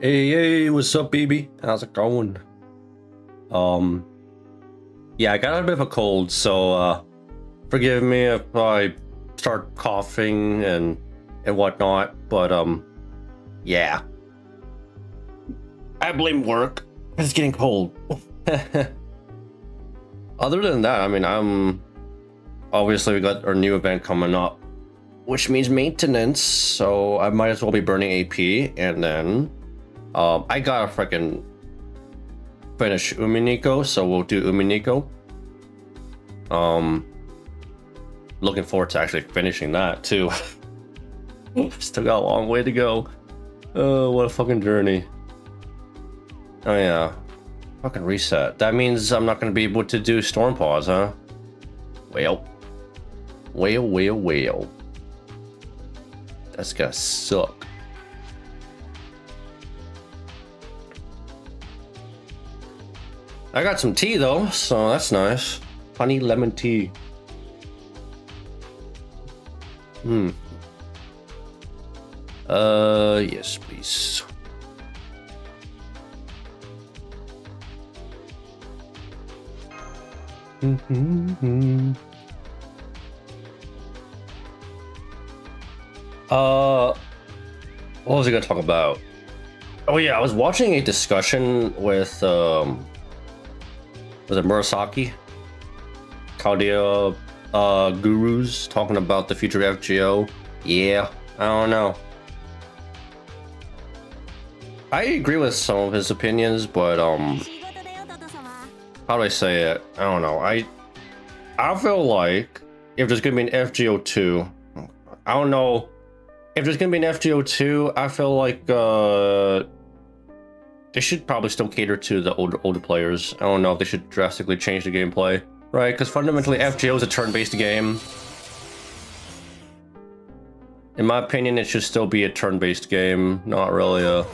Hey, what's up, baby? How's it going? Yeah, I got a bit of a cold, so forgive me if I start coughing and whatnot. But yeah, I blame work. It's getting cold. Other than that, I mean, obviously we got our new event coming up, which means maintenance. So I might as well be burning AP, and then I gotta freaking finish Umineko, so we'll do Umineko. Looking forward to actually finishing that too. Still got a long way to go. Oh, what a fucking journey. Oh yeah, fucking reset. That means I'm not gonna be able to do Storm Pause, huh? Well. That's gonna suck. I got some tea though, so that's nice. Honey lemon tea. Yes, please. What was I gonna talk about? Oh yeah, I was watching a discussion with was it Murasaki? Kaudia gurus talking about the future of FGO. Yeah, I don't know. I agree with some of his opinions, but how do I say it? I don't know. I feel like if there's gonna be an FGO2, I don't know. If there's gonna be an FGO2, I feel like they should probably still cater to the older players. I don't know if they should drastically change the gameplay, right? Because fundamentally, FGO is a turn-based game. In my opinion, it should still be a turn-based game, not really a.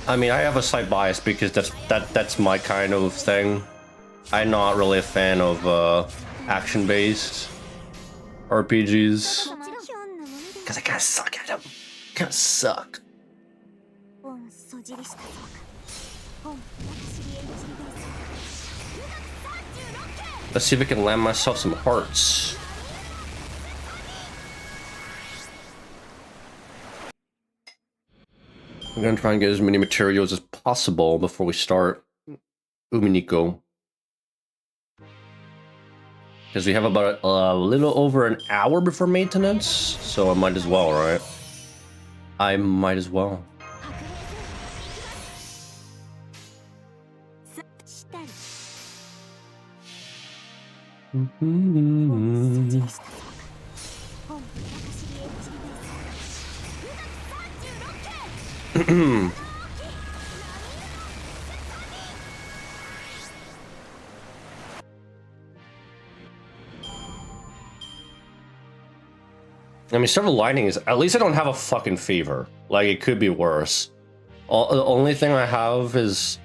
I mean, I have a slight bias because that's my kind of thing. I'm not really a fan of action-based RPGs because I kind of suck at them. Kind of suck. Let's see if I can land myself some hearts. I'm gonna try and get as many materials as possible before we start Umineko. Because we have about a little over an hour before maintenance, so I might as well, right? I might as well. I mean, silver lining is at least I don't have a fucking fever. Like, it could be worse. The only thing I have is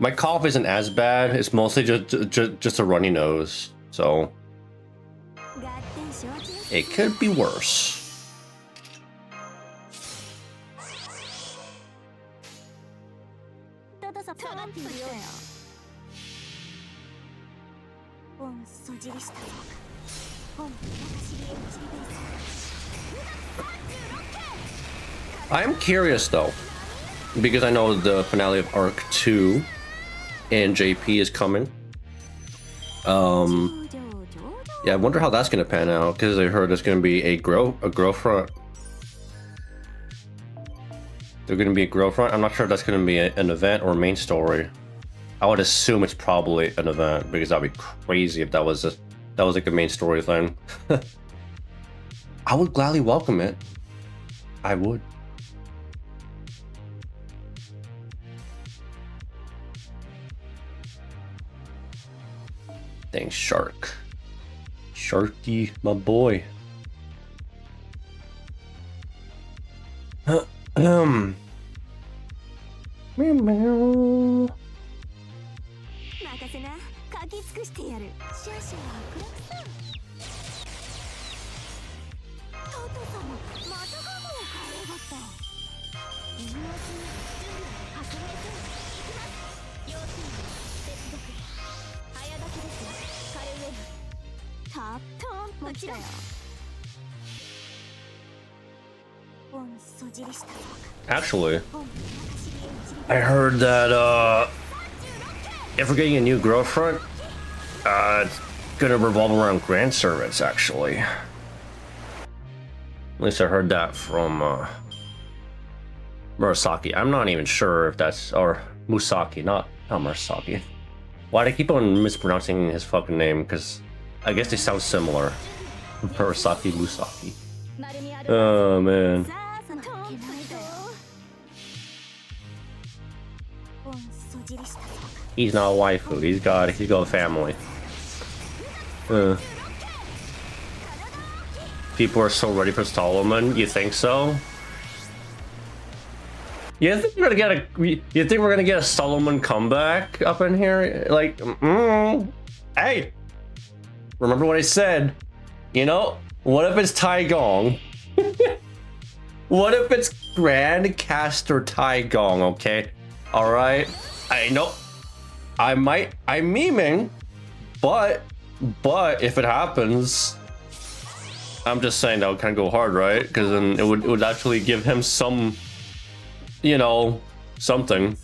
my cough isn't as bad. It's mostly just a runny nose. So it could be worse. I am curious though, because I know the finale of Arc 2 and JP is coming. Yeah, I wonder how that's gonna pan out, because I heard there's gonna be a grow front. There's gonna be a grow front. I'm not sure if that's gonna be an event or a main story. I would assume it's probably an event, because that'd be crazy if that was like a main story thing. I would gladly welcome it. I would. Thanks, Shark. Sharky, my boy. Meow meow. Actually, I heard that if we're getting a new girlfriend, it's gonna revolve around grand servants. Actually, at least I heard that from Murasaki. I'm not even sure if that's, or Musaki, not Murasaki. Why do I keep on mispronouncing his fucking name? Because I guess they sound similar. Murasaki, Musaki. Oh man. He's not a waifu. He's got a family. People are so ready for Solomon. You think so? You think we're gonna get a Solomon comeback up in here? Like, hey, remember what I said? You know, what if it's Taigong? What if it's Grandcaster Taigong? Okay, all right. I know. I'm memeing, but if it happens, I'm just saying that would kind of go hard, right? Because then it would actually give him some, you know, something.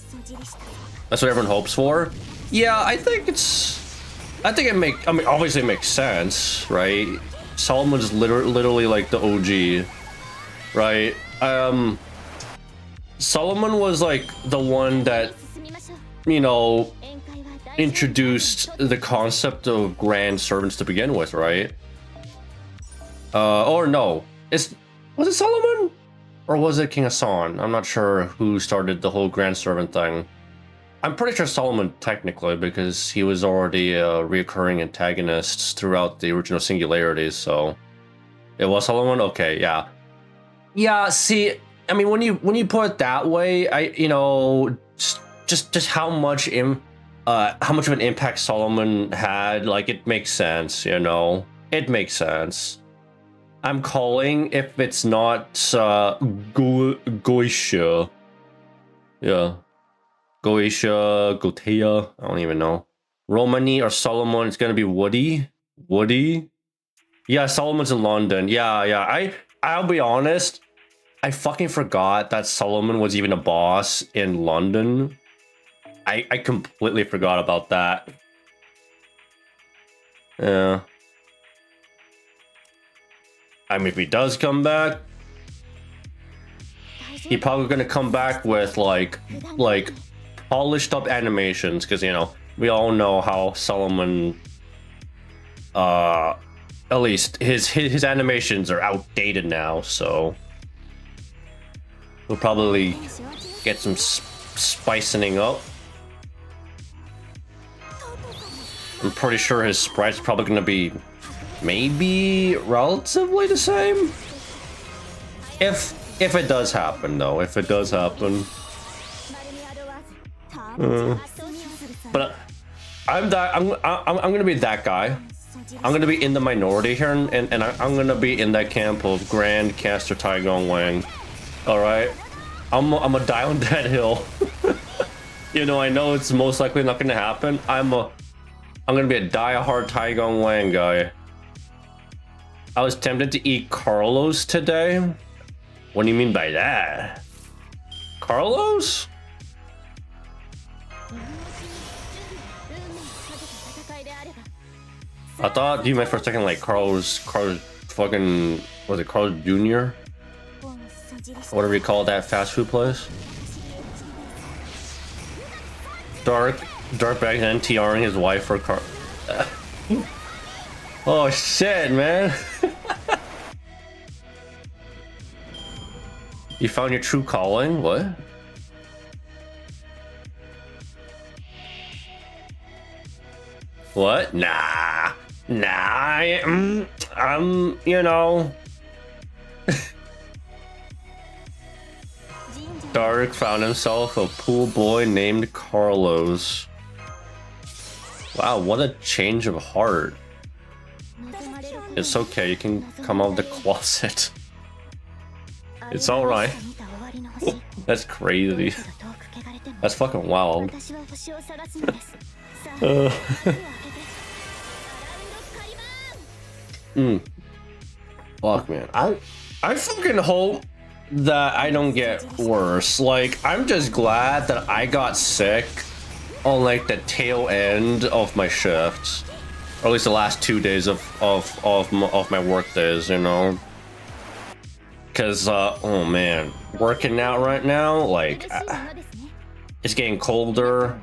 That's what everyone hopes for. Yeah, I think it obviously it makes sense, right? Solomon's literally like the OG, right? Solomon was like the one that, you know, introduced the concept of grand servants to begin with, right? Or no, was it Solomon? Or was it King Hassan? I'm not sure who started the whole grand servant thing. I'm pretty sure Solomon technically, because he was already a reoccurring antagonist throughout the original Singularities, so it was Solomon? Okay, yeah. Yeah, see, I mean, when you put it that way, you know, just how much of an impact Solomon had, like, it makes sense, you know? It makes sense. I'm calling if it's not Goisha. Yeah. Goisha, Goteya, I don't even know. Romani or Solomon, it's gonna be Woody. Woody? Yeah, Solomon's in London. Yeah. I'll be honest, I fucking forgot that Solomon was even a boss in London. I completely forgot about that. Yeah. I mean, if he does come back, he's probably gonna come back with like polished up animations, because, you know, we all know how Solomon, at least his animations are outdated now, so we'll probably get some spicing up. I'm pretty sure his sprite's probably gonna be maybe relatively the same. If it does happen, though, if it does happen. But I'm gonna be that guy. I'm gonna be in the minority here, and I'm gonna be in that camp of Grandcaster Taigong Wang. All right, I'm a die on that hill. You know, I know it's most likely not gonna happen. I'm gonna be a die-hard Taigong Wang guy. I was tempted to eat Carlos today. What do you mean by that? Carlos? I thought you meant for a second like Carlos fucking, was it Carlos Jr.? Whatever you call that fast food place. Dark back then TRing his wife for Car. Oh shit, man. You found your true calling? What? What? Nah, I'm, you know. Dark found himself a pool boy named Carlos. Wow, what a change of heart. It's okay, you can come out of the closet. It's alright. That's crazy. That's fucking wild. Fuck, man. I fucking hope that I don't get worse. Like, I'm just glad that I got sick on like the tail end of my shift, or at least the last 2 days of my work days, you know. Cause oh man, working out right now, like it's getting colder,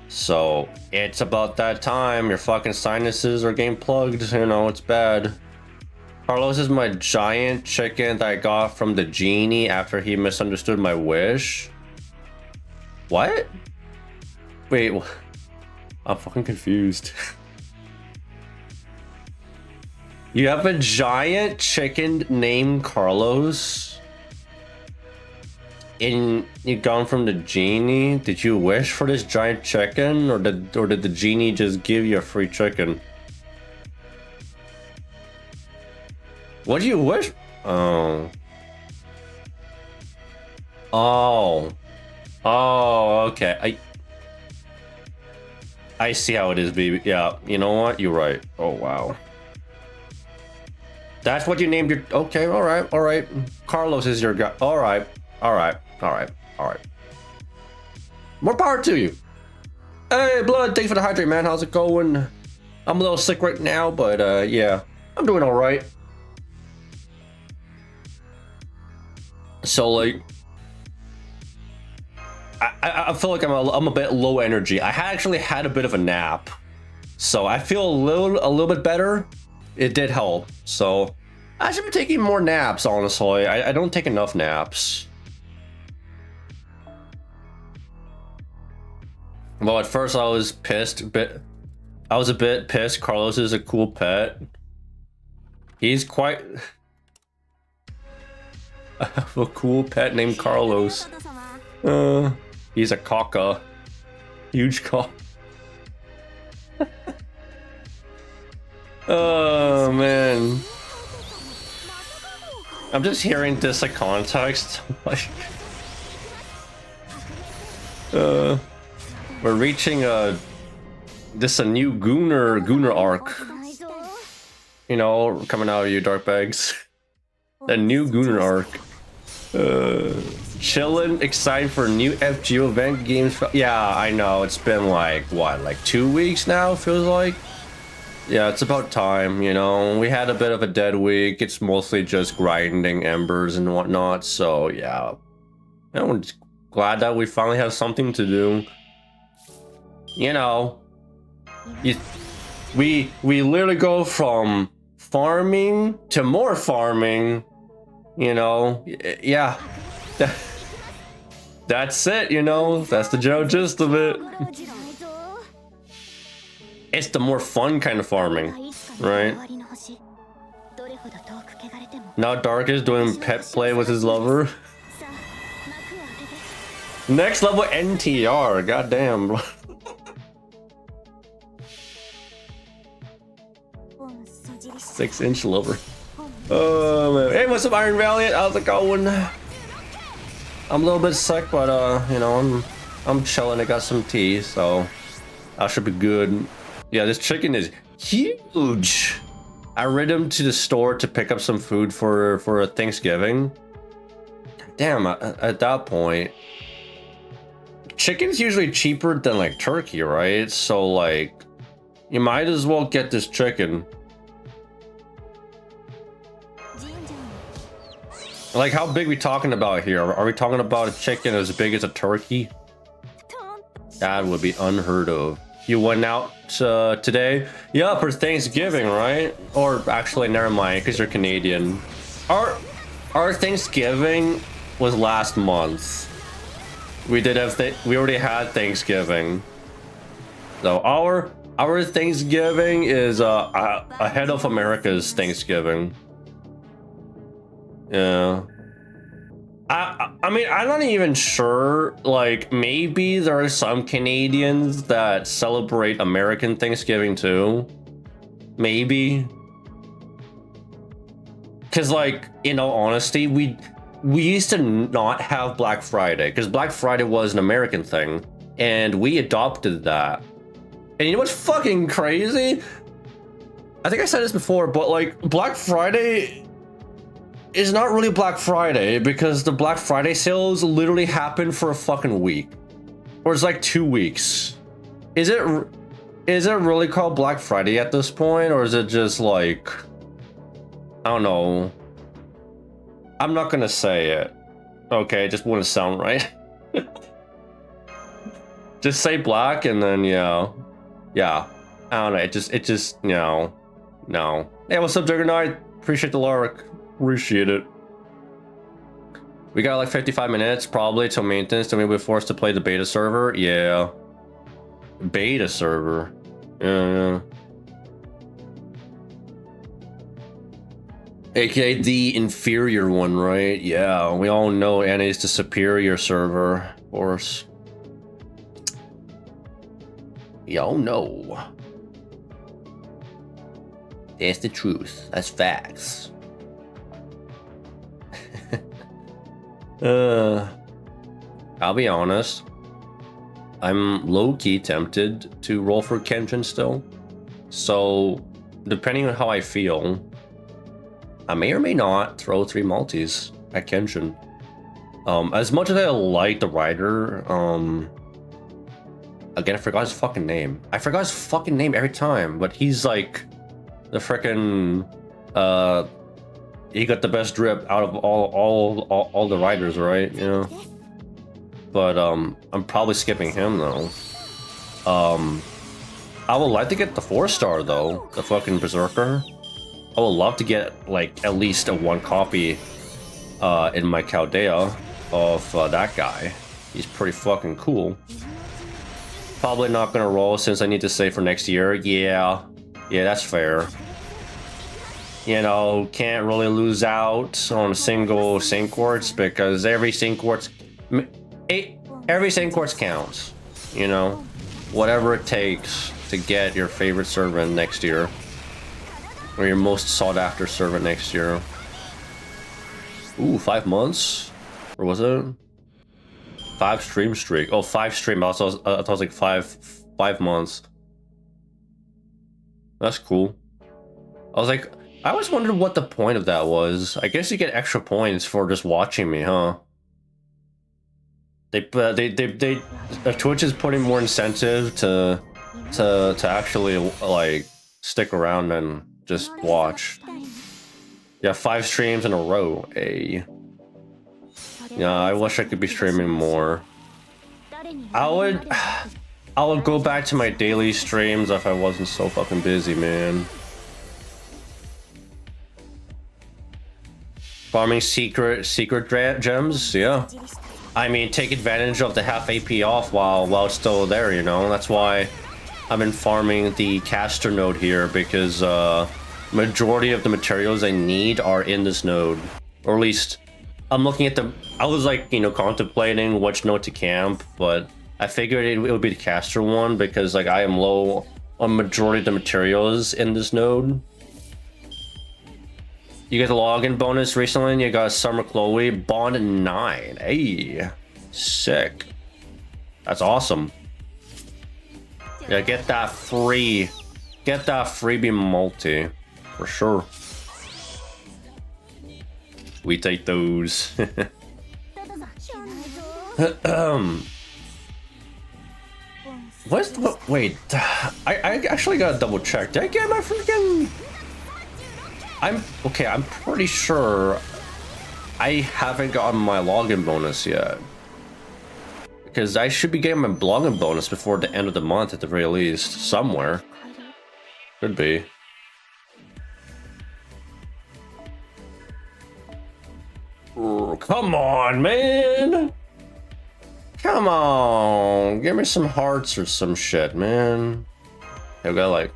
so it's about that time. Your fucking sinuses are getting plugged, you know. It's bad. Carlos is my giant chicken that I got from the genie after he misunderstood my wish. What? Wait, I'm fucking confused. You have a giant chicken named Carlos? And you gone from the genie? Did you wish for this giant chicken, or did the genie just give you a free chicken? What do you wish? Oh. Oh. Oh, okay. I see how it is, baby. Yeah, you know what? You're right. Oh, wow. That's what you named your... Okay, all right, all right. Carlos is your guy. All right, all right, all right, all right. More power to you. Hey, Blood, thanks for the hydrate, man. How's it going? I'm a little sick right now, but yeah, I'm doing all right. So, like... I feel like I'm a bit low energy. I actually had a bit of a nap, so I feel a little bit better. It did help. So I should be taking more naps, honestly. I don't take enough naps. Well, at first I was pissed, I was a bit pissed. Carlos is a cool pet. He's quite a cool pet named Carlos. He's a caca. Huge caca. Oh man. I'm just hearing this like context. Like we're reaching a new Gunner arc. You know, coming out of you dark bags. The new Gunner arc. Chillin', excited for a new FGO event games. Yeah, I know. It's been like, what, like 2 weeks now, feels like? Yeah, it's about time, you know. We had a bit of a dead week. It's mostly just grinding embers and whatnot, so yeah. You know, I'm just glad that we finally have something to do. You know, we literally go from farming to more farming, you know. Yeah. That's it, you know. That's the general gist of it. It's the more fun kind of farming, right? Now Dark is doing pet play with his lover. Next level NTR, goddamn, bro. 6-inch lover. Oh man. Hey, what's up, Iron Valiant? How's it going? I'm a little bit sick, but you know, I'm chilling. I got some tea, so I should be good. Yeah, this chicken is huge. I rid him to the store to pick up some food for Thanksgiving. Damn, at that point, chicken's usually cheaper than like turkey, right? So like, you might as well get this chicken. Like, how big we talking about here? Are we talking about a chicken as big as a turkey? That would be unheard of. You went out today? Yeah, for Thanksgiving, right? Or actually, never mind, because you're Canadian. Our Thanksgiving was last month. We did have we already had Thanksgiving. So our Thanksgiving is ahead of America's Thanksgiving. Yeah. I mean, I'm not even sure. Like, maybe there are some Canadians that celebrate American Thanksgiving too. Maybe. Because, like, in all honesty, we used to not have Black Friday because Black Friday was an American thing, and we adopted that. And you know what's fucking crazy? I think I said this before, but like Black Friday is not really Black Friday because the Black Friday sales literally happen for a fucking week, or it's like 2 weeks. Is it really called Black Friday at this point, or is it just like, I don't know. I'm not gonna say it. Okay, it just wouldn't sound right. Just say black and then yeah. I don't know. It just no. Hey, what's up, Juggernaut? Appreciate the Lark. Appreciate it. We got like 55 minutes probably till maintenance. Then we'll be forced to play the beta server. Yeah. Beta server. Yeah. AKA the inferior one, right? Yeah, we all know NA is the superior server, of course. Y'all know. That's the truth. That's facts. I'll be honest. I'm low-key tempted to roll for Kenshin still. So, depending on how I feel, I may or may not throw 3 multis at Kenshin. As much as I like the writer, again, I forgot his fucking name. I forgot his fucking name every time, but he's like the frickin' he got the best drip out of all the writers, right? You know. But I'm probably skipping him though. I would like to get the 4-star though, the fucking Berserker. I would love to get like at least a 1 copy in my Chaldea of that guy. He's pretty fucking cool. Probably not gonna roll since I need to save for next year. Yeah, that's fair. You know, can't really lose out on a single sync quartz because every sync quartz counts. You know, whatever it takes to get your favorite servant next year. Or your most sought after servant next year. Ooh, 5 months? Or was it? 5 stream streak. Oh, 5 stream. I thought it was like 5 months. That's cool. I was like, I always wondered what the point of that was. I guess you get extra points for just watching me, huh? Twitch is putting more incentive to actually like stick around and just watch. Yeah, 5 streams in a row. Hey. Yeah, I wish I could be streaming more. I would go back to my daily streams if I wasn't so fucking busy, man. Farming secret gems, yeah. I mean, take advantage of the half AP off while it's still there, you know? That's why I've been farming the caster node here, because majority of the materials I need are in this node. Or at least, I'm looking at the... I was like, you know, contemplating which node to camp, but I figured it would be the caster one, because like I am low on majority of the materials in this node. You get the login bonus recently, and you got Summer Chloe, Bond 9. Hey, sick. That's awesome. Yeah, get that freebie multi, for sure. We take those. Wait, I actually gotta double check. Did I get my freaking... I'm pretty sure I haven't gotten my login bonus yet. Because I should be getting my login bonus before the end of the month at the very least. Somewhere. Could be. Ooh, come on, man! Come on! Give me some hearts or some shit, man. I got like...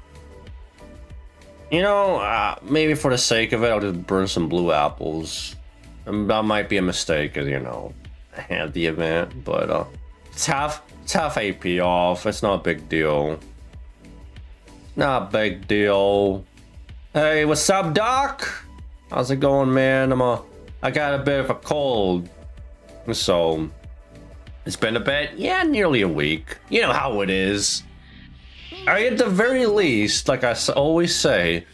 You know, maybe for the sake of it, I'll just burn some blue apples. That might be a mistake, because, you know, I had the event, but it's half AP off. It's not a big deal. Not a big deal. Hey, what's up, Doc? How's it going, man? I'm I got a bit of a cold, so it's been a bit, yeah, nearly a week. You know how it is. At the very least, like I always say,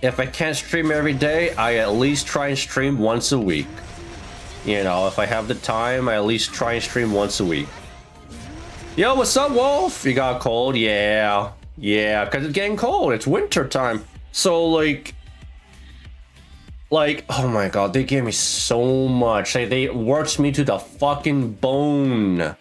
if I can't stream every day, I at least try and stream once a week. You know, if I have the time, I at least try and stream once a week. Yo, what's up, Wolf? You got cold? Yeah, because it's getting cold. It's winter time. So, like, oh my god, they gave me so much. They worked me to the fucking bone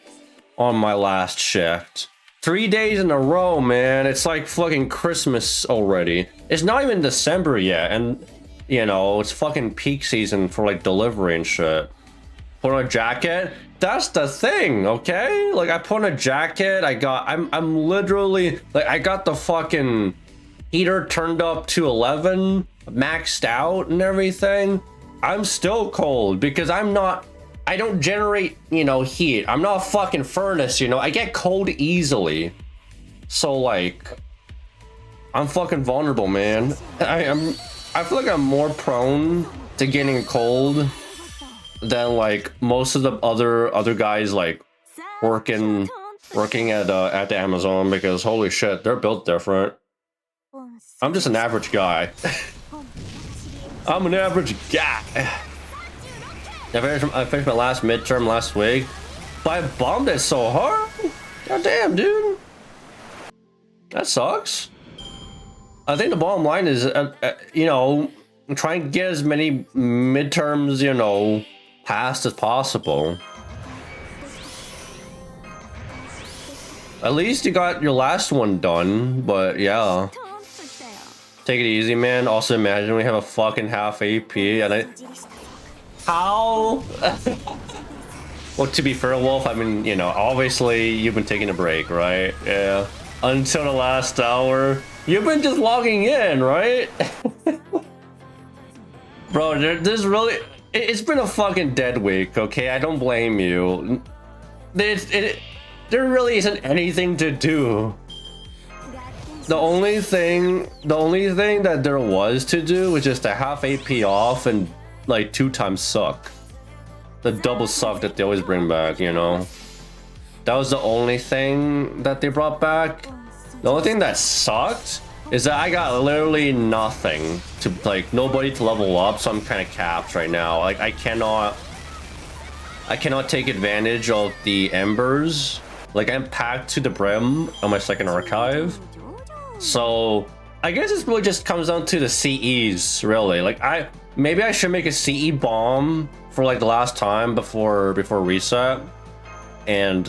on my last shift. 3 days in a row, man. It's like fucking Christmas already. It's not even December yet, and you know, it's fucking peak season for like delivery and shit. Put on a jacket. That's the thing, okay? Like, I put on a jacket. I'm literally like, I got the fucking heater turned up to 11, maxed out and everything. I'm still cold because I don't generate, you know, heat. I'm not a fucking furnace, you know. I get cold easily. So like, I'm fucking vulnerable, man. I feel like I'm more prone to getting cold than like most of the other guys like working at the Amazon, because holy shit, they're built different. I'm just an average guy. I'm an average guy. I finished my last midterm last week, but I bombed it so hard. God damn, dude. That sucks. I think the bottom line is, you know, try and get as many midterms, you know, passed as possible. At least you got your last one done, but yeah. Take it easy, man. Also, imagine we have a fucking half AP and how? Well, to be fair, Wolf, I mean, you know, obviously you've been taking a break, right? Yeah. Until the last hour. You've been just logging in, right? Bro, there's really... It's been a fucking dead week, okay? I don't blame you. There really isn't anything to do. The only thing that there was to do was just a half AP off and like 2 times suck. The double suck that they always bring back, you know? That was the only thing that they brought back. The only thing that sucked is that I got literally nothing to, like, nobody to level up, so I'm kind of capped right now. Like, I cannot take advantage of the embers. Like, I'm packed to the brim on my second archive. So, I guess this really just comes down to the CEs, really. Like, maybe I should make a CE bomb for, like, the last time before reset. And,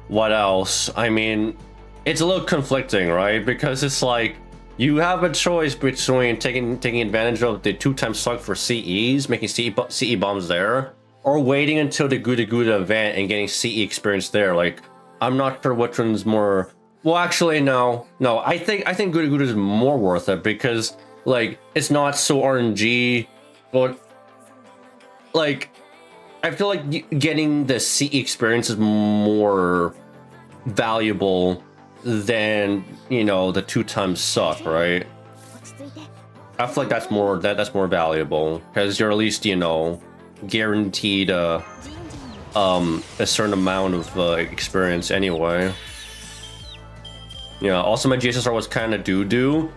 what else? I mean, it's a little conflicting, right? Because it's like, you have a choice between taking advantage of the 2 times suck for CEs, making CE bombs there, or waiting until the GudaGuda event and getting CE experience there. Like, I'm not sure which one's more... Well, actually, no. I think GudaGuda is more worth it because, like, it's not so RNG, but, like, I feel like getting the CE experience is more valuable than, you know, the 2 times suck, right? I feel like that's more valuable because you're at least, you know, guaranteed a certain amount of experience anyway. Yeah. Also, my GSSR was kind of doo-doo.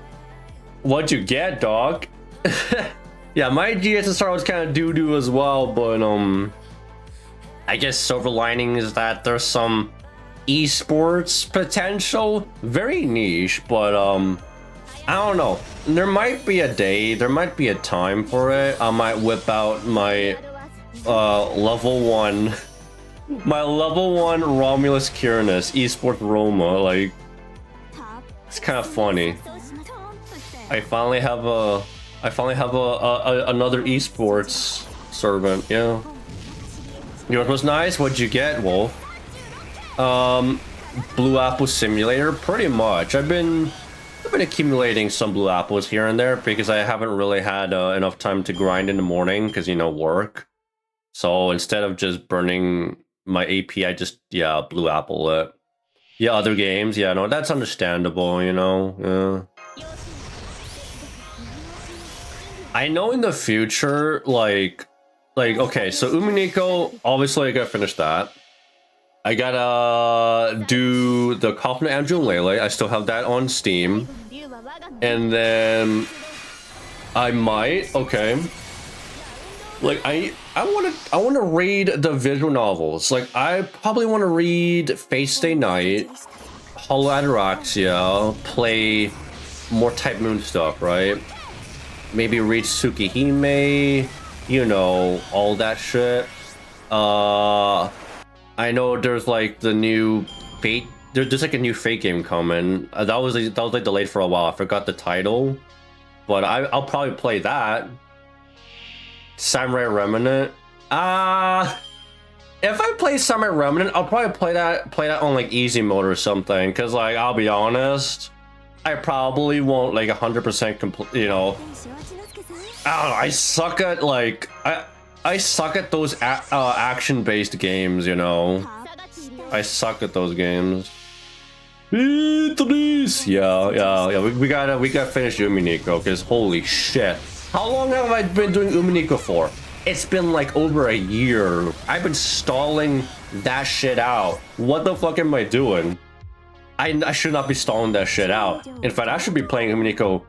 What'd you get, dog? Yeah, my GSSR was kind of doo-doo as well, but I guess silver lining is that there's some esports potential. Very niche, but I don't know. There might be a day, there might be a time for it. I might whip out my level 1 Romulus Kieranus esports Roma. Like, it's kind of funny. I finally have another esports servant. Yeah. Yours was nice. What'd you get, Wolf? Blue Apple Simulator, pretty much. I've been accumulating some blue apples here and there because I haven't really had enough time to grind in the morning because, you know, work. So instead of just burning my AP, I just, yeah, blue apple it. Yeah, other games, yeah, no, that's understandable, you know. Yeah. I know in the future, like okay, so Umineko, obviously I gotta finish that. I gotta do the Compliment Andrew and Lele. I still have that on Steam. And then I might, okay. Like I want to read the visual novels. Like I probably want to read Fate Stay Night, Hollow Ataraxia, play more Type Moon stuff, right? Maybe read Tsukihime, you know, all that shit. I know there's like the new Fate. There's like a new Fate game coming. That was like delayed for a while. I forgot the title, but I'll probably play that. Samurai Remnant. If I play Samurai Remnant, I'll probably play that on like easy mode or something. Cause like I'll be honest, I probably won't like 100% complete. You know, I don't know. I suck at like I suck at those action-based games, you know. I suck at those games. Yeah. We gotta finish Umineko, because holy shit. How long have I been doing Umineko for? It's been like over a year. I've been stalling that shit out. What the fuck am I doing? I should not be stalling that shit out. In fact, I should be playing Umineko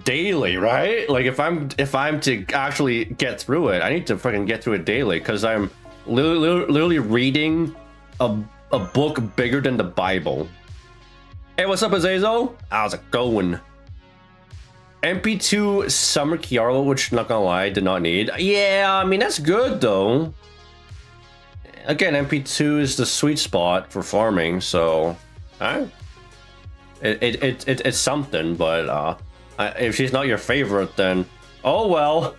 daily, right? Like if I'm to actually get through it, I need to fucking get through it daily, because I'm literally reading a book bigger than the Bible. Hey, what's up, Azazel? How's it going? MP2 Summer Kiara, which, not gonna lie, did not need. Yeah, I mean that's good though. Again, MP2 is the sweet spot for farming, so it's something, but if she's not your favorite, then oh well,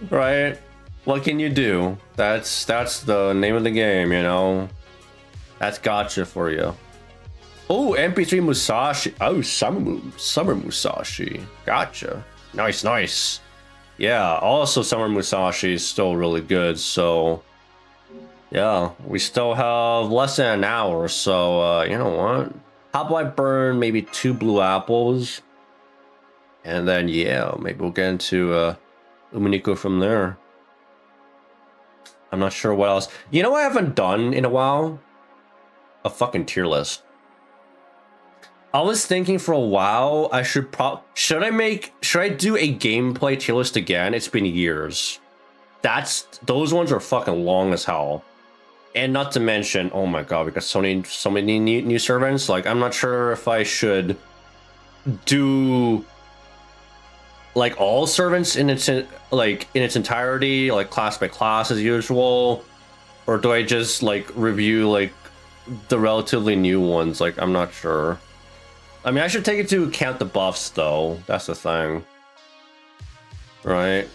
right? What can you do? That's the name of the game, you know. That's gotcha for you. Oh, MP3 Musashi. Oh, Summer Musashi. Gotcha. Nice. Yeah. Also, Summer Musashi is still really good. So, yeah, we still have less than an hour. So, you know what? How about I burn maybe 2 blue apples? And then, yeah, maybe we'll get into Umineko from there. I'm not sure what else. You know what I haven't done in a while? A fucking tier list. I was thinking for a while I should I do a gameplay tier list again? It's been years. Those ones are fucking long as hell. And not to mention, oh my god, we got so many new servants. Like I'm not sure if I should do like all servants in its entirety, like class by class as usual, or do I just like review like the relatively new ones? Like I'm not sure. I mean, I should take into account the buffs though. That's the thing, right?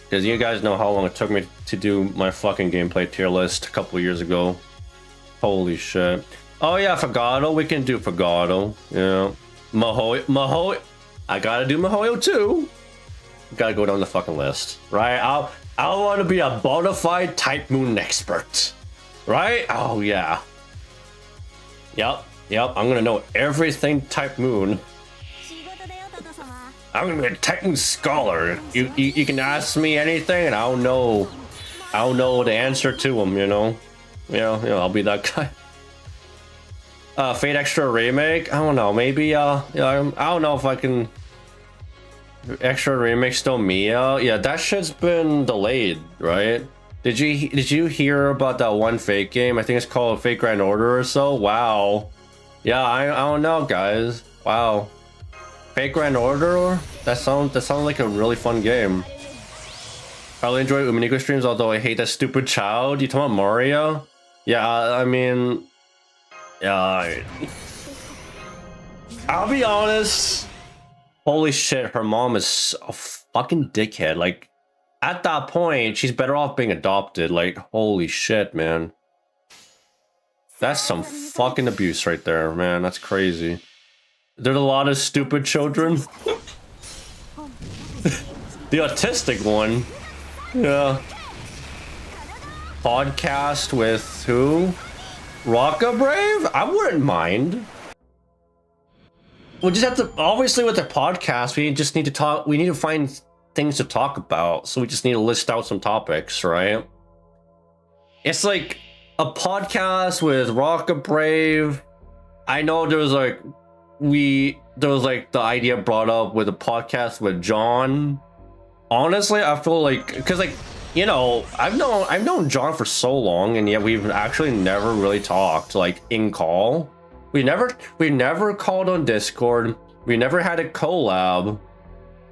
Because you guys know how long it took me to do my fucking gameplay tier list a couple years ago. Holy shit. Oh yeah, Fagado, we can do Fagado. Yeah. Mahoyo. I gotta do Mahoyo too. Gotta go down the fucking list, right? I want to be a bona fide Type Moon expert, right? Oh yeah. Yep, I'm gonna know everything Type Moon. I'm gonna be a Type Moon scholar. You can ask me anything and I'll know the answer to them, you know? Yeah, I'll be that guy. Fate Extra Remake? I don't know, maybe, I don't know if I can... Extra Remake still Mia? Yeah, that shit's been delayed, right? Did you hear about that one Fate game? I think it's called Fate Grand Order or so? Wow. Yeah, I don't know, guys. Wow. Fate Grand Order? That sounds like a really fun game. I really enjoy Umineko streams, although I hate that stupid child. You talking about Mario? Yeah, I mean... Yeah, I'll be honest. Holy shit, her mom is a fucking dickhead. Like, at that point, she's better off being adopted. Like, holy shit, man. That's some fucking abuse right there, man. That's crazy. There's a lot of stupid children. The autistic one. Yeah. Podcast with who? Rocka Brave? I wouldn't mind. we just have to, obviously with the podcast, we just need to talk, we need to find things to talk about. So we just need to list out some topics, right? It's like a podcast with Rocka Brave. I know there was like, there was like the idea brought up with a podcast with John. Honestly, I feel like, because like, you know, I've known John for so long, and yet we've actually never really talked like in call. We never called on Discord. We never had a collab.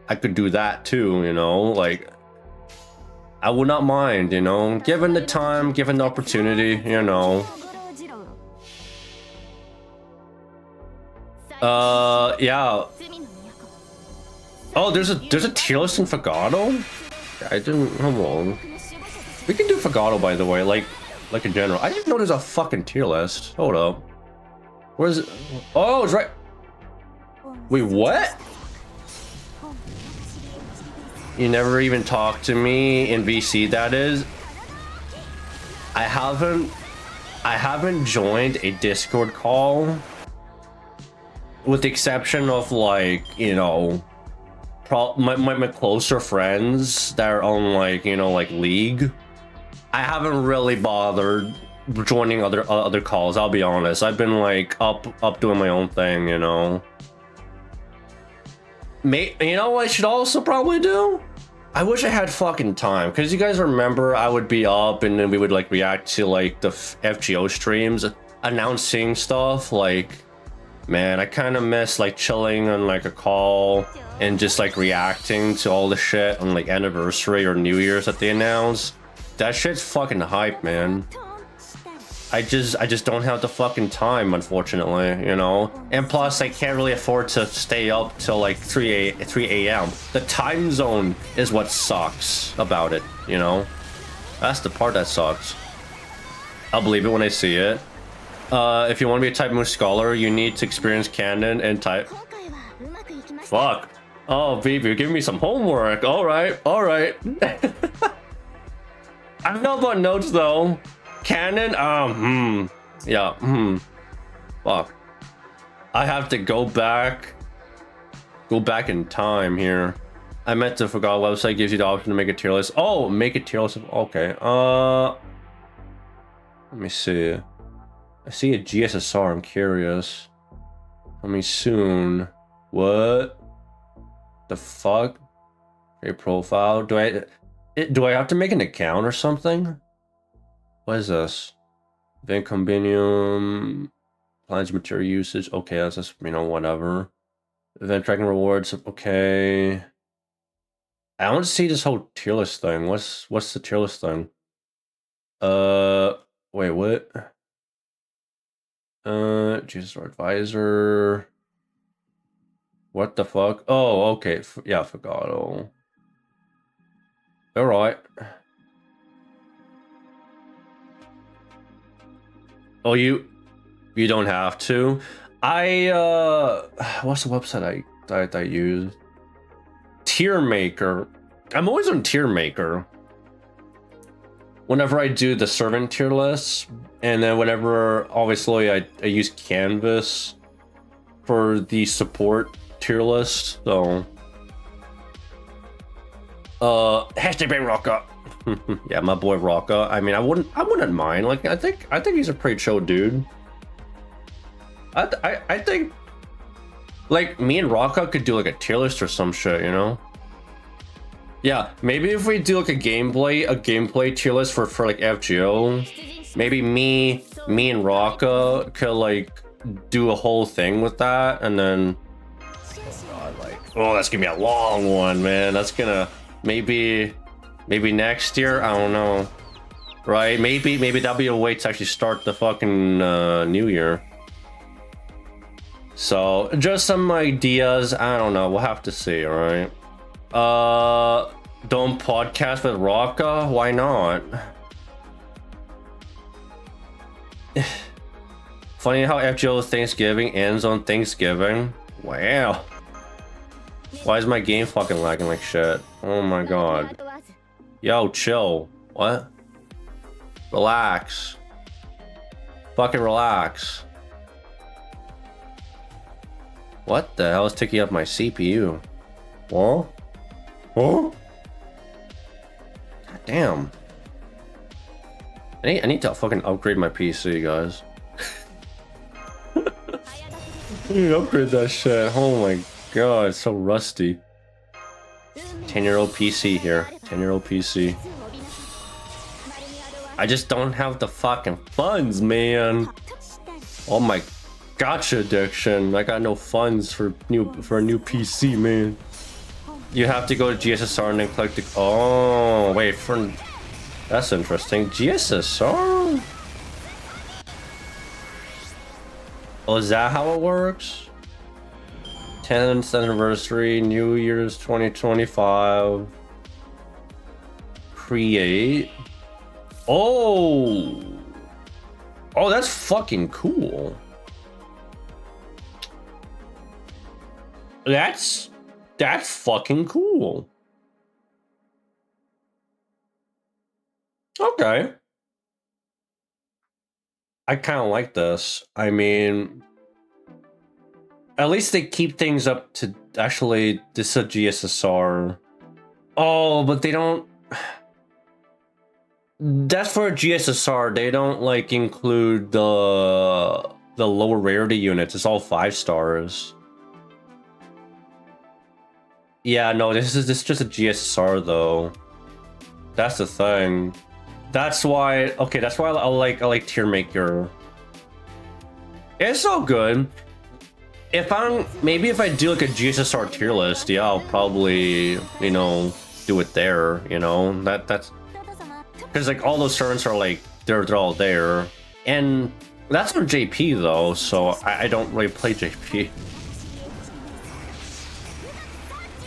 I could do that too, you know, like I would not mind, you know, given the time, given the opportunity, you know. Yeah. Oh, there's a tier list in Fagado? I didn't, hold on. We can do Fagado, by the way, like in general. I didn't know there's a fucking tier list. Hold up. Where's it? Oh, it's right. Wait, what? You never even talked to me in VC, that is? I haven't joined a Discord call, with the exception of like, you know, my closer friends that are on like, you know, like League. I haven't really bothered joining other calls, I'll be honest. I've been like up doing my own thing, you know. You know what I should also probably do? I wish I had fucking time, because you guys remember I would be up and then we would like react to like the FGO streams announcing stuff. Like, man, I kind of miss like chilling on like a call and just like reacting to all the shit on like anniversary or New Year's that they announce. That shit's fucking hype, man. I just don't have the fucking time, unfortunately, you know? And plus, I can't really afford to stay up till like 3 a.m. The time zone is what sucks about it, you know? That's the part that sucks. I'll believe it when I see it. If you want to be a Type Moon Scholar, you need to experience canon and type... Fuck. Oh, baby, you're giving me some homework. Alright, alright. I don't know about notes, though. Canon? Yeah, fuck. I have to go back in time here. I meant to forgot website gives you the option to make a tier list. Oh, make a tier list. Okay. Let me see. I see a GSSR. I'm curious. Coming soon. What? The fuck? A profile? Do I have to make an account or something? What is this? Event combinium, plans material usage. Okay, that's just, you know, whatever. Event tracking rewards. Okay. I want to see this whole tier list thing. What's the tier list thing? Wait, what? Jesus, our advisor. What the fuck? Oh, okay. Yeah, forgot. All right. Oh, you don't have to. What's the website I use? Tier Maker. I'm always on Tier Maker. Whenever I do the servant tier lists, and then whenever, obviously, I use Canvas for the support tier list. So, hashtag Bang Rocka. Yeah, my boy Rocka. I mean, I wouldn't mind. Like, I think he's a pretty chill dude. I think, like, me and Rocka could do like a tier list or some shit, you know? Yeah, maybe if we do like a gameplay tier list for like FGO, maybe me and Rocka could like do a whole thing with that, and then, oh god, like, oh, that's gonna be a long one, man. That's gonna maybe next year, I don't know, right? Maybe that'll be a way to actually start the fucking new year. So just some ideas. I don't know, we'll have to see. All right. Don't podcast with Rocka? Why not? Funny how FGO Thanksgiving ends on Thanksgiving. Wow. Why is my game fucking lagging like shit? Oh my god. Yo, chill. What? Relax. Fucking relax. What the hell is taking up my CPU? What? Huh? God damn. I need to fucking upgrade my PC, guys. I need to upgrade that shit. Oh my god, it's so rusty. 10-year-old PC here. 10-year-old PC. I just don't have the fucking funds, man. Oh my gotcha addiction. I got no funds for a new PC, man. You have to go to GSSR and then collect the. Oh wait, for that's interesting. GSSR. Oh, is that how it works? 10th anniversary, New Year's 2025. Create. Oh. Oh, that's fucking cool. That's fucking cool. Okay. I kind of like this. I mean, at least they keep things up to actually this is a GSSR. Oh, but they don't. That's for a GSSR. They don't like include the lower rarity units. It's all 5 stars. Yeah, no, this is just a GSSR though. That's the thing. That's why. Okay, that's why I like tier maker. It's all good. If I do like a GSSR tier list, yeah, I'll probably do it there. That's because like all those servants are like they're all there, and that's on JP though, so I don't really play JP.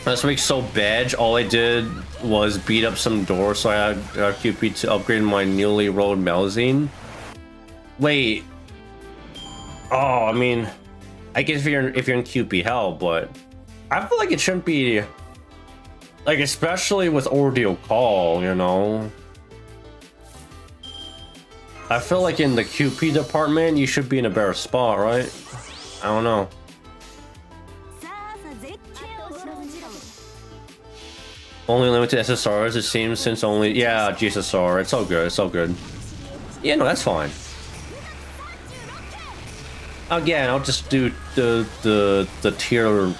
This week so bad, all I did was beat up some doors, so I had QP to upgrade my newly rolled Melzine. Wait. Oh, I mean, I guess if you're in QP hell, but I feel like it shouldn't be like, especially with Ordeal Call, I feel like in the QP department you should be in a better spot, right? I don't know. Only limited SSRs, it seems, since only... Yeah, GSSR. It's all good. It's all good. Yeah, no, that's fine. Again, I'll just do the tier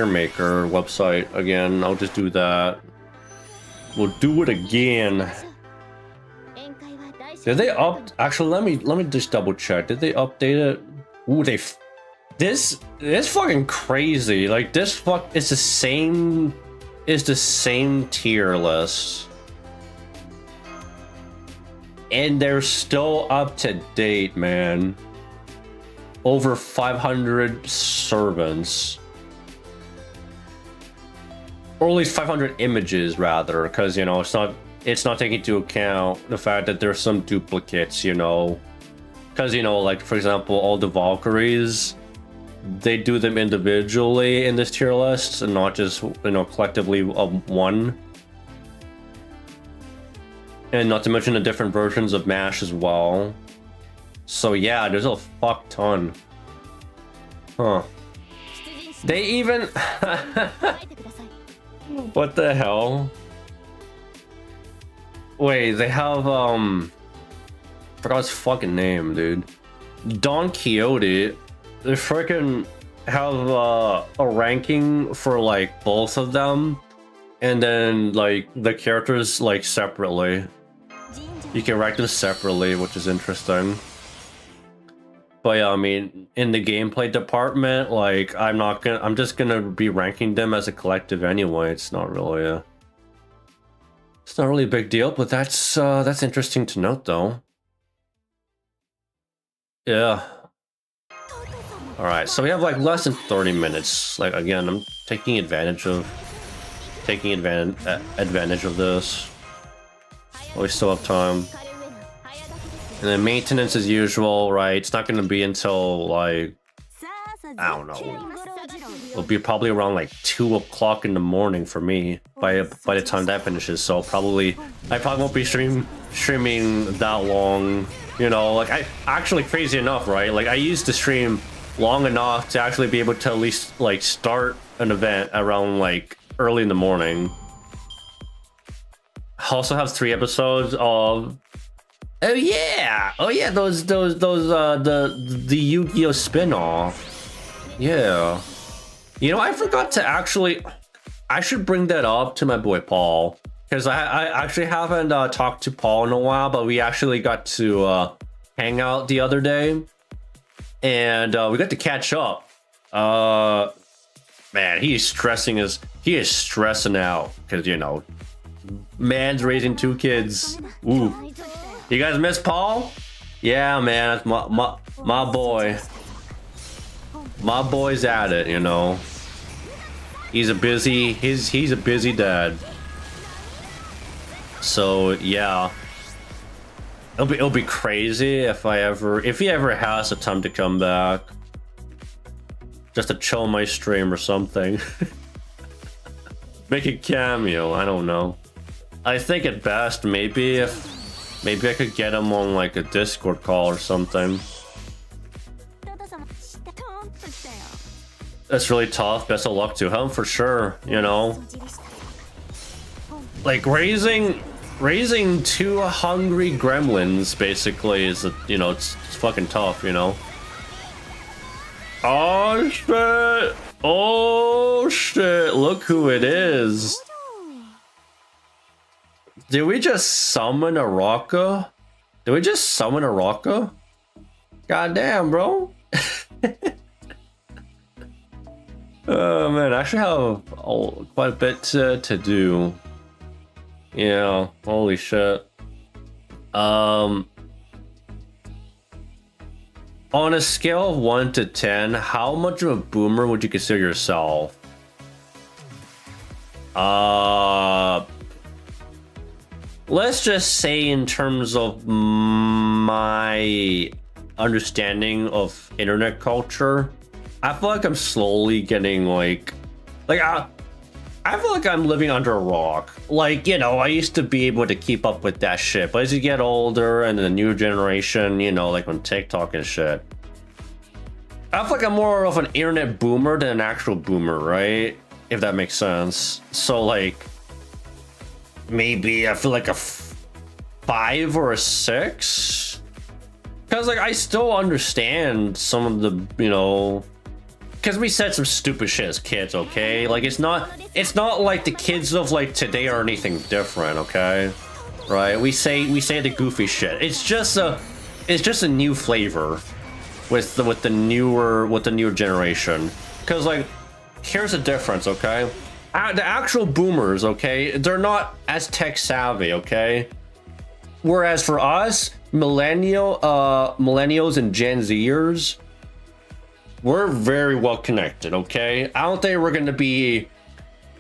maker website again. I'll just do that. We'll do it again. Did they Actually, let me just double check. Did they update it? Ooh, this fucking crazy. Like this is the same. Is the same tier list, and they're still up to date, man. Over 500 servants, or at least 500 images rather, because it's not taking into account the fact that there's some duplicates, because like for example all the Valkyries, they do them individually in this tier list and not just collectively of one, and not to mention the different versions of MASH as well. So yeah, there's a fuck ton. Huh. They even what the hell? Wait, they have forgot his fucking name, dude. Don Quixote. They freaking have a ranking for like both of them, and then like the characters like separately. You can rank them separately, which is interesting. But yeah, I mean, in the gameplay department, like I'm just gonna be ranking them as a collective anyway. It's not really a big deal, but that's interesting to note though. Yeah. All right, so we have like less than 30 minutes. Like again, I'm taking advantage of this. We still have time. And then maintenance as usual, right? It's not going to be until like, I don't know. It'll be probably around like 2 o'clock in the morning for me by the time that finishes. So I probably won't be streaming that long. Like I actually, crazy enough, right? Like I used to stream long enough to actually be able to at least like start an event around like early in the morning. I also have 3 episodes of oh yeah, those the Yu-Gi-Oh spin-off. Yeah, you know, I forgot to actually, I should bring that up to my boy Paul, because I actually haven't talked to Paul in a while, but we actually got to hang out the other day, and we got to catch up. Man, he is stressing out because, you know, man's raising 2 kids. Ooh, you guys miss Paul? Yeah, man, that's my boy. My boy's at it, you know. He's a busy dad. So yeah, it'll be crazy if he ever has the time to come back, just to chill my stream or something. Make a cameo. I don't know. I think at best maybe I could get him on like a Discord call or something. That's really tough. Best of luck to him for sure, you know. Like raising 2 hungry gremlins basically is, you know, it's fucking tough, you know. Oh shit! Oh shit! Look who it is. Did we just summon a Rocka? God damn, bro. Oh man, I actually have quite a bit to do. Yeah, holy shit. On a scale of 1 to 10, how much of a boomer would you consider yourself? Let's just say in terms of my understanding of internet culture, I feel like I'm slowly getting I feel like I'm living under a rock. Like, you know, I used to be able to keep up with that shit, but as you get older and the new generation, you know, like on TikTok and shit, I feel like I'm more of an internet boomer than an actual boomer, right? If that makes sense. So like, maybe I feel like a 5 or a 6, because like I still understand some of the, you know, because we said some stupid shit as kids, okay? Like it's not like the kids of like today are anything different, okay? Right? We say the goofy shit. It's just a new flavor with the newer generation. Because like, here's the difference, okay? The actual boomers, okay, they're not as tech savvy, okay? Whereas for us, millennials and Gen Zers, we're very well connected, okay? I don't think we're gonna be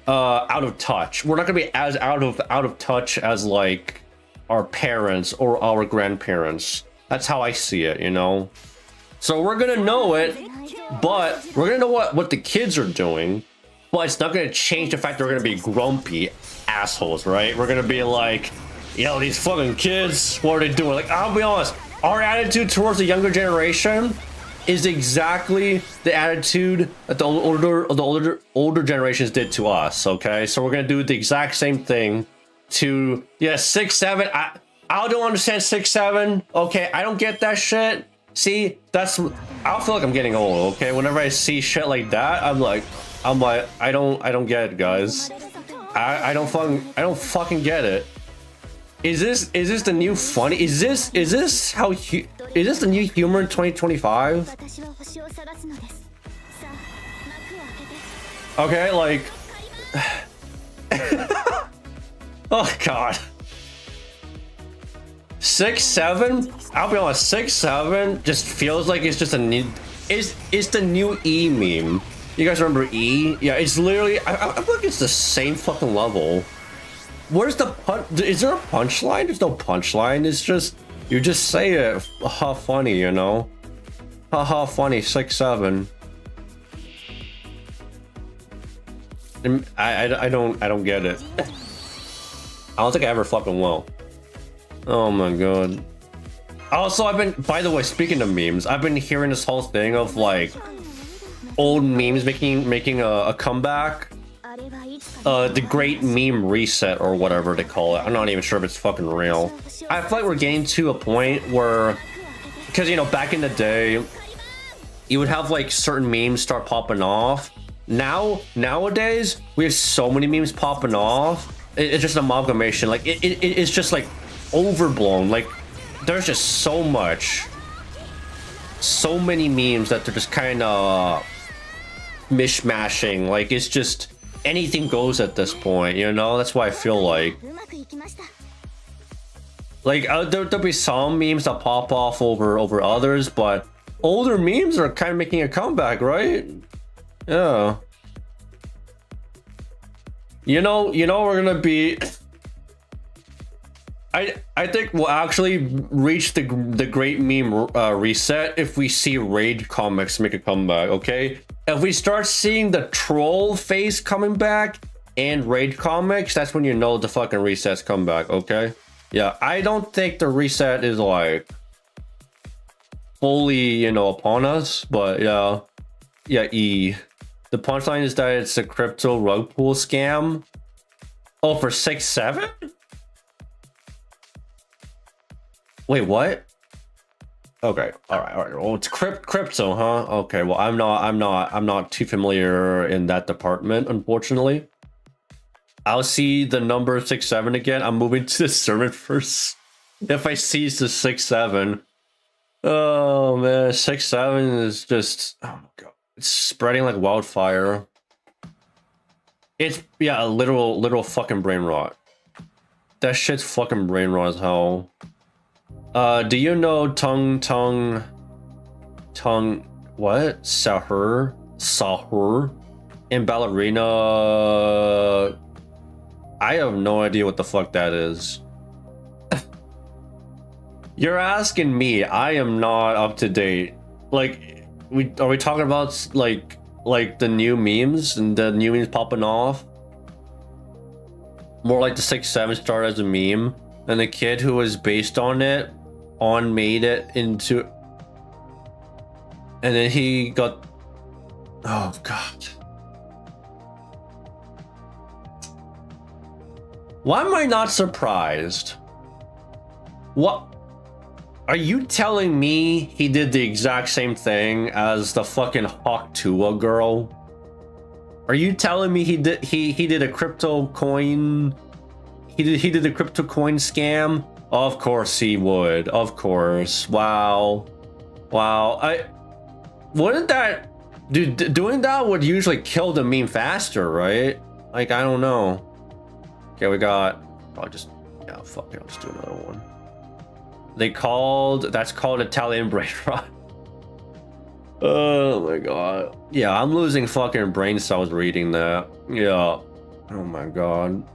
out of touch. We're not gonna be as out of touch as like our parents or our grandparents. That's how I see it, you know? So we're gonna know it, but we're gonna know what the kids are doing, but it's not gonna change the fact that we're gonna be grumpy assholes, right? We're gonna be like, yo, these fucking kids, what are they doing? Like, I'll be honest, our attitude towards the younger generation is exactly the attitude that the older generations did to us, okay? So we're gonna do the exact same thing to 6, 7. I don't understand 6, 7. Okay, I don't get that shit. See, I feel like I'm getting old, okay? Whenever I see shit like that, I'm like, I don't get it, guys. I don't fucking get it. Is this the new funny? Is this the new humor in 2025? Okay, like oh god. 6, 7? I'll be honest, 6, 7 just feels like it's just a new, it's the new E meme. You guys remember E? Yeah, it's literally, I feel like it's the same fucking level. Where's the punch? Is there a punchline? There's no punchline. It's just, you just say it. Haha, funny, you know? Haha, funny, 6, 7. I don't get it. I don't think I ever fucking will. Oh my god. Also, by the way, speaking of memes, I've been hearing this whole thing of like old memes making a comeback. The great meme reset or whatever they call it. I'm not even sure if it's fucking real. I feel like we're getting to a point where, because you know, back in the day, you would have like certain memes start popping off. Nowadays, we have so many memes popping off. It's just an amalgamation. Like it's just like overblown. Like there's just so many memes that they're just kind of mishmashing. Like it's just anything goes at this point, you know. That's why I feel like there'll be some memes that pop off over others, but older memes are kind of making a comeback, right? Yeah. You know we're gonna be. I think we'll actually reach the great meme reset if we see Raid comics make a comeback. Okay, if we start seeing the troll face coming back and Raid comics, that's when you know the fucking reset's come back. Okay, yeah, I don't think the reset is like fully, you know, upon us, but yeah. The punchline is that it's a crypto rug pull scam. Oh, for 6-7? Wait, what? Okay, all right. Well, it's crypto, huh? Okay, well, I'm not too familiar in that department, unfortunately. I'll see the number 6-7 again. I'm moving to the servant first. If I see the 6-7, oh man, 6-7 is just, oh my god, it's spreading like wildfire. It's, yeah, a literal fucking brain rot. That shit's fucking brain rot as hell. Do you know tongue what? Sahur in Ballerina? I have no idea what the fuck that is. You're asking me. I am not up to date. Like, are we talking about like the new memes and the new memes popping off? More like the 6-7 started as a meme, and the kid who was based on it made it into, and then he got, oh god. Why am I not surprised? What? Are you telling me he did the exact same thing as the fucking Hawk Tua girl? Are you telling me he did a crypto coin? He did a crypto coin scam? Of course he would. Of course. Wow. I wouldn't that, dude, doing that would usually kill the meme faster, right? Like, I don't know. Okay, we got, I'll just, yeah, fuck it, I'll just do another one. That's called Italian brain rot. Oh my god. Yeah, I'm losing fucking brain cells reading that. Yeah. Oh my god.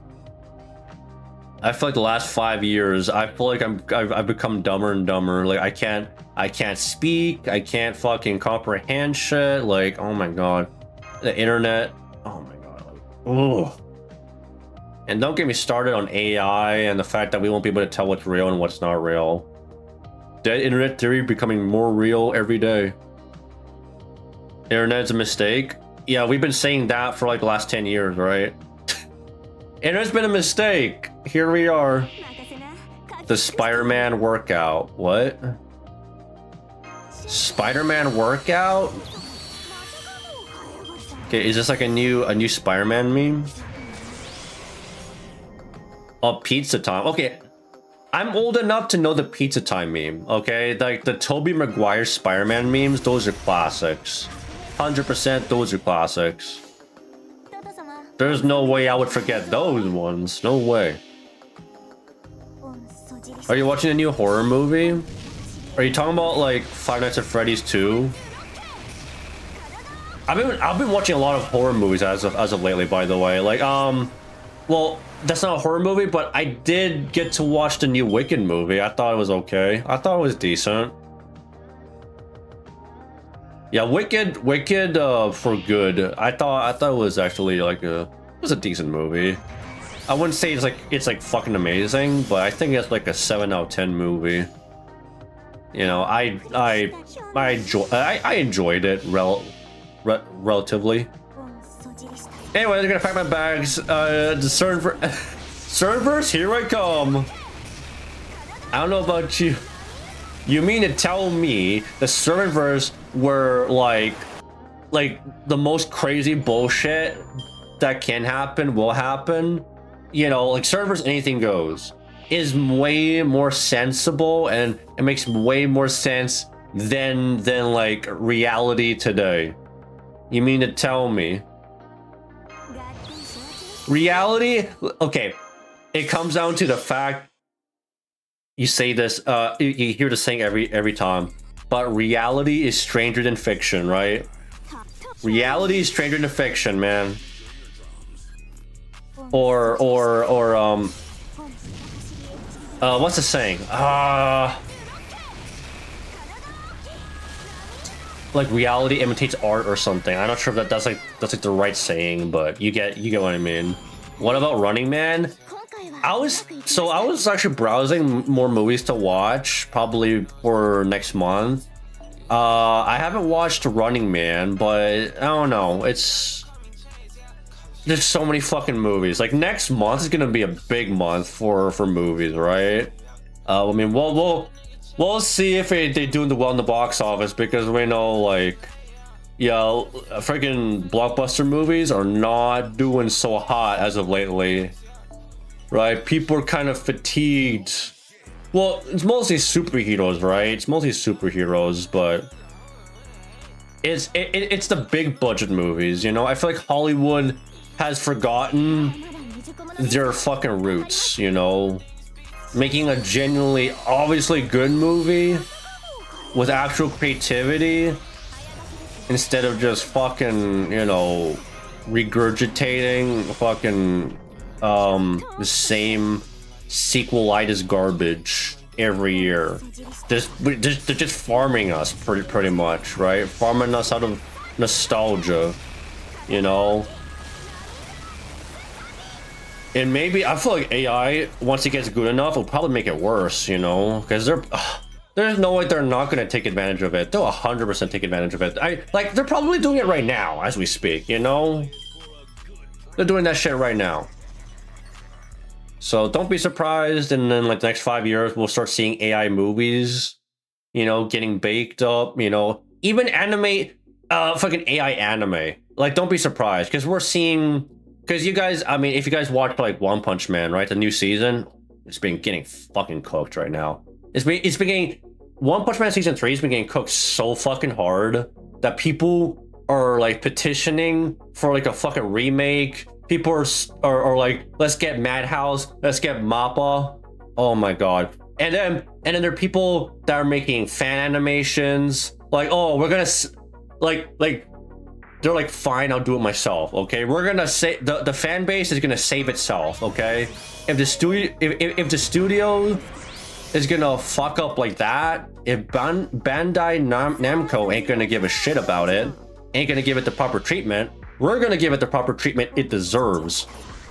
I feel like the last 5 years, I feel like I've become dumber and dumber. Like I can't speak. I can't fucking comprehend shit. Like, oh my god, the internet. Oh my god. Like, ugh. And don't get me started on AI and the fact that we won't be able to tell what's real and what's not real. Dead internet theory becoming more real every day. Internet's a mistake. Yeah, we've been saying that for like the last 10 years, right? Internet's been a mistake. Here we are. The Spider-Man workout. What? Spider-Man workout? Okay, is this like a new Spider-Man meme? Oh, pizza time. Okay, I'm old enough to know the pizza time meme. Okay, like the Tobey Maguire Spider-Man memes, those are classics. 100% those are classics. There's no way I would forget those ones. No way. Are you watching a new horror movie? Are you talking about like Five Nights at Freddy's 2? I've been watching a lot of horror movies as of lately, by the way. Like well, that's not a horror movie, but I did get to watch the new Wicked movie. I thought it was okay. I thought it was decent. Yeah, Wicked for good. I thought it was actually like it was a decent movie. I wouldn't say it's like fucking amazing, but I think it's like a 7 out of 10 movie. You know, I enjoyed it relatively. Anyway, they're gonna pack my bags. The servers, here I come. I don't know about you. You mean to tell me the servers were like the most crazy bullshit that can happen will happen? You know, like servers, anything goes, is way more sensible, and it makes way more sense than like reality today. You mean to tell me reality? Okay, it comes down to the fact, you say this, you hear the saying every time, but reality is stranger than fiction, right? Reality is stranger than fiction, man. Or what's the saying? Like reality imitates art or something. I'm not sure if that's like the right saying, but you get what I mean. What about Running Man? I was actually browsing more movies to watch, probably for next month. I haven't watched Running Man, but I don't know. There's so many fucking movies. Like next month is gonna be a big month for movies, right? I mean, we'll see if they do well in the box office, because we know, like, yeah, freaking blockbuster movies are not doing so hot as of lately, right? People are kind of fatigued. Well, it's mostly superheroes, right? It's mostly superheroes, but it's the big budget movies, you know? I feel like Hollywood has forgotten their fucking roots, you know? Making a genuinely, obviously good movie with actual creativity, instead of just fucking, you know, regurgitating fucking the same sequelitis garbage every year. They're just farming us pretty much, right? Farming us out of nostalgia, you know? And maybe, I feel like AI, once it gets good enough, will probably make it worse, you know? Because there's no way they're not going to take advantage of it. They'll 100% take advantage of it. They're probably doing it right now as we speak, you know? They're doing that shit right now. So don't be surprised, and then like the next 5 years, we'll start seeing AI movies, you know, getting baked up, you know? Even anime, fucking AI anime. Like, don't be surprised, because we're seeing... Because you guys, I mean, if you guys watched like One Punch Man, right, the new season, it's been getting fucking cooked right now. It's been getting, One Punch Man season 3 has been getting cooked so fucking hard that people are like petitioning for like a fucking remake. People are like, let's get Madhouse, let's get Mappa. Oh my god. And then there are people that are making fan animations. Like, oh, we're gonna like. They're like, fine, I'll do it myself, okay? We're gonna say the fan base is gonna save itself, okay? If the studio is gonna fuck up like that, if Bandai Namco ain't gonna give a shit about it, ain't gonna give it the proper treatment, we're gonna give it the proper treatment it deserves.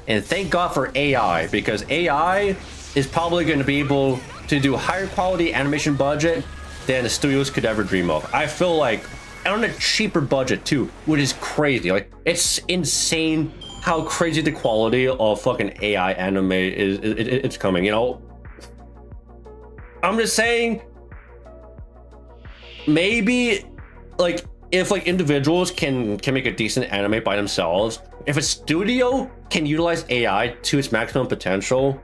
And thank God for AI, because AI is probably gonna be able to do higher quality animation budget than the studios could ever dream of. I feel like, on a cheaper budget too, which is crazy. Like, it's insane how crazy the quality of fucking AI anime is. It's coming, you know? I'm just saying, maybe like if like individuals can make a decent anime by themselves, if a studio can utilize AI to its maximum potential,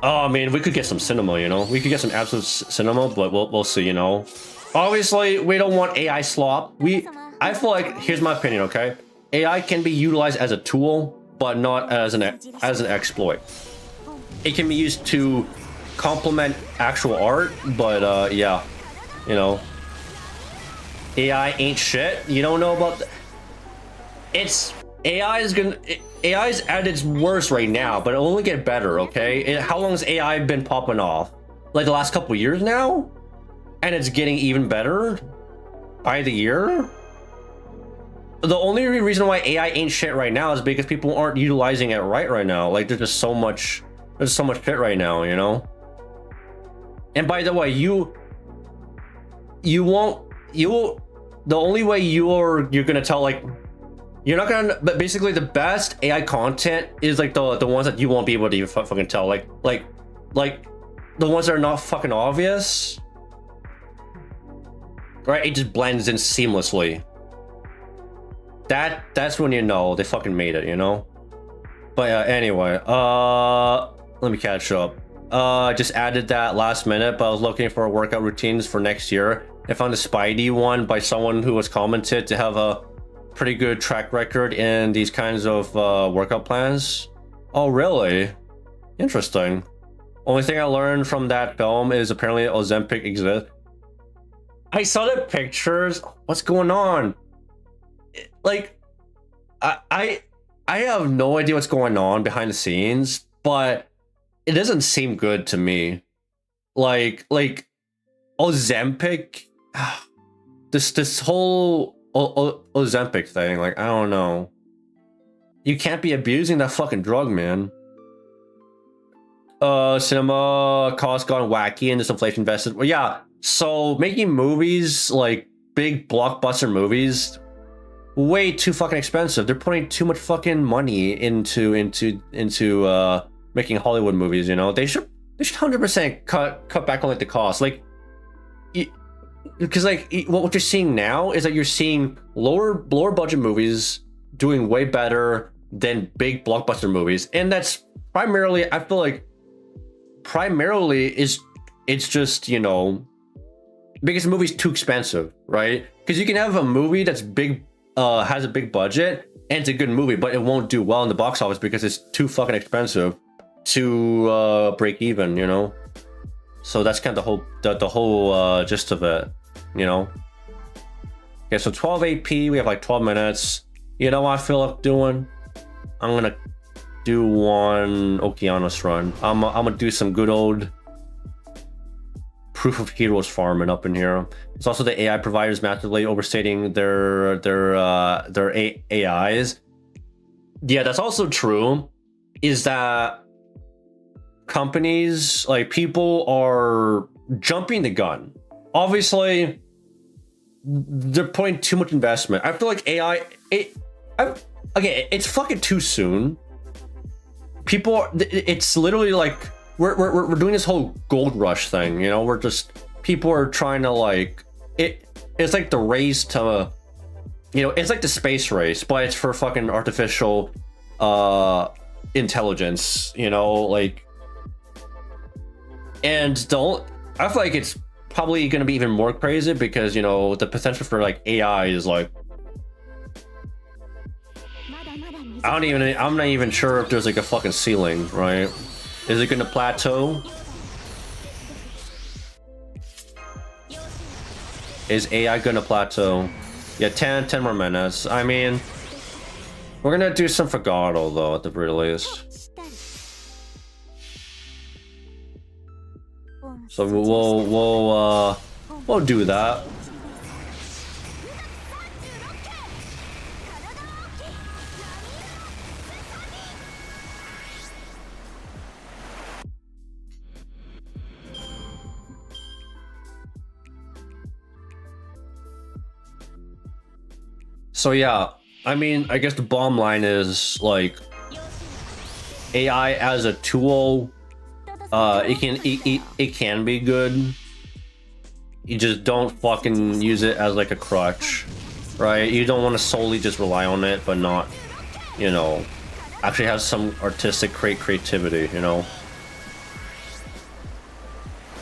oh man, we could get some cinema, you know? We could get some absolute cinema, but we'll see, you know? Obviously, we don't want AI slop. I feel like, here's my opinion, okay? AI can be utilized as a tool, but not as an exploit. It can be used to complement actual art, but yeah, you know, AI ain't shit. You don't know about AI is at its worst right now, but it'll only get better, okay? How long has AI been popping off? Like the last couple years now? And it's getting even better by the year. The only reason why AI ain't shit right now is because people aren't utilizing it right now. Like, there's just so much shit right now, you know? And by the way, you you won't, the only way you're gonna tell, like, you're not gonna, but basically the best AI content is like the ones that you won't be able to even fucking tell, like the ones that are not fucking obvious, right? It just blends in seamlessly. That's when you know they fucking made it, you know? But anyway, let me catch up. I just added that last minute, but I was looking for workout routines for next year. I found a Spidey one by someone who was commented to have a pretty good track record in these kinds of workout plans. Oh, really? Interesting. Only thing I learned from that film is apparently Ozempic exists. I saw the pictures. What's going on? Like, I have no idea what's going on behind the scenes, but it doesn't seem good to me. Like Ozempic, this whole Ozempic thing, like, I don't know. You can't be abusing that fucking drug, man. Cinema costs gone wacky and this inflation invested. Well, yeah. So making movies, like big blockbuster movies, way too fucking expensive. They're putting too much fucking money into making Hollywood movies. You know, they should 100% cut back on like the cost, like, because like what you're seeing now is that you're seeing lower budget movies doing way better than big blockbuster movies, and that's primarily, I feel like, it's just, you know, because the movie's too expensive, right? Because you can have a movie that's big, has a big budget, and it's a good movie, but it won't do well in the box office because it's too fucking expensive to break even, you know. So that's kind of the whole gist of it, you know. Okay, so 12 AP, we have like 12 minutes. You know what I feel like doing? I'm gonna do one Okeanos run. I'm gonna do some good old Proof of Heroes farming up in here. It's also the AI providers massively overstating their AIs. Yeah, that's also true. Is that companies, like, people are jumping the gun. Obviously, they're putting too much investment. I feel like AI, okay, it's fucking too soon. It's literally like we're doing this whole gold rush thing, you know. We're just, people are trying to, like, it's like the race to, you know, it's like the space race, but it's for fucking artificial intelligence, you know, like. And I feel like it's probably going to be even more crazy because, you know, the potential for like AI is like, I'm not even sure if there's like a fucking ceiling, right? Is it going to plateau? Is AI going to plateau? Yeah, 10 more minutes. I mean, we're going to do some Fagotto though, at the very least. So we'll do that. So yeah, I mean, I guess the bottom line is, like, AI as a tool, it can be good. You just don't fucking use it as like a crutch, right? You don't want to solely just rely on it, but not, you know, actually have some artistic creativity, you know.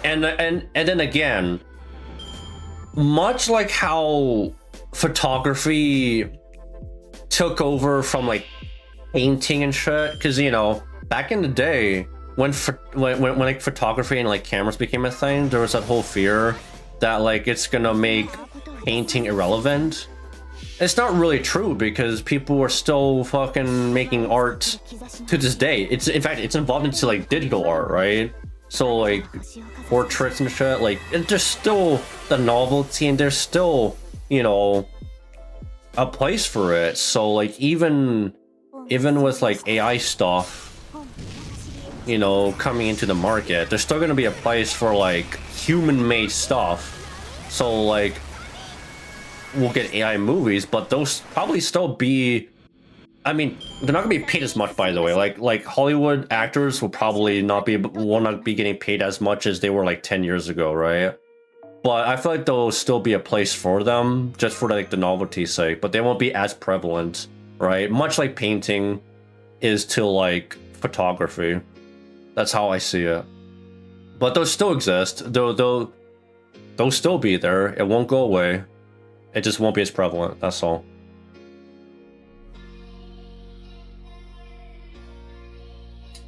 And then again, much like how photography took over from like painting and shit, because, you know, back in the day when like photography and like cameras became a thing, there was that whole fear that like it's gonna make painting irrelevant. It's not really true, because people are still fucking making art to this day. It's, in fact, it's involved into like digital art, right? So like portraits and shit, like, there's still the novelty, and there's still, you know, a place for it. So like even with like AI stuff, you know, coming into the market, there's still gonna be a place for like human-made stuff, So like, we'll get AI movies, but those probably still be. I mean, they're not gonna be paid as much, by the way. Like Hollywood actors will not be getting paid as much as they were like 10 years ago, right? But I feel like there'll still be a place for them, just for like the novelty's sake. But they won't be as prevalent, right? Much like painting is to like photography. That's how I see it. But they'll still exist. They'll still be there. It won't go away. It just won't be as prevalent. That's all.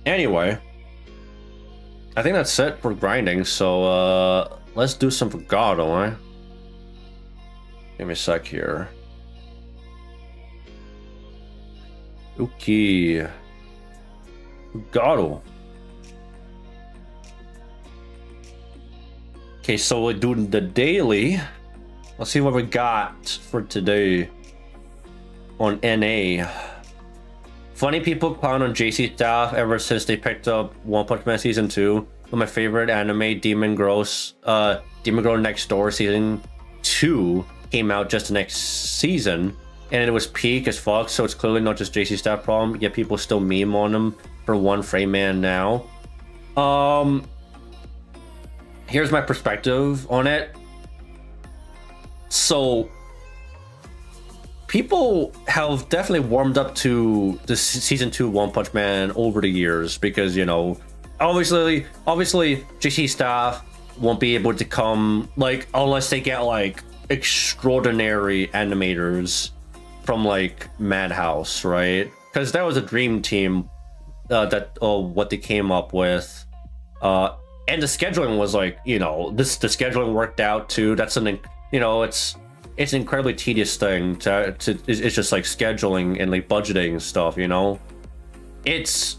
Anyway, I think that's it for grinding. So let's do some Fogado, eh? Give me a sec here. Okay. Fogado. Okay, so we're doing the daily. Let's see what we got for today on NA. Funny people clown on JC staff ever since they picked up One Punch Man Season 2. But my favorite anime, Demon Girl Next Door Season 2 came out just the next season. And it was peak as fuck, so it's clearly not just JC staff problem, yet people still meme on him for One Frame Man now. Here's my perspective on it. So people have definitely warmed up to the season 2 One Punch Man over the years because, you know, obviously JC staff won't be able to come, like, unless they get like extraordinary animators from like Madhouse, right? Because that was a dream team what they came up with, and the scheduling was like, you know, the scheduling worked out too. That's something, you know, it's an incredibly tedious thing it's just like scheduling and like budgeting and stuff, you know. It's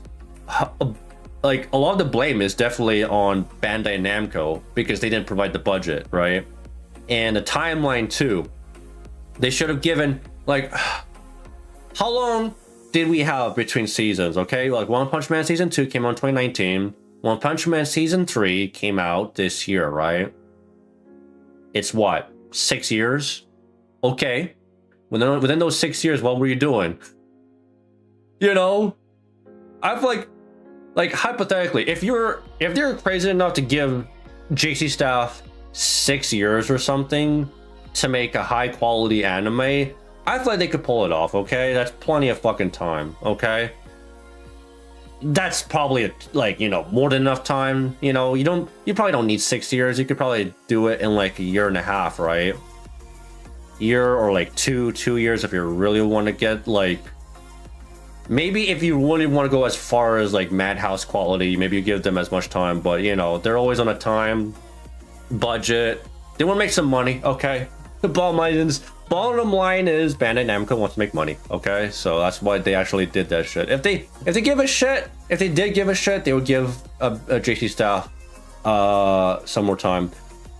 like a lot of the blame is definitely on Bandai Namco because they didn't provide the budget, right? And the timeline too. They should have given, like, how long did we have between seasons? Okay, like One Punch Man Season 2 came out in 2019. One Punch Man Season 3 came out this year, right? It's what, 6 years? Okay, within those 6 years, what were you doing? You know, I've like hypothetically, if they're crazy enough to give JC staff 6 years or something to make a high quality anime, I feel like they could pull it off. Okay, that's plenty of fucking time. Okay, that's probably like, you know, more than enough time. You know, you probably don't need 6 years. You could probably do it in like a year and a half, right? Year or like two years if you really want to get like, maybe if you really want to go as far as like Madhouse quality, maybe you give them as much time. But you know, they're always on a time budget. They want to make some money. Okay, the bottom line is Bandai Namco wants to make money. Okay, so that's why they actually did that shit. If they did give a shit, they would give a JC staff some more time.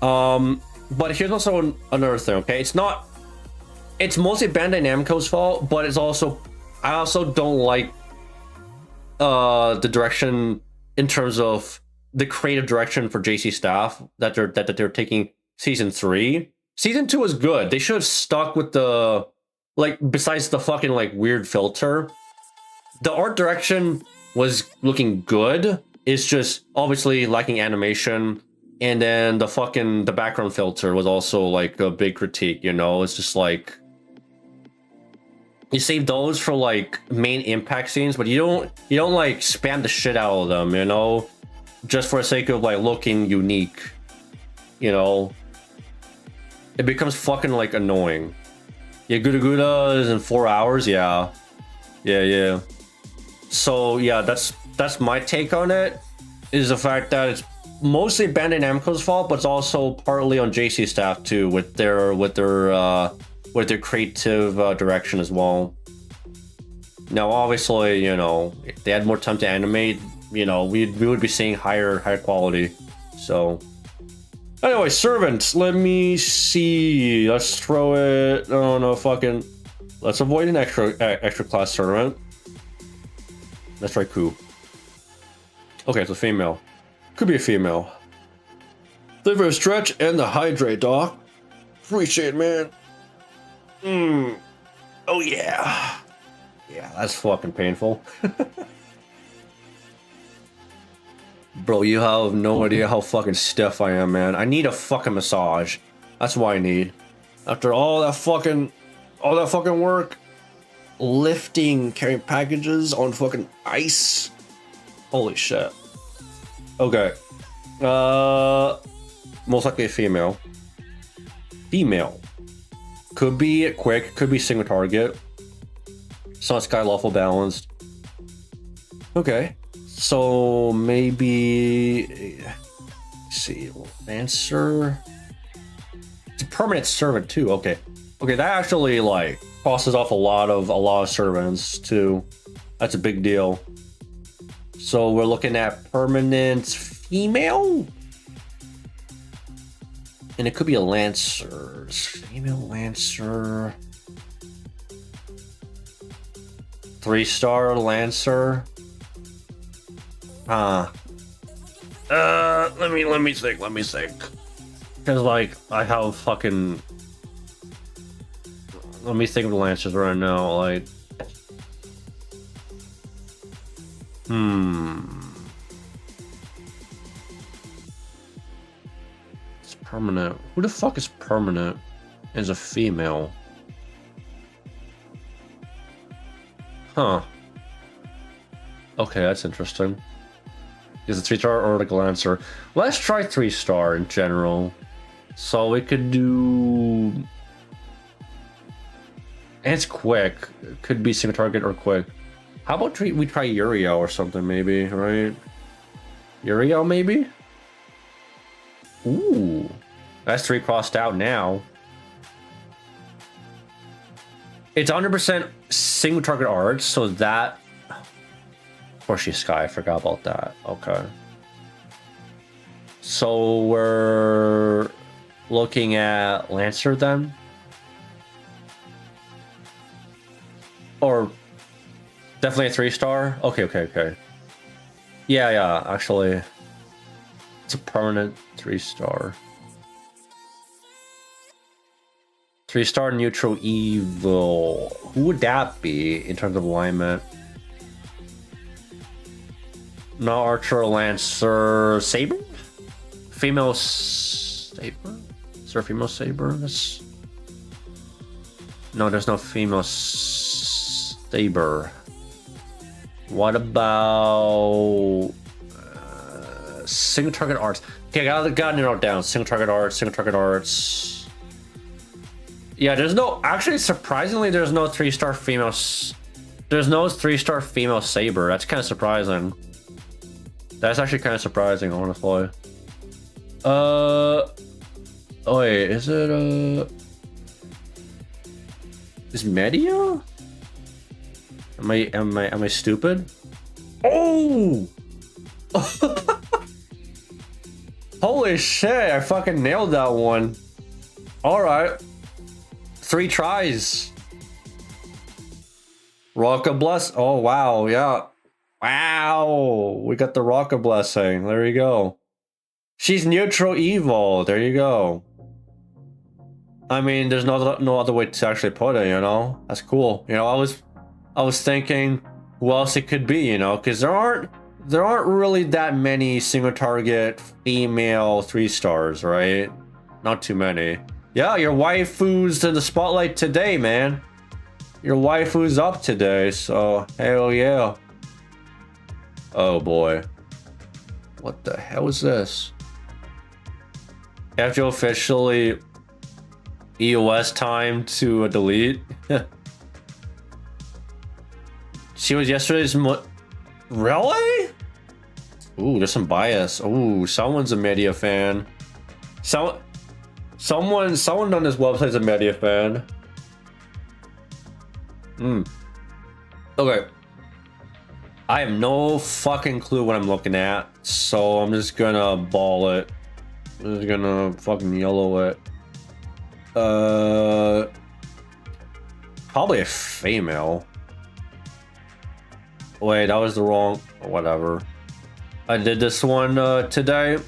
But here's also another thing. Okay, it's mostly Bandai Namco's fault, but I also don't like the direction in terms of the creative direction for JC staff that they're taking season 3. Season 2 is good. They should have stuck with the, like, besides the fucking like weird filter, the art direction was looking good. It's just obviously lacking animation, and then the background filter was also like a big critique, you know. It's just like, you save those for like main impact scenes, but you don't like spam the shit out of them, you know, just for the sake of like looking unique, you know. It becomes fucking like annoying. Yeah, GudaGuda is in 4 hours. Yeah. So yeah, that's my take on it. Is the fact that it's mostly Bandai Namco's fault, but it's also partly on JC staff too, with their creative direction as well. Now, obviously, you know, if they had more time to animate, you know, we would be seeing higher quality. So, anyway, Servant. Let me see. Let's throw it. Oh no, fucking. Let's avoid an extra class tournament. Let's try Ku. Okay, it's a female. Could be a female. Liver stretch and the hydrate, doc. Appreciate it, man. Oh yeah. Yeah, that's fucking painful. Bro, you have no idea how fucking stiff I am, man. I need a fucking massage. That's what I need. After all that fucking work, lifting, carrying packages on fucking ice. Holy shit. Okay. Most likely a female. Female. Could be quick, could be single target. Sun Sky lawful balanced. Okay. So maybe let's see, Lancer. It's a permanent servant too. Okay. Okay, that actually like crosses off a lot of servants too. That's a big deal. So we're looking at permanent female? And it could be a Lancer. Female Lancer. 3-star Lancer. Let me think. Because like I have fucking. Let me think of the Lancers right now. Like, it's permanent. Who the fuck is permanent as a female? Huh. Okay, that's interesting. Is it 3-star or like a Lancer? Let's try 3-star in general. So we could do. And it's quick. It could be single target or quick. How about we try Uriel or something, maybe, right? Uriel, maybe? Ooh. That's 3 crossed out now. It's 100% single target arts, so that. Of course, she's Sky. I forgot about that. Okay. So we're looking at Lancer then? Or definitely a 3-star? Okay. Yeah, actually. It's a permanent 3-star. 3-star neutral evil. Who would that be in terms of alignment? No Archer, Lancer, Saber? Female Saber? Is there a female Saber? No, there's no female Saber. What about single target arts? Okay, I gotta narrow it down. Single target arts. Yeah, there's no. Actually, surprisingly, there's no 3-star female. There's no 3-star female Saber. That's kind of surprising. That's actually kind of surprising, honestly. Oh wait, is it is Media? Am I stupid? Oh! Holy shit, I fucking nailed that one. Alright. 3 tries. Rocket Bless. Oh wow, yeah. Wow. We got the Rocket Blessing. There you go. She's neutral evil. There you go. I mean, there's no other way to actually put it, you know? That's cool. You know, I was thinking who else it could be, you know, because there aren't really that many single target female 3-stars, right? Not too many. Yeah, your waifu's in the spotlight today, man. Your waifu's up today, so hell yeah. Oh boy. What the hell is this? Have you officially EOS time to delete? She was yesterday's really? Ooh, there's some bias. Ooh, someone's a Media fan. Someone on this website's a Media fan. Okay. I have no fucking clue what I'm looking at, so I'm just gonna ball it. I'm just gonna fucking yellow it. Probably a female. Wait, that was the wrong. Whatever. I did this one today.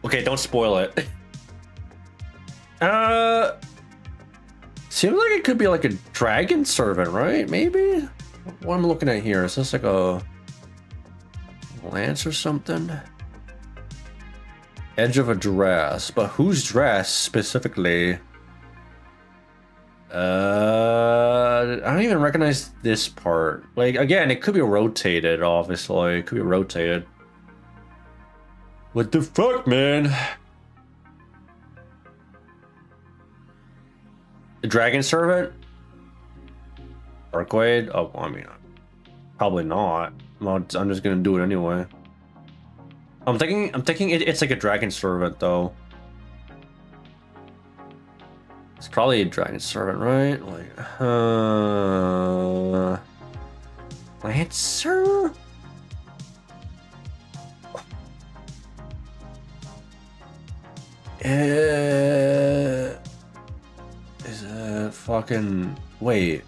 Okay, don't spoil it. Seems like it could be like a dragon servant, right? Maybe? What am I looking at here? Is this like a lance or something? Edge of a dress, but whose dress specifically? I don't even recognize this part. Like, again, it could be rotated, obviously. It could be rotated. What the fuck, man? The dragon servant? Arcade? Oh, I mean, probably not. I'm just gonna do it anyway. I'm thinking it's like a dragon servant though. It's probably a dragon servant, right? Like, Lancer? Is it fucking... Wait.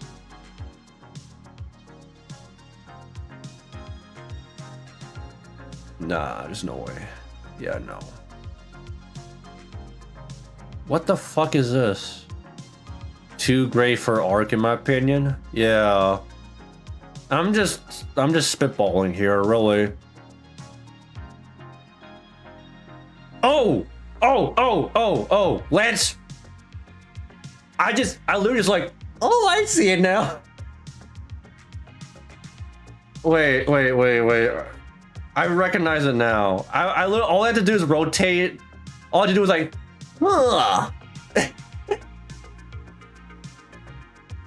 Nah, there's no way. Yeah, no. What the fuck is this? Too great for Arc, in my opinion. Yeah. I'm just spitballing here, really. Oh! Lance! I literally just like, oh, I see it now. Wait. I recognize it now. All I had to do is rotate. All I had to do was like, huh.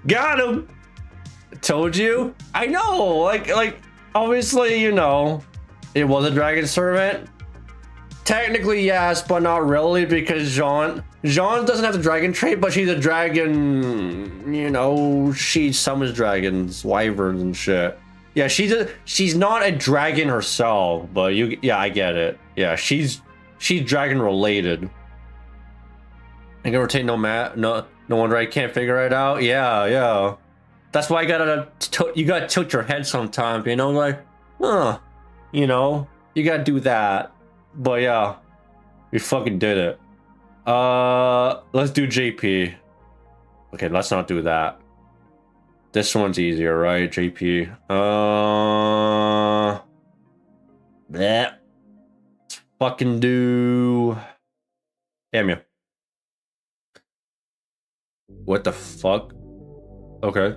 Got him. Told you. I know. Like obviously, you know, it was a dragon servant. Technically, yes, but not really, because Jean doesn't have the dragon trait, but she's a dragon. You know, she summons dragons, wyverns, and shit. Yeah, she's not a dragon herself, but yeah, I get it. Yeah, she's dragon related. I can rotate no wonder I can't figure it out. Yeah. That's why you gotta tilt your head sometimes, you know, like, huh, you know, you gotta do that. But yeah, we fucking did it. Let's do JP. Okay, let's not do that. This one's easier, right? JP. Bleh. Let's fucking do... Damn you. What the fuck? Okay.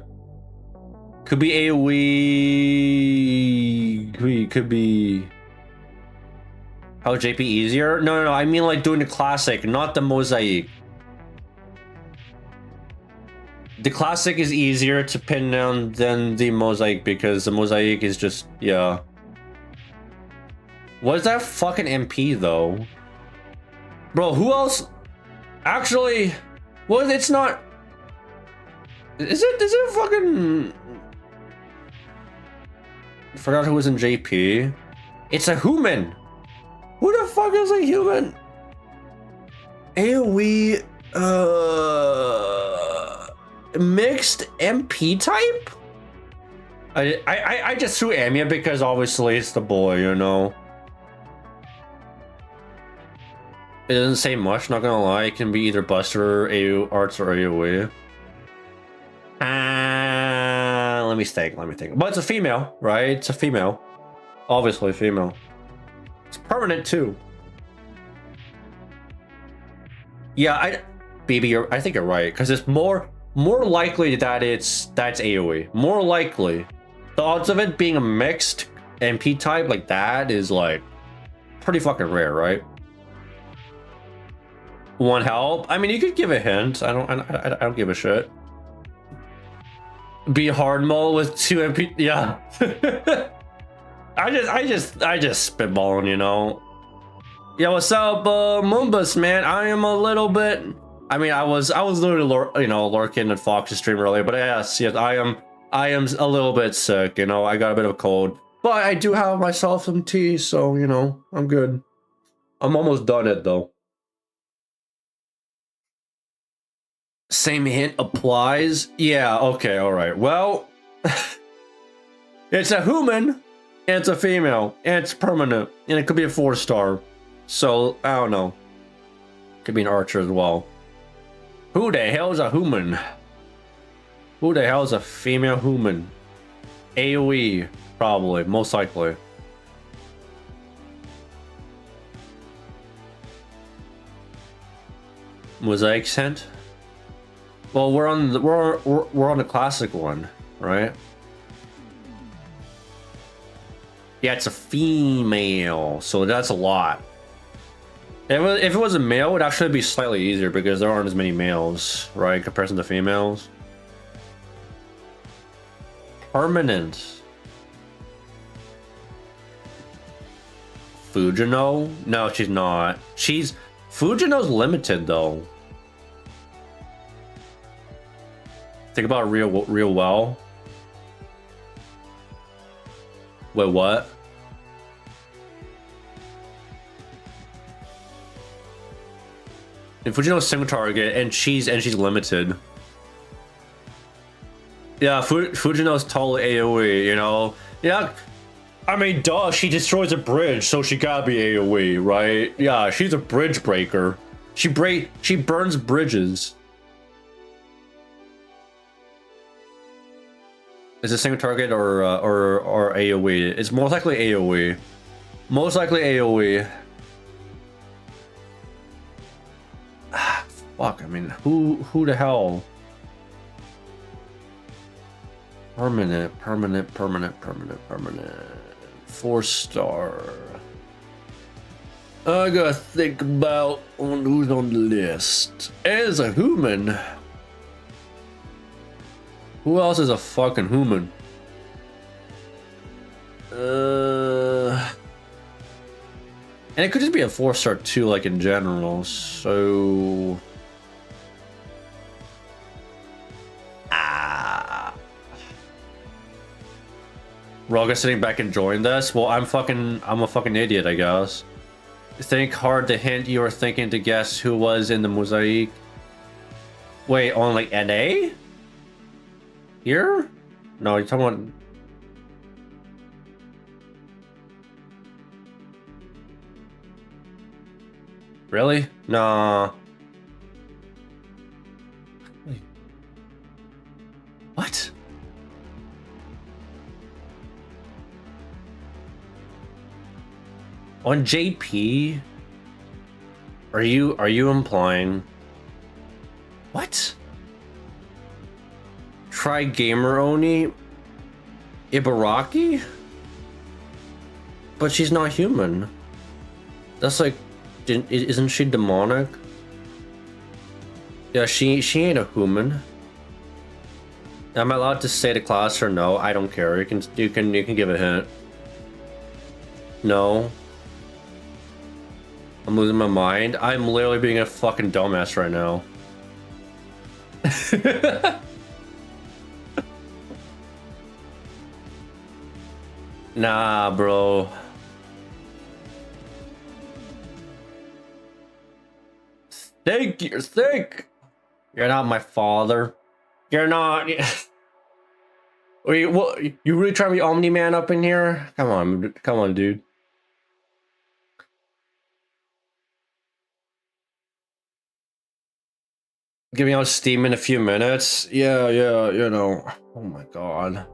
Could be AoE. Could be... How JP easier? No. I mean like doing the classic, not the mosaic. The classic is easier to pin down than the mosaic because the mosaic is just, yeah. What is that fucking MP though? Bro, who else? Actually, well, it's not. Is it fucking? I forgot who was in JP. It's a human. Who the fuck is a human? AoE, mixed MP type? I just threw Amia because obviously it's the boy, you know. It doesn't say much, not gonna lie. It can be either Buster, AU Arts, or AoE. Let me think. But it's a female, right? It's a female. Obviously female. It's permanent too. Yeah, I think you're right, because it's more likely that that's AoE. More likely. The odds of it being a mixed MP type like that is like pretty fucking rare, right? One help? I mean, you could give a hint. I don't give a shit. Be hard mode with 2 MP. Yeah. I just spitballing, you know. Yo, what's up, Mumbus, man? I am a little bit. I mean, I was literally, lurking at Fox's stream earlier, but yes, I am a little bit sick, you know. I got a bit of a cold, but I do have myself some tea, so you know, I'm good. I'm almost done it though. Same hint applies. Yeah. Okay. All right. Well, it's a human, and it's a female, and it's permanent, and it could be a 4-star. So I don't know. Could be an archer as well. Who the hell's a human? Who the hell's a female human? AoE, probably, most likely. Mosaic scent. Well, we're on the classic one, right? Yeah, it's a female, so that's a lot. If it was a male, it would actually be slightly easier because there aren't as many males, right, in comparison to females. Permanent. Fujino? No, she's not. Fujino's limited though. Think about it real well. Wait, what? And Fujino's single target, and she's limited. Yeah, Fujino's totally AoE, you know? Yeah, I mean, duh, she destroys a bridge, so she gotta be AoE, right? Yeah, she's a bridge breaker. She burns bridges. Is it single target or AoE? It's most likely AoE. Most likely AoE. Ah, fuck, I mean, who the hell? Permanent. 4-star. I gotta think about who's on the list. As a human. Who else is a fucking human? And it could just be a 4-star too, like in general, so... Roga sitting back enjoying this? Well, I'm a fucking idiot, I guess. Think hard to hint you were thinking to guess who was in the mosaic. Wait, on like NA? Here? No, you're talking about... Really? Nah. Wait. What? On JP? Are you implying... What? Try Gamer Oni? Ibaraki? But she's not human. That's like... Isn't she demonic? Yeah, she ain't a human. Am I allowed to say the class or no? I don't care. You can give a hint. No. I'm losing my mind. I'm literally being a fucking dumbass right now. Nah, bro. Think. You're not my father. You're not. Wait, what? You really trying to be Omni-Man up in here? Come on, dude. Give me on Steam in a few minutes. Yeah, you know. Oh my god.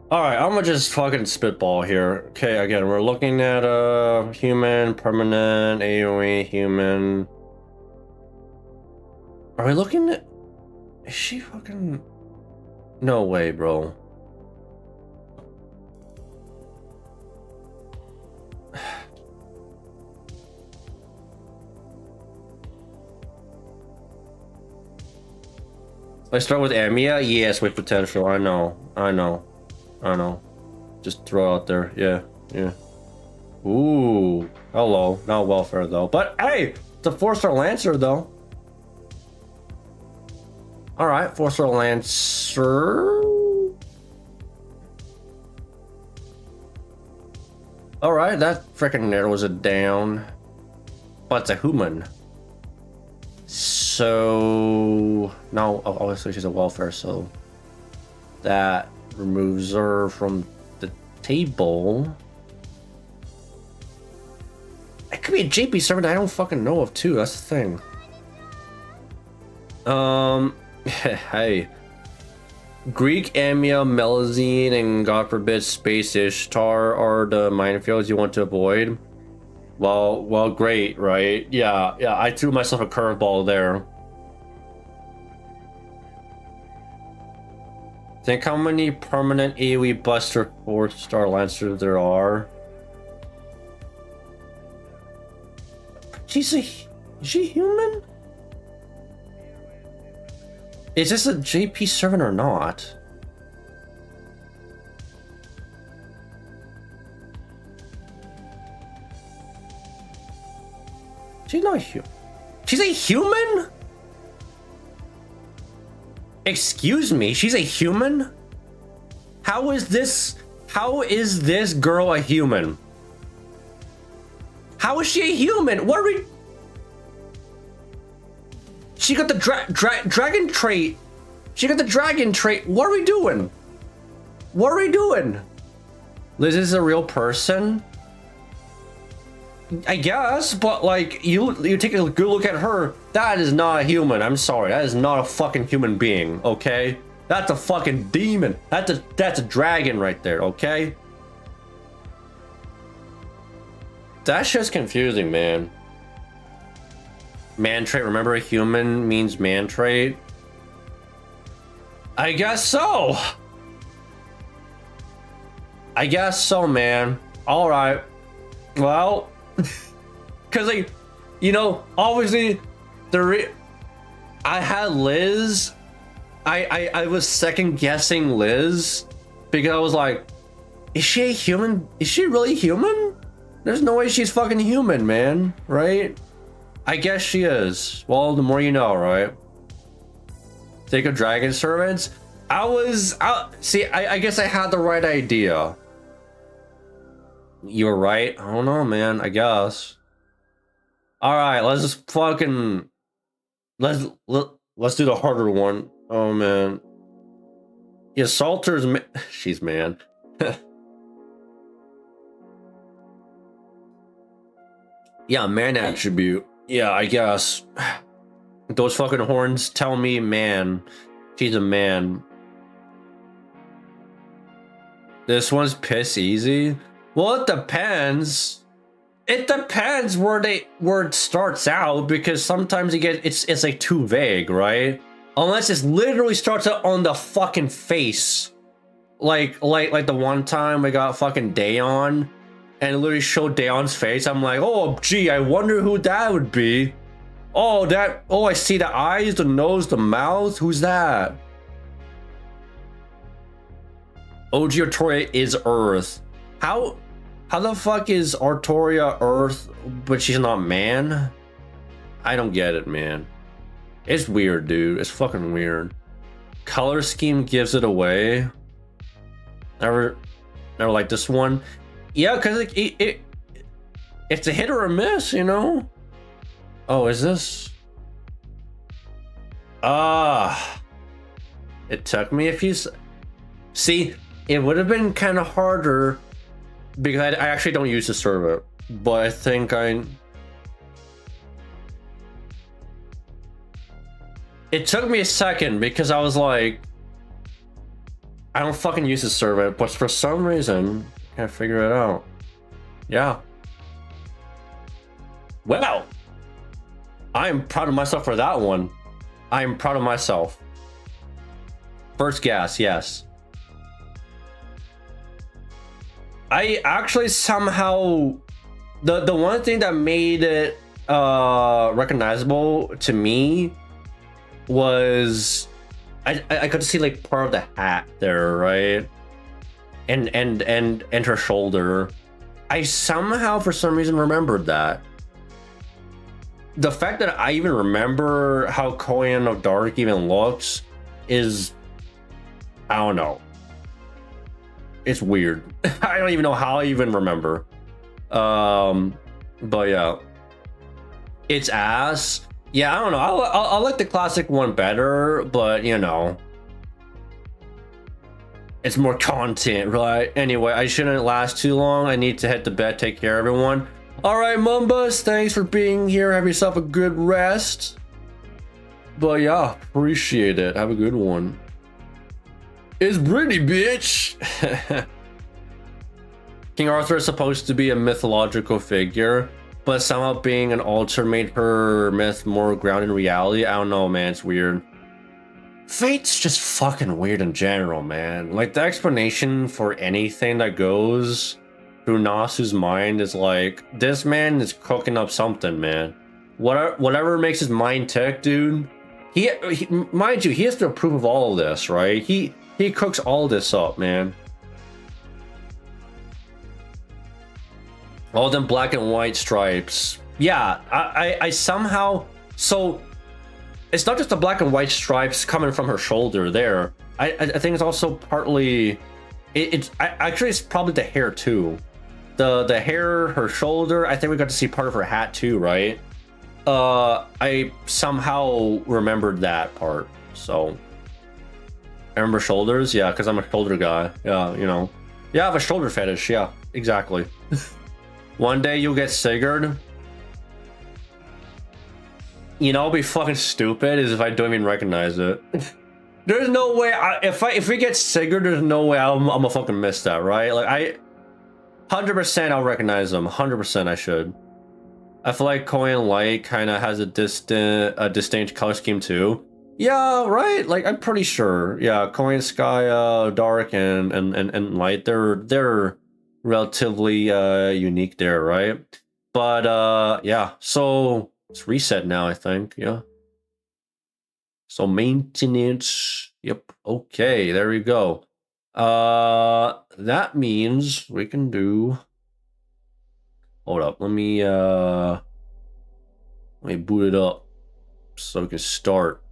Alright, I'm gonna just fucking spitball here. Okay, again, we're looking at human, permanent, AoE, human. Are we looking at... Is she fucking... No way, bro. I start with Amiya? Yes, with potential. I know. Just throw out there. Yeah. Ooh. Hello. Not welfare, though. But, hey! It's a 4-star Lancer, though. Alright, 4-star Lancer. Alright, that freaking narrows it down. But it's a human. So... No, obviously she's a welfare, so... That removes her from the table. It could be a JP server that I don't fucking know of, too. That's the thing. Hey. Greek, Amia, Melazine, and God forbid Space Ishtar are the minefields you want to avoid. Well, great, right? Yeah, I threw myself a curveball there. Think how many permanent AoE Buster 4-star Lancers there are. Is she human? Is this a JP servant or not? She's not human. She's a human? Excuse me, she's a human? How is this girl a human? How is she a human? What are we? She got the dragon trait. She got the dragon trait. What are we doing? What are we doing? Liz is a real person? I guess, but like you take a good look at her. That is not a human. I'm sorry. That is not a fucking human being, okay? That's a fucking demon. That's a dragon right there, okay? That's just confusing, man. Man trait, remember a human means man trait? I guess so. I guess so, man. All right. Well, because like, you know, obviously I had Liz. I was second guessing Liz because I was like, is she a human? Is she really human? There's no way she's fucking human, man, right? I guess she is. Well, the more you know, right? Think of dragon servants. I guess I had the right idea. You were right. I don't know, man. I guess. All right, let's just fucking let's do the harder one. Oh man. Yeah, Salter's she's man. Yeah, man attribute. Yeah, I guess. Those fucking horns tell me man. She's a man. This one's piss easy. Well, it depends. It depends where it starts out, because sometimes you get it's like too vague, right? Unless it literally starts out on the fucking face. Like the one time we got fucking Dayon and it literally showed Dayon's face. I'm like, oh gee, I wonder who that would be. Oh, I see the eyes, the nose, the mouth. Who's that? OG Artoria is Earth. How the fuck is Artoria Earth, but she's not man? I don't get it, man. It's weird, dude. It's fucking weird. Color scheme gives it away. Never like this one. Yeah, because like, it's a hit or a miss, you know? Oh, is this? It took me a few... See, it would have been kind of harder because I actually don't use the server, but I think it took me a second because I was like, I don't fucking use the server, but for some reason, I can't figure it out. Yeah. Well, I'm proud of myself for that one. I am proud of myself. First guess, yes. I actually somehow the one thing that made it recognizable to me was I could see like part of the hat there, right? And her shoulder. I somehow for some reason remembered that. The fact that I even remember how Koyan of Dark even looks is, I don't know. It's weird. I don't even know how I even remember. But yeah, it's ass. Yeah, I don't know. I like the classic one better, but you know, it's more content, right? Anyway, I shouldn't last too long. I need to head to bed. Take care, everyone. All right, Mumbas, thanks for being here. Have yourself a good rest. But yeah, appreciate it. Have a good one. It's Brittany, bitch. King Arthur is supposed to be a mythological figure, but somehow being an altar made her myth more grounded in reality. I don't know, man. It's weird. Fate's just fucking weird in general, man. Like, the explanation for anything that goes through Nasu's mind is like, this man is cooking up something, man. Whatever makes his mind tick, dude. He mind you, he has to approve of all of this, right? He cooks all this up, man. All them black and white stripes. Yeah, I somehow... So, it's not just the black and white stripes coming from her shoulder there. I think it's also partly... Actually, it's probably the hair, too. The hair, her shoulder, I think we got to see part of her hat, too, right? I somehow remembered that part, so... I remember shoulders? Yeah, because I'm a shoulder guy. Yeah, you know. Yeah, I have a shoulder fetish. Yeah, exactly. One day you'll get Sigurd. You know, it'll be fucking stupid is if I don't even recognize it. There's no way, if we get Sigurd, there's no way I'm gonna fucking miss that, right? Like, 100% I'll recognize him. 100% I should. I feel like Korean Light kind of has a distinct color scheme too. Yeah, right. Like, I'm pretty sure. Yeah, Korean Sky, Dark and Light. They're relatively unique there, right? But yeah. So it's reset now, I think. Yeah. So maintenance. Yep. Okay. There we go. That means we can do. Hold up. Let me boot it up so we can start.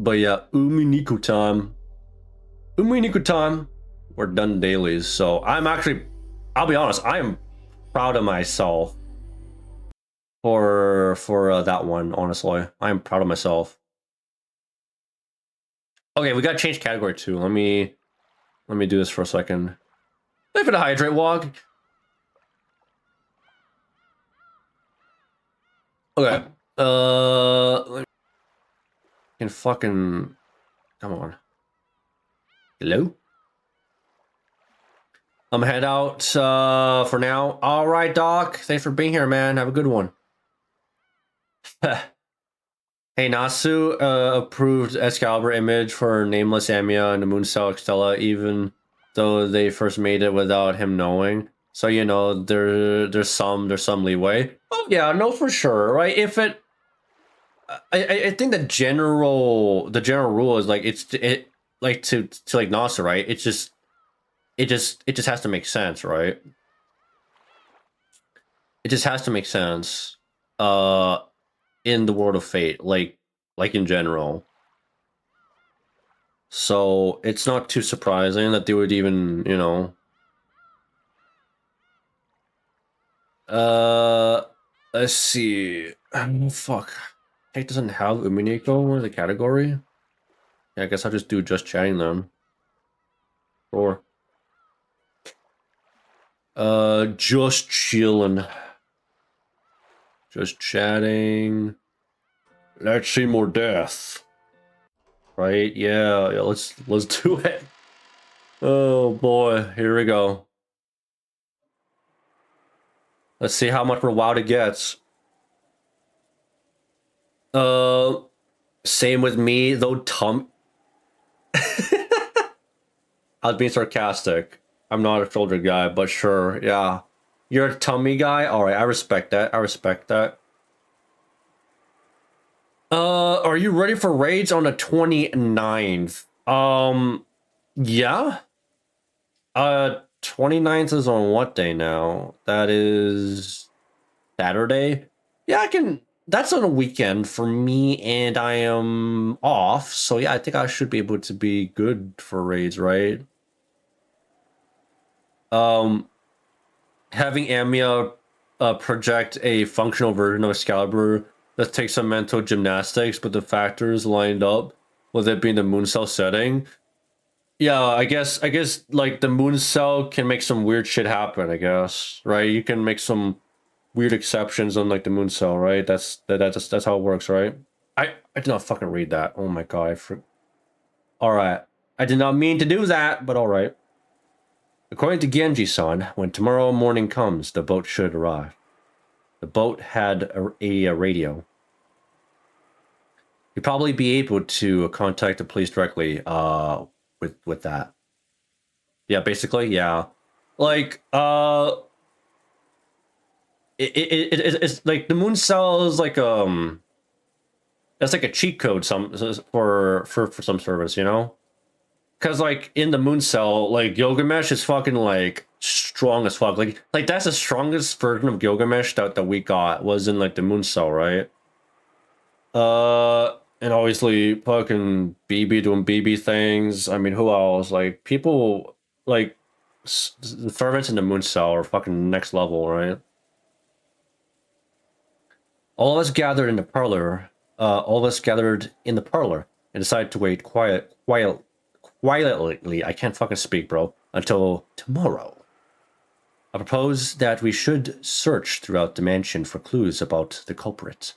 But yeah, Umineko time. Umineko time. We're done dailies, so I'm actually, I'll be honest, I am proud of myself for that one. Honestly, I am proud of myself. Okay, we got to change category too. Let me do this for a second. Wait for the hydrate walk. Okay. Can fucking come on. Hello? I'm head out for now. All right, Doc. Thanks for being here, man. Have a good one. Hey, Nasu approved Excalibur image for Nameless Amiya and the Moon Cell Extella, even though they first made it without him knowing. So you know there's some leeway. Oh yeah, no, for sure, right? If it, I think the general rule is like it like to like Nasu, right? It just has to make sense, right? It just has to make sense. In the world of Fate, like in general. So it's not too surprising that they would even, you know. Let's see. Fuck. Fate doesn't have Umineko as a category. Yeah, I guess I'll just do just chatting then. Sure. Just chilling. Just chatting. Let's see more death. Right? Yeah, let's do it. Oh boy, here we go. Let's see how much more wild it gets. Same with me, though. I was being sarcastic. I'm not a shoulder guy, but sure, yeah. You're a tummy guy? Alright, I respect that. I respect that. Are you ready for raids on the 29th? Yeah. 29th is on what day now? That is Saturday. Yeah, I can. That's on a weekend for me, and I am off. So yeah, I think I should be able to be good for raids, right? Having Amiya project a functional version of Excalibur that takes some mental gymnastics, but the factors lined up with it being the moon cell setting. Yeah, I guess like the moon cell can make some weird shit happen, I guess. Right? You can make some weird exceptions on like the moon cell, right? That's how it works, right? I did not fucking read that. Oh my god. All right. I did not mean to do that, but all right. According to Genji-san, when tomorrow morning comes, the boat should arrive. The boat had a radio. You'd probably be able to contact the police directly with that. Yeah, basically, yeah. Like, it's like the moon cell is like that's like a cheat code for some service, you know? Because like in the moon cell, like Gilgamesh is fucking like strong as fuck. Like that's the strongest version of Gilgamesh that we got was in like the moon cell, right? And obviously fucking BB doing BB things. I mean, who else? Like people like the servants in the moon cell are fucking next level, right? All of us gathered in the parlor. All of us gathered in the parlor and decided to wait quietly. I can't fucking speak, bro. Until tomorrow. I propose that we should search throughout the mansion for clues about the culprit.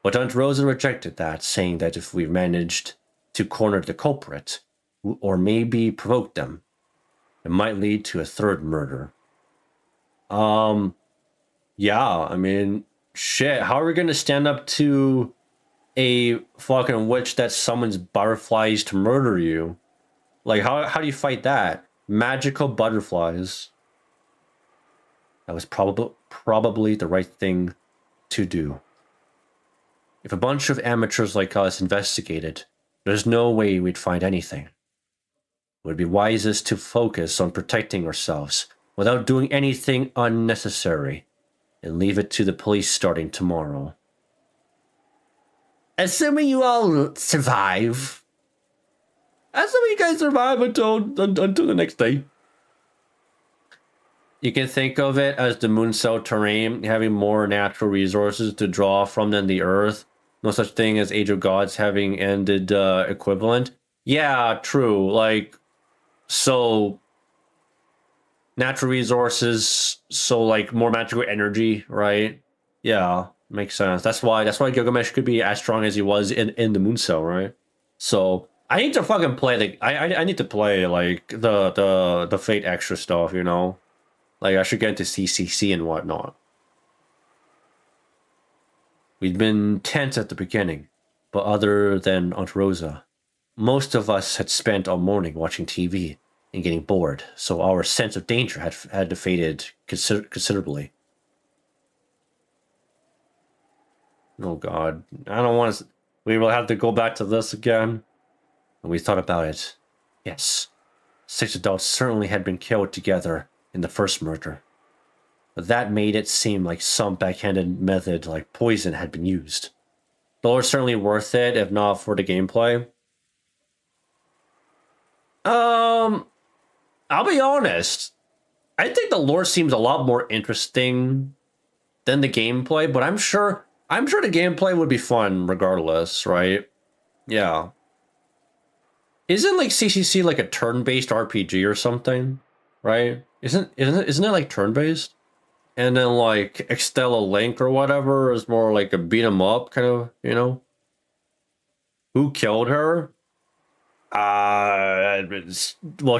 But Aunt Rosa rejected that, saying that if we managed to corner the culprit, or maybe provoke them, it might lead to a third murder. Yeah, I mean, shit, how are we gonna stand up to a fucking witch that summons butterflies to murder you? Like, how do you fight that? Magical butterflies. That was probably the right thing to do. If a bunch of amateurs like us investigated, there's no way we'd find anything. It would be wisest to focus on protecting ourselves without doing anything unnecessary and leave it to the police starting tomorrow. Assuming you all survive. Assuming you guys survive until the next day. You can think of it as the moon cell terrain having more natural resources to draw from than the Earth. No such thing as Age of Gods having ended equivalent. Yeah, true. Like, so natural resources, so like more magical energy, right? Yeah, makes sense. That's why Gilgamesh could be as strong as he was in the moon cell, right? So I need to fucking play the I need to play like the Fate extra stuff, you know? Like I should get into CCC and whatnot. We'd been tense at the beginning, but other than Aunt Rosa, most of us had spent all morning watching TV and getting bored, so our sense of danger had faded considerably. Oh god, I don't want to... We will have to go back to this again. And we thought about it. Yes, 6 adults certainly had been killed together in the first murder. But that made it seem like some backhanded method like poison had been used. The lore's certainly worth it, if not for the gameplay. I'll be honest. I think the lore seems a lot more interesting than the gameplay, but I'm sure the gameplay would be fun regardless, right? Yeah. Isn't like CCC like a turn-based RPG or something, right? Isn't it like turn-based? And then like Extella Link or whatever is more like a beat 'em up kind of, you know? Who killed her? Well,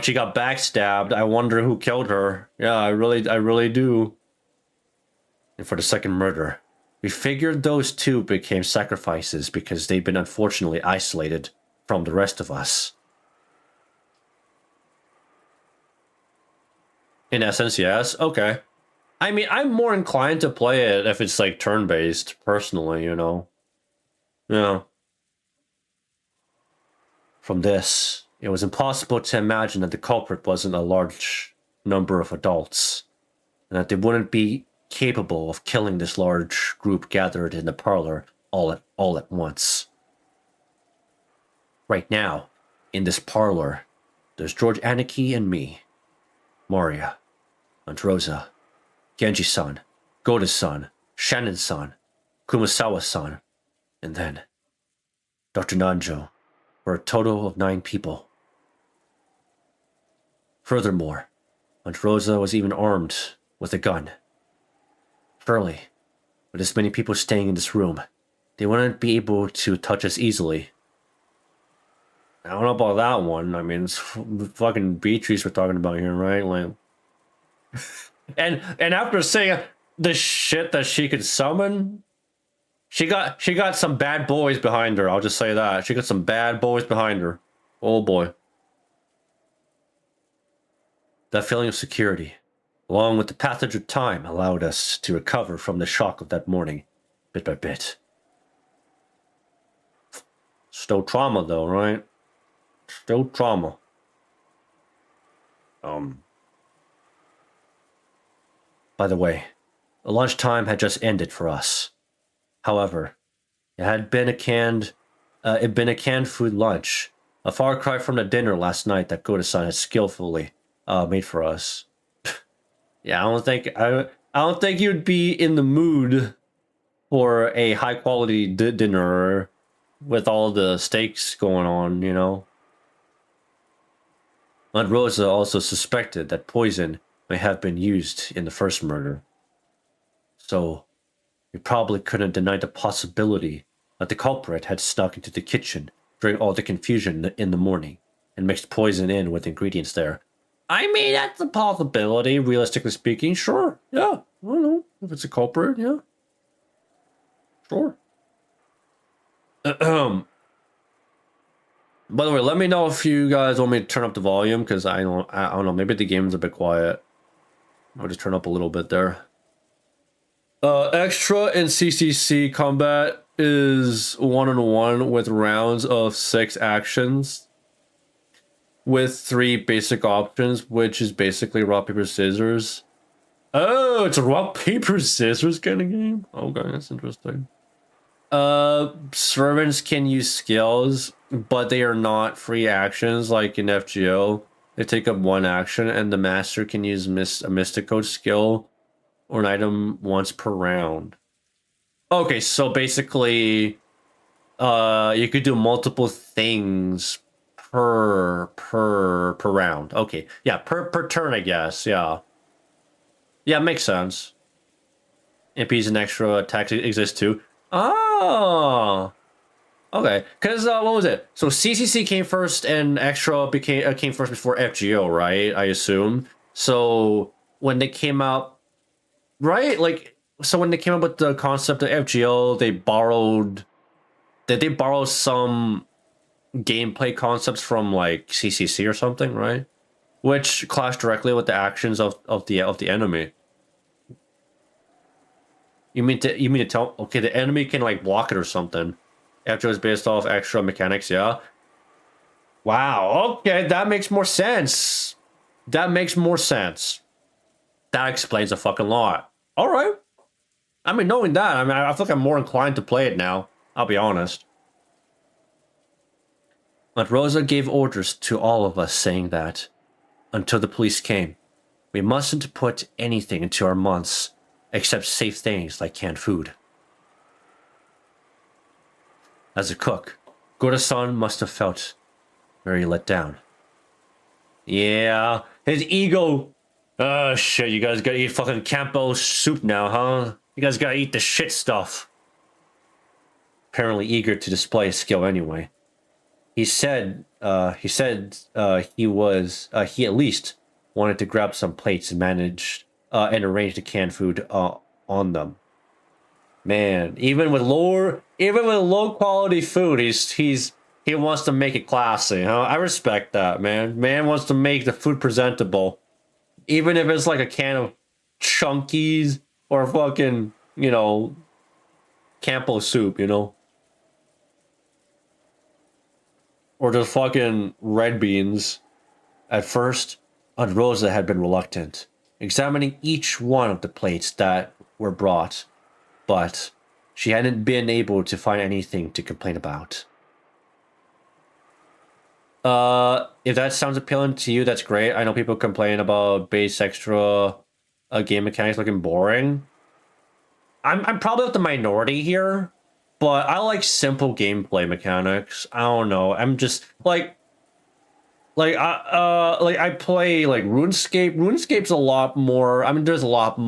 she got backstabbed. I wonder who killed her. Yeah, I really do. And for the second murder, we figured those two became sacrifices because they'd been unfortunately isolated from the rest of us. In essence, yes. Okay. I mean, I'm more inclined to play it if it's like turn-based, personally, you know? Yeah. From this, it was impossible to imagine that the culprit wasn't a large number of adults, and that they wouldn't be capable of killing this large group gathered in the parlor all at once. Right now, in this parlor, there's George Aniki and me, Moria, Aunt Rosa, Genji-san, Goda-san, Shannon-san, Kumasawa-san, and then Dr. Nanjo, for a total of 9 people. Furthermore, Aunt Rosa was even armed with a gun. Surely, with this many people staying in this room, they wouldn't be able to touch us easily. I don't know about that one. I mean, it's fucking Beatrice we're talking about here, right? Like, and after saying the shit that she could summon, she got some bad boys behind her. I'll just say that she got some bad boys behind her. Oh boy. That feeling of security, along with the passage of time, allowed us to recover from the shock of that morning, bit by bit. Still trauma, though, right? Still trauma. By the way, lunchtime had just ended for us. However, it'd been a canned food lunch, a far cry from the dinner last night that GudaGuda had skillfully made for us. Yeah, I don't think you'd be in the mood for a high quality dinner with all the steaks going on, you know. Aunt Rosa also suspected that poison may have been used in the first murder. So, we probably couldn't deny the possibility that the culprit had snuck into the kitchen during all the confusion in the morning and mixed poison in with ingredients there. I mean, that's a possibility, realistically speaking. Sure, yeah. I don't know if it's a culprit, yeah. Sure. By the way, let me know if you guys want me to turn up the volume, because I don't know, maybe the game's a bit quiet. I'll just turn up a little bit there. Extra in CCC combat is 1-on-1 with rounds of 6 actions with 3 basic options, which is basically rock, paper, scissors. Oh, it's a rock, paper, scissors kind of game? Okay, that's interesting. Servants can use skills, but they are not free actions like in FGO. They take up 1 action, and the master can use a Mystic Code skill or an item once per round. Okay, so basically, you could do multiple things per round. Okay, yeah, per turn, I guess. Yeah, makes sense. MPs and extra attacks exist too. Oh, okay. Because what was it? So CCC came first, and extra came first before FGO, right? I assume. So when they came out, right? Like, so when they came up with the concept of FGO, they borrowed. Did they borrow some gameplay concepts from like CCC or something, right? Which clash directly with the actions of the enemy. You mean to tell? Okay, the enemy can like block it or something. After it's based off extra mechanics, yeah. Wow. Okay, that makes more sense. That makes more sense. That explains a fucking lot. All right. I mean, knowing that, I mean, I feel like I'm more inclined to play it now. I'll be honest. Aunt Rosa gave orders to all of us, saying that until the police came, we mustn't put anything into our mouths except safe things like canned food. As a cook, GudaGuda must have felt very let down. Yeah, his ego. Oh shit, you guys gotta eat fucking Campo soup now, huh? You guys gotta eat the shit stuff. Apparently eager to display his skill anyway. He said he at least wanted to grab some plates and manage and arrange the canned food on them. Man, even with low quality food, he wants to make it classy, huh? I respect that, man. Man wants to make the food presentable. Even if it's like a can of Chunkies or fucking, you know, Campo soup, you know? Or just fucking red beans. At first, Aunt Rosa had been reluctant, examining each one of the plates that were brought, but she hadn't been able to find anything to complain about. If that sounds appealing to you, that's great. I know people complain about base extra game mechanics looking boring. I'm probably the minority here, but I like simple gameplay mechanics. I don't know. I'm just like I play like RuneScape. RuneScape's a lot more. I mean, there's a lot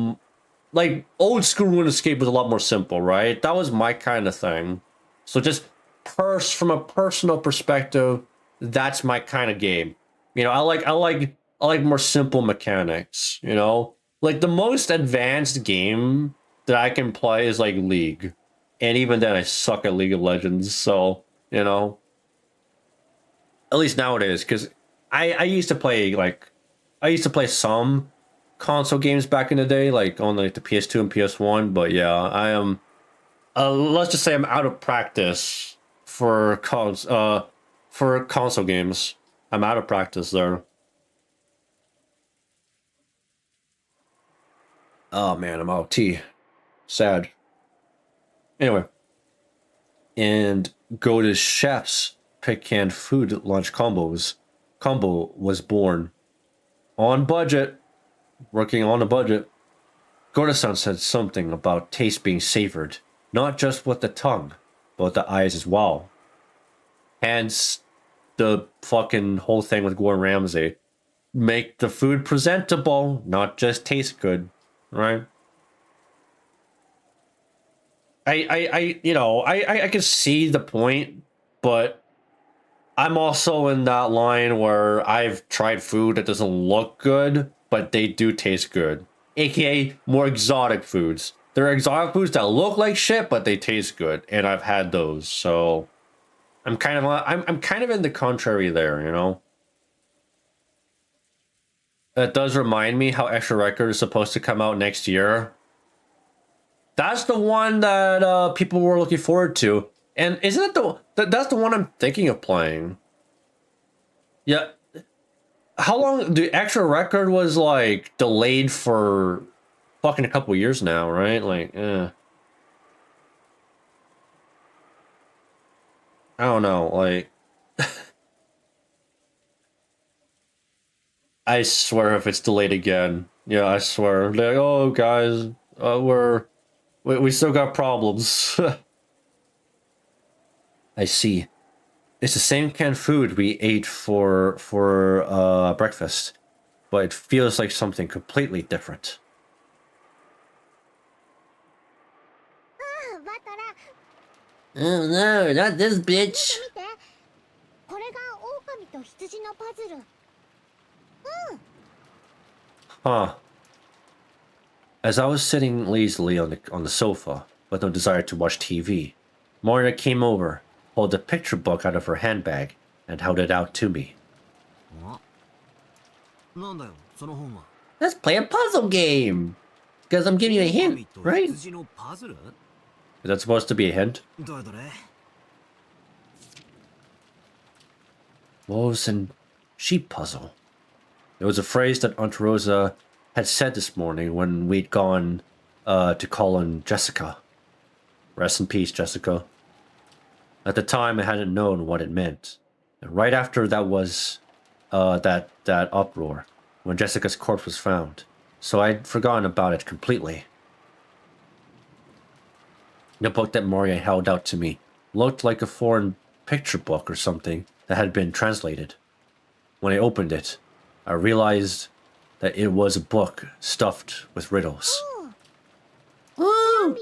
like old school RuneScape was a lot more simple, right? That was my kind of thing. So just from a personal perspective, that's my kind of game. You know, I like more simple mechanics, you know? Like the most advanced game that I can play is like League. And even then I suck at League of Legends, so, you know, at least nowadays, because I used to play like I used to play some console games back in the day, like on like the PS2 and PS1, but yeah, I am let's just say I'm out of practice for console games. I'm out of practice there. Oh man, I'm out of tea. Sad. Anyway, and go to chef's pick canned food lunch combos. Combo was born on budget, working on a budget. Goda-san said something about taste being savored, not just with the tongue, but with the eyes as well. Hence, the fucking whole thing with Gordon Ramsay. Make the food presentable, not just taste good, right? I can see the point, but I'm also in that line where I've tried food that doesn't look good, but they do taste good. AKA more exotic foods. There are exotic foods that look like shit, but they taste good, and I've had those. So I'm kind of in the contrary there, you know. That does remind me how Extra Record is supposed to come out next year. That's the one that people were looking forward to, and isn't it that's the one I'm thinking of playing? Yeah. How long? The Extra Record was like delayed for fucking a couple years now, right? Like, I don't know. Like, I swear if it's delayed again, yeah, I swear. Like, oh guys, we still got problems. I see. It's the same canned food we ate for breakfast, but it feels like something completely different. Oh no, not this bitch. Huh. As I was sitting lazily on the sofa, with no desire to watch TV, Moria came over, pulled a picture book out of her handbag, and held it out to me. Let's play a puzzle game! Because I'm giving you a hint, right? Is that supposed to be a hint? Wolves and sheep puzzle. It was a phrase that Aunt Rosa had said this morning when we'd gone to call on Jessica. Rest in peace, Jessica. At the time, I hadn't known what it meant. And right after that was that uproar, when Jessica's corpse was found. So I'd forgotten about it completely. The book that Moria held out to me looked like a foreign picture book or something that had been translated. When I opened it, I realized that it was a book stuffed with riddles. Ooh.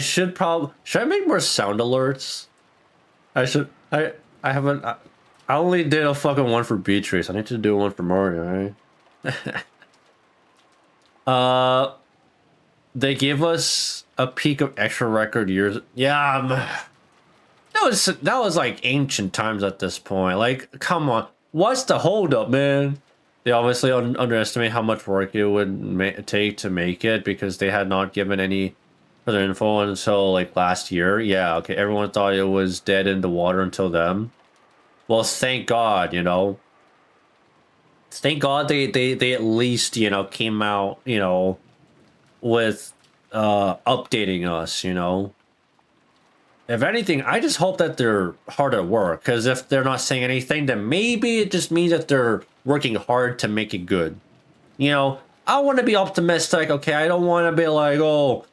Should I make more sound alerts? I haven't, I only did a fucking one for Beatrice. I need to do one for Mario, right? They gave us a peek of Extra Record years. Yeah, that was like ancient times at this point. Like, come on, what's the holdup, man? They obviously underestimate how much work it would take to make it because they had not given any further info until like last year. Yeah, okay, everyone thought it was dead in the water until then. Well, thank God, you know. Thank God they at least, you know, came out, you know, with updating us, you know. If anything, I just hope that they're hard at work, because if they're not saying anything, then maybe it just means that they're working hard to make it good. You know, I want to be optimistic, okay? I don't want to be like, oh,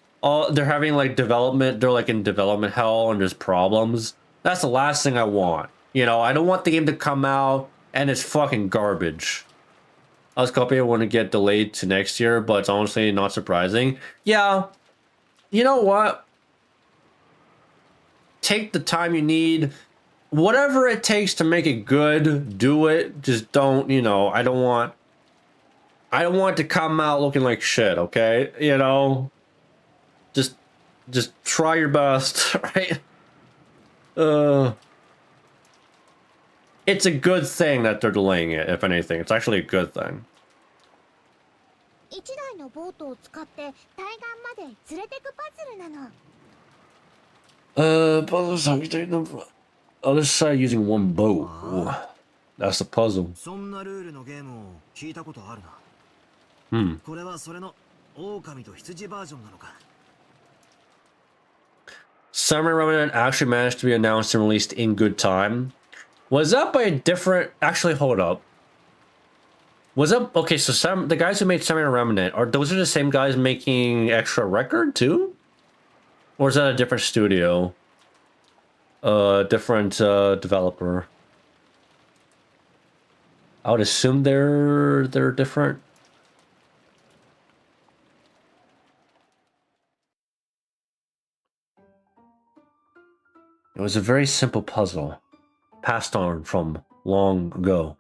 they're having like development, they're like in development hell and there's problems. That's the last thing I want. You know, I don't want the game to come out and it's fucking garbage. I was hoping it wouldn't get delayed to next year, but it's honestly not surprising. Yeah, you know what? Take the time you need. Whatever it takes to make it good, do it. Just don't, you know, I don't want it to come out looking like shit, okay? You know? Just try your best, right? It's a good thing that they're delaying it, if anything. It's actually a good thing. Other side using one boat. Ooh, that's the puzzle. Samurai Remnant actually managed to be announced and released in good time. Was that by a different... Actually, hold up. Was that... Okay, so the guys who made Samurai Remnant, those are the same guys making Extra Record, too? Or is that a different studio? Different developer. I would assume they're different. It was a very simple puzzle, passed on from long ago.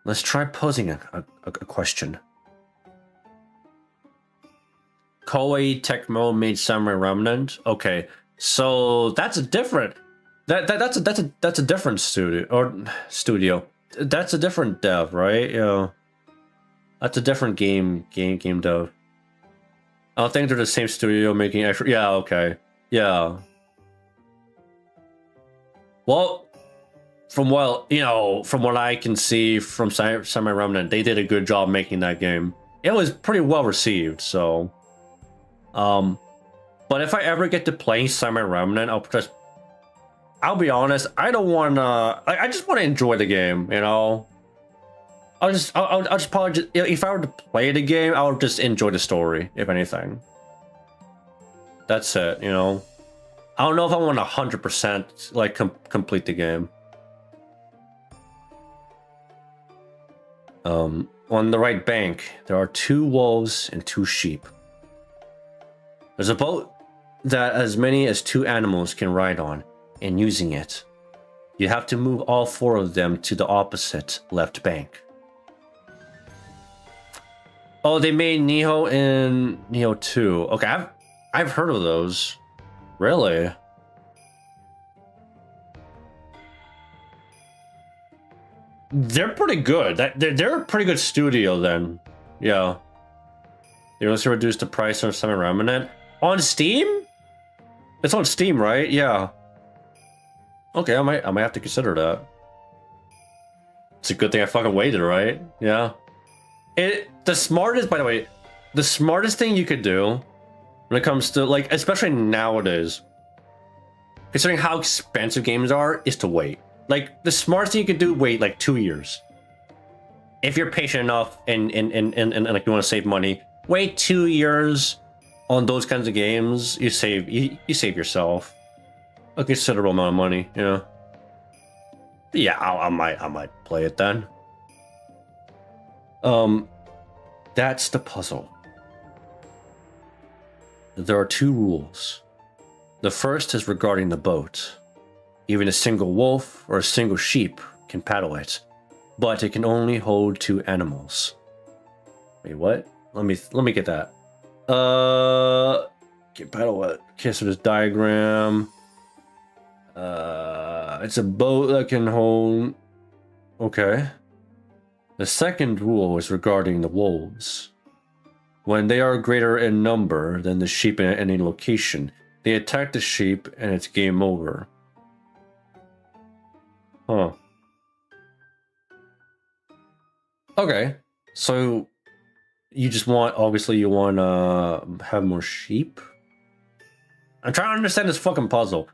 Let's try posing a question. Koei Tecmo made Samurai Remnant. Okay, so that's a different. That's a different studio. That's a different dev, right? Yeah, that's a different game dev. I don't think they're the same studio making extra. Yeah, okay, yeah. Well, from what I can see from Samurai Remnant, they did a good job making that game. It was pretty well received, so. But if I ever get to play Samurai Remnant, I'll be honest, I don't wanna. I just want to enjoy the game, you know. I'll just probably just, if I were to play the game, I would just enjoy the story, if anything. That's it, you know. I don't know if I want 100% like complete the game. On the right bank, there are 2 wolves and 2 sheep. There's a boat that as many as 2 animals can ride on, and using it, you have to move all 4 of them to the opposite left bank. Oh, they made Nioh and Nioh 2. Okay, I've heard of those. Really? They're pretty good. They're a pretty good studio then. Yeah. They also reduced the price on Samurai Remnant. On Steam? It's on Steam, right? Yeah. Okay, I might have to consider that. It's a good thing I fucking waited, right? Yeah. The smartest, by the way, the smartest thing you could do when it comes to, like, especially nowadays, considering how expensive games are, is to wait. Like, the smartest thing you could do, wait like 2 years. If you're patient enough and like you want to save money, wait 2 years on those kinds of games. You save yourself a considerable amount of money, you know. Yeah, I might play it then. That's the puzzle. There are 2 rules. The first is regarding the boat. Even a single wolf or a single sheep can paddle it, but it can only hold 2 animals. Wait, what? Let me get that. Can paddle it. Okay, so this diagram. It's a boat that can hold. Okay. The second rule is regarding the wolves. When they are greater in number than the sheep in any location, they attack the sheep and it's game over. Huh. Okay. So you just want, obviously you want to have more sheep? I'm trying to understand this fucking puzzle.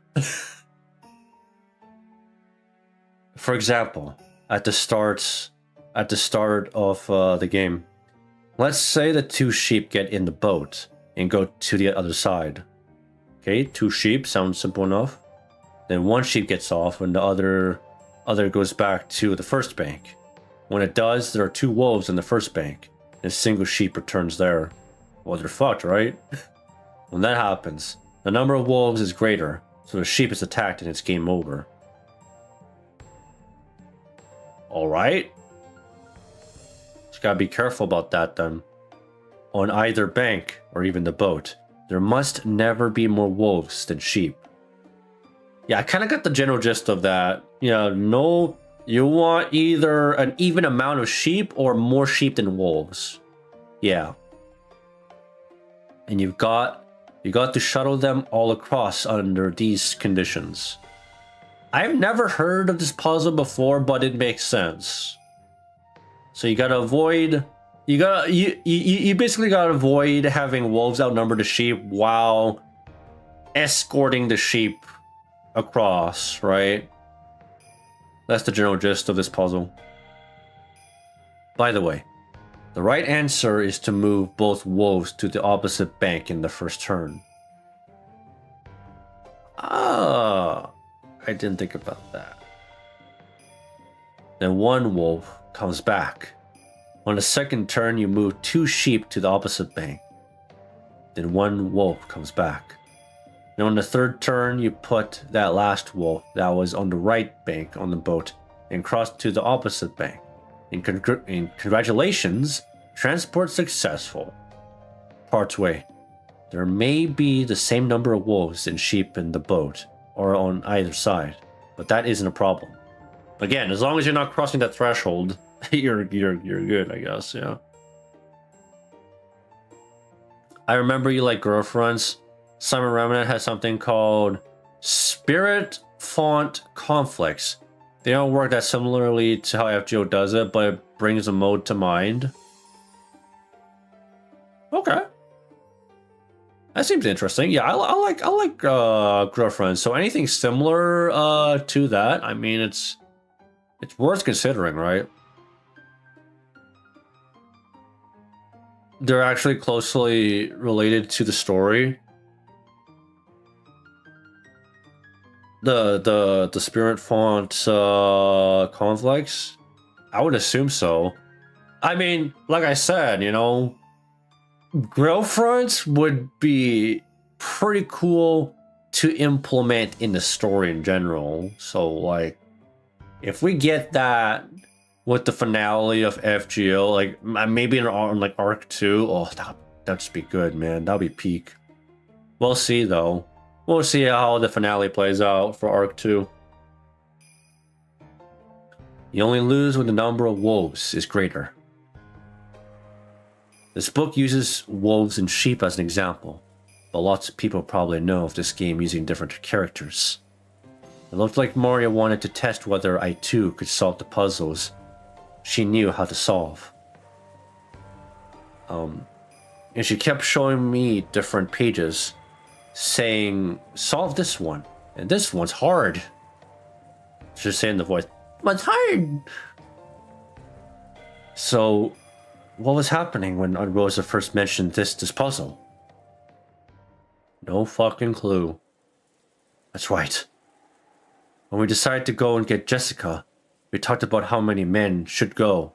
For example, at the start of the game, let's say the 2 sheep get in the boat and go to the other side. Okay, 2 sheep sounds simple enough. Then 1 sheep gets off and the other other goes back to the first bank. When it does, there are 2 wolves in the first bank, and a single sheep returns there. Well, they're fucked, right? When that happens, the number of wolves is greater, so the sheep is attacked and it's game over. Alright. Just gotta be careful about that then. On either bank, or even the boat, there must never be more wolves than sheep. Yeah, I kind of got the general gist of that. Yeah, no, you want either an even amount of sheep or more sheep than wolves. Yeah. And you got to shuttle them all across under these conditions. I've never heard of this puzzle before, but it makes sense. So you gotta avoid, you basically gotta avoid having wolves outnumber the sheep while escorting the sheep across, right? That's the general gist of this puzzle. By the way, the right answer is to move both wolves to the opposite bank in the first turn. Ah, I didn't think about that. Then 1 wolf comes back. On the second turn, you move 2 sheep to the opposite bank. Then 1 wolf comes back. And on the third turn, you put that last wolf that was on the right bank on the boat and cross to the opposite bank. And congratulations, transport successful. Parts way. There may be the same number of wolves and sheep in the boat, or on either side, but that isn't a problem. Again, as long as you're not crossing that threshold, you're good, I guess, yeah. I remember you like girlfriends. Simon Remnant has something called Spirit Font Conflicts. They don't work that similarly to how FGO does it, but it brings a mode to mind. Okay. That seems interesting. Yeah, I like girlfriends. So anything similar to that, I mean, it's worth considering, right? They're actually closely related to the story. The spirit font conflicts? I would assume so. I mean, like I said, you know, girlfriends would be pretty cool to implement in the story in general. So, like, if we get that with the finale of FGO, like maybe in like Arc 2, oh, that'd just be good, man. That'd be peak. We'll see, though. We'll see how the finale plays out for Arc 2. You only lose when the number of wolves is greater. This book uses wolves and sheep as an example, but lots of people probably know of this game using different characters. It looked like Maria wanted to test whether I too could solve the puzzles she knew how to solve. And she kept showing me different pages, saying, solve this one, and this one's hard. She's saying the voice, one's hard. So, what was happening when Rosa first mentioned this puzzle? No fucking clue. That's right. When we decided to go and get Jessica, we talked about how many men should go.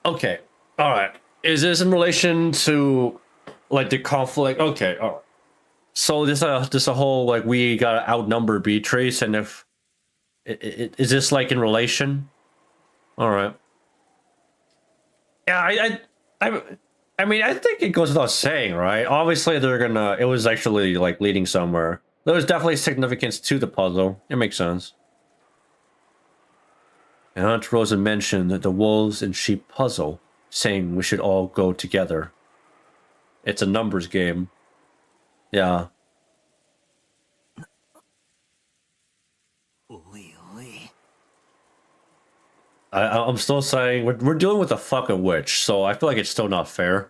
Okay, alright. Is this in relation to, like, the conflict? Okay, alright. So this a whole, like, we gotta outnumber Beatrice, and if... is this, like, in relation? Alright. Yeah, I mean, I think it goes without saying, right? Obviously, they're gonna... It was actually, like, leading somewhere. There was definitely significance to the puzzle. It makes sense. And Aunt Rosa mentioned the wolves and sheep puzzle, saying we should all go together. It's a numbers game. Yeah. I'm still saying we're dealing with a fucking witch, so I feel like it's still not fair.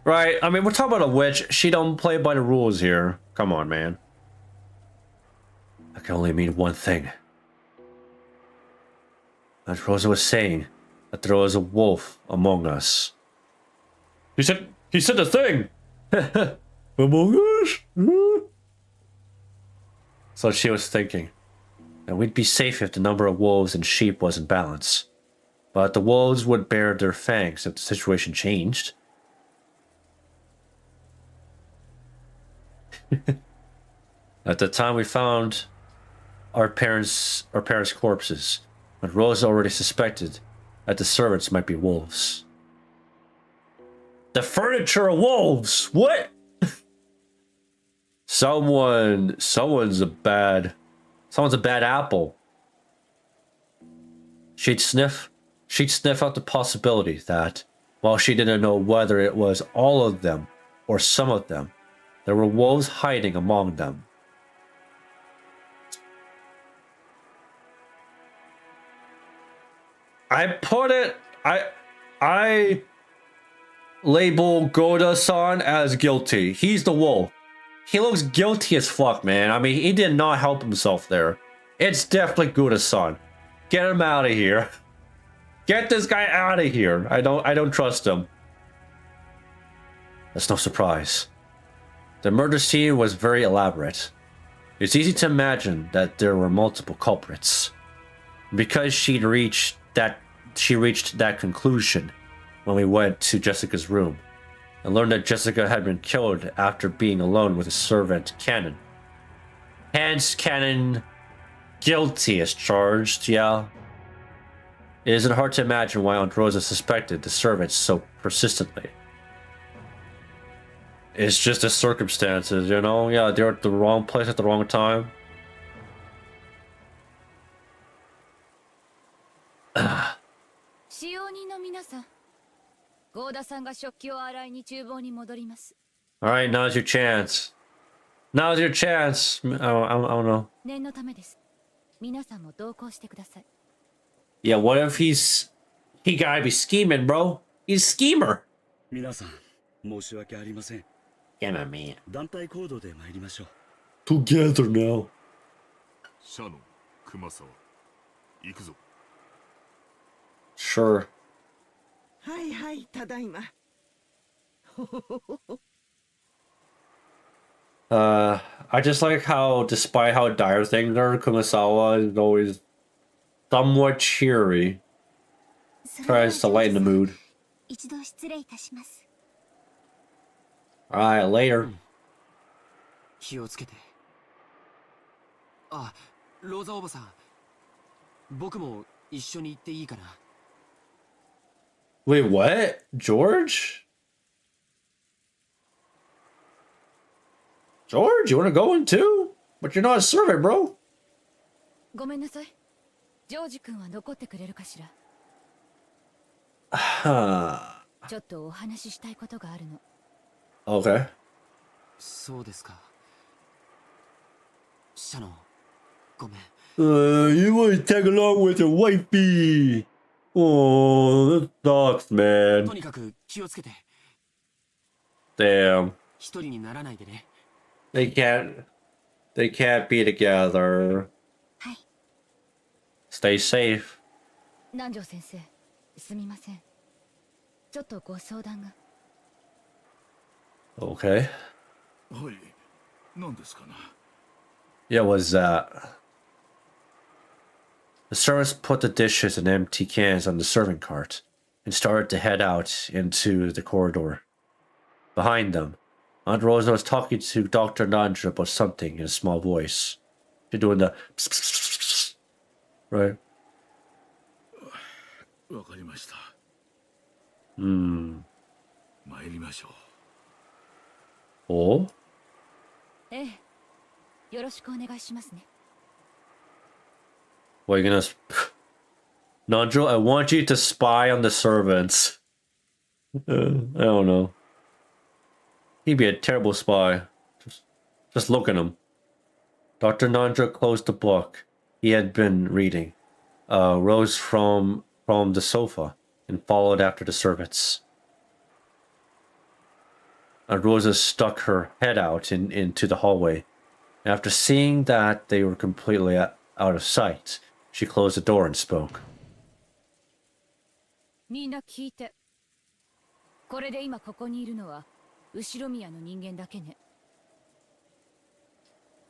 Right, I mean, we're talking about a witch. She don't play by the rules here. Come on, man. That can only mean one thing. Aunt Rosa was saying that there was a wolf among us. He said the thing! Among us? So she was thinking. And we'd be safe if the number of wolves and sheep was in balance. But the wolves would bare their fangs if the situation changed. At the time we found our parents' corpses, but Rose already suspected that the servants might be wolves. The furniture of wolves! What? Someone's a bad apple. She'd sniff out the possibility that, while she didn't know whether it was all of them or some of them, there were wolves hiding among them. I label Goda-san as guilty. He's the wolf. He looks guilty as fuck, man. I mean, he did not help himself there. It's definitely Guda-san. Get him out of here. Get this guy out of here. I don't trust him. That's no surprise. The murder scene was very elaborate. It's easy to imagine that there were multiple culprits. Because she reached that conclusion when we went to Jessica's room and learned that Jessica had been killed after being alone with a servant, Cannon. Hence, Cannon guilty as charged, yeah. It isn't hard to imagine why Aunt Rosa suspected the servants so persistently. It's just the circumstances, you know? Yeah, they're at the wrong place at the wrong time. 使用人の皆さん、ゴーダさんが食器を洗いに厨房に戻ります。 Alright, now's your chance. Now's your chance. I don't know. 念のためです。皆さんも同行してください。 Yeah, what if he gotta be scheming, bro? He's a schemer. 皆さん、申し訳ありません。 Yeah, my man. 団体行動で参りましょう。 Together now. シャノン、熊沢、行くぞ。 Sure. はいはい、ただいま。I just like how, despite how dire things are, Kumasawa is always somewhat cheery. Tries to lighten the mood. 一度失礼いたします。 Alright, later. 気をつけて。あ、ローザおばさん。僕も一緒に行っていいかな。 Wait, what? George? George, you want to go in too? But you're not a servant, bro. ごめんなさい。ジョージ君は残ってくれるかしら。ちょっとお話ししたいことがあるの。 Okay. そうですか。シャノン、ごめん。You want to tag along with your wifey? Oh, that sucks, と man. にかく気をつけて。 Damn. 一人にならないでね。 They can't be together. はい。 Stay safe. 南條先生、すみません。ちょっとご相談が。 Okay. はい、何ですかな。 Yeah, what was that? The servants put the dishes and empty cans on the serving cart and started to head out into the corridor. Behind them, Aunt Rosa was talking to Dr. Nandra about something in a small voice. She's doing the pss, pss, pss, pss, right? わかりました。Hmm. 参りましょう。 Oh? ええ。よろしくお願いしますね。 What are you gonna... Nandra, I want you to spy on the servants. I don't know. He'd be a terrible spy. Just look at him. Dr. Nandra closed the book he had been reading, rose from the sofa, and followed after the servants. Rosa stuck her head out into the hallway. After seeing that they were completely out of sight, she closed the door and spoke. みんな聞いて。これで今ここにいるのは後ろ宮の人間だけね。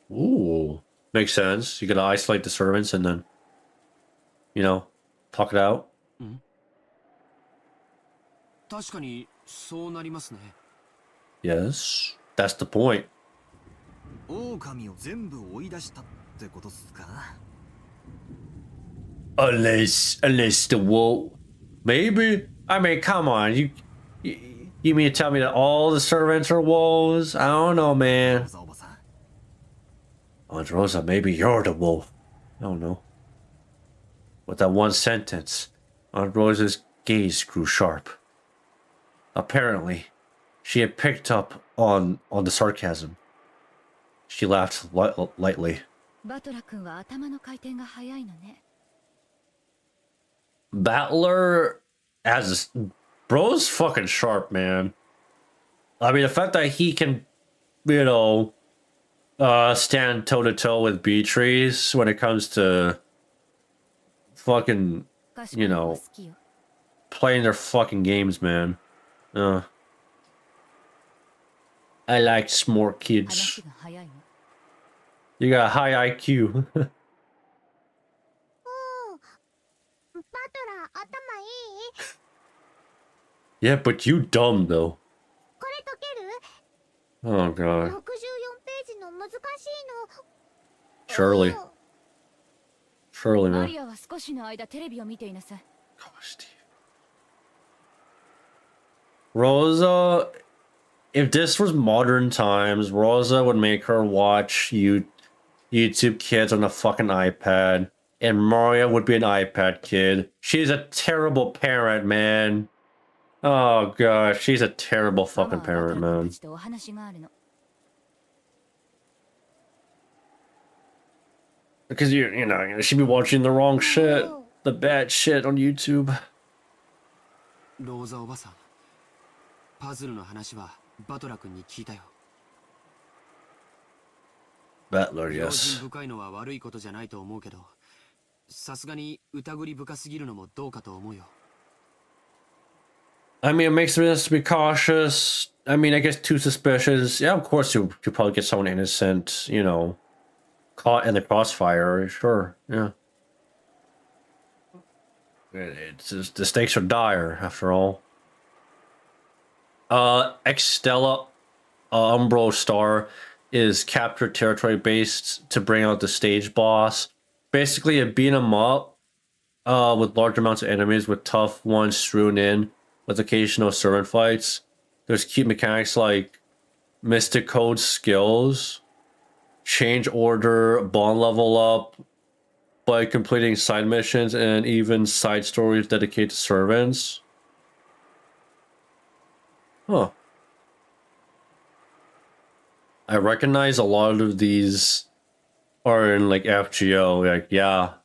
Ooh. Makes sense. You gotta isolate the servants and then, you know, talk it out. 確かにそうなりますね。 Yes, that's the point. 狼を全部追い出したってことっすか？ Unless the wolf, maybe. I mean, come on, you mean to tell me that all the servants are wolves? I don't know, man. おばさん。 Aunt Rosa, maybe you're the wolf. I don't know. With that one sentence, Aunt Rosa's gaze grew sharp. Apparently, she had picked up on the sarcasm. She laughed lightly. バトラ君は頭の回転が早いのね。 Battler bro's fucking sharp, man. I mean, the fact that he can, you know, stand toe to toe with Beatrice when it comes to fucking, you know, playing their fucking games, man. I like smart kids. 話が早いの。 You got high IQ. バトラ頭いい？ Yeah, but you dumb though. これ解ける？ Oh 64 god. ページの難しいの。 Surely. Surely, マ man. リアは少しの間テレビを見ていなさい。 Gosh, Steve. Rosa, if this was modern times, Rosa would make her watch YouTube kids on a fucking iPad, and Maria would be an iPad kid. She's a terrible parent, man. Oh gosh, she's a terrible ママ fucking はバトラ parent, 君 man. たちとお話があるの。 Because you know, she'd be watching the wrong shit, the bad shit on YouTube. ローザおばさん、パズルの話はバトラ君に聞いたよ。 Battler, 用 yes. 心深いのは悪いことじゃないと思うけど、さすがに疑り深すぎるのもどうかと思うよ。 I mean, it makes sense to be cautious. I mean, I guess too suspicious. Yeah, of course you could probably get someone innocent, you know, caught in the crossfire. Sure, yeah. It's just, the stakes are dire, after all. Extella, Umbro Star is captured territory based to bring out the stage boss. Basically, a beat 'em up, with large amounts of enemies, with tough ones strewn in, with occasional servant fights. There's key mechanics like Mystic Code skills, change order, bond level up by completing side missions, and even side stories dedicated to servants. Huh. I recognize a lot of these are in like FGO. Like, yeah,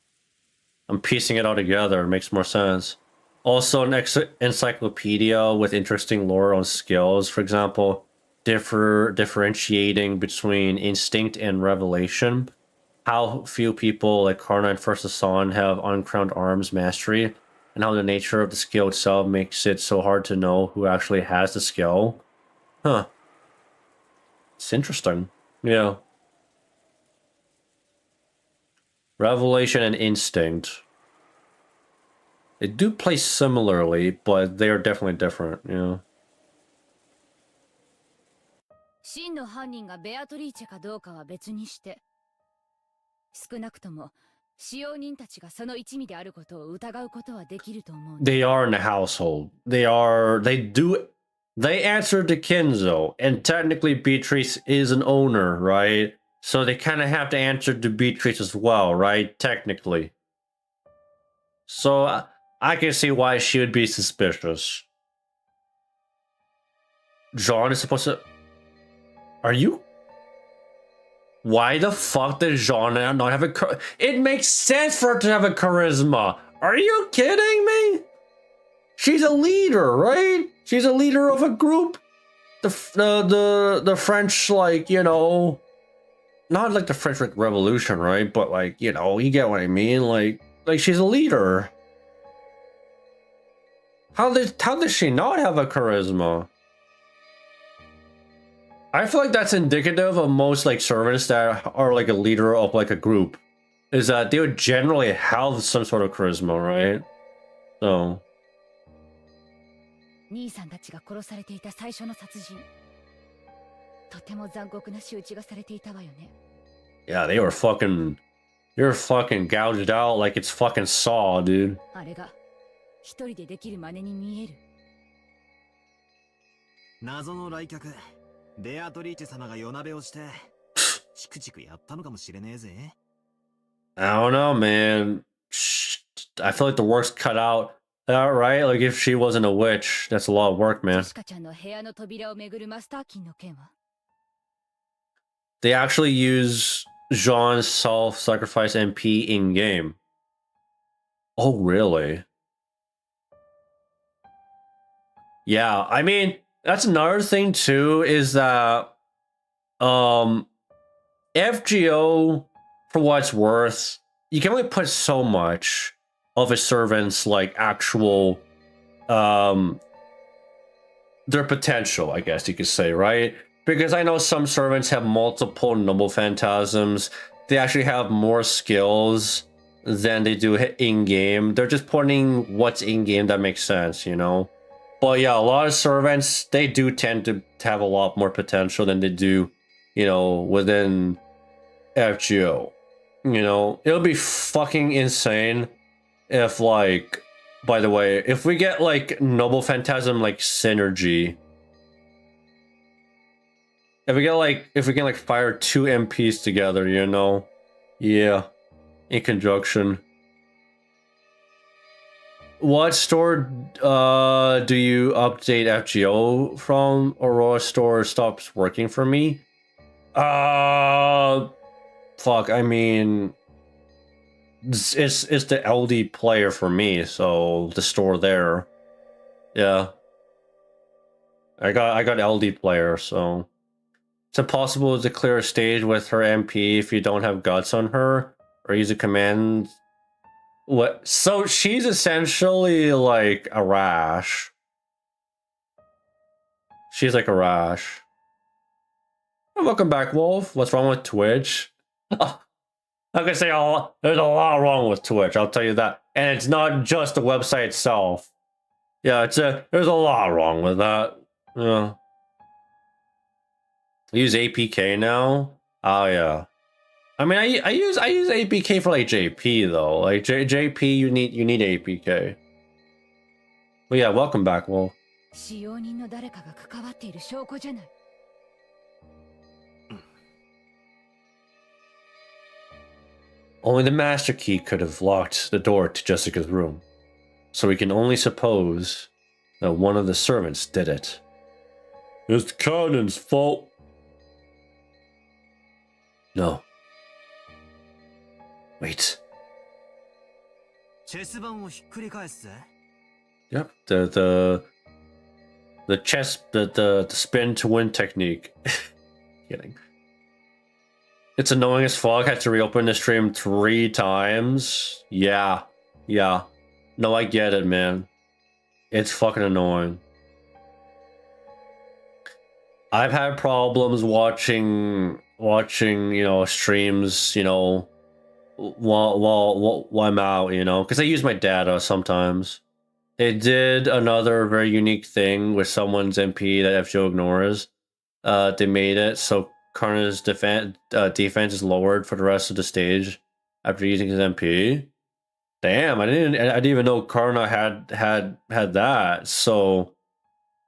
I'm piecing it all together. It makes more sense. Also, an encyclopedia with interesting lore on skills. For example, differentiating between instinct and revelation. How few people like Karna and First Hassan have uncrowned arms mastery, and how the nature of the skill itself makes it so hard to know who actually has the skill. Huh. It's interesting. Yeah. Revelation and instinct. They do play similarly, but they are definitely different, you know. 真の犯人がベアトリーチェかどうかは別にして、少なくとも使用人たちがその一味であることを疑うことはできると思う。 They are in the household. They answer to Kenzo, and technically Beatrice is an owner, right? So they kind of have to answer to Beatrice as well, right? Technically. So I can see why she would be suspicious. Jean is supposed to... Are you... Why the fuck does Jean not have a... It makes sense for her to have a charisma. Are you kidding me? She's a leader, right? She's a leader of a group. The French, like, you know... Not like the French Revolution, right? But like, you know, you get what I mean? Like she's a leader. How does she not have a charisma? I feel like that's indicative of most like servants that are like a leader of like a group, is that they would generally have some sort of charisma, right? So 兄さんたちが殺されていた最初の殺人、とても残酷な仕打ちがされていたわよね。 yeah, they were fucking gouged out like it's fucking Saw, dude. あれが一人でできる真似に見える。謎の来客ベアトリーチェ様が夜鍋をしてチクチクやったのかもしれねえぜ。 I don't know, man. I feel like the work's cut out. Right? Like if she wasn't a witch, that's a lot of work, ジ man. ェシカちゃんの部屋の扉をめぐるマスターキーの件は They actually use Jean's self-sacrifice MP in game. Oh, really? Yeah, I mean, that's another thing too, is that FGO, for what it's worth, you can only put so much of a servant's like actual their potential, I guess you could say, right? Because I know some servants have multiple noble phantasms. They actually have more skills than they do in-game. They're just putting what's in-game that makes sense, you know? But yeah, a lot of servants, they do tend to have a lot more potential than they do, you know, within FGO. You know, it'll be fucking insane if, like, by the way, if we get, like, Noble Phantasm, like, synergy. If we can, like, fire 2 MPs together, you know? Yeah. In conjunction. What store do you update FGO from? Aurora store stops working for me? Fuck, I mean, it's the LD player for me, so the store there. Yeah. I got LD player, so it's impossible to clear a stage with her MP if you don't have guts on her or use a command. What? So she's essentially like a rash. She's like a rash. Welcome back, Wolf. What's wrong with Twitch? I can say there's a lot wrong with Twitch, I'll tell you that. And it's not just the website itself. Yeah, there's a lot wrong with that. Yeah. Use APK now? Oh yeah. I mean, I use APK for like JP though. Like JP, you need APK. But yeah, welcome back, Wolf. 使用人の誰かが関わっている証拠じゃない。 Only the master key could have locked the door to Jessica's room, so we can only suppose that one of the servants did it. It's the cannon's fault. No. Wait. チェス盤をひっくり返すぜ。 Yep. The chess the spin to win technique. Kidding. It's annoying as fuck. I had to reopen the stream 3 times. Yeah. No, I get it, man. It's fucking annoying. I've had problems watching, you know, streams, you know, while I'm out, you know, because I use my data sometimes. They did another very unique thing with someone's MP that FGO ignores. They made it so Karna's defense is lowered for the rest of the stage after using his MP. Damn, I didn't even know Karna had that. So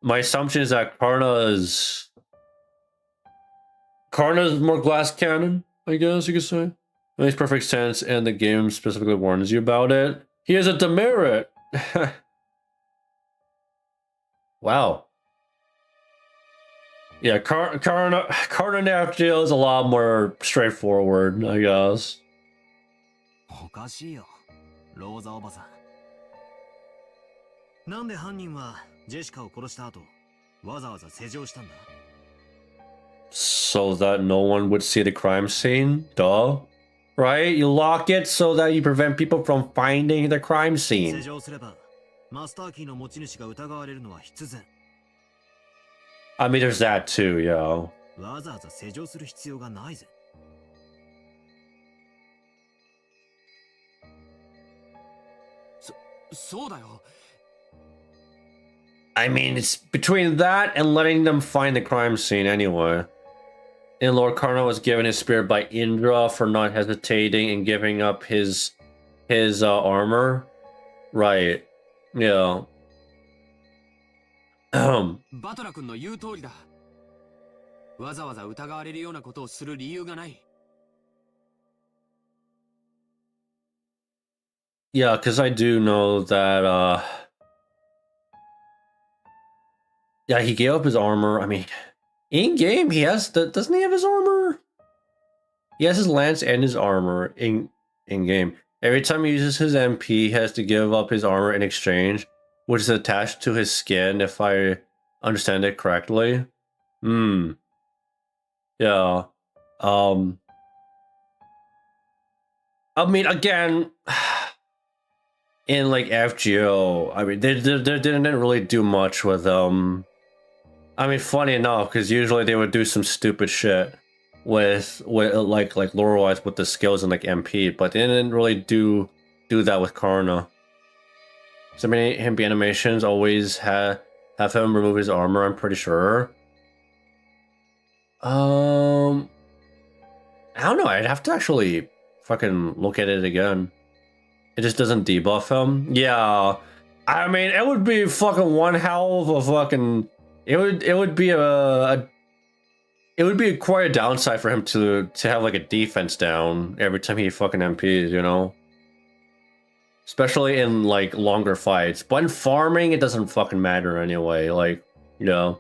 my assumption is that Karna's more glass cannon, I guess you could say. It makes perfect sense, and the game specifically warns you about it. He has a demerit. Wow. Yeah, Karna FGO is a lot more straightforward, I guess. おかしいよ、ローザおばさん。なんで犯人はジェシカを殺した後、わざわざ施錠したんだ So that no one would see the crime scene? Duh. Right? You lock it so that you prevent people from finding the crime 施 scene. 錠すれば、マスターキーの持ち主が疑われるのは必然。 I mean, there's that too, yo. わざわざ施錠する必要がないぜ。そうだよ。 I mean, it's between that and letting them find the crime scene anyway. And Lord Karna was given his spirit by Indra for not hesitating and giving up his armor. Right. Yeah. バトラ君の言う通りだ。わざわざ疑われるようなことをする理由がない。 Yeah, because I do know that, yeah, he gave up his armor. I mean, in-game, he has doesn't he have his armor? He has his lance and his armor in-game. Every time he uses his MP, he has to give up his armor in exchange, which is attached to his skin, if I understand it correctly. Yeah. I mean, again, in like FGO, I mean, they didn't really do much with them. I mean, funny enough, because usually they would do some stupid shit with like lore-wise with the skills and like MP, but they didn't really do that with Karna. So many MP animations always have him remove his armor, I'm pretty sure. I don't know, I'd have to actually fucking look at it again. It just doesn't debuff him. Yeah, I mean, it would be fucking one hell of a fucking. It would be quite a downside for him to have like a defense down every time he fucking MPs, you know. Especially in like longer fights, but in farming it doesn't fucking matter anyway. Like, you know,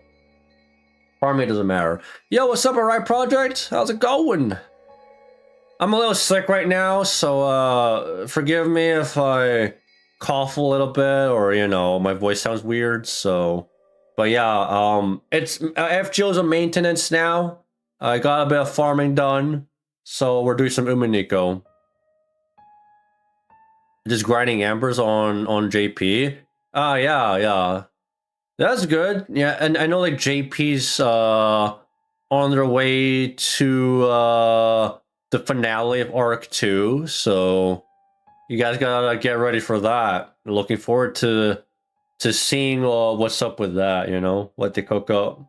farming doesn't matter. Yo, what's up, alright, project? How's it going? I'm a little sick right now, so forgive me if I cough a little bit or, you know, my voice sounds weird. So, but yeah, it's FGO's a maintenance now. I got a bit of farming done, so we're doing some Umineko. Just grinding embers on JP. Yeah, that's good. Yeah, and I know like JP's on their way to the finale of Arc 2, so you guys gotta get ready for that. Looking forward to seeing what's up with that, you know, what they cook up.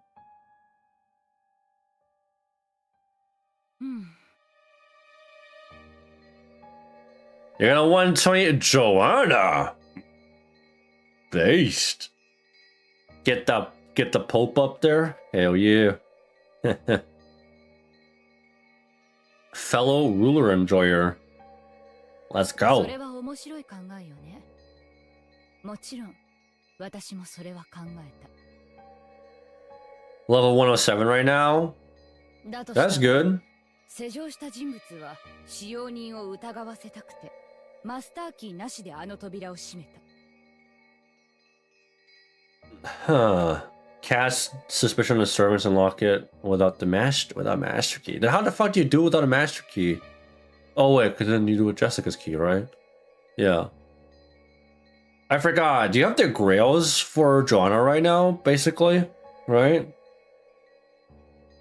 You're gonna 120 Joanna. Based. Get the Pope up there. Hell yeah. Fellow ruler enjoyer. Let's go. それは面白い考えよね。もちろん、私もそれは考えた。 Level 107 right now. だと That's したら good. 施錠した人物は使用人を疑わせたくて、マスターキーなしであの扉を閉めた。 Huh. Cast suspicion on the servants and lock it without master key. Then how the fuck do you do it without a master key? Oh wait, because then you do it with Jessica's key, right? Yeah. I forgot. Do you have the grails for Joanna right now, basically? Right?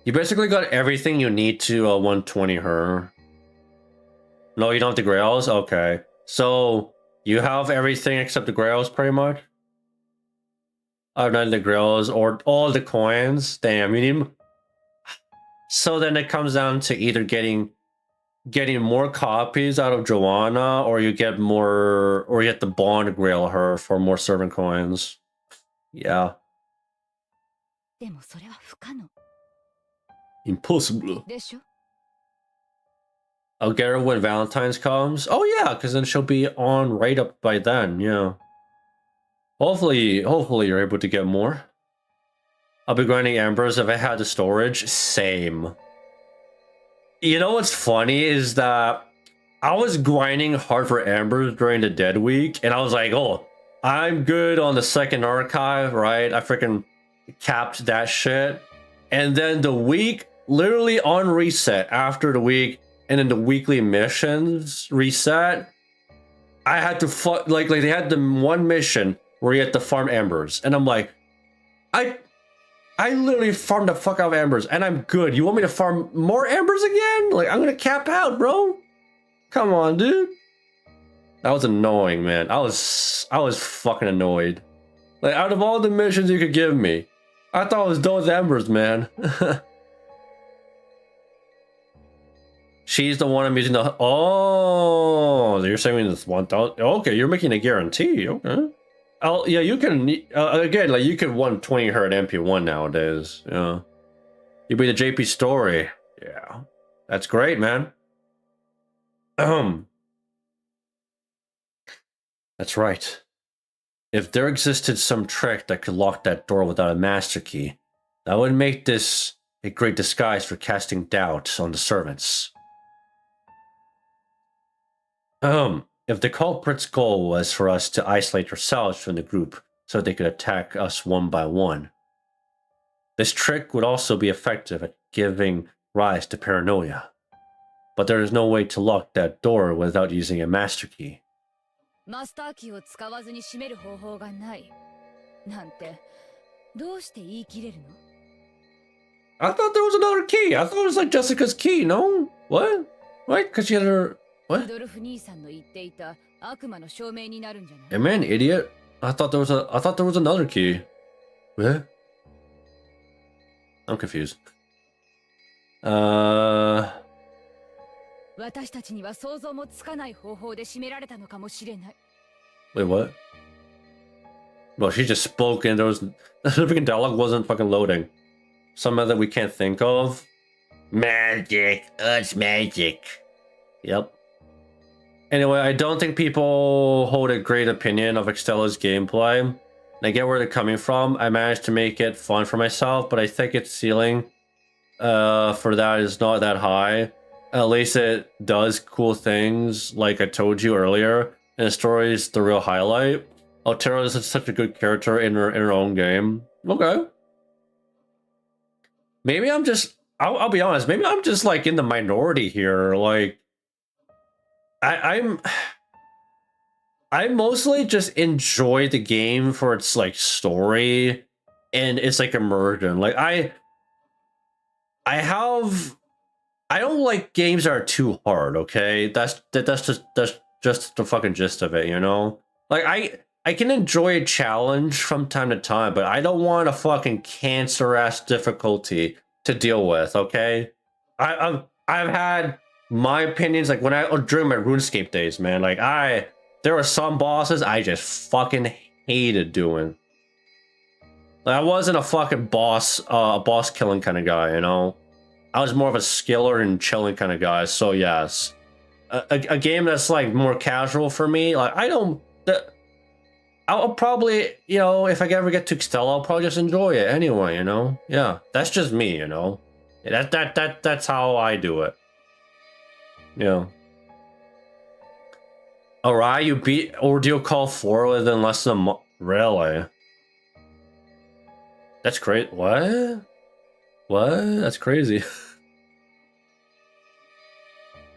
You basically got everything you need to 120 her. No, you don't have the grails? Okay. So, you have everything except the grails, pretty much? Not the grails, or all the coins. Damn, you need... So then it comes down to either getting more copies out of Joanna, or you get more... Or you get the bond grail her for more servant coins. Yeah. でもそれは不可能 Impossible. でしょ I'll get her when Valentine's comes. Oh yeah, because then she'll be on right up by then, yeah. Hopefully you're able to get more. I'll be grinding embers if I had the storage. Same. You know what's funny is that I was grinding hard for embers during the dead week, and I was like, oh, I'm good on the second archive, right? I freaking capped that shit. And then the week, literally on reset after the week, and then the weekly missions reset, I had to like they had the one mission where you had to farm embers, and I'm like, I I literally farmed the fuck out of embers, and I'm good. You want me to farm more embers again? Like, I'm gonna cap out, bro. Come on, dude. That was annoying, man. I was fucking annoyed. Like, out of all the missions you could give me, I thought it was those embers, man. She's the one I'm using the... Oh, you're saying this 1,000... Okay, you're making a guarantee. Okay. Oh, yeah, you can... again, like, you can 120 her at MP1 nowadays. Yeah. You be the JP story. Yeah. That's great, man. That's right. If there existed some trick that could lock that door without a master key, that would make this a great disguise for casting doubt on the servants. If the culprit's goal was for us to isolate ourselves from the group so they could attack us one by one, this trick would also be effective at giving rise to paranoia. But there is no way to lock that door without using a master key. マスターキーを使わずに閉める方法がないなんてどうして言い切れるの I thought there was another key. I thought it was like Jessica's key, no? What? What? Because she had her... ル What? ドルフ兄さんの言っていた悪魔の証明になるんじゃない Am I an idiot? I thought there was another key. What? I'm confused. 私たちには想像もつかない方法で締められたのかもしれない Wait, what? Well, she just spoke and there was... The freaking dialogue wasn't fucking loading. Something that we can't think of. Magic. It's magic. Yep. Anyway, I don't think people hold a great opinion of Extella's gameplay. I get where they're coming from. I managed to make it fun for myself, but I think its ceiling for that is not that high. At least it does cool things, like I told you earlier, and the story is the real highlight. Altera is such a good character in her own game. Okay. Maybe I'm just... I'll be honest, maybe I'm just, like, in the minority here. Like, I mostly just enjoy the game for its, like, story and its, like, immersion. Like, I don't like games that are too hard, okay? That's just the fucking gist of it, you know? Like, I can enjoy a challenge from time to time, but I don't want a fucking cancer-ass difficulty to deal with, okay? I've had my opinions, like, during my RuneScape days, man. Like, there were some bosses I just fucking hated doing. Like, I wasn't a fucking boss killing kind of guy, you know? I was more of a skiller and chilling kind of guy, so yes. A game that's, like, more casual for me, like, I'll probably, you know, if I ever get to Extella, I'll probably just enjoy it anyway, you know? Yeah, that's just me, you know? That's how I do it. Yeah. Alright, you beat Ordeal Call 4 within less than a month. Really? That's great. What? What? That's crazy.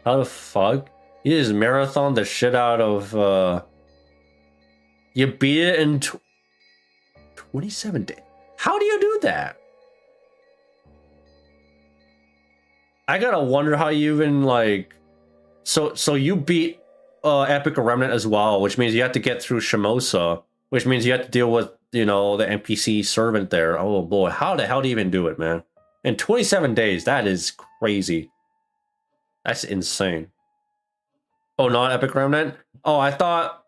How the fuck? You just marathon the shit out of, You beat it in 27 days. How do you do that? I gotta wonder how you even, like... So you beat Epic Remnant as well, which means you have to get through Shimosa, which means you have to deal with, you know, the NPC servant there. Oh boy, how the hell do you even do it, man? In 27 days, that is crazy. That's insane. Oh, not Epic Remnant? Oh, I thought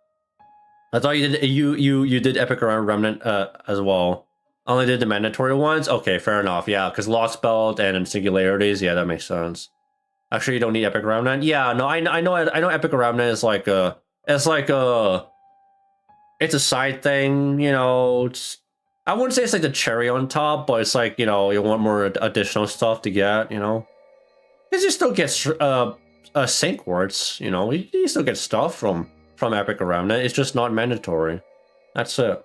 you did you did Epic Remnant as well. Only did the mandatory ones? Okay, fair enough. Yeah, because Lost Belt and Singularities, yeah, that makes sense. Actually, you don't need Epic Remnant. Yeah, no, I know Epic Remnant is like it's a side thing, you know. I wouldn't say it's like the cherry on top, but it's like, you know, you want more additional stuff to get, you know. Because you still get sync words, you know. You still get stuff from Epic Remnant. It's just not mandatory. That's it.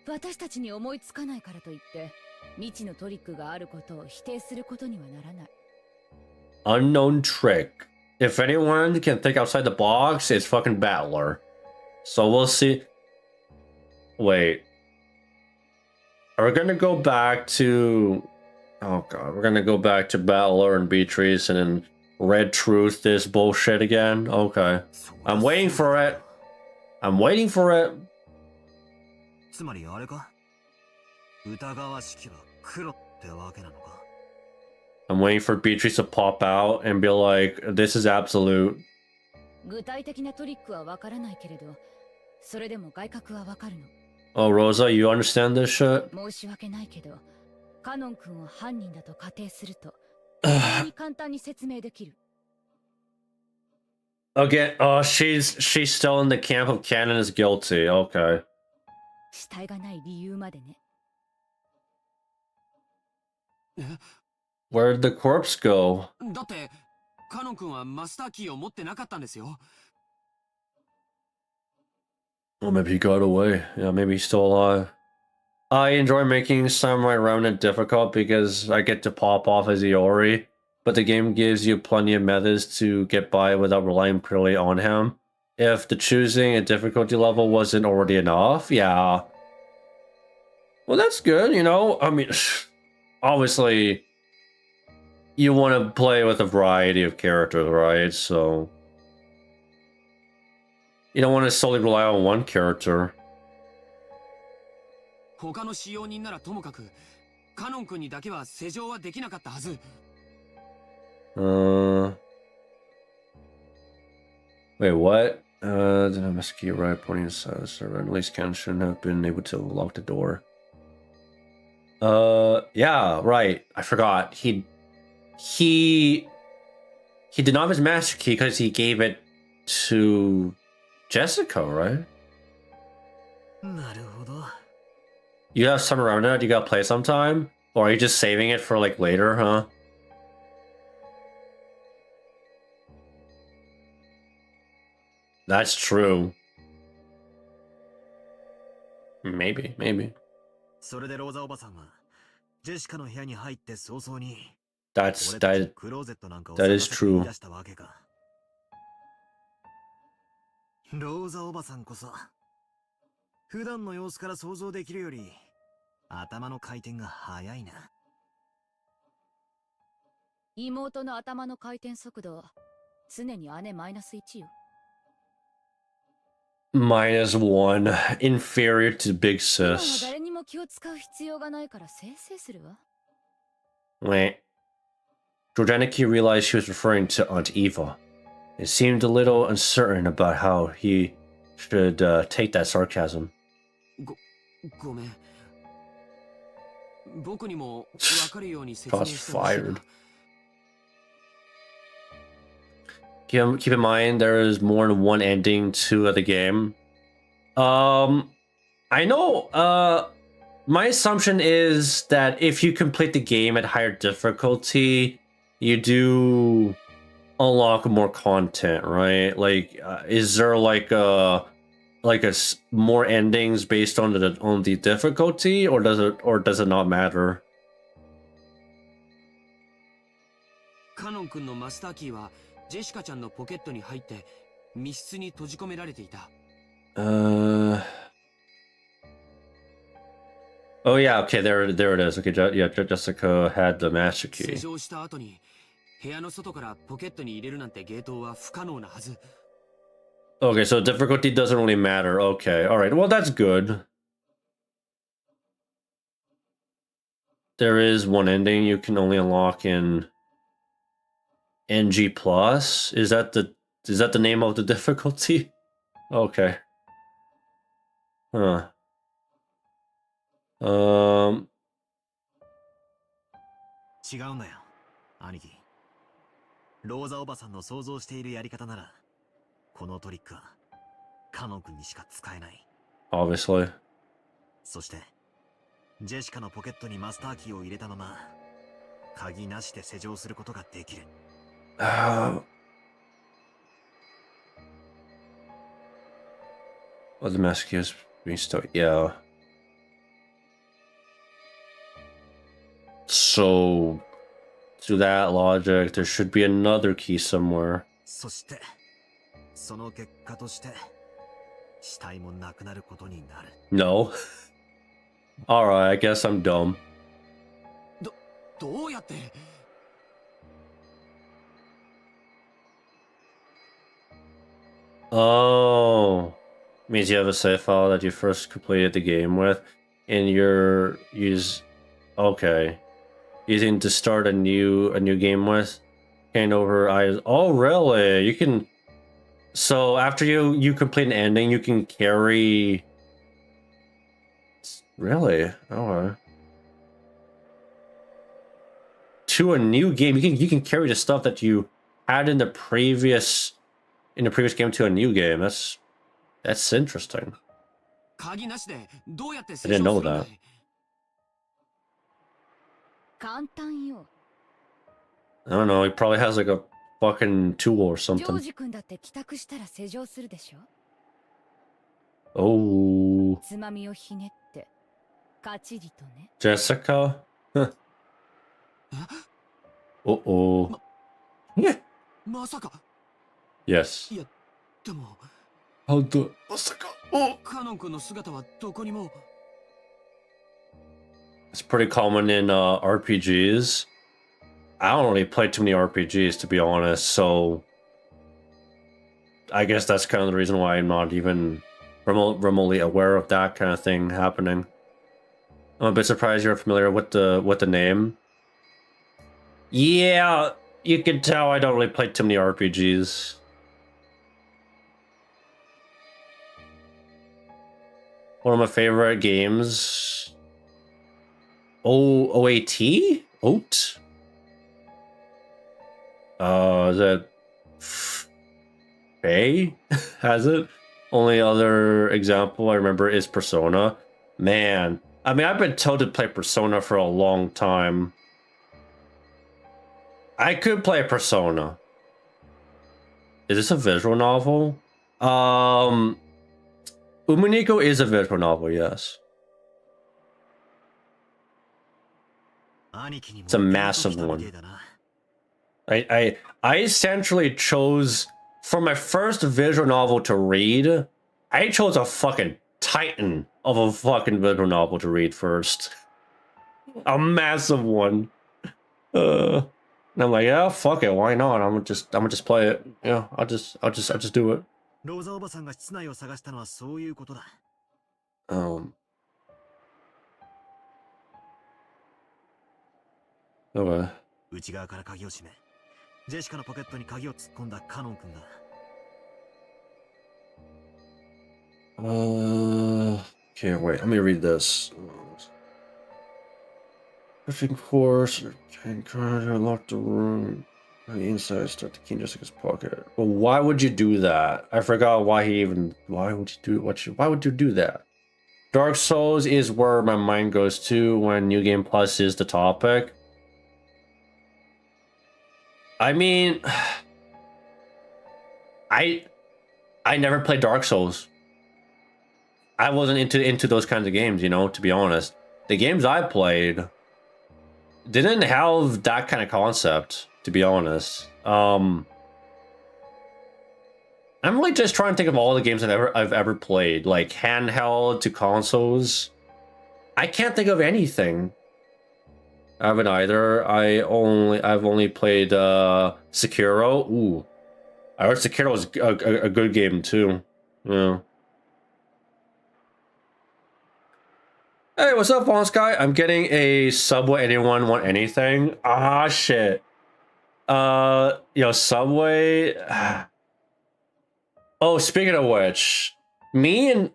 私たちに思いつかないからといって未知のトリックがあることを否定することにはならない Unknown trick. If anyone can think outside the box, it's fucking Battler. So we'll see. Wait. Are we gonna go back to... Oh god, we're gonna go back to Battler and Beatrice and then Red Truth this bullshit again? Okay. I'm waiting for it. I'm waiting for it. つまりあれか疑わしきは黒ってわけなのか I'm waiting for Beatrice to pop out and be like, this is absolute. 具体的なトリックはわからないけれど、それでも外角はわかるの。 Oh, Rosa, you understand this shit? 申し訳ないけど、カノン君を犯人だと仮定すると、非常に簡単に説明できる。 Again, oh, she's still in the camp of canon is guilty. Okay. 死体がない理由までね。 Where'd the corpse go? だってカノン君はマスターキーを持ってなかったんですよ。 Well, maybe he got away. Yeah, maybe he's still alive. I enjoy making Samurai Remnant difficult because I get to pop off as Iori, but the game gives you plenty of methods to get by without relying purely on him. If the choosing a difficulty level wasn't already enough, yeah. Well, that's good, you know? I mean, obviously, you want to play with a variety of characters, right? So... You don't want to solely rely on one character. 他の使用人ならともかくカノン君にだけは施錠はできなかったはず。 Wait, what? Did I miss a key right pointing inside the server? At least Ken shouldn't have been able to lock the door. Yeah, right. I forgot. He did not have his master key because he gave it to Jessica, right? なるほど You have some around it? You gotta play sometime? Or are you just saving it for like later, huh? That's true. Maybe. それでローザおばさんはジェシカの部屋に入って早々に That 俺たちクローゼットなんかを that is 探せと言い true. 出したわけか。ローザおばさんこそ普段の様子から想像できるより頭の回転が速いな。妹の頭の回転速度は常に姉マイナス1よ。 -1. Inferior to Big 今は Sis. 誰にも気を使う必要がないからせいせいするわ。 Wait. Jordaniki realized she was referring to Aunt Eva. It seemed a little uncertain about how he should take that sarcasm. ごめん。僕にもわかるように説明 Shots してほしいな。 fired. Keep in mind there is more than one ending to the game. I know. My assumption is that if you complete the game at higher difficulty, you do unlock more content, right? Like, is there like a more endings based on the difficulty, or does it not matter? カノン君のマスターキーはジェシカちゃんのポケットに入って密室に閉じ込められていた。Oh yeah, okay, there it is. Okay, yeah, Jessica had the master 施 key. 錠した後に部屋の外からポケットに入れるなんてゲートは不可能なはず。 Okay, so difficulty doesn't really matter. Okay, all right. Well, that's good. There is one ending you can only unlock in NG plus. Is that the name of the difficulty? Okay. Huh. 違うんだよ兄貴。ローザおばさんの想像しているやり方ならこのトリックはカノン君にしか使えない。 Obviously. そしてジェシカのポケットにマスターキーを入れたまま鍵なしで施錠することができる。 Well, the master key is being still. Yeah. So, through that logic, there should be another key somewhere. そしてその結果として死体もなくなることになる。 No. Alright, I guess I'm dumb. どうやって Oh, means you have a save file that you first completed the game with, and you're okay, using to start a new game with, hand over eyes. Oh, really? You can. So after you complete an ending, you can carry. Really? Oh. To a new game, you can carry the stuff that you had in the previous game to a new game. That's interesting. 鍵なしでどうやって I 成 didn't 長 know するんだ that. い 簡単よ。 I don't know. He probably has like a fucking tool or ジョー something. ジ君だって帰宅したら施錠するでしょ。 Oh, つまみをひねってカチリとね。 Jessica. Huh. Uh-oh. Yeah. まさか Yes. いやでも How the? Jessica. Oh. カノン君の姿はどこにも It's pretty common in RPGs. I don't really play too many RPGs, to be honest, so I guess that's kind of the reason why I'm not even remotely aware of that kind of thing happening. I'm a bit surprised you're familiar with the name. Yeah, you can tell I don't really play too many RPGs. One of my favorite games. OAT? Oat? Is that Faye has it? Only other example I remember is Persona. Man, I mean, I've been told to play Persona for a long time. I could play Persona. Is this a visual novel? Umineko is a visual novel, yes. It's a massive one. I essentially chose, for my first visual novel to read, I chose a fucking titan of a fucking visual novel to read first. A massive one. And I'm like, yeah, fuck it, why not? I'm gonna just play it. Yeah, I'll just do it. ローザおばさんが室内を探したのはそういうことだ。Okay. 内側から鍵を閉め、ジェシカのポケットに鍵を突っ込んだカノン君だ。Okay, wait, let me read this. Pushing force, can unlock the room. On the inside, start the key in Jessica's pocket. Well, why would you do that? I forgot why he even. Why would you do why would you do that? Dark Souls is where my mind goes to when New Game Plus is the topic. I mean, I never played Dark Souls. I wasn't into those kinds of games, you know, to be honest. The games I played didn't have that kind of concept, to be honest. I'm really just trying to think of all the games I've ever played, like handheld to consoles. I can't think of anything. I haven't either. I've only played Sekiro. Ooh, I heard Sekiro was a good game too. Yeah. Hey, what's up, Fallen Sky? I'm getting a Subway. Anyone want anything? Ah, shit. Subway. Oh, speaking of which, me and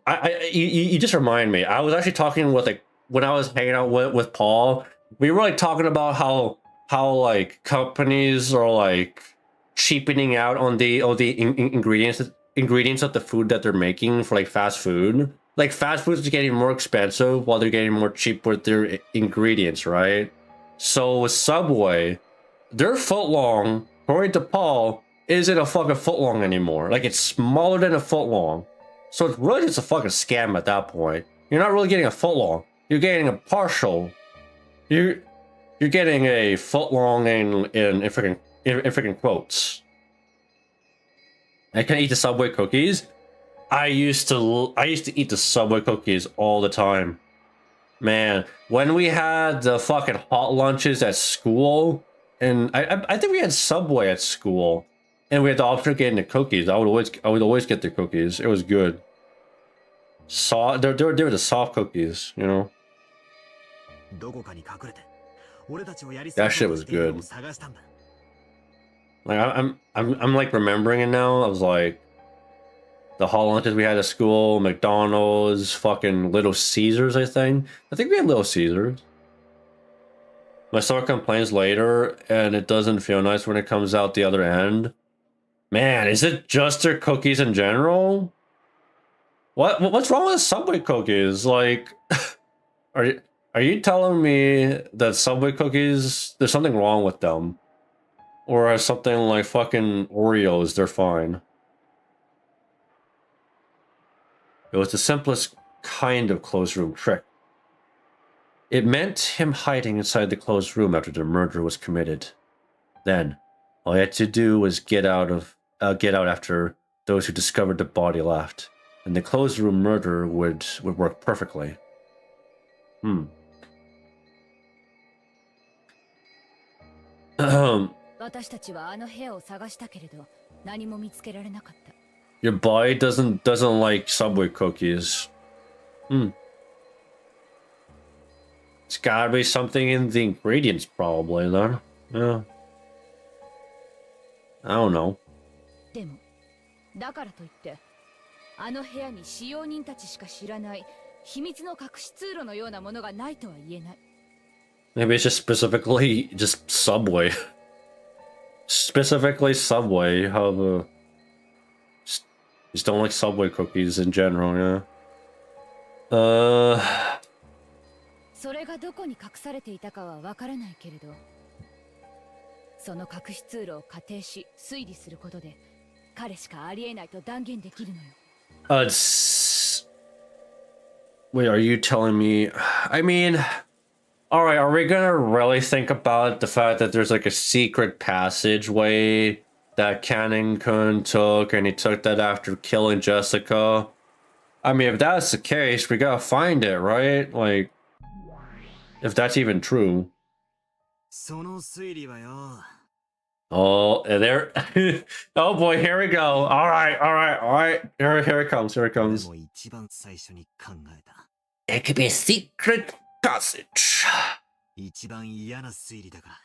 you just remind me. I was actually talking with when I was hanging out with Paul. We were like talking about how like companies are like cheapening out on the ingredients of the food that they're making for like fast food. Like fast food is getting more expensive while they're getting more cheap with their ingredients, right? So with Subway, their footlong, according to Paul, isn't a fucking footlong anymore. Like it's smaller than a footlong. So it's really just a fucking scam at that point. You're not really getting a footlong. You're getting a partial. You're getting a footlong in freaking quotes. I can eat the Subway cookies. I used to eat the Subway cookies all the time. Man, when we had the fucking hot lunches at school, and I think we had Subway at school, and we had the option of getting the cookies. I would always get the cookies. It was good. They were the soft cookies, you know. どこかに隠れて俺たちをやり That 過 shit ご was しているの good. を探したんだ。 Like I'm like remembering it now. I was like, the hot lunches we had at school, McDonald's, fucking Little Caesars. I think we had Little Caesars. My stomach complains later, and it doesn't feel nice when it comes out the other end. Man, is it just their cookies in general? What's wrong with Subway cookies? Like, are you telling me that Subway cookies, there's something wrong with them? Or something like fucking Oreos, they're fine. It was the simplest kind of closed room trick. It meant him hiding inside the closed room after the murder was committed. Then, all he had to do was get out after those who discovered the body left, and the closed room murder would work perfectly. Your body doesn't like Subway cookies. It's gotta be something in the ingredients, probably, then. Yeah. I don't know. でも、だからといって、あの部屋に使用人たちしか知らない秘密の隠し通路のようなものがないとは言えない。Maybe it's just specifically just Subway. Specifically Subway. How just don't like Subway cookies in general, yeah. それがどこに隠されていたかはわからないけれど、その隠し通路を仮定し推理することで、彼しかありえないと断言できるのよ。Wait, are you telling me? I mean, all right, are we gonna really think about the fact that there's like a secret passageway that Cannon-kun took, and he took that after killing Jessica? I mean, if that's the case, we gotta find it, right? Like, if that's even true. その推理はよ。 Oh, and there. Oh boy, here we go. All right. Here it comes. でも一番最初に考えた。 It could be a secret passage. 一番嫌な推理だから。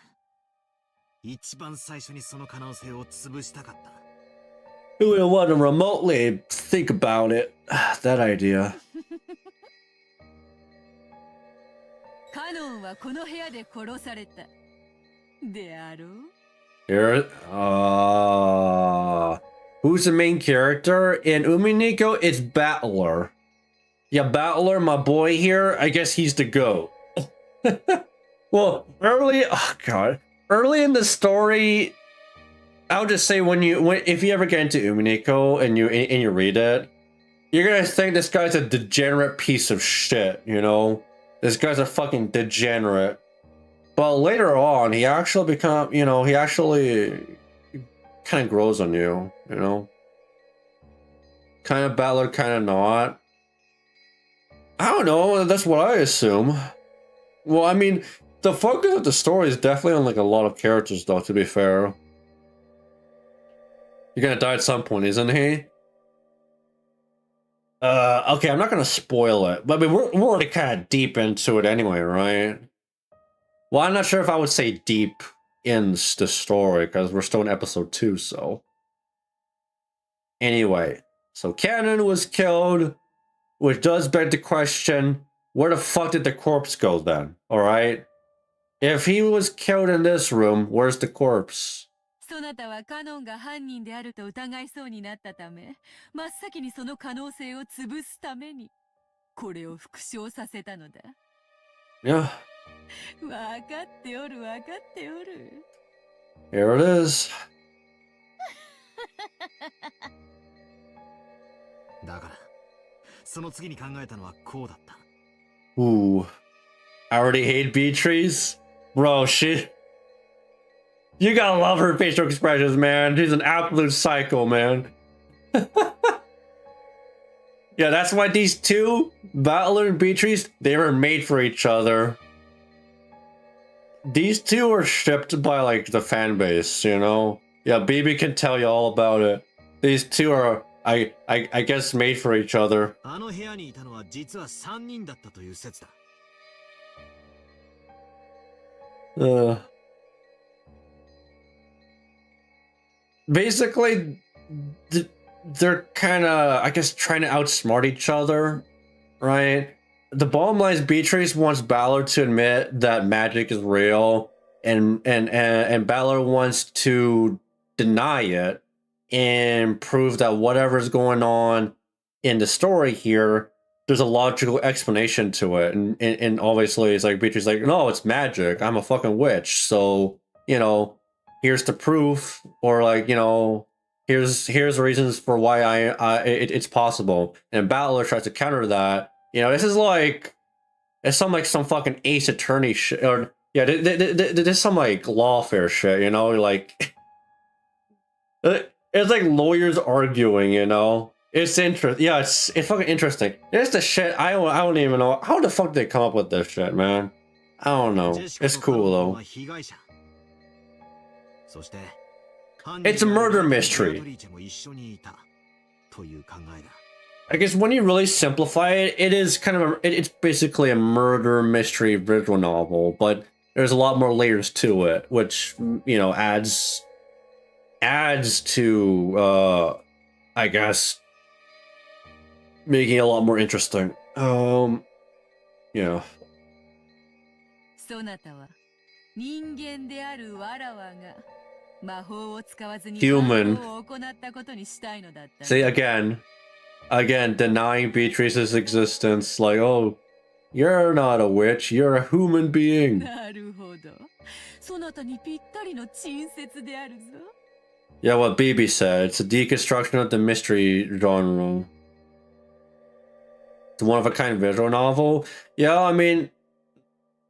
一番最初にその可能性を潰したかった。 Who would want to remotely think about it? That idea. カノンはこの部屋で殺された。であろう？ Here, who's the main character? In Umineko, it's Battler. Yeah, Battler, my boy here, I guess he's the GOAT. Well, early in the story, I'll just say if you ever get into Umineko and you read it, you're gonna think this guy's a degenerate piece of shit, you know? This guy's a fucking degenerate. But later on, he actually kind of grows on you, you know? Kind of Battler, kind of not. I don't know, that's what I assume. Well, I mean, the focus of the story is definitely on like a lot of characters though, to be fair. You're gonna die at some point, isn't he? Okay, I'm not gonna spoil it, but I mean, we're already kind of deep into it anyway, right? Well, I'm not sure if I would say deep in the story, because we're still in episode 2, so. Anyway, so Cannon was killed, which does beg the question, where the fuck did the corpse go then? Alright? If he was killed in this room, where's the corpse? そなたはカノンが犯人であると疑いそうになったため、真っ先にその可能性を潰すために、これを復唱させたのだ。Yeah. わかっておるわかっておる。 Here it is. だから、その次に考えたのはこうだった。 Ooh. I already hate Beatrice? Bro, you gotta love her facial expressions, man. She's an absolute psycho, man. Yeah, that's why these two, Battler and Beatrice, they were made for each other. These two are shipped by like the fan base, you know? Yeah, BB can tell you all about it. These two are, I guess, made for each other. あの部屋にいたのは実は3人だったという説だ。Basically, they're kind of, I guess, trying to outsmart each other, right? The bottom line is Beatrice wants Balor to admit that magic is real, and Balor wants to deny it and prove that whatever's going on in the story here, there's a logical explanation to it. And obviously, it's like Beatrice's like, no, it's magic. I'm a fucking witch. So, you know, here's the proof, or like, you know, here's reasons for why it's possible. And Balor tries to counter that. You know, this is like, it's some fucking Ace Attorney shit, or yeah, there's some like lawfare shit. You know, like it's like lawyers arguing. You know, it's interesting. Yeah, it's fucking interesting. It's the shit. I don't even know how the fuck they come up with this shit, man. I don't know. It's cool though. It's a murder mystery. I guess when you really simplify it, it is kind of it's basically a murder mystery visual novel, but there's a lot more layers to it, which, you know, adds to I guess making it a lot more interesting. Yeah. そなたは人間であるわらわが魔法を使わずに Human. 魔法を行ったことにしたいのだった。 See, again, denying Beatrice's existence, like, oh, you're not a witch, you're a human being. なるほど。そなたにぴったりの陳説であるぞ。 Yeah, what BB said, it's a deconstruction of the mystery genre. It's a one-of-a-kind visual novel. Yeah, I mean,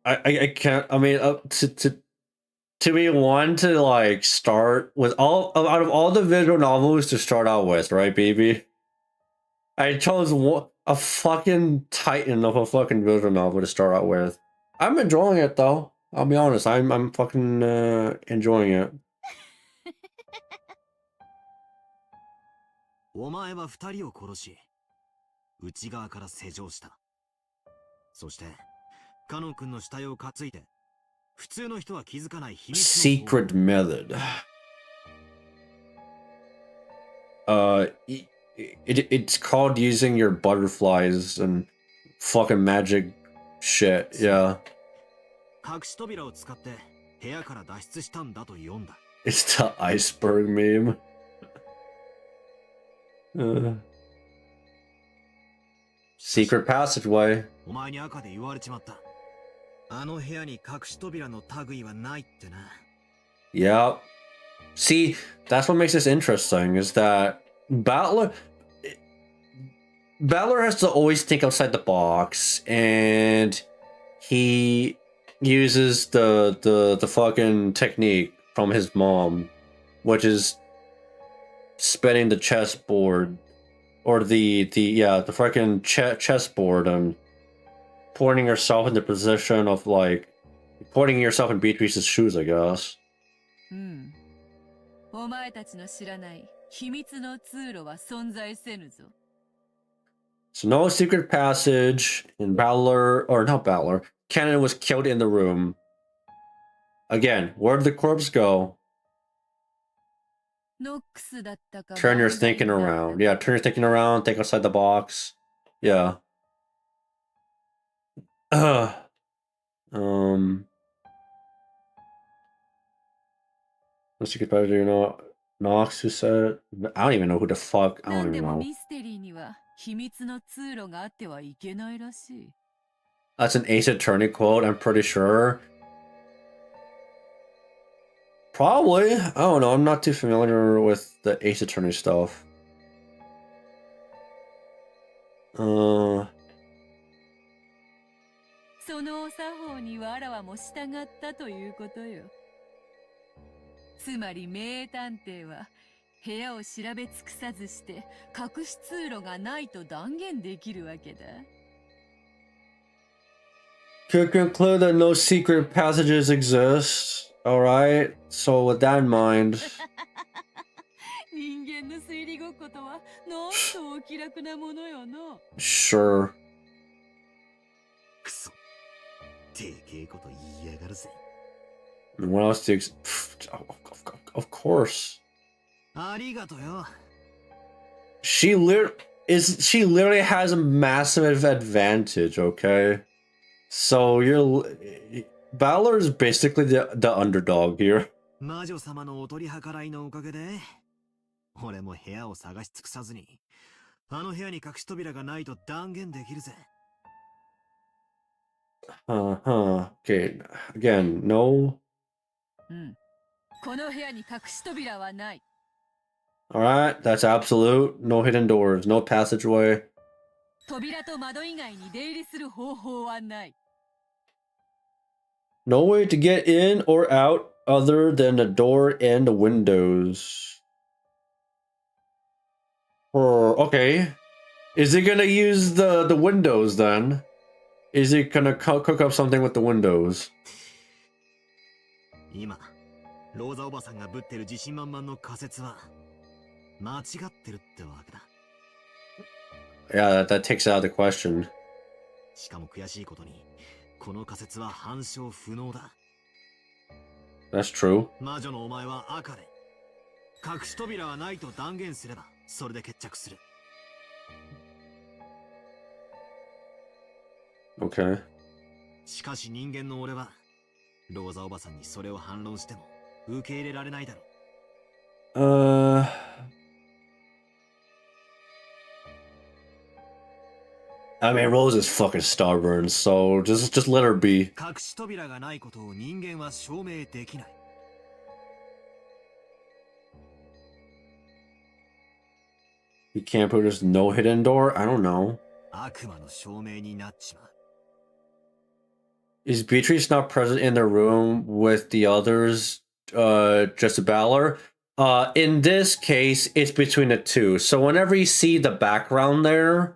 I can't, I mean, to be one to like start with out of all the visual novels to start out with, right, BB? I chose a fucking titan of a fucking visual novel to start out with. I'm enjoying it though. I'll be honest. I'm fucking enjoying it. お前は2人を殺し、内側から施錠した。そして、カノン君の死体を担いで、普通の人は気づかない秘密の Secret method. It's called using your butterflies and fucking magic shit. Yeah. 隠し扉を使って部屋から脱出したんだと読んだ。It's the iceberg meme. Secret passageway. お前に赤で言われちまった。あの部屋に隠し扉の類はないってな。Yep. See, that's what makes this interesting, is that Battler has to always think outside the box, and he uses the fucking technique from his mom, which is spinning the chessboard, or the fucking chessboard, and putting yourself in the position of like putting yourself in Beatrice's shoes, I guess. お前たちの知らない秘密の通路は存在せぬぞ。 So no secret passage, and not Balor, Cannon was killed in the room. Again, where did the corpse go? ノックスだったか。 Turn your thinking around. Yeah, turn your thinking around, think outside the box. Yeah. No secret passage, you know, Nox, who said it? I don't even know who the fuck. I な don't んで even も know. ミステリーには秘密の通路があってはいけないらしい。 That's an Ace Attorney quote, I'm pretty sure. Probably. I don't know. I'm not too familiar with the Ace Attorney stuff. そのお作法にわらわも従ったということよ。つまり名探偵は部屋を調べ尽くさずして隠し通路がないと断言できるわけだ。Could conclude that no secret passages exist. Alright, so with that in mind. 人間の推理ごっことはなんとお気楽なものよな。Sure. クソ。でけえこと言いやがるぜ。What else to of course. ありがとよ。She literally has a massive advantage, okay? So Balor is basically the underdog here. 魔女様のお取り計らいのおかげで、俺も部屋を探し尽くさずに、あの部屋に隠し扉がないと断言できるぜ。Okay, again, no. この部屋に隠し扉はない。Alright, that's absolute. No hidden doors, no passageway. 扉と窓以外に出入りする方法はない。No way to get in or out other than the door and the windows. Okay. Is it gonna use the windows then? Is it gonna cook up something with the windows? 今、ローザおばさんがぶってる自信満々の仮説は、間違ってるってわけだ。Yeah, that takes out the question. しかも悔しいことに、この仮説は反証不能だ。That's true. 魔女のお前は赤で、隠し扉はないと断言すれば、それで決着する。Okay. しかし人間の俺は、ローザおばさんにそれを反論しても受け入れられないだろう。I mean, Rose is fucking stubborn, so just let her be. 隠し扉がないことを人間は証明できない。You can't put there's no hidden door? I don't know. 悪魔の証明になっちまう。Is Beatrice not present in the room with the others, just a Balor? In this case, it's between the two. So whenever you see the background there,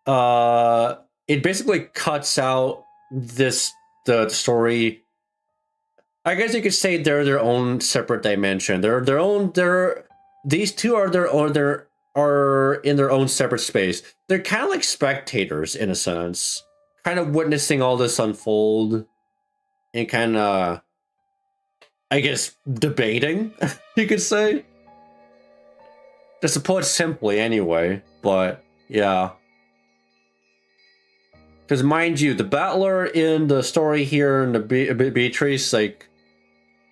it basically cuts out the story. I guess you could say they're their own separate dimension. These two are in their own separate space. They're kind of like spectators in a sense, kind of witnessing all this unfold and kind of, I guess, debating, you could say. Just to put it simply anyway, but yeah. Because mind you, the battler in the story here and the Beatrice, like,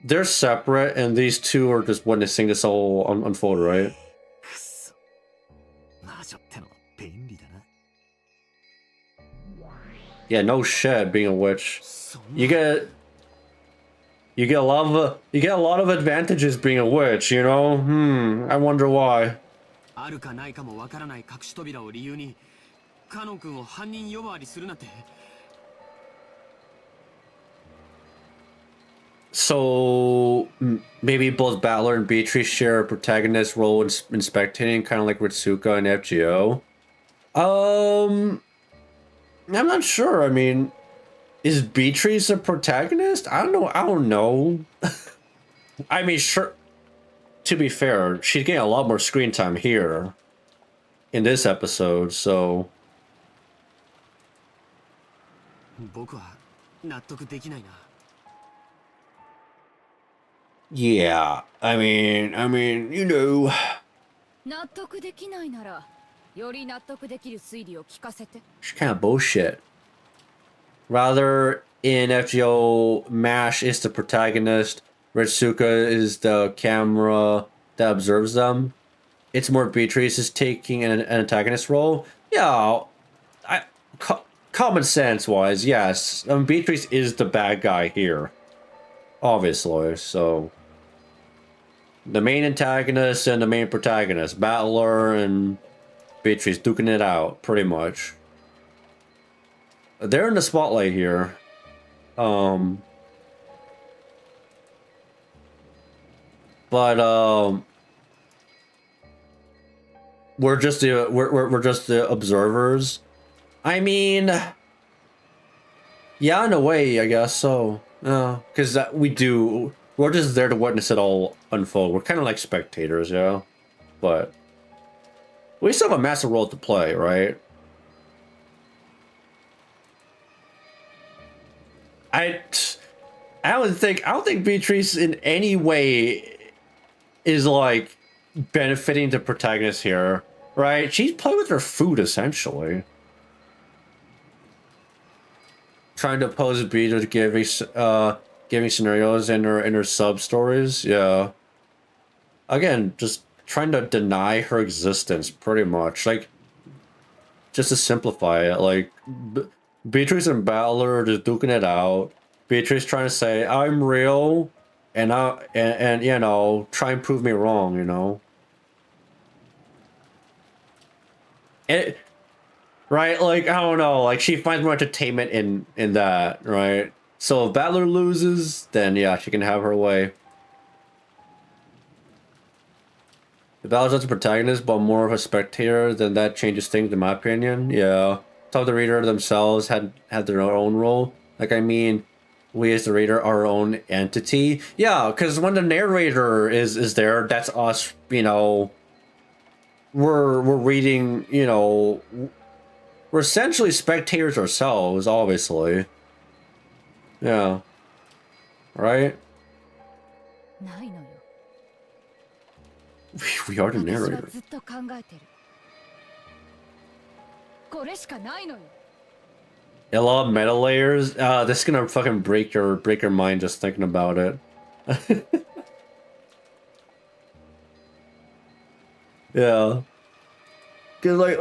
they're separate, and these two are just witnessing this all unfold, right? くそ。魔女ってのは便利だな。Yeah, no shit, being a witch. You get a lot of advantages being a witch, you know? I wonder why. あるかないかもわからない隠し扉を理由に、カノン君を犯人呼ばわりするなんて。So maybe both Balor and Beatrice share a protagonist role in spectating, kind of like Ritsuka and FGO. I'm not sure. I mean, is Beatrice a protagonist? I don't know. I mean, sure. To be fair, she's getting a lot more screen time here in this episode, so. 僕は納得できないな。Yeah, I mean, you know. 納得できないなら、より納得できる推理を聞かせて。It's kind of bullshit. Rather, in FGO, MASH is the protagonist, Ritsuka is the camera that observes them. It's more Beatrice is taking an antagonist role. Yeah, common sense wise, yes. Beatrice is the bad guy here. Obviously, so. The main antagonist and the main protagonist, Battler and Beatrice duking it out, pretty much. They're in the spotlight here. But we're just the observers. I mean, yeah, in a way, I guess so. Because we're just there to witness it all unfold. We're kind of like spectators, yeah. But we still have a massive role to play, right? I don't think Beatrice in any way is like benefiting the protagonist here, right? She's playing with her food essentially. Trying to pose B to giving scenarios in her sub stories, yeah. Again, just trying to deny her existence, pretty much. Like, just to simplify it, like Beatrice and Battler just duking it out. Beatrice trying to say I'm real, and you know, try and prove me wrong, you know. Right, like, I don't know, like, she finds more entertainment in that, right? So if Battler loses, then yeah, she can have her way. If Battler's not the protagonist, but more of a spectator, then that changes things, in my opinion. Yeah. Some of the reader themselves had their own role. Like, I mean, we as the reader are our own entity. Yeah, because when the narrator is there, that's us, you know. We're reading, you know. We're essentially spectators ourselves, obviously. Yeah. Right? ないのよ。 We are the 私は narrator. ずっと考えてる。これしかないのよ。 A lot of meta layers. This is gonna fucking break your mind just thinking about it. Yeah. Cause like,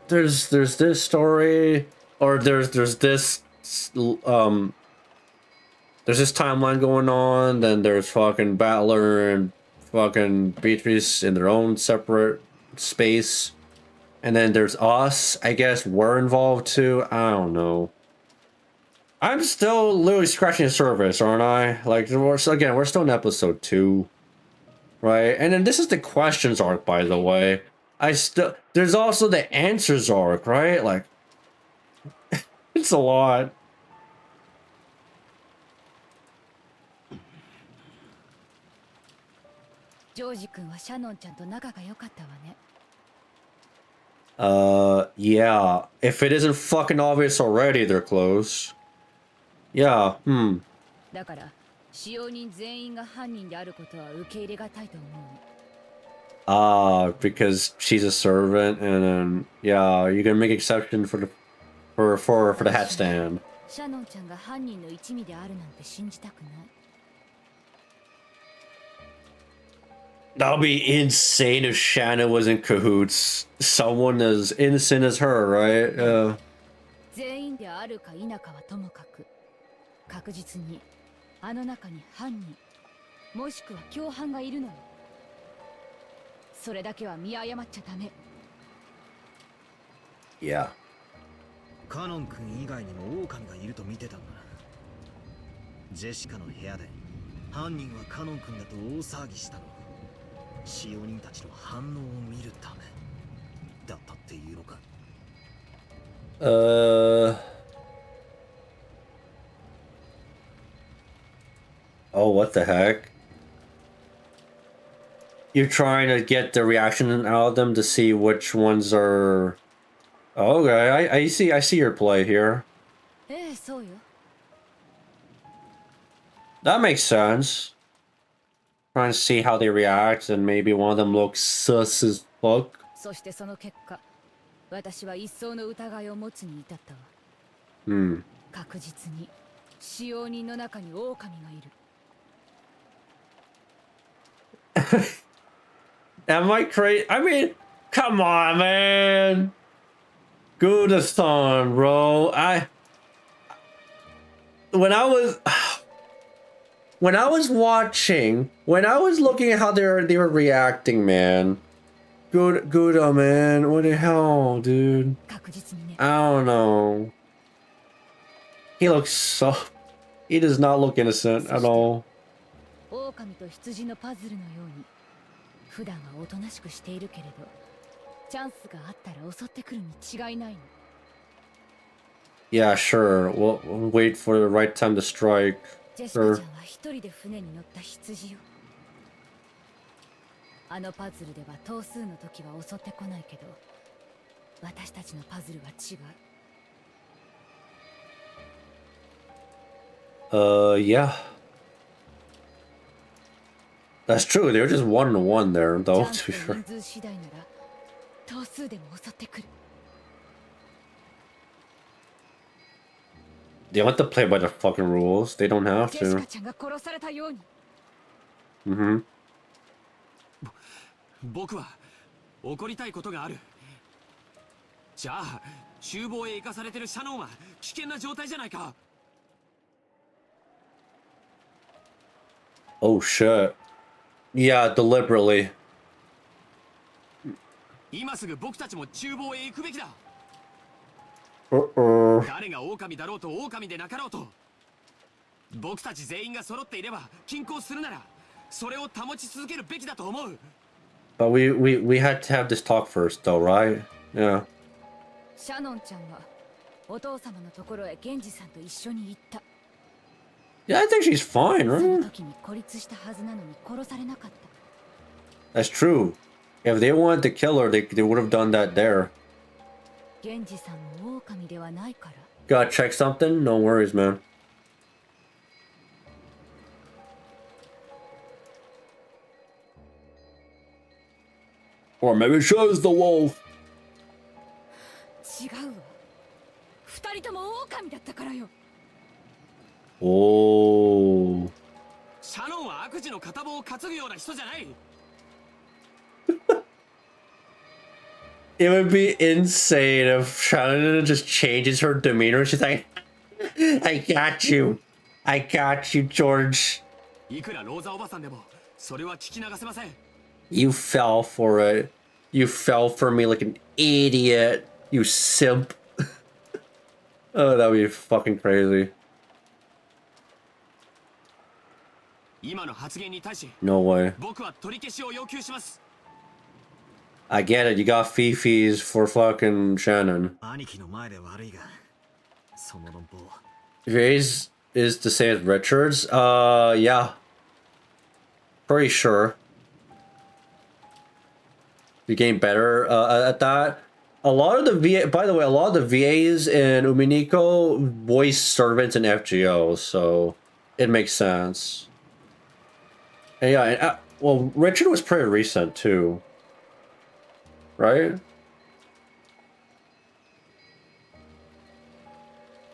there's this story, or there's this timeline going on. Then there's fucking Battler and fucking Beatrice in their own separate space. And then there's us. I guess we're involved too. I don't know. I'm still literally scratching the surface, aren't I? Like, we're still in episode 2. Right? And then this is the questions arc, by the way. There's also the answers arc, right? Like, it's a lot. George 君はシャノンちゃんと仲が良かったわね。 Yeah. If it isn't fucking obvious already, they're close. Yeah, だから、使用人全員が犯人であることは受け入れがたいと思うの。 because she's a servant, and then, yeah, you can make exception for the hat stand. シャノンちゃんが犯人の一味であるなんて信じたくない。 That would be insane if Shanna was in cahoots. Someone as innocent as her, right? 全員であるか否かはともかく、確実にあの中に犯人、もしくは共犯がいるのよ。それだけは見誤っちゃダメ。 Yeah. カノン君以外にも狼がいると見てたんだ。ジェシカの部屋で犯人はカノン君だと大騒ぎしたの。使用人たちの反応を見るためだったっていうのか。Oh, what the heck? You're trying to get the reaction out of them to see which ones are... Oh, okay, I see your play here. ええ、そうよ。 That makes sense. Trying to see how they react, and maybe one of them looks sus as fuck. そしてその結果、私は一層の疑いを持つに至ったわ。確実に使用人の中に狼がいる。 Am I crazy? I mean, come on, man. GudaGuda, bro. When I was looking at how they were reacting, man. GudaGuda, man. What the hell, dude? 確実にね。 I don't know. He does not look innocent at all. 狼と羊のパズルのように、普段はおとなしくしているけれど、チャンスがあったら襲ってくるに違いないの。 Yeah, sure. We'll wait for the right time to strike. ジェシカ Sure. ちゃんは一人で船に乗った羊よ。あのパズルでは頭数の時は襲ってこないけど、私たちのパズルは違う。Yeah. That's true. They're just 1-1 there, チ though, ャン to ス be と fair. 人数次第なら頭数でも襲ってくる。 They don't have to play by the fucking rules. They don't have ジェシ to. カちゃんが殺されたように。 Mm-hmm. 僕は怒りたいことがある。じゃあ厨房へ行かされてるシャノンは危険な状態じゃないか。 Oh, shit. Yeah, deliberately. 今すぐ僕たちも厨房へ行くべきだ。 Uh-oh. 誰が狼だろうと狼でなかろうと、僕たち全員が揃っていれば均衡するならそれを保ち続けるべきだと思う。 But we had to have this talk first, though, right? Yeah. シャノンちゃんはお父様のところへ源氏さんと一緒に行った。 Yeah, I think she's fine, その right? 時に孤立したはずなのに殺されなかった。 That's true. If they wanted to kill her, they would have done that there. 源氏さんも狼ではないから。 Gotta check something? No worries, man. Or maybe she was the wolf. 違うわ。二人とも狼だったからよ。 Oh. シャノンは悪事の片棒を担ぐような人じゃない。 It would be insane if Shannon just changes her demeanor. She's like, I got you. I got you, George. いくらローザおばさんでもそれは聞き流せません。 You fell for it. You fell for me like an idiot. You simp. Oh, that would be fucking crazy. 今の発言に対し No way. 僕は取り消しを要求します。 I get it. You got Fifi's for fucking Shannon. 兄貴の前で悪いが、その論法。 Jay's is the same as Richard's? Yeah. Pretty sure. You're getting better at that. A lot of the VA, by the way, a lot of the VAs in Umineko voice servants in FGO, so it makes sense. And yeah, and, well, Richard was pretty recent too. Right?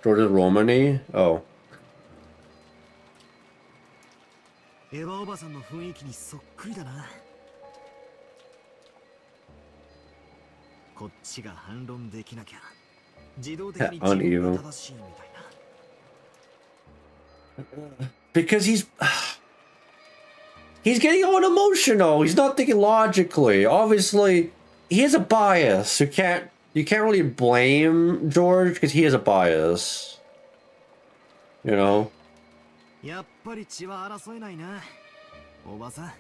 George's Romani? Oh. エヴァおばさんの雰囲気にそっくりだな。こっちが反論できなきゃ自動的に自分が正しいみたいな。 Because he's getting all emotional. He's not thinking logically. Obviously, he has a bias. You can't really blame George because he has a bias. You know? やっぱり血は争えないな、おばさん。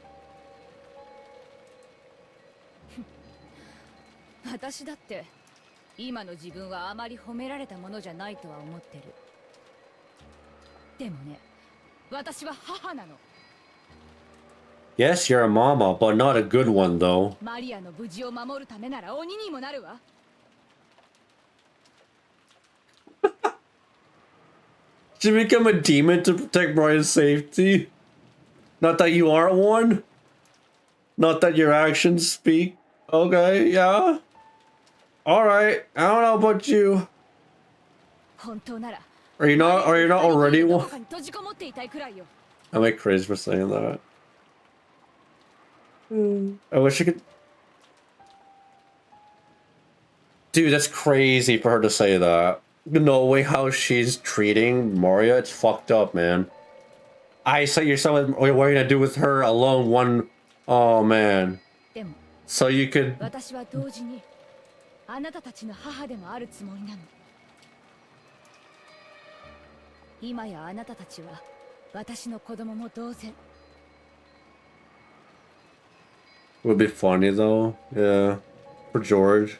私だって今の自分はあまり褒められたものじゃないとは思ってる。でもね、私は母なの。 Yes, you're a mama, but not a good one, though. マリアの無事を守るためなら鬼にもなるわ。 Did you become a demon to protect Brian's safety? Not that you aren't one? Not that your actions speak? Okay, yeah. Alright, I don't know about you. 本当なら Are you not already ど one? こかに閉じこもっていたいくらいよ。 Am I crazy for saying that? I wish I could... Dude, that's crazy for her to say that. No way how she's treating Moria, it's fucked up, man. I saw yourself, what are you gonna do with her alone one... Oh, man. でも So you could... 私は同時にあなたたちの母でもあるつもりなの。今やあなたたちは私の子供も同然。 Would be funny though, yeah. for George.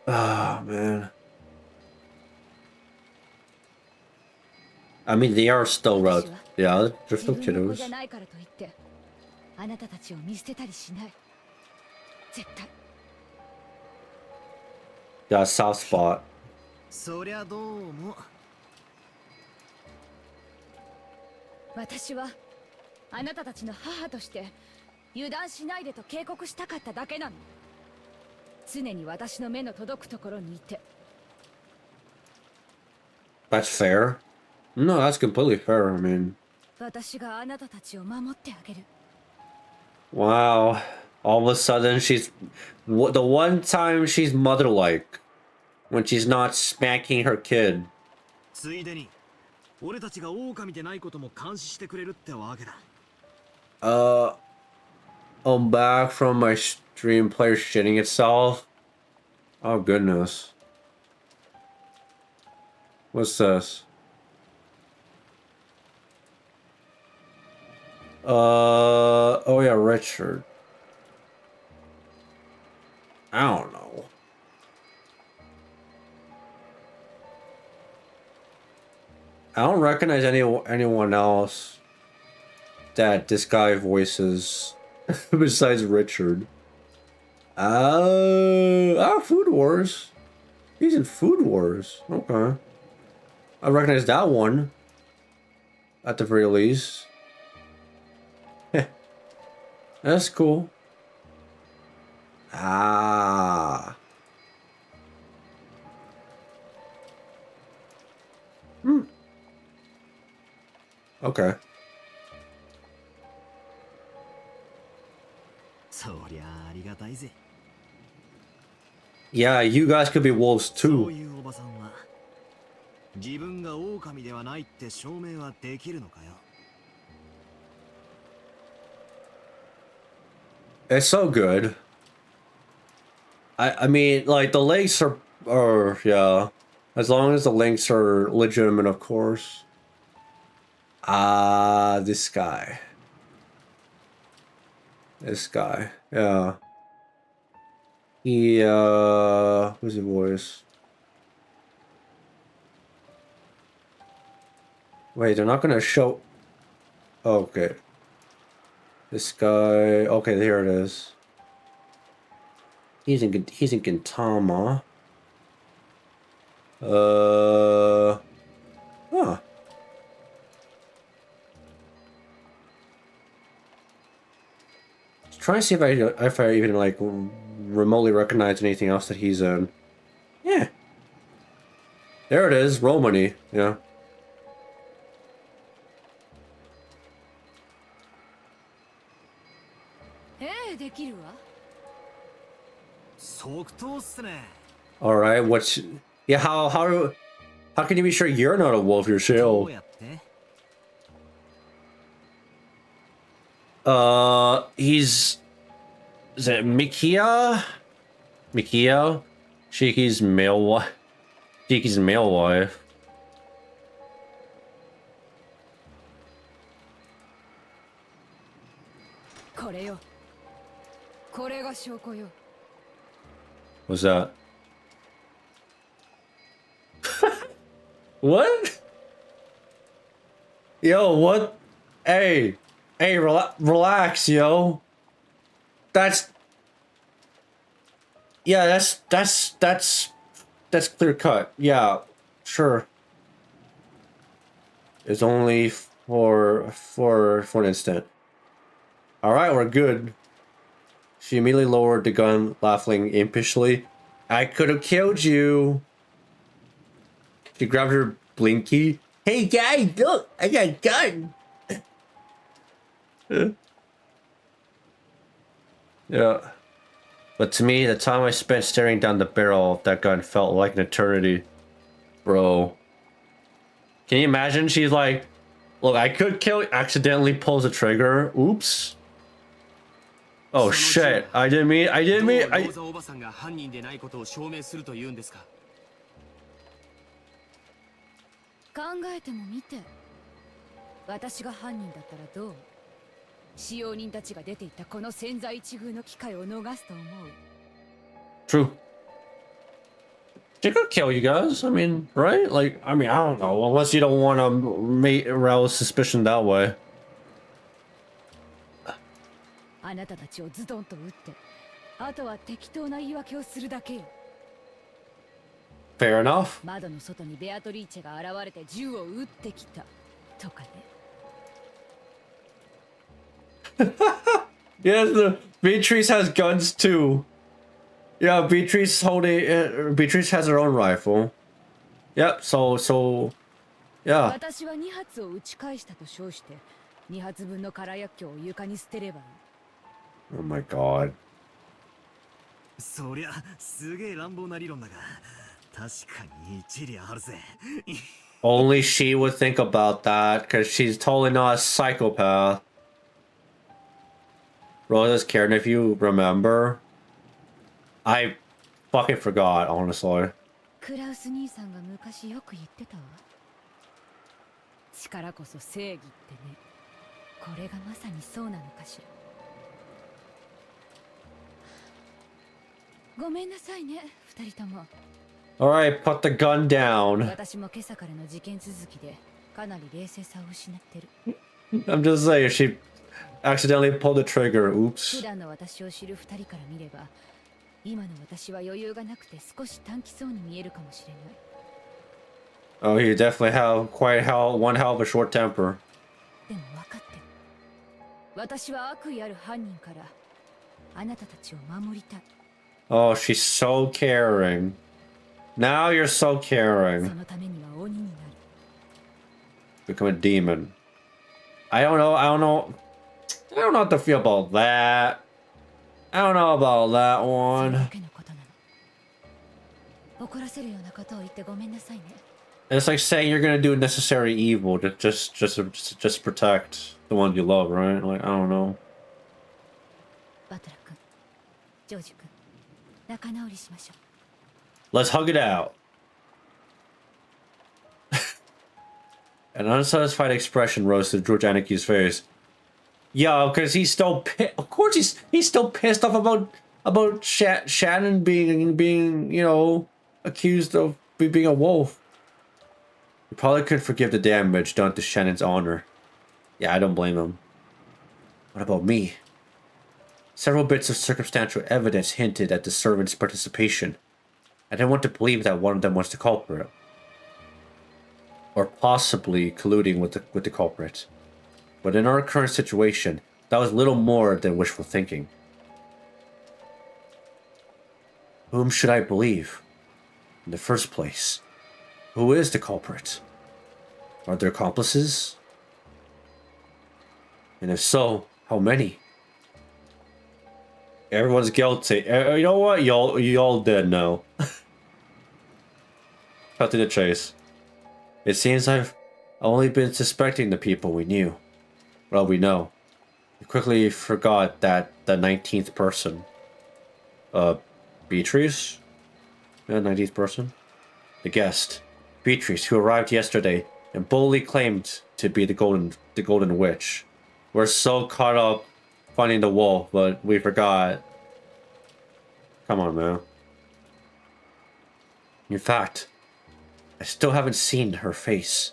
Ah, man. I mean, they are still relative. Yeah, they're 自 still 分の子じゃ kiddos. ないからといってあなたたちを見捨てたりしない絶対 Got a soft spot. そりゃどうも。私はあなたたちの母として油断しないでと警告したかっただけなの常に私の目の届くところにいて That's fair. No, that's completely fair. I mean, 私があなたたちを守ってあげる wow. All of a sudden, she's the one time she's mother-like when she's not smacking her kid. ついでに俺たちが狼でないことも監視してくれるってわけだ。I'm back from my stream player shitting itself. Oh goodness. What's this? Oh yeah, Richard. I don't know. I don't recognize anyone else that this guy voices besides Richard. Food Wars. He's in Food Wars. Okay. I recognize that one. At the very least. That's cool. Ah. Okay. そりゃありがたいぜ。 Yeah, you guys could be wolves そう too. いうおばさんは自分が狼ではないって証明はできるのかよ。 It's so good. I mean, like, the links are, yeah. As long as the links are legitimate, of course. This guy. This guy, yeah. He, who's his voice? Wait, they're not gonna show... Okay. This guy... Okay, here it is. He's in Gintama. Huh. Trying to see if I even like remotely recognize anything else that he's in. Yeah. There it is, Romani. Yeah. All right. What's yeah? How can you be sure you're not a wolf yourself? Is it Mikia? Mikio? Shiki's male wife. Shiki's male wife. What's that? What? Yo, what? Hey, relax, yo. Yeah, that's clear cut. Yeah, sure. It's only for an instant. All right, we're good. She immediately lowered the gun, laughing impishly. I could have killed you. She grabbed her blinky. Hey guys, look, I got a gun. Yeah. But to me, the time I spent staring down the barrel of that gun felt like an eternity. Bro. Can you imagine? She's like, look, I could kill you, accidentally pulls the trigger. Oops. Oh shit. I didn't mean. 考えてもみて私が犯人だったらどう？使用人たちが出ていったこの千載一遇の機会を逃すと思う。 True. She could kill you guys. I mean, right? Like, I mean, I don't know. Unless you don't want to arouse suspicion that way. あなたたちをズドンと撃って、あとは適当な言い訳をするだけよ。 Fair enough. 窓の外にベアトリーチェが現れて銃を撃ってきたとかね。Yes, the Beatrice has guns too. Yeah, Beatrice Beatrice has her own rifle. Yep. So, yeah. 私は2発を撃ち返したと称して、2発分の空薬莢を床に捨てればいい。 Oh my god. そりゃすげえ乱暴な理論だが、確かに一理あるぜ。Only she would think about that, because she's totally not a psychopath. Rosa's Karen, if you remember. I fucking forgot, honestly. クラウス兄さんが昔よく言ってたわ。力こそ正義ってね。これがまさにそうなのかしら。ごめんなさいね、二人とも。 Alright, put the gun down. 私も今朝からの事件続きでかなり冷静さを失ってる。 I'm just saying, she accidentally pulled the trigger. Oops. 普段の私を知る二人から見れば、今の私は余裕がなくて少し短気そうに見えるかもしれない。 Oh, you definitely have one hell of a short temper. でも分かってる。私は悪意ある犯人からあなたたちを守りたい。 Oh, she's so caring. Now you're so そ caring. のためには鬼になる。 Become a demon. I don't know how to feel about that. I don't know about that それ one. だけのことなの。怒らせるようなことを言ってごめんなさいね。 It's like saying you're gonna do necessary evil to just protect the one you love, right? Like, I don't know. バトラ君、ジョージ君、仲直りしましょう。 Let's hug it out. An unsatisfied expression rose to George Anaki's face. Yeah, because he's still of course he's still pissed off about Shannon being you know accused of being a wolf. He probably couldn't forgive the damage done to Shannon's honor. Yeah, I don't blame him. What about me? Several bits of circumstantial evidence hinted at the servants' participation. I didn't want to believe that one of them was the culprit. Or possibly colluding with the culprit. But in our current situation, that was little more than wishful thinking. Whom should I believe? In the first place, who is the culprit? Are there accomplices? And if so, how many? Everyone's guilty. You know what? Y'all did know. Cut to the chase. It seems I've only been suspecting the people we knew. Well, we know. We quickly forgot that the 19th person. Beatrice? The 19th person? The guest. Beatrice, who arrived yesterday and boldly claimed to be the golden witch. We're so caught up finding the wolf, but we forgot. Come on, man. In fact, I still haven't seen her face.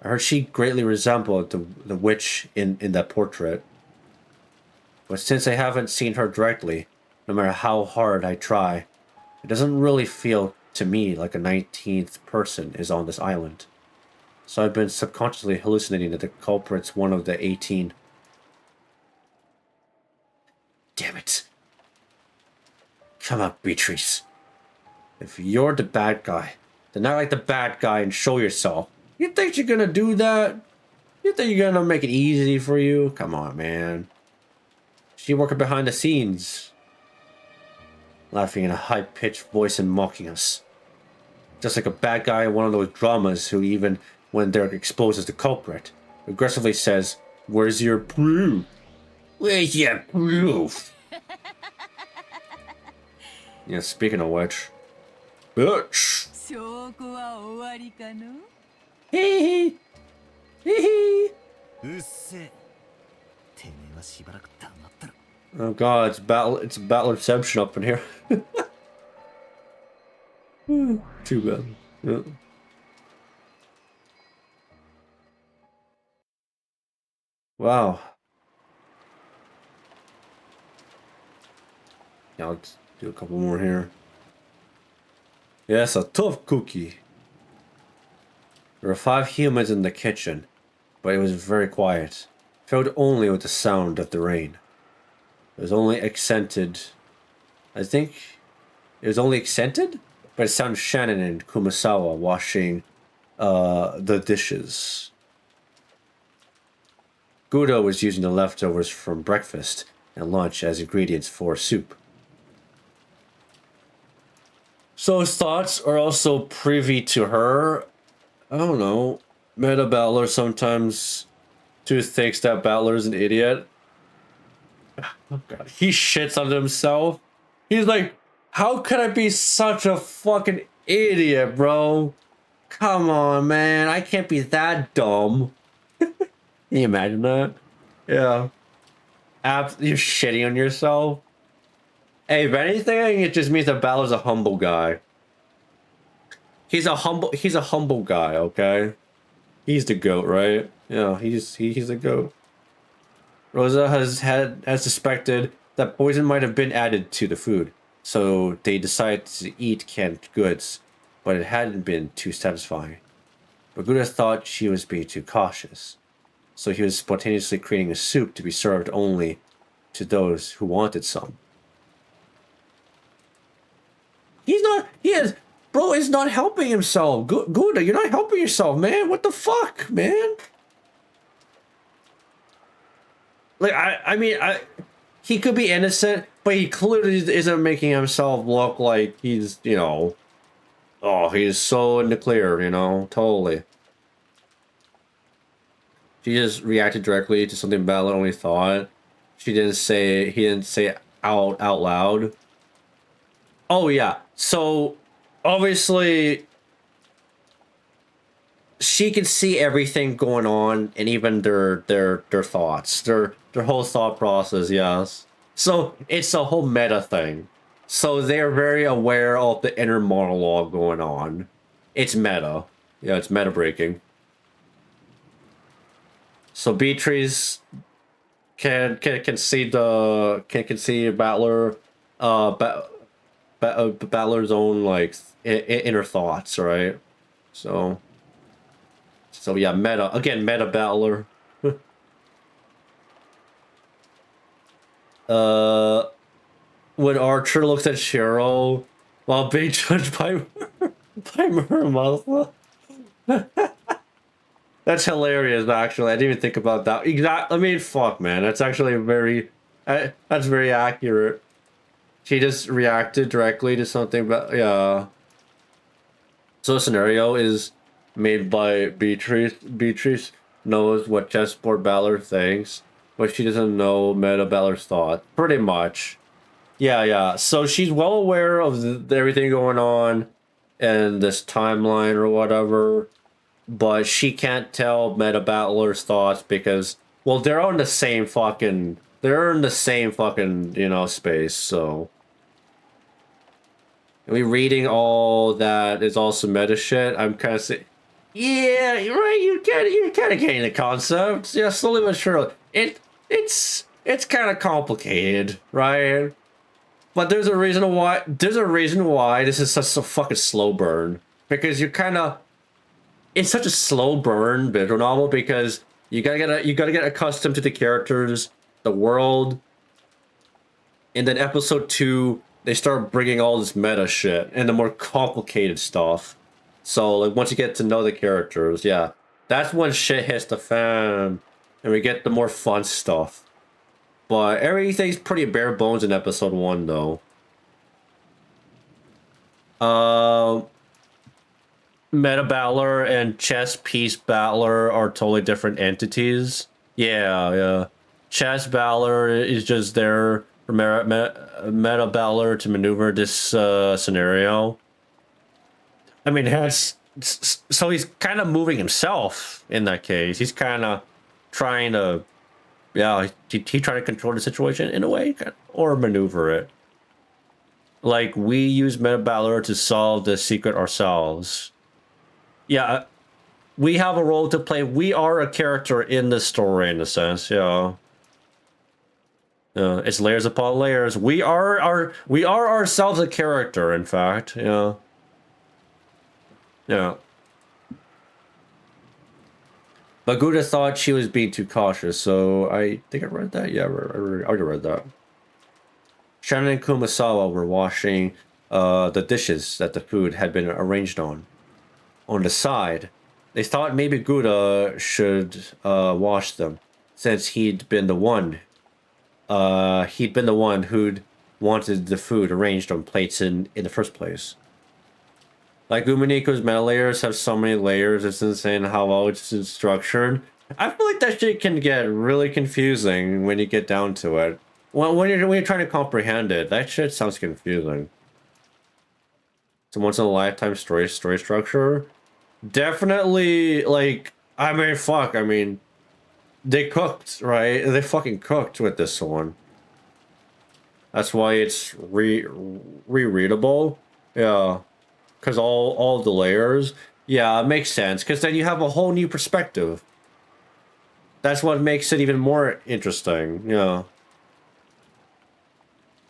I heard she greatly resembled the witch in that portrait. But since I haven't seen her directly, no matter how hard I try, it doesn't really feel to me like a 19th person is on this island. So I've been subconsciously hallucinating that the culprit's one of the 18. Damn it. Come on, Beatrice. If you're the bad guy, then act like the bad guy and show yourself. You think you're gonna do that? You think you're gonna make it easy for you? Come on, man. She working behind the scenes. Laughing in a high-pitched voice and mocking us. Just like a bad guy in one of those dramas who even when they're exposed as the culprit, aggressively says, "Where's your proof? Where's your proof?" Yeah, speaking of which. Bitch! 証拠は終わりかの？ Hee hee! Hee hee! うっせえ。てめえはしばらく黙ったろ。 Oh god, it's battle reception up in here. Too bad. Yeah. Wow. Yeah, let's do a couple more here. Yes, a tough cookie. There were 5 humans in the kitchen, but it was very quiet, filled only with the sound of the rain. It was only accented. I think it was only accented, but it sounded Shannon and Kumasawa washing the dishes. Guda was using the leftovers from breakfast and lunch as ingredients for soup. So his thoughts are also privy to her. I don't know. Meta Battler sometimes thinks that Battler's an idiot. Oh god. He shits on himself. He's like, how could I be such a fucking idiot, bro? Come on, man. I can't be that dumb. Can you imagine that? Yeah. You're shitting on yourself. Hey, if anything, it just means that Balor's a humble guy. He's a humble guy, okay? He's the goat, right? Yeah, he's the goat. Rosa has suspected that poison might have been added to the food, so they decided to eat canned goods, but it hadn't been too satisfying. But Guda thought she was being too cautious, so he was spontaneously creating a soup to be served only to those who wanted some. Bro is not helping himself. Guda, you're not helping yourself, man. What the fuck, man? Like, I mean, he could be innocent, but he clearly isn't making himself look like he's, you know, oh, he's so in the clear, you know, totally. She just reacted directly to something Bella only thought. He didn't say out loud. Oh yeah, so obviously she can see everything going on, and even their thoughts, their whole thought process. Yes, so it's a whole meta thing. So they're very aware of the inner monologue going on. It's meta. Yeah, it's meta breaking. So Beatrice can see Battler, Battler's own like inner thoughts, right? So yeah, meta again, meta Battler. When Archer looks at Cheryl while being judged by Murmasa. That's hilarious, actually. I didn't even think about that. I mean, fuck, man. That's actually that's very accurate. She just reacted directly to something, but yeah. So the scenario is made by Beatrice. Beatrice knows what chessboard Balor thinks, but she doesn't know Meta Balor's thought. Pretty much. Yeah. So she's well aware of everything going on in this timeline or whatever, but she can't tell Meta Battler's thoughts because, well, they're in the same fucking, you know, space, so. And we reading all that is also meta shit. I'm kind of saying, yeah, you're right. You're kind of getting the concept. Yeah, slowly but surely. It's kind of complicated, right? But there's a reason why. This is such a fucking slow burn, because you're kind of. It's such a slow burn visual novel because you gotta get accustomed to the characters, the world, and then episode 2 they start bringing all this meta shit and the more complicated stuff. So like once you get to know the characters, yeah, that's when shit hits the fan and we get the more fun stuff. But everything's pretty bare bones in episode 1 though. Meta Battler and Chess Piece Battler are totally different entities. Yeah. Chess Battler is just there for Meta Battler to maneuver this scenario. I mean, so he's kind of moving himself in that case. He's kind of trying to, yeah, he trying to control the situation in a way or maneuver it. Like, we use Meta Battler to solve the secret ourselves. Yeah, we have a role to play. We are a character in the story, in a sense. Yeah. It's layers upon layers. We are ourselves a character, in fact. Yeah. Yeah. But Guda thought she was being too cautious, so I think I read that. Yeah, I already read that. Shannon and Kumasawa were washing the dishes that the food had been arranged on. On the side, they thought maybe Guda should wash them, since he'd been the one who'd wanted the food arranged on plates in the first place. Like, Umineko's meta layers have so many layers, it's insane how well it's structured. I feel like that shit can get really confusing when you get down to it. When you're trying to comprehend it, that shit sounds confusing. It's a once-in-a-lifetime story structure. Definitely, like, I mean, fuck, I mean, they cooked, right? They fucking cooked with this one. That's why it's rereadable. Yeah. Because all the layers. Yeah, it makes sense. Because then you have a whole new perspective. That's what makes it even more interesting. Yeah.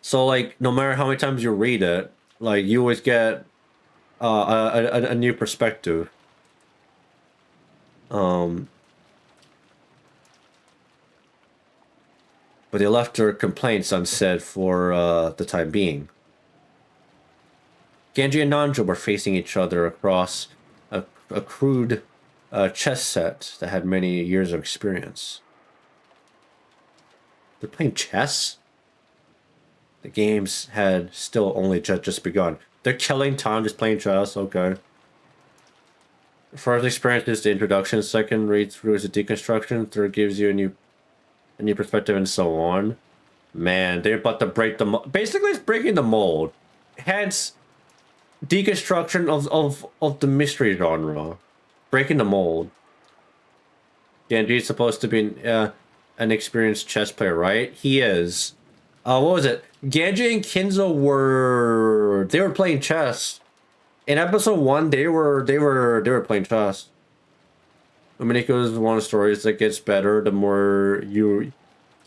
So, like, no matter how many times you read it, like, you always get a new perspective. But they left their complaints unsaid for the time being. Genji and Nanjo were facing each other across a crude chess set that had many years of experience. They're playing chess? The games had still only just begun. They're killing time just playing chess, okay. First experience is the introduction, second read through is the deconstruction, third gives you a new perspective, and so on. Man, they're about to break the mold. Basically, it's breaking the mold. Hence, deconstruction of the mystery genre. Breaking the mold. Genji is supposed to be an experienced chess player, right? He is. What was it? Genji and Kinzo were playing chess. In episode 1, they were playing chess. Umineko is one of the stories that gets better the more you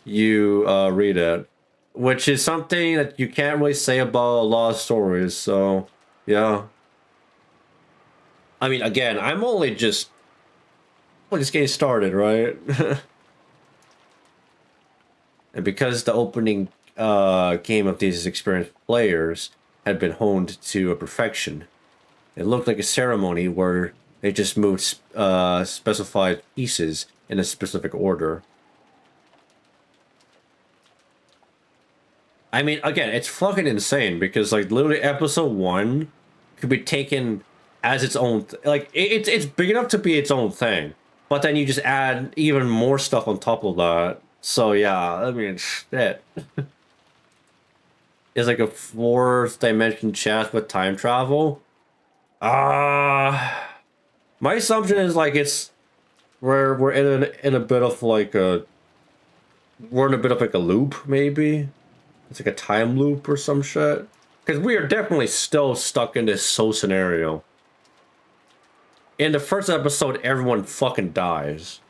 read it, which is something that you can't really say about a lot of stories. So, yeah. I mean, again, I'm only just getting started, right? And because the opening game of these experienced players had been honed to a perfection, it looked like a ceremony where they just moved specified pieces in a specific order. I mean, again, it's fucking insane because, like, literally episode 1 could be taken as its own... like, it's big enough to be its own thing. But then you just add even more stuff on top of that. So, yeah, I mean, shit. It's like a 4th dimension chess with time travel. My assumption is, like, we're in a bit of like a loop, maybe. It's like a time loop or some shit. Because we are definitely still stuck in this scenario. In the first episode, everyone fucking dies.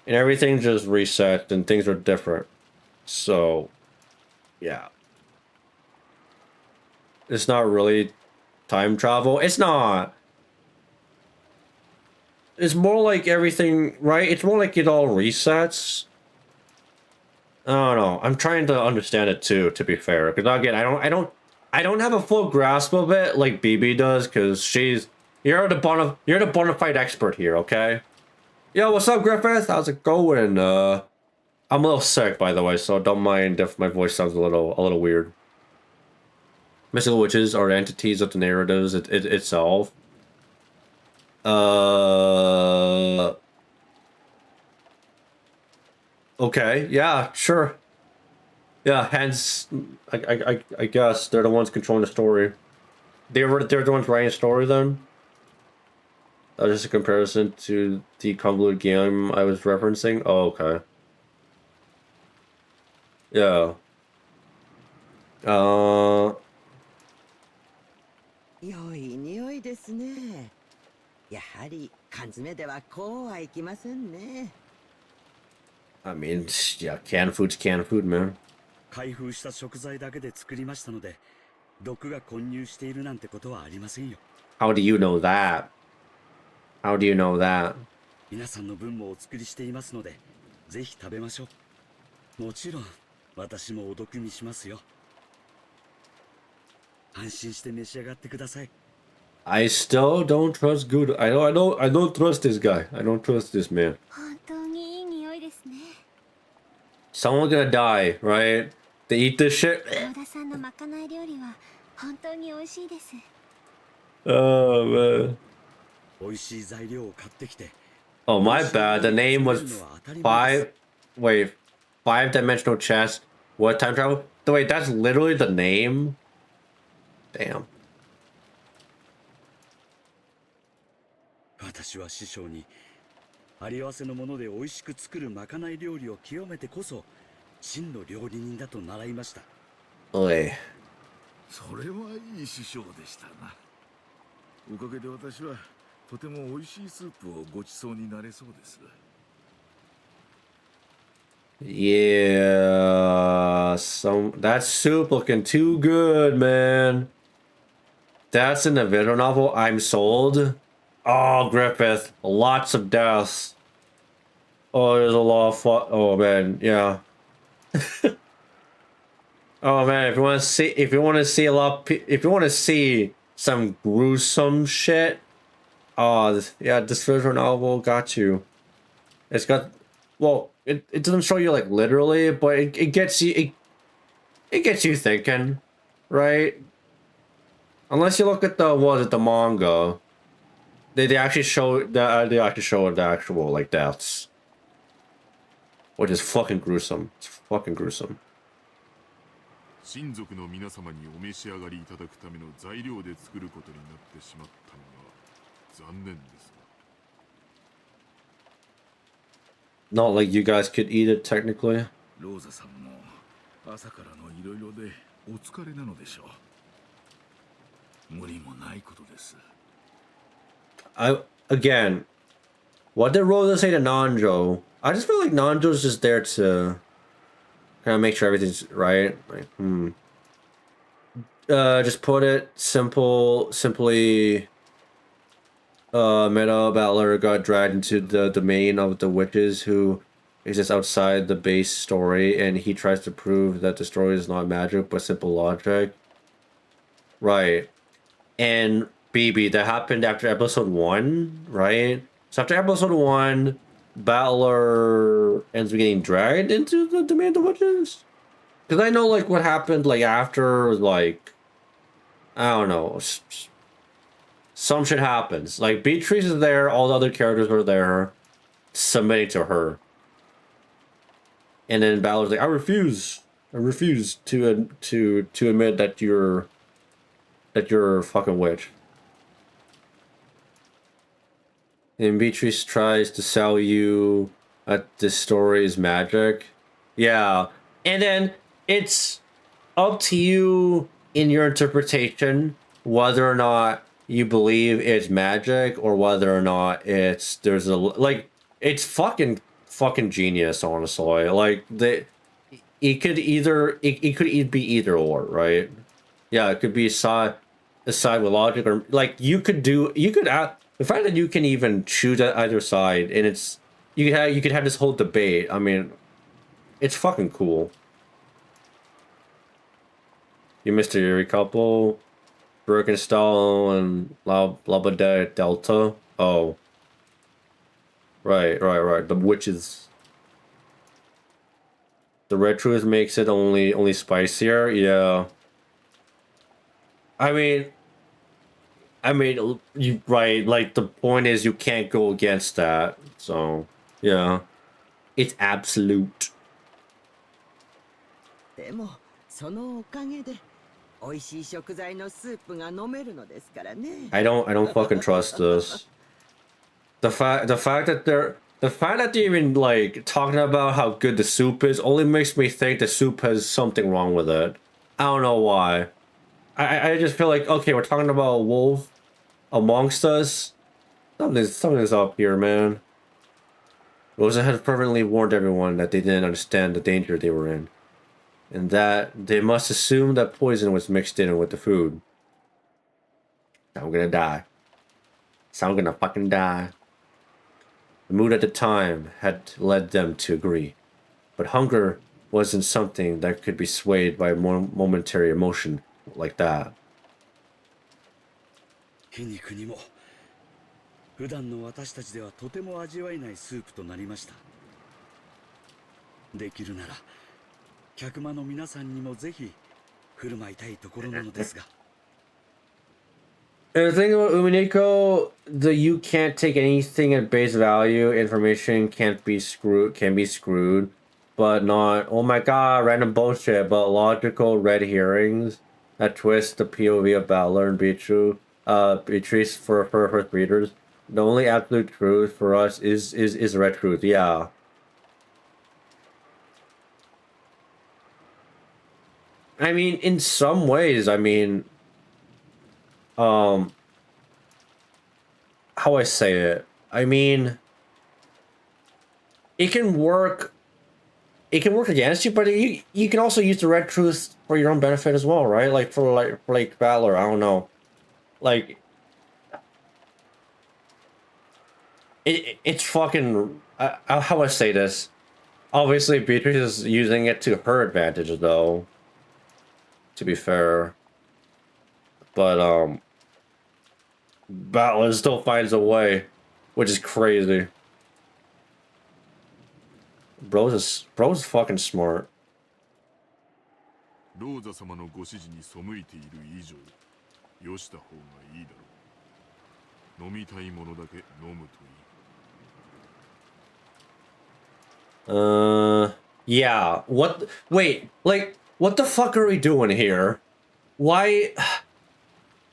And everything just resets and things are different. So, yeah. It's not really time travel. It's not. It's more like everything, right? It's more like it all resets. I don't know. I'm trying to understand it too, to be fair. Because again, I don't have a full grasp of it like BB does, because you're the bona fide expert here, okay? Yo, what's up, Griffith? How's it going? I'm a little sick, by the way, so don't mind if my voice sounds a little weird. Mystical witches are entities of the narratives itself. Okay, yeah, sure. Yeah, hence, I guess they're the ones controlling the story. They're the ones writing the story, then? That was just a comparison to the convoluted game I was referencing. Oh, okay. Yeah. 良い匂いですね。やはり缶詰ではこうはいきませんね。I mean, yeah, canned food's canned food, man. 開封した食材だけで作りましたので、毒が混入しているなんてことはありませんよ。 How do you know that? How do you know that? 皆さんの分もお作りしていますので、ぜひ食べましょう。もちろん私もお毒にしますよ。安心して召し上がってください。 I still don't trust Gouda. I don't trust this guy. I don't trust this man. 本当にいい匂いですね。 Someone's gonna die, right? They eat this shit. 野田さんのまかない料理は本当に美味しいです。 Oh man. 美味しい材料を買ってきて。 Oh my bad. The name was five-dimensional chess. What time travel? Wait, that's literally the name? Damn. 私は師匠にあり合わせのもので美味しく作るまかない料理を極めてこそ真の料理人だと習いました。 Oy. それはいい師匠でしたな。おかげで私はとても美味しいスープをごちそうになれそうです。 Yeah, that soup looking too good, man. That's in the visual novel. I'm sold. Oh, Griffith, lots of deaths. Oh, there's a lot of fun. Oh man, yeah. Oh man, if you want to see a lot, if you want to see some gruesome shit, oh yeah, this visual novel got you. It's got, well, it doesn't show you like literally, but it gets you, it gets you thinking, right? Unless you look at the manga, they actually show the actual like deaths, which is fucking gruesome. It's fucking gruesome. 親族の皆様にお召し上がりいただくための材料で作ることになってしまったのが残念ですが。 Not like you guys could eat it technically. ローザさんも朝からのいろいろでお疲れなのでしょう。無理もないことです。 Again, what did Rosa say to Nanjo? I just feel like Nanjo's just there to kind of make sure everything's right. Like, just put it simply. Meta Battler got dragged into the domain of the witches who exists outside the base story, and he tries to prove that the story is not magic but simple logic. Right. And BB, that happened after episode 1, right? So after episode 1, Battler ends up getting dragged into the domain of the witches? Because I know, like, what happened, like, after, like, I don't know, some shit happens. Like, Beatrice is there, all the other characters are there, submitting to her. And then Balor's like, I refuse to admit that you're a fucking witch. And Beatrice tries to sell you that this story is magic. Yeah. And then it's up to you in your interpretation whether or not you believe it's magic or whether or not it's it's fucking genius, honestly. Like it could be either or, right? Yeah, it could be a side with logic, or like the fact that you can even choose at either side, and you could have this whole debate. I mean, it's fucking cool. You Mr. Yuri couple, Birkenstall and Labada Delta. Oh. Right. The witches. The red truth makes it only spicier. Yeah. I mean, you right. Like the point is, you can't go against that. So yeah, it's absolute. でもそのおかげで美味しい食材のスープが飲めるのですからね。I don't fucking trust this. the fact that they're even like talking about how good the soup is only makes me think the soup has something wrong with it. I don't know why. I just feel like, okay, we're talking about a wolf amongst us. Something's up here, man. Rosa had fervently warned everyone that they didn't understand the danger they were in, and that they must assume that poison was mixed in with the food. I'm gonna die. So I'm gonna fucking die. The mood at the time had led them to agree, but hunger wasn't something that could be swayed by momentary emotion like that. 皮肉にも普段の私たちではとても味わえないスープとなりました。できるなら客間の皆さんにもぜひ振る舞いたいところなのですが。 And the thing about Umineko, you can't take anything at base value. Information can be screwed, but not, oh my god, random bullshit, but logical red herrings that twist the POV of Battler and Beatrice for first readers. The only absolute truth for us is red truth, yeah. I mean, in some ways, I mean, how I say it, I mean, it can work against you, but you can also use the red truth for your own benefit as well, right? Like for Valor, I don't know, like it's fucking how I say this. Obviously, Beatrice is using it to her advantage, though. To be fair, but Battler still finds a way, which is crazy. Bro's fucking smart. ローザ様のご指示に背いている以上、よした方がいいだろう。飲みたいものだけ飲むといい。Yeah. Wait, like, what the fuck are we doing here? Why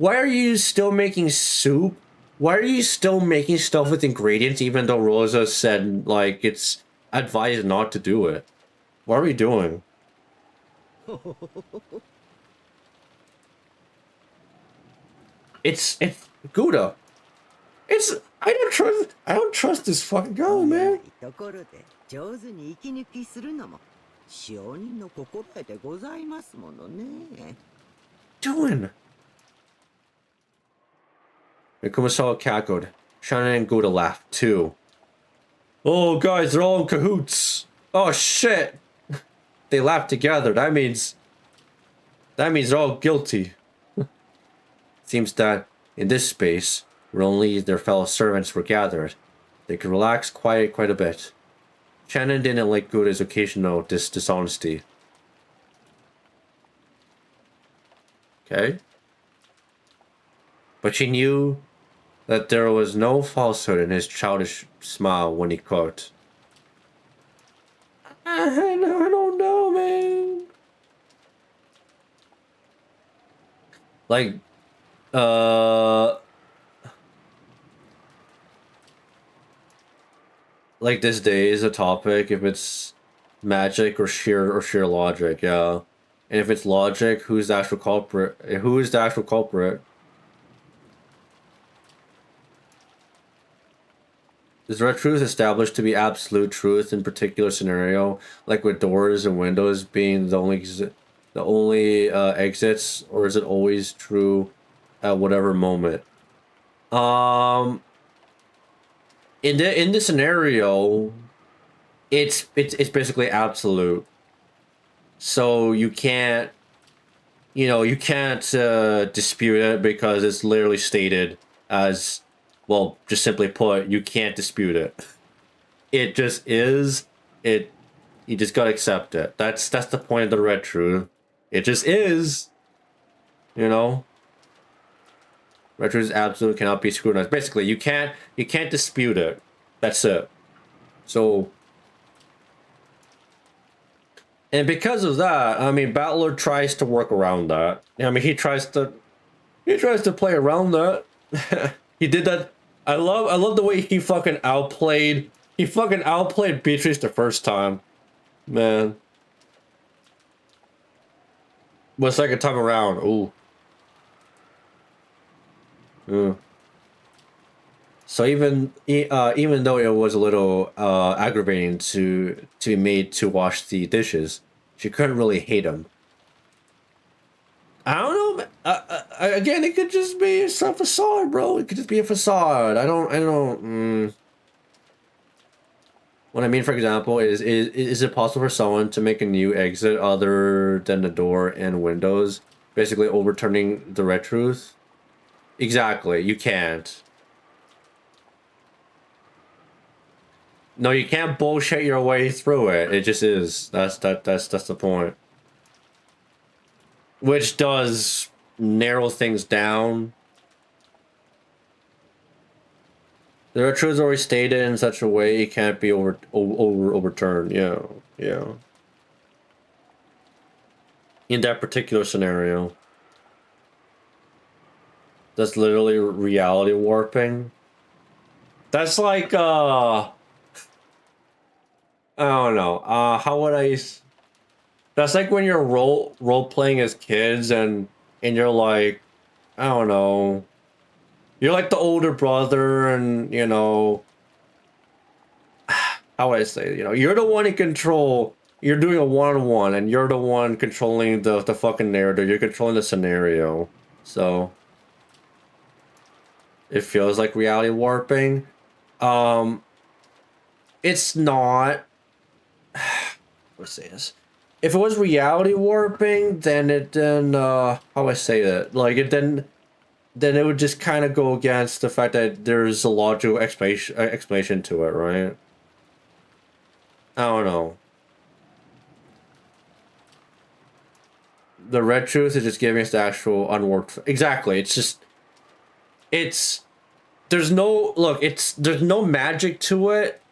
are you still making soup? Why are you still making stuff with ingredients even though Rosa said, like, it's advised not to do it? What are we doing? It's Gouda. I don't trust this fucking girl, man. ところで上手に息抜きするのも使用人の心得でございますものね。Doing? Kumasawa cackled. Shannon and Gouda laughed too. Oh, guys, they're all in cahoots. Oh shit! They laughed together. That means they're all guilty. Seems that in this space, where only their fellow servants were gathered, they could relax quite a bit. Shannon didn't like Gouda's occasional dishonesty. Okay. But she knew that there was no falsehood in his childish smile when he quote, I don't know, man. Like, like this day is a topic if it's magic or sheer logic, yeah. And if it's logic, who's the actual culprit? Who is the actual culprit? Is red truth established to be absolute truth in particular scenario, like with doors and windows being the only exits, or is it always true at whatever moment? In the scenario, it's basically absolute. So you can't dispute it because it's literally stated as, well, just simply put, you can't dispute it. It just is. You just gotta accept it. That's the point of the red truth. It just is. You know? Red truth is absolute, cannot be scrutinized. Basically, you can't dispute it. That's it. So, and because of that, I mean, Battler tries to work around that. I mean, he tries to play around that. He did that I love the way he fucking outplayed Beatrice the first time. Man. But second time around, ooh. Ooh. So even though it was a little aggravating to be made to wash the dishes, she couldn't really hate him. I don't know. Again, it could just be a facade, bro. It could just be a facade. I don't. What I mean, for example, is it possible for someone to make a new exit other than the door and windows, basically overturning the red truth? Exactly, you can't. No, you can't bullshit your way through it. It just is. That's the point. Which does narrow things down. The red truth is already stated in such a way it can't be overturned. Yeah, yeah. In that particular scenario, that's literally reality warping. That's like I don't know. How would I? That's like when you're role playing as kids and you're like, I don't know. You're like the older brother, and you know, how would I say it? You know, you're the one in control. You're doing a one-on-one, and you're the one controlling the fucking narrative. You're controlling the scenario, so it feels like reality warping. It's not. Let's say this. If it was reality warping, then how do I say that? Like it then it would just kind of go against the fact that there's a logical explanation to it, right? I don't know. The red truth is just giving us the actual unworked. Exactly. It's just. There's no there's no magic to it.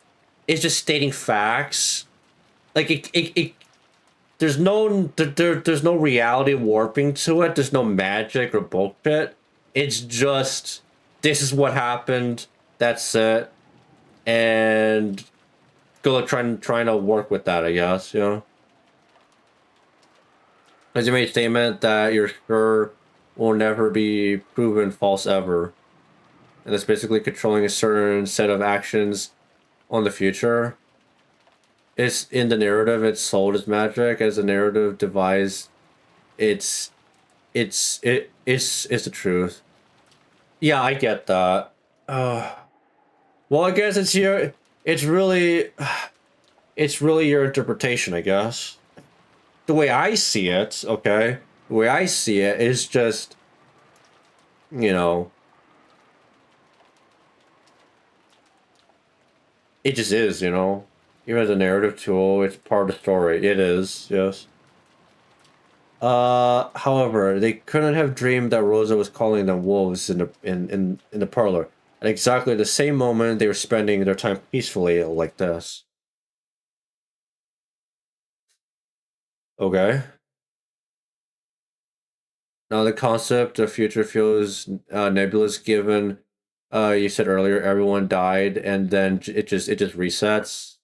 It's just stating facts. Like there's no reality warping to it. There's no magic or bullshit. It's just this is what happened. That's it. And go trying to work with that, I guess, you know. As you made a statement that you're sure will never be proven false ever. And it's basically controlling a certain set of actions on the future. It's in the narrative, it's sold as magic. As a narrative device, it's the truth. Yeah, I get that. Well, I guess it's really your interpretation, I guess. The way I see it, okay? The way I see it is just, you know, it just is, you know? Even as a narrative tool, it's part of the story. It is, yes. However, they couldn't have dreamed that Rosa was calling them wolves in the parlor at exactly the same moment they were spending their time peacefully like this. Okay. Now the concept of future feels nebulous given you said earlier everyone died and then it just resets.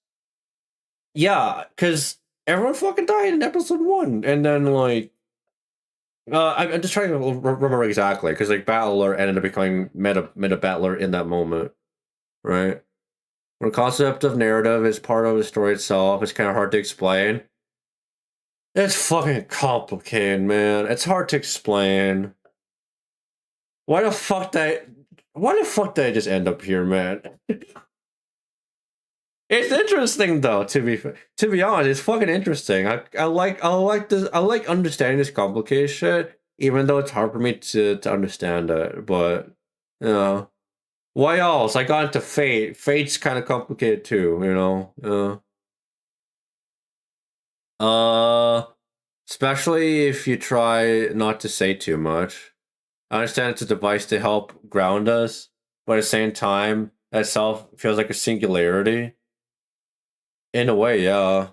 Yeah, because everyone fucking died in episode 1 and then like I'm just trying to remember exactly because like Battler ended up becoming meta Battler in that moment, right? When the concept of narrative is part of the story itself, it's kind of hard to explain. It's fucking complicated, man. It's hard to explain. Why the fuck did I just end up here, man? It's interesting though, to be honest, it's fucking interesting. I like this. I like understanding this complicated shit, even though it's hard for me to understand it. But you know, why else? I got into Fate. Fate's kind of complicated too, you know. Especially if you try not to say too much. I understand it's a device to help ground us, but at the same time, itself feels like a singularity. In a way, yeah.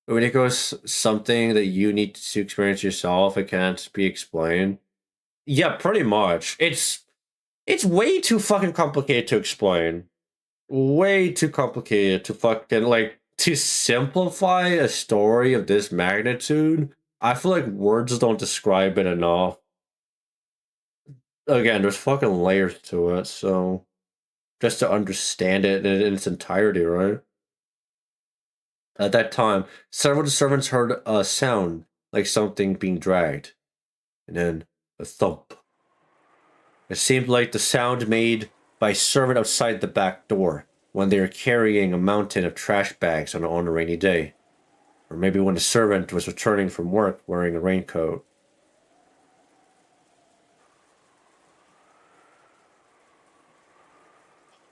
When it goes something that you need to experience yourself, it can't be explained. Yeah, pretty much. It's way too fucking complicated to explain. Way too complicated to fucking, like, to simplify a story of this magnitude. I feel like words don't describe it enough. Again, there's fucking layers to it, so just to understand it in its entirety, right? At that time, several of the servants heard a sound like something being dragged, and then a thump. It seemed like the sound made by a servant outside the back door when they were carrying a mountain of trash bags on a rainy day. Or maybe when the servant was returning from work wearing a raincoat.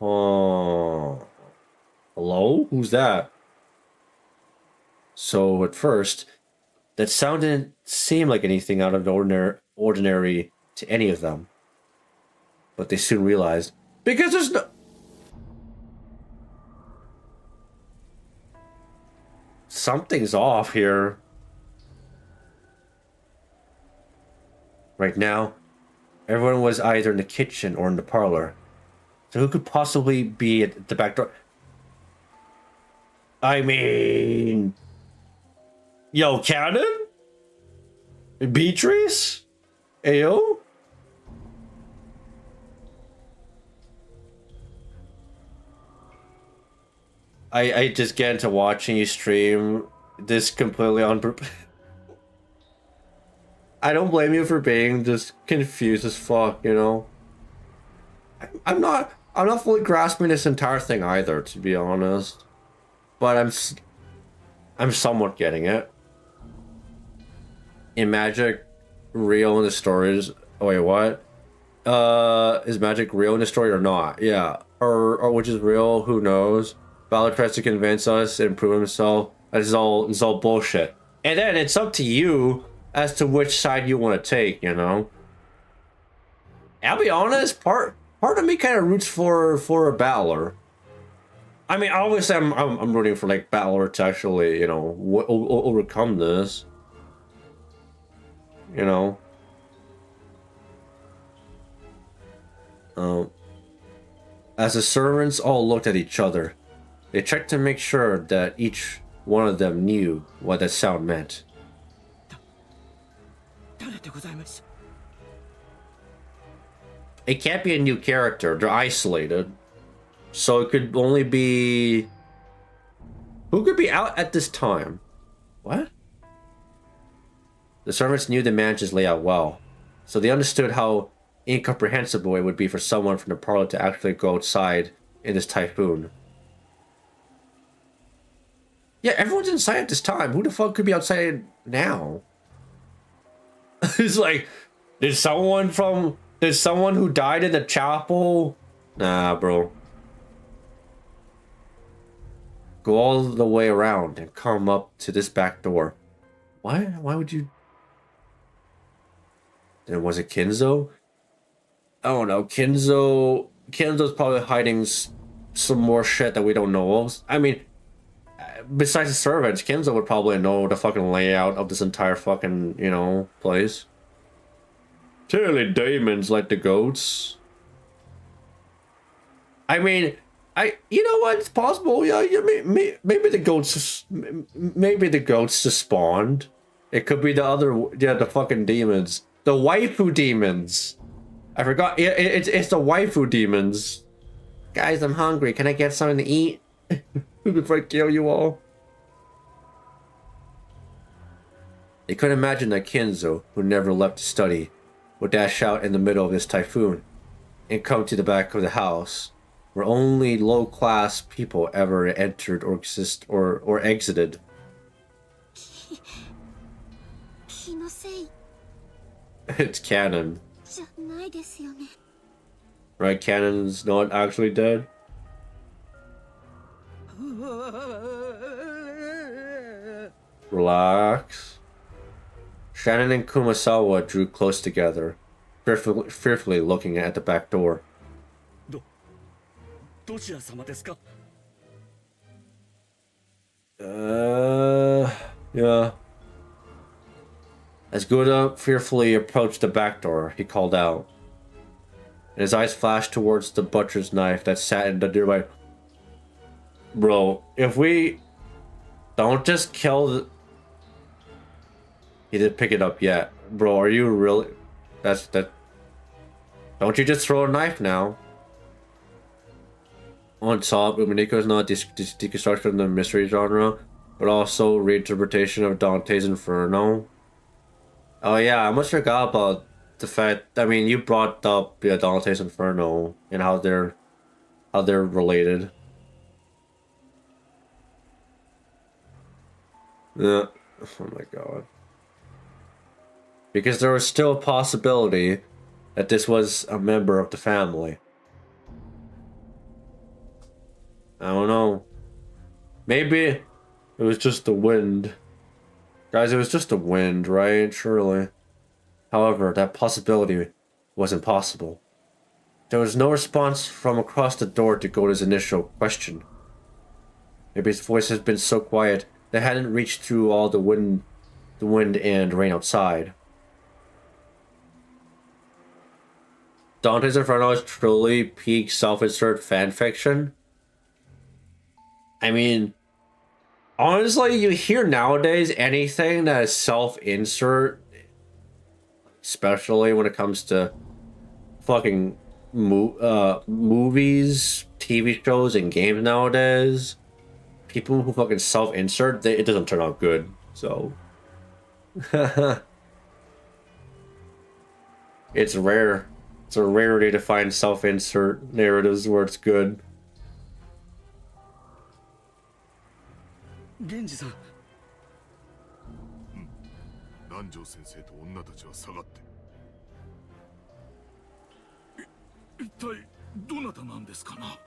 Oh. Hello? Who's that? So at first, that sound didn't seem like anything out of the ordinary to any of them. But they soon realized, because there's no... Something's off here. Right now, everyone was either in the kitchen or in the parlor. So who could possibly be at the back door? I mean... Yo, Cannon? Beatrice? Ayo? I just get into watching you stream this completely on purpose. I don't blame you for being just confused as fuck, you know? I'm not fully grasping this entire thing either, to be honest. But I'm somewhat getting it. In Magic, real in the stories... Oh, wait, what? Is Magic real in the story or not? Yeah. Or which is real, who knows? Balor tries to convince us and prove himself. It's all bullshit. And then it's up to you as to which side you want to take, you know? I'll be honest, part of me kind of roots for a Balor. I mean, obviously I'm rooting for, like, Balor to actually, you know, overcome this. You know? As the servants all looked at each other, they checked to make sure that each one of them knew what that sound meant. It can't be a new character, they're isolated. So it could only be... Who could be out at this time? What? The servants knew the mansion's layout well, so they understood how incomprehensible it would be for someone from the parlor to actually go outside in this typhoon. Yeah, everyone's inside at this time. Who the fuck could be outside now? It's like, did someone who died in the chapel? Nah, bro. Go all the way around and come up to this back door. Why would you? Then was it Kinzo? I don't know. Kinzo's probably hiding some more shit that we don't know of. I mean, besides the servants, Kinzo would probably know the fucking layout of this entire fucking, you know, place. Totally demons like the goats. I mean, you know what? It's possible. Yeah, maybe the goats just spawned. It could be the fucking demons, the waifu demons. I forgot. It's the waifu demons. Guys, I'm hungry. Can I get something to eat before I kill you all? They couldn't imagine that Kinzo, who never left to study, would dash out in the middle of this typhoon and come to the back of the house, where only low-class people ever entered or exited. It's canon. Right, Canon's not actually dead? Relax. Shannon and Kumasawa drew close together, fearfully looking at the back door. Yeah. As Guda fearfully approached the back door, he called out, and his eyes flashed towards the butcher's knife that sat in the nearby. Bro, if we don't just kill the... He didn't pick it up yet. Bro, are you really... That's... that... Don't you just throw a knife now? On top, Umineko is not deconstruction in the mystery genre, but also reinterpretation of Dante's Inferno. Oh yeah, I almost forgot about the fact... I mean, you brought up Dante's Inferno and how they're related. Yeah. Oh my god. Because there was still a possibility that this was a member of the family. I don't know. Maybe it was just the wind. Guys, it was just the wind, right? Surely. However, that possibility was impossible. There was no response from across the door to Goda's initial question. Maybe his voice has been so quiet that it hadn't reached through all the wind and rain outside. Dante's Inferno is truly peak self-insert fanfiction. I mean, honestly, you hear nowadays anything that is self-insert, especially when it comes to fucking movies, TV shows, and games nowadays. People who fucking self-insert, it doesn't turn out good, so... It's rare. It's a rarity to find self-insert narratives where it's good. 源氏さん、南條先生と女たちは下がって。一体どなたなんですかな。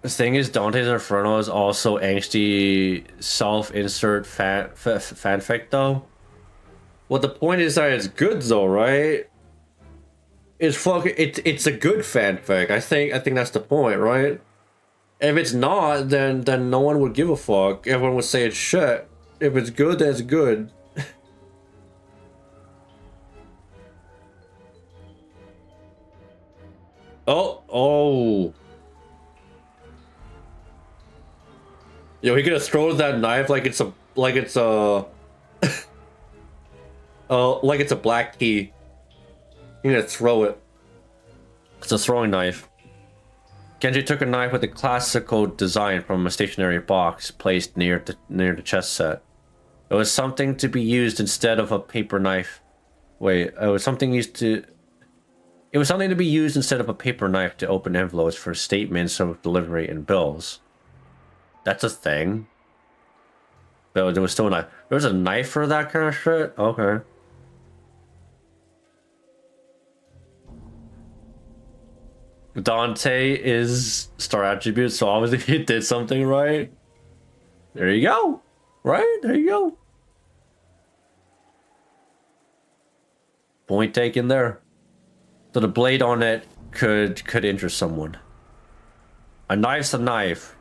The thing is, Dante's Inferno is also angsty self-insert fanfic though. Well, the point is that it's good though, right? It's a good fanfic. I think that's the point, right? If it's not, then no one would give a fuck. Everyone would say it's shit. If it's good, then it's good. Oh. Yo, he could have thrown that knife like it's a like it's a black key. You need to throw it. It's a throwing knife. Genji took a knife with a classical design from a stationary box placed near the chest set. It was something to be used instead of a paper knife. Wait, it was something to be used instead of a paper knife to open envelopes for statements of delivery and bills. That's a thing. But there was still a knife. There was a knife for that kind of shit? Okay. Dante is star attribute, so obviously he did something right. There you go. Right? There you go. Point taken there. So the blade on it could injure someone. A knife's a knife.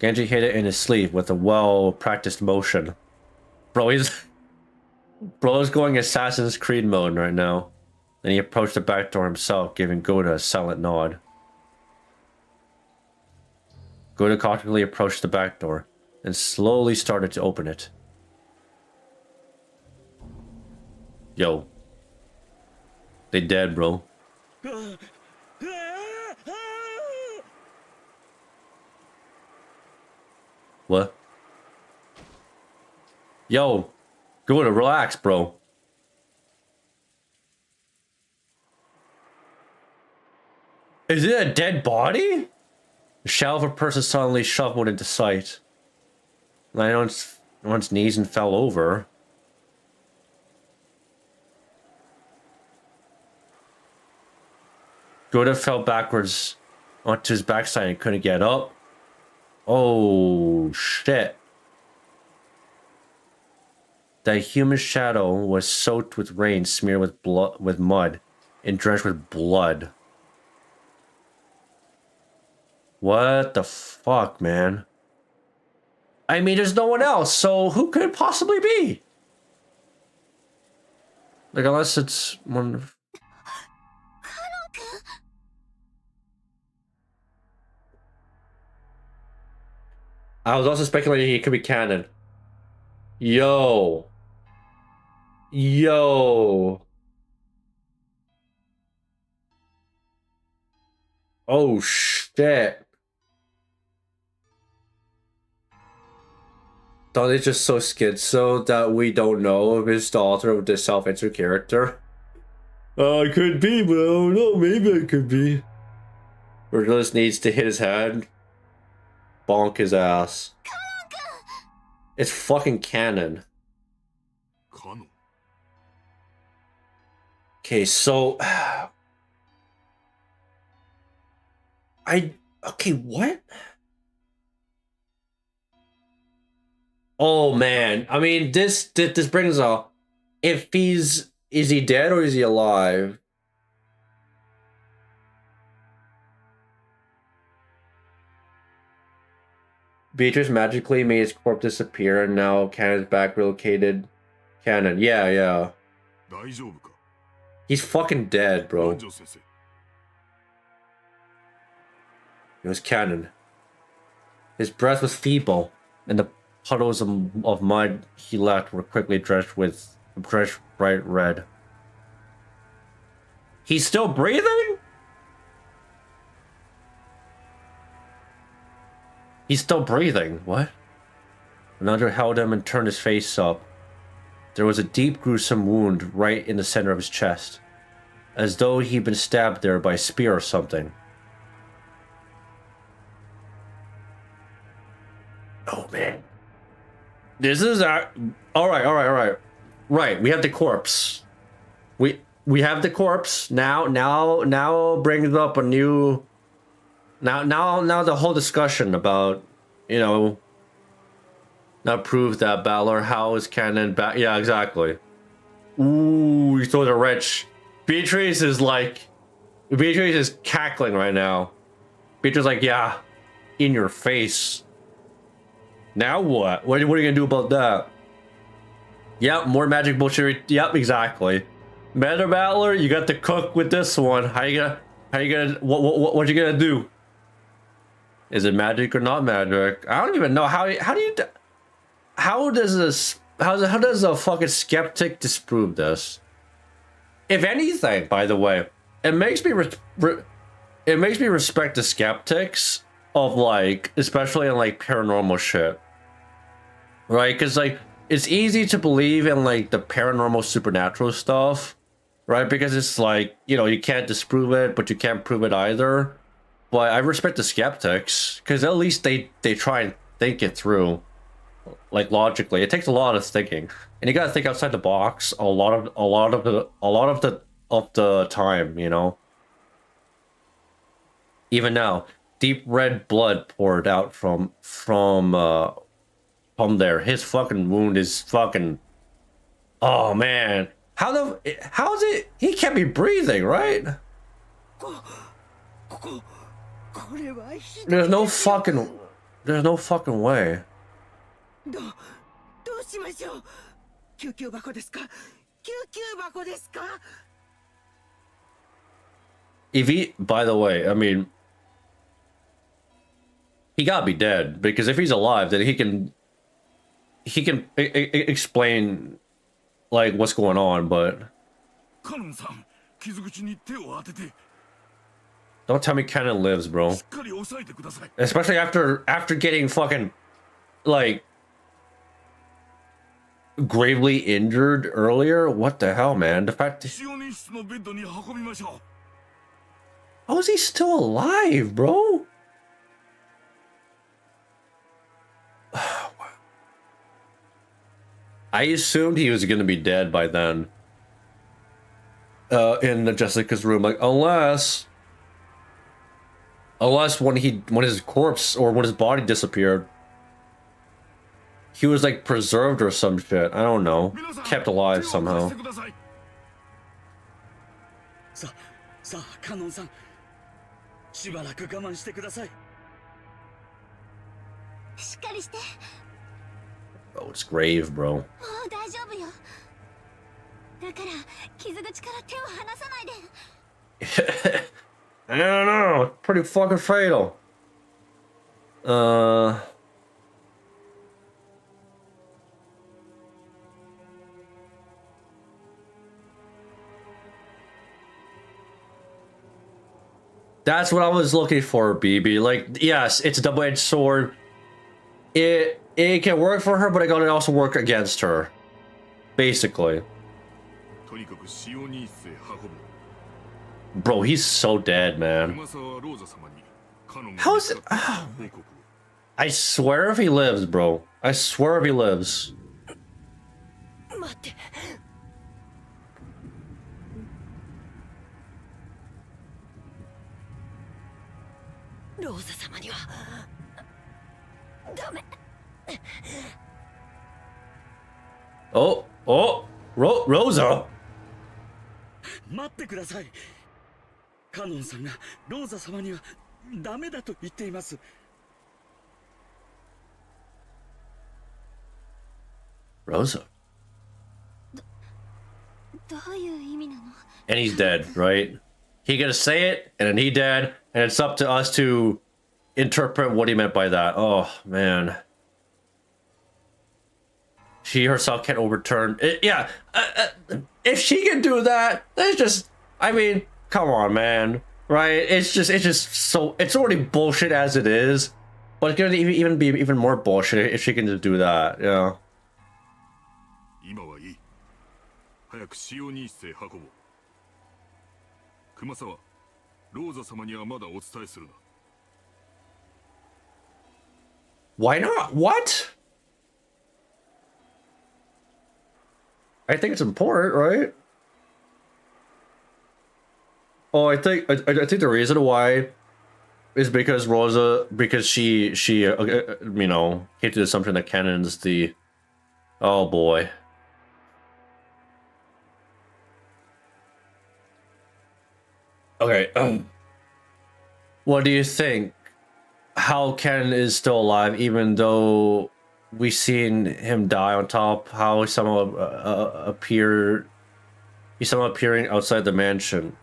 Genji hit it in his sleeve with a well-practiced motion. Bro's going Assassin's Creed mode right now. Then he approached the back door himself, giving Guda a silent nod. Guda cautiously approached the back door and slowly started to open it. Yo. They dead, bro. What? Yo. Guda, relax, bro. Is it a dead body? The shadow of a person suddenly shuffled into sight. Landed on its knees and fell over. Guda fell backwards onto his backside and couldn't get up. Oh, shit. The human shadow was soaked with rain, smeared with mud, and drenched with blood. What the fuck, man? I mean, there's no one else, so who could it possibly be? Like, unless it's one of... I was also speculating it could be canon. Yo. Yo. Oh, shit. Thought it's just so schizo that we don't know if it's the author of the self-insert character. It could be, but I don't know. Maybe it could be. Virgilus needs to hit his head. Bonk his ass. It's fucking canon. Canon. Okay, so... Okay, what? Oh, man. I mean, this brings up... If he's... Is he dead or is he alive? Beatrice magically made his corpse disappear and now Cannon's back relocated. Cannon, yeah. 大丈夫か? He's fucking dead, bro. 南條先生。 It was Cannon. His breath was feeble, and the puddles of mud he left were quickly drenched bright red. He's still breathing? He's still breathing. What? Another held him and turned his face up. There was a deep, gruesome wound right in the center of his chest, as though he'd been stabbed there by a spear or something. Oh man, this is our... all right. Right, we have the corpse. We have the corpse now. Brings up a new... Now the whole discussion about, you know, not prove that Balor, how is canon back? Yeah, exactly. Ooh, you throw the wrench. Beatrice is cackling right now. Beatrice is like, yeah, in your face. Now what? What are you gonna do about that? Yep, more magic bullshit. Yep, exactly. Meta Battler, you got to cook with this one. What you gonna do? Is it magic or not magic? I don't even know how does a fucking skeptic disprove this? If anything, by the way, it makes me respect the skeptics of, like, especially in like paranormal shit. Right? Because like it's easy to believe in like the paranormal supernatural stuff, right? Because it's like, you know, you can't disprove it, but you can't prove it either. But I respect the skeptics because at least they try and think it through, like, logically. It takes a lot of thinking, and you gotta think outside the box a lot of the time, you know. Even now, deep red blood poured out from there. His fucking wound is fucking... Oh man, how is it? He can't be breathing, right? There's no fucking way. If he, by the way, I mean, he gotta be dead, because if he's alive, then he can explain like what's going on, but don't tell me Cannon lives, bro. Especially after getting fucking like gravely injured earlier. What the hell, man? The fact how is he still alive, bro? I assumed he was gonna be dead by then. In Jessica's room, like, unless when his corpse or when his body disappeared, he was like preserved or some shit. I don't know, kept alive somehow. さあカノンさんしばらく我慢してくださいしっかりして Oh, it's grave, bro. もう大丈夫よだから傷口から手を離さないで。 I don't know. Pretty fucking fatal. That's what I was looking for, BB. Like, yes, it's a double-edged sword. It can work for her, but it can also work against her. Basically. とにかくシオニースへ運ぶ。 Bro, he's so dead, man. 熊沢ローザ様にカノンが How is it? 報告を。 I swear if he lives, bro. I swear if he lives. 待って。ローザ様にはダメ。 Oh, Rosa. 待ってください。カノンさんがローザ様にはダメだと言っています。 Rosa. どういう意味なの？ And he's dead, right? He gonna say it, and then he dead, and it's up to us to interpret what he meant by that. Oh, man. She herself can't overturn it. Yeah, if she can do that, that's just, I mean, come on, man. Right? It's just so, it's already bullshit as it is, but it's gonna even be even more bullshit if she can just do that, yeah. 今はいい。早くシオニースへ運ぼう。熊沢、ローザ様にはまだお伝えするな。 Why not? What? I think it's important, right? Oh, I think the reason why is because Rosa, because she you know, came to the assumption that Canon's the, oh boy. Okay. What do you think? How Ken is still alive, even though we've seen him die on top? How he somehow he's somehow appearing outside the mansion.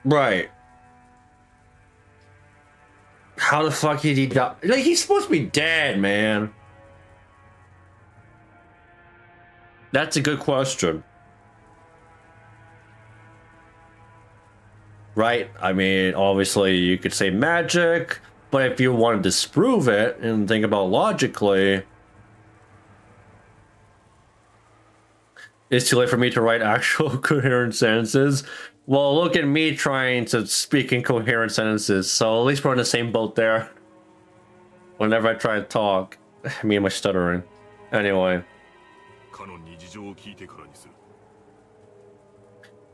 Right. How the fuck did he die? Like, he's supposed to be dead, man. That's a good question. Right? I mean, obviously you could say magic, but if you want to disprove it and think about logically, it's too late for me to write actual coherent sentences. Well, look at me trying to speak in coherent sentences, so at least we're in the same boat there. Whenever I try to talk, me and my stuttering. Anyway. カノンに事情を聞いてからにする。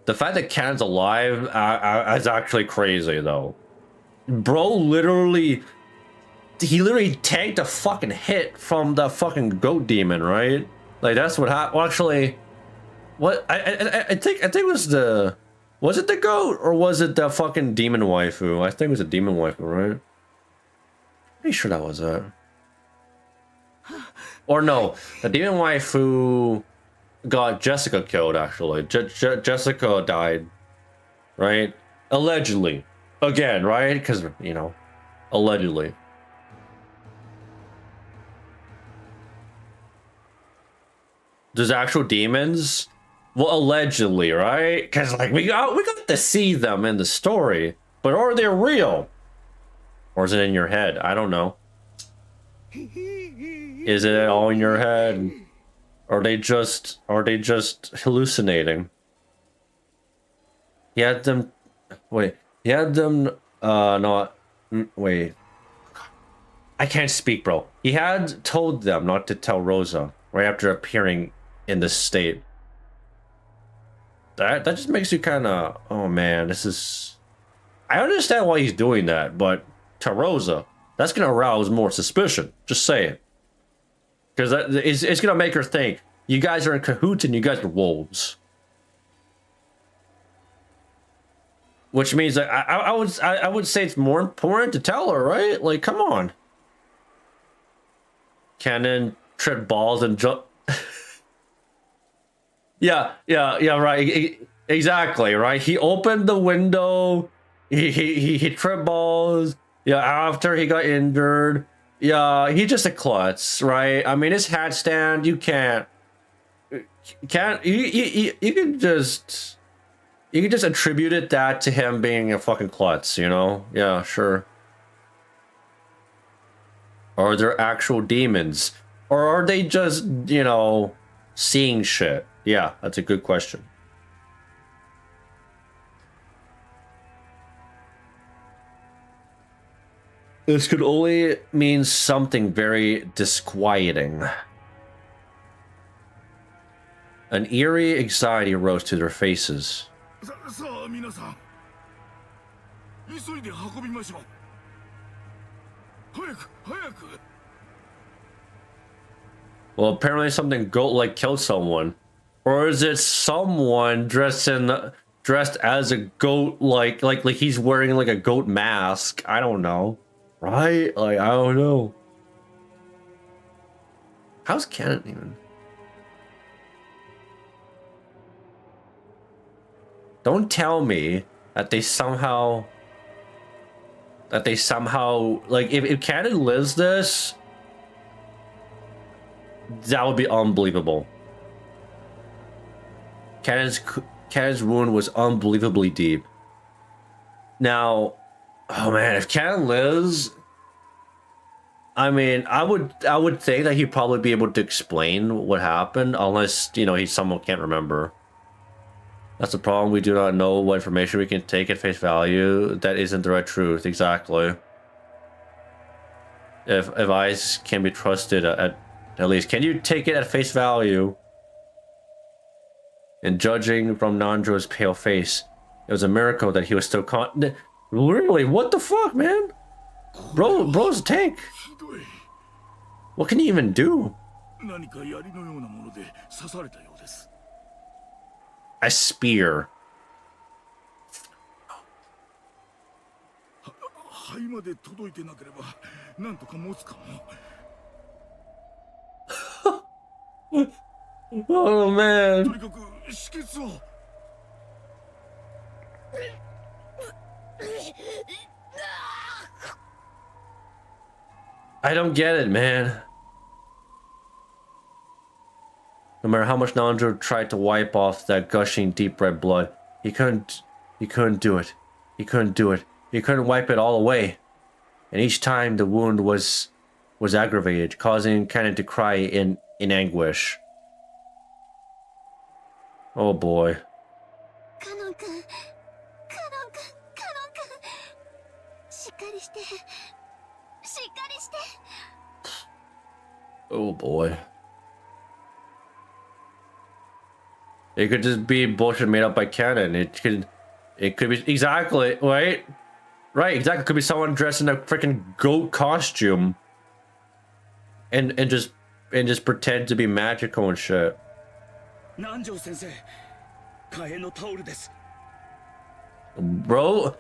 The fact that Can's alive is actually crazy, though. Bro literally tanked a fucking hit from the fucking goat demon, right? Like, that's what happened. Well, actually, what I think it was the, was it the goat or was it the fucking demon waifu? I think it was a demon waifu, right? Pretty sure that was it. Or no, the demon waifu got Jessica killed, actually. Jessica died, right? Allegedly. Again, right? Because, you know, allegedly. There's actual demons? Well, allegedly, right? Because, like, we got to see them in the story. But are they real? Or is it in your head? I don't know. Is it all in your head? Are they just hallucinating? He had them, wait, he had them, not, wait. I can't speak, bro. He had told them not to tell Rosa right after appearing in this state. That just makes you kind of, oh man, this is, I understand why he's doing that, but to Rosa, that's gonna arouse more suspicion. Just say it. Because it's gonna make her think you guys are in cahoots and you guys are wolves. Which means that I would say it's more important to tell her, right? Like, come on. Cannon tripped balls and jump. Yeah, right. Exactly, right. He opened the window. He tripped balls. Yeah, after he got injured. Yeah, he's just a klutz, right? I mean, his handstand, you can just attribute it that to him being a fucking klutz, you know? Yeah, sure. Or they're actual demons, or are they just, you know, seeing shit? Yeah, that's a good question. This could only mean something very disquieting. An eerie anxiety rose to their faces. さあ皆さん、急いで運びましょう。早く早く。 Well, apparently something goat-like killed someone. Or is it someone dressed as a goat, like he's wearing like a goat mask? I don't know. Right? Like, I don't know. How's Canon even? Don't tell me that they somehow like if Canon lives this, that would be unbelievable. Canon's wound was unbelievably deep. Now, oh man, if Canon lives, I mean, I would think that he'd probably be able to explain what happened, unless, you know, he somehow can't remember. That's the problem. We do not know what information we can take at face value. That isn't the right truth. Exactly. If eyes can be trusted at least, can you take it at face value? And judging from Nanjo's pale face, it was a miracle that he was still Really? What the fuck, man? Bro's a tank. What can he even do? A spear. Oh man. I don't get it, man. No matter how much Nanjo tried to wipe off that gushing deep red blood, he couldn't do it. He couldn't do it. He couldn't wipe it all away. And each time the wound was aggravated, causing Canon to cry in anguish. Oh boy. Oh boy. It could just be bullshit made up by Canon. It could be exactly right. Right, exactly. It could be someone dressed in a freaking goat costume and just pretend to be magical and shit. Bro's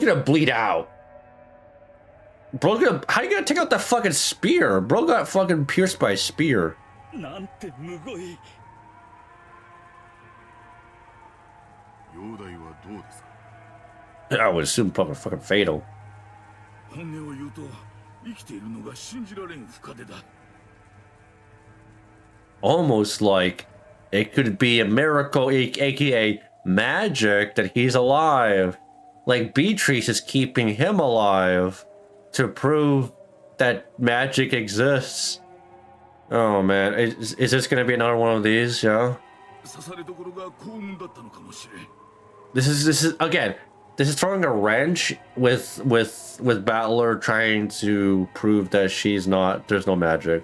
gonna bleed out. How you gonna take out that fucking spear? Bro got fucking pierced by a spear. I would assume probably fucking fatal. Almost like it could be a miracle, aka magic, that he's alive. Like Beatrice is keeping him alive to prove that magic exists. Oh man, is this gonna be another one of these? Yeah. This is again. This is throwing a wrench with Battler trying to prove that she's not. There's no magic.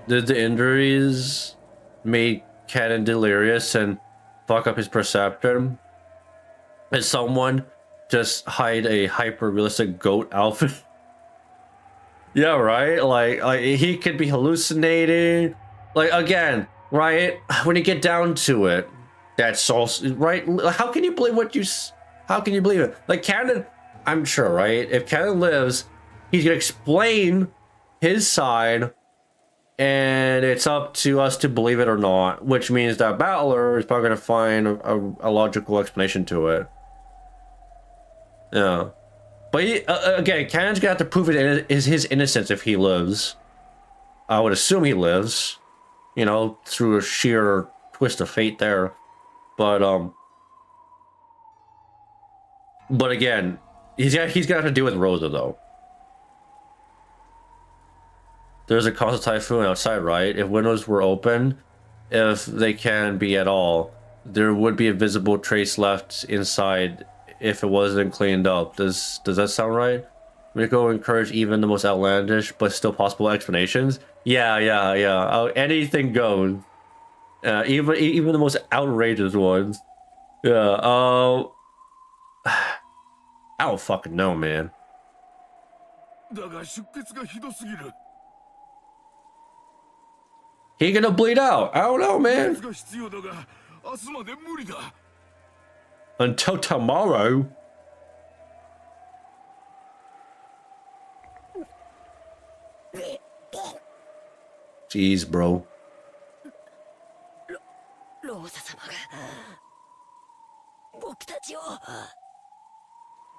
Did the injuries make Canon delirious and fuck up his perception? Did someone just hide a hyper-realistic goat outfit? Yeah, right? Like he could be hallucinating. Like, again, right? When you get down to it, that's also, right? How can you believe what you... How can you believe it? Like, Canon... I'm sure, right? If Canon lives, he's gonna explain his side, and it's up to us to believe it or not. Which means that Battler is probably gonna find a logical explanation to it. Yeah, but again, Canon's gonna have to prove his innocence if he lives. I would assume he lives, you know, through a sheer twist of fate there. But again, he's gonna have to deal with Rosa though. There's a constant typhoon outside, right? If windows were open, if they can be at all, there would be a visible trace left inside if it wasn't cleaned up. Does that sound right? Umineko encourage even the most outlandish but still possible explanations. Yeah. Anything goes. Even the most outrageous ones. Yeah. I don't fucking know, man. He gonna bleed out. I don't know, man. Until tomorrow. Jeez, bro.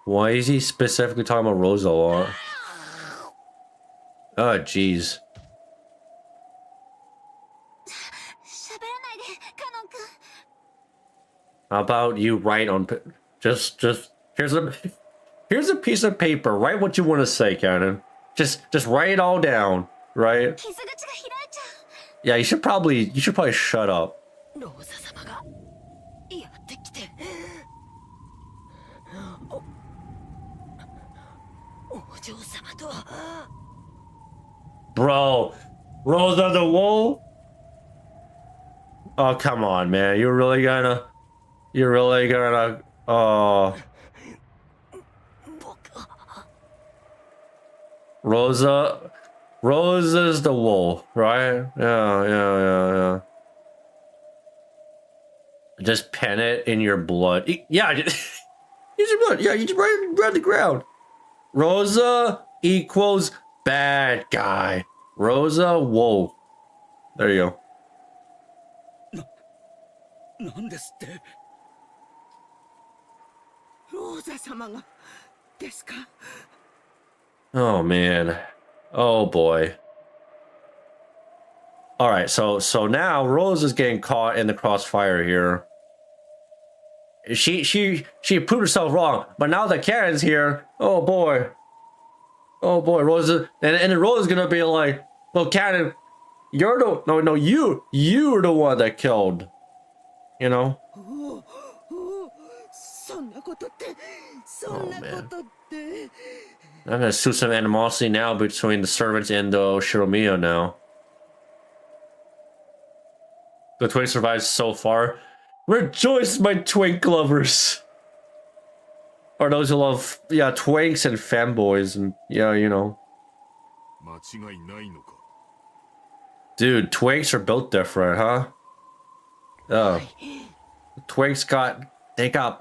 Why is he specifically talking about Rosa a lot? Oh, jeez. How about you write on just here's a piece of paper. Write what you want to say, Canon. Just write it all down, right? Yeah, you should probably shut up. Bro, Rosa the Wolf? Oh, come on, man. You're really gonna oh. Rosa's the wolf, right? Yeah. Just pen it in your blood. Yeah, use your blood. Yeah, you just write it around the ground. Rosa equals bad guy. Rosa wolf. There you go. Oh man. Oh boy. All right, so now Rose is getting caught in the crossfire here. She proved herself wrong, but now that Karen's here, oh boy, Rose and then Rose is gonna be like, well, Karen, you're the you're the one that killed, you know. Oh man. I'm gonna see some animosity now between the servants and Shiromiya now. The twink survives so far. Rejoice, my twink lovers! Or those who love, yeah, twinks and fanboys and, yeah, you know. Dude, twinks are built different, huh? Oh. Twinks got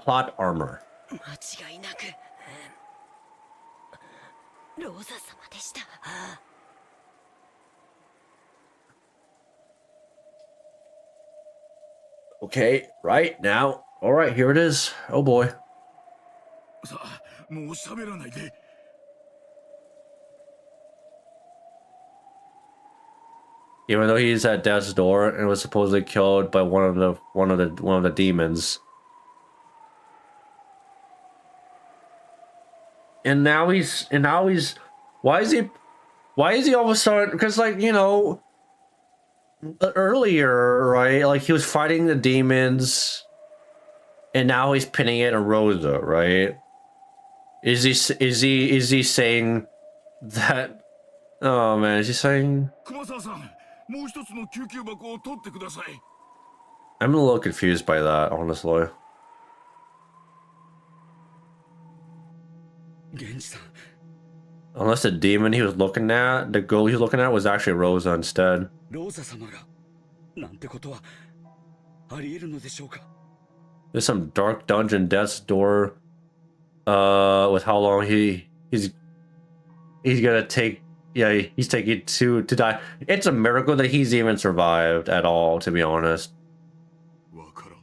plot armor. Okay, right now. All right, here it is. Oh boy. Even though he's at death's door and was supposedly killed by one of the demons. And now he's why is he all of a sudden, because like, you know, earlier, right, like he was fighting the demons and now he's pinning it on Rosa, right? Is he saying that, oh man, is he saying, I'm a little confused by that, honestly. Unless the demon he was looking at, the girl he was looking at, was actually Rosa instead. There's some dark dungeon, death's door. with how long he's gonna take. Yeah, he's taking to die. It's a miracle that he's even survived at all, to be honest. わからん。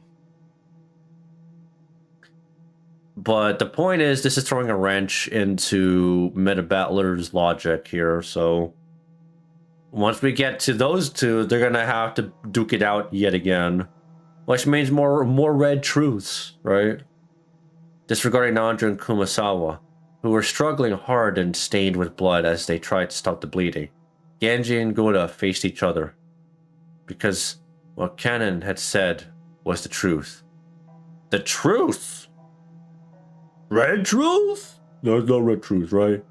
But the point is, this is throwing a wrench into Meta Battler's logic here. So once we get to those two, they're gonna have to duke it out yet again, which means more red truths, right? Disregarding Nandra and Kumasawa, who were struggling hard and stained with blood as they tried to stop the bleeding. Genji and Gouda faced each other because what Canon had said was the truth. The truth? Red truth? No, it's not red truth, right?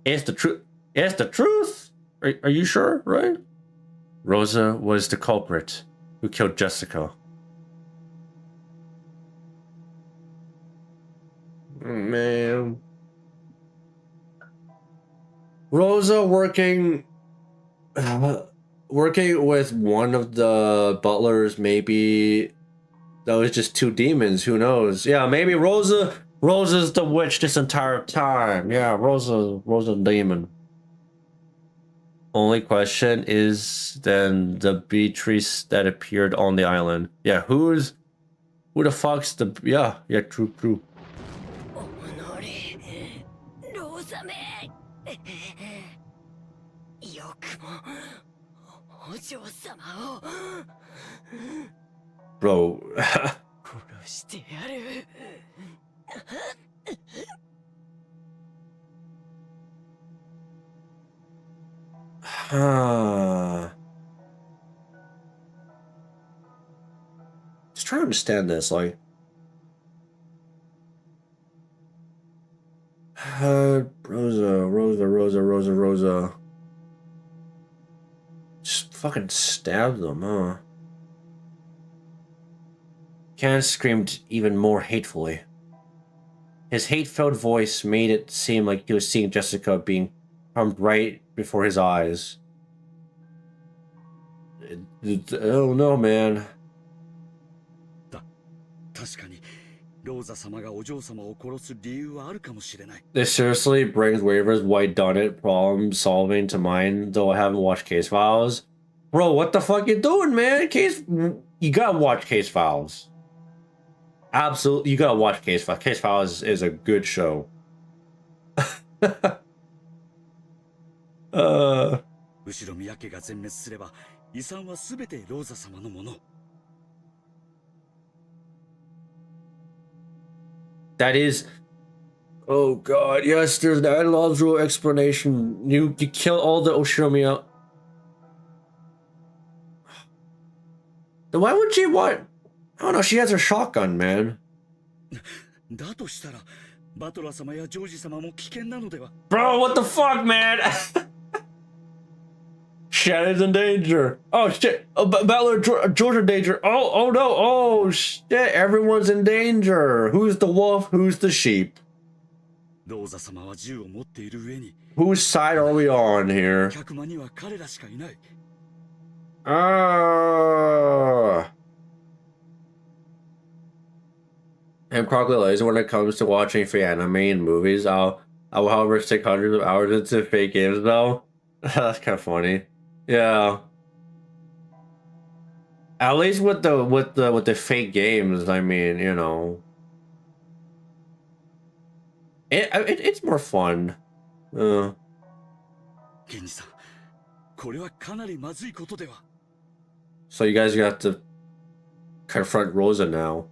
It's the truth. It's the truth. Are you sure, right? Rosa was the culprit who killed Jessica. Man. Rosa working with one of the butlers, maybe that was just two demons, who knows? Yeah, maybe Rosa's the witch this entire time. Yeah, Rosa demon. Only question is then the Beatrice that appeared on the island. Yeah, who the fuck's the yeah, true. ローザめよくもお嬢様を Bro. 殺してやる Just trying to understand this, like Rosa. Just fucking stabbed them, huh? Ken screamed even more hatefully. His hate-filled voice made it seem like he was seeing Jessica being harmed right before his eyes. Oh no, man. 確かにローザ様がお嬢様を殺す理由はあるかもしれない。 This seriously brings Waver's white done it problem solving to mind, though I haven't watched Case Files. Bro, what the fuck you doing, man? You gotta watch Case Files. Absolutely, you gotta watch Case Files. Case Files is a good show. 後ろ宮家が全滅すれば遺産は全てローザ様のもの。 That is, oh god, yes, there's that logical explanation. You kill all the Oshinomiya. Then why would she want? I don't know, she has her shotgun, man. だとしたらバトラー様やジョージ様も危険なのでは。 Bro, what the fuck, man? Shannon's in danger. Oh shit, Battler George in danger. Oh no, oh shit, everyone's in danger. Who's the wolf? Who's the sheep? ローザ様は銃を持っている上に Whose side are we on here? 100万には彼らしかいない。 I'm calculating when it comes to watching free anime and movies. I'll however stick hundreds of hours into fake games though. That's kind of funny. Yeah. At least with the fake games, I mean, you know, it's more fun. ケンジさん、これはかなりまずいことでは。 So you guys got to confront Rosa now.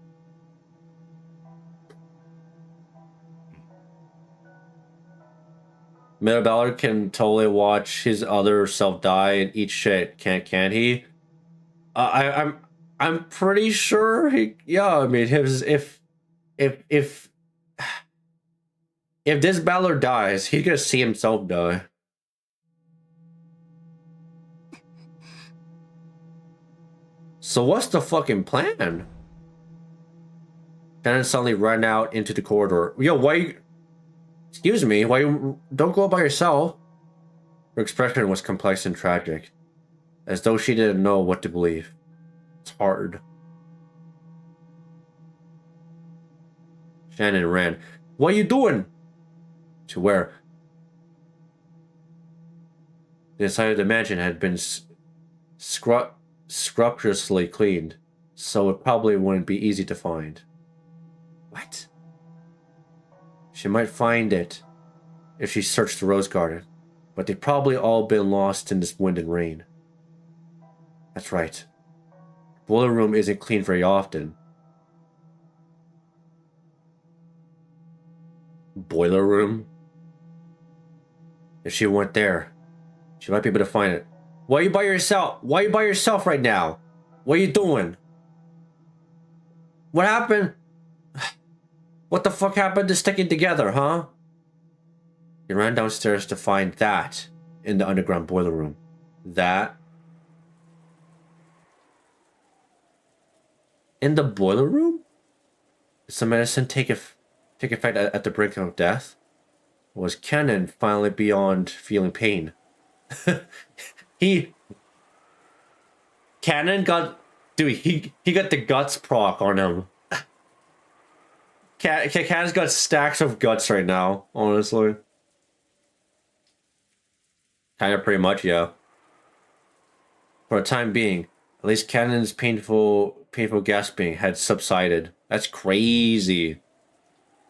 Meta Ballard can totally watch his other self die and eat shit, can't he? I'm pretty sure he. Yeah, I mean, if this Ballard dies, he's gonna see himself die. So what's the fucking plan? Then suddenly run out into the corridor. Yo, why? Excuse me, why you don't go by yourself? Her expression was complex and tragic, as though she didn't know what to believe. It's hard. Shannon ran. What are you doing? To where? The inside of the mansion had been scrupulously cleaned, so it probably wouldn't be easy to find. What? She might find it if she searched the rose garden, but they've probably all been lost in this wind and rain. That's right. The boiler room isn't cleaned very often. Boiler room? If she went there, she might be able to find it. Why are you by yourself? Why are you by yourself right now? What are you doing? What happened? What the fuck happened to sticking together, huh? He ran downstairs to find that in the underground boiler room. That? In the boiler room? Did some medicine take effect at the brink of death? Was Kenan finally beyond feeling pain? Kenan got... Dude, he got the guts proc on him. Kenan's got stacks of guts right now, honestly. Kind of pretty much, yeah. For the time being, at least Kenan's painful gasping had subsided. That's crazy.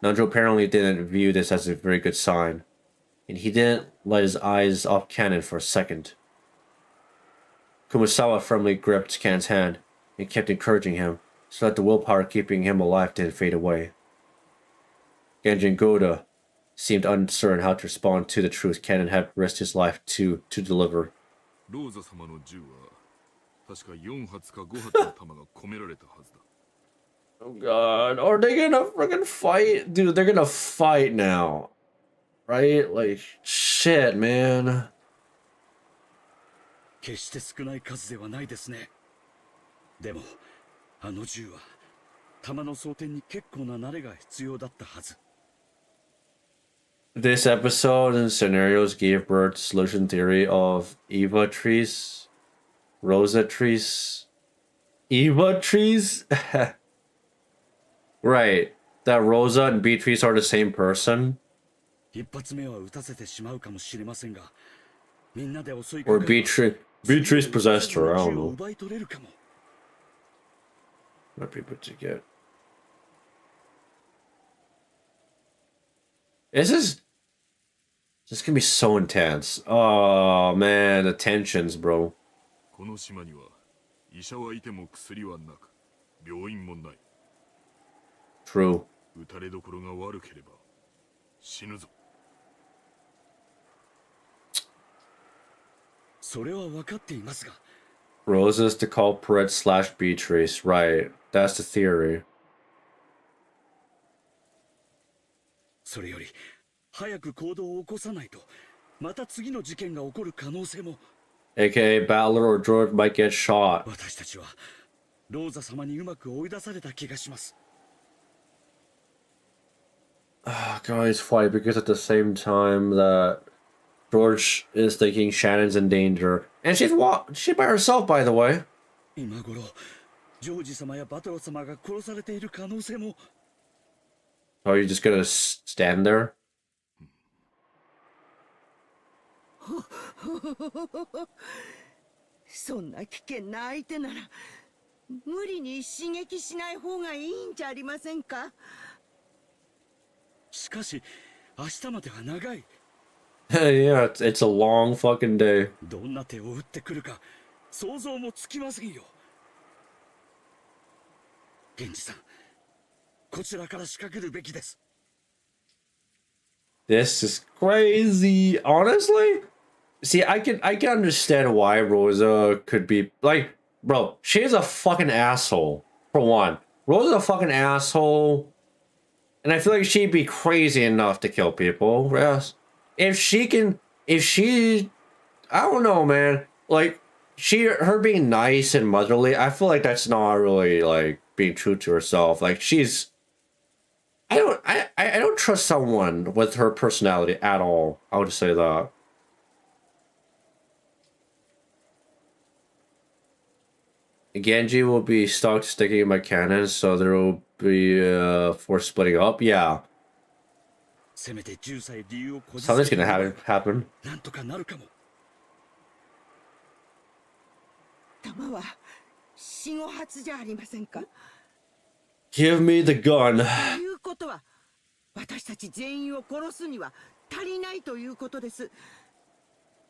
Nanjo apparently didn't view this as a very good sign, and he didn't let his eyes off Kenan for a second. Kumasawa firmly gripped Kenan's hand and kept encouraging him, so that the willpower keeping him alive didn't fade away. Genji and Goda seemed uncertain how to respond to the truth Kenan had risked his life to deliver. Oh god, are they gonna friggin' fight? Dude, they're gonna fight now. Right? Like, shit, man. 決して少ない数ではないですね。でもあの銃は弾の装填に結構な慣れが必要だったはず。This episode and scenarios gave birth to solution theory of Eva trees, Rosa trees, Eva trees. Right, that Rosa and Beatrice are the same person. 一発目は撃たせてしまうかもしれませんが、みんなで襲いか Or かれば Beatrice possessed her, I don't 銃を know. 奪い取れるかも。Might be able to get. This gonna be so intense. Oh man, the tensions, bro. この島には医者はいても薬はなく、病院もない。 True. 打たれどころが悪ければ死ぬぞ。それは分かっていますが。 Rosa's the culprit / Beatrice. Right, that's the theory. それより早く行動を起こさないと、また次の事件が起こる可能性も。 AKA Battler or George might get shot. 私たちはローザ様にうまく追い出された気がします。 Guys fight because at the same time that George is thinking Shannon's in danger. And she's by herself, by the way. 今頃ジョージ様やバトロ様が殺されている可能性も。 Are you just gonna stand there? そんな危険な相手なら無理に刺激しない方がいいんじゃありませんか。しかし明日までは長い。 Yeah, it's a long fucking day. どんな手を打ってくるか想像もつきませんよ。源氏さん、こちらから仕掛けるべきです。 This is crazy. Honestly, see, I can understand why Rosa could be like, bro, she's a fucking asshole. For one, Rosa's a fucking asshole, and I feel like she'd be crazy enough to kill people. Yes, if she, I don't know, man. Like her being nice and motherly, I feel like that's not really like being true to herself. Like she's. I don't trust someone with her personality at all. I would say that. Genji will be stuck sticking in my cannon, so there will before splitting up. Yeah, せめて10歳理由をこじつ something's け gonna れば happen. なんとかなるかも。弾は四五発じゃありませんか。 Give me the gun. ということは私たち全員を殺すには足りないということです。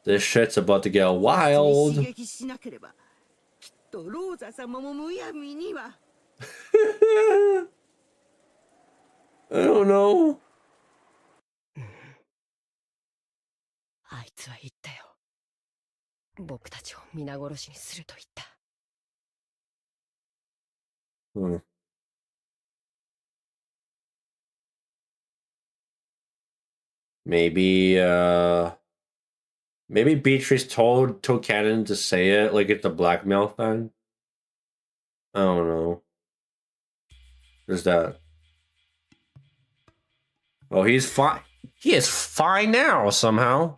This shit's about to get 刺 wild. 激しなければきっとローザ様もむやみには。I don't know. あいつは言ったよ。僕たちを皆殺しにすると言った。Hmm. Maybe maybe Beatrice told Cannon to say it, like it's a blackmail thing. I don't know. There's that. Oh, he's fine. He is fine now somehow.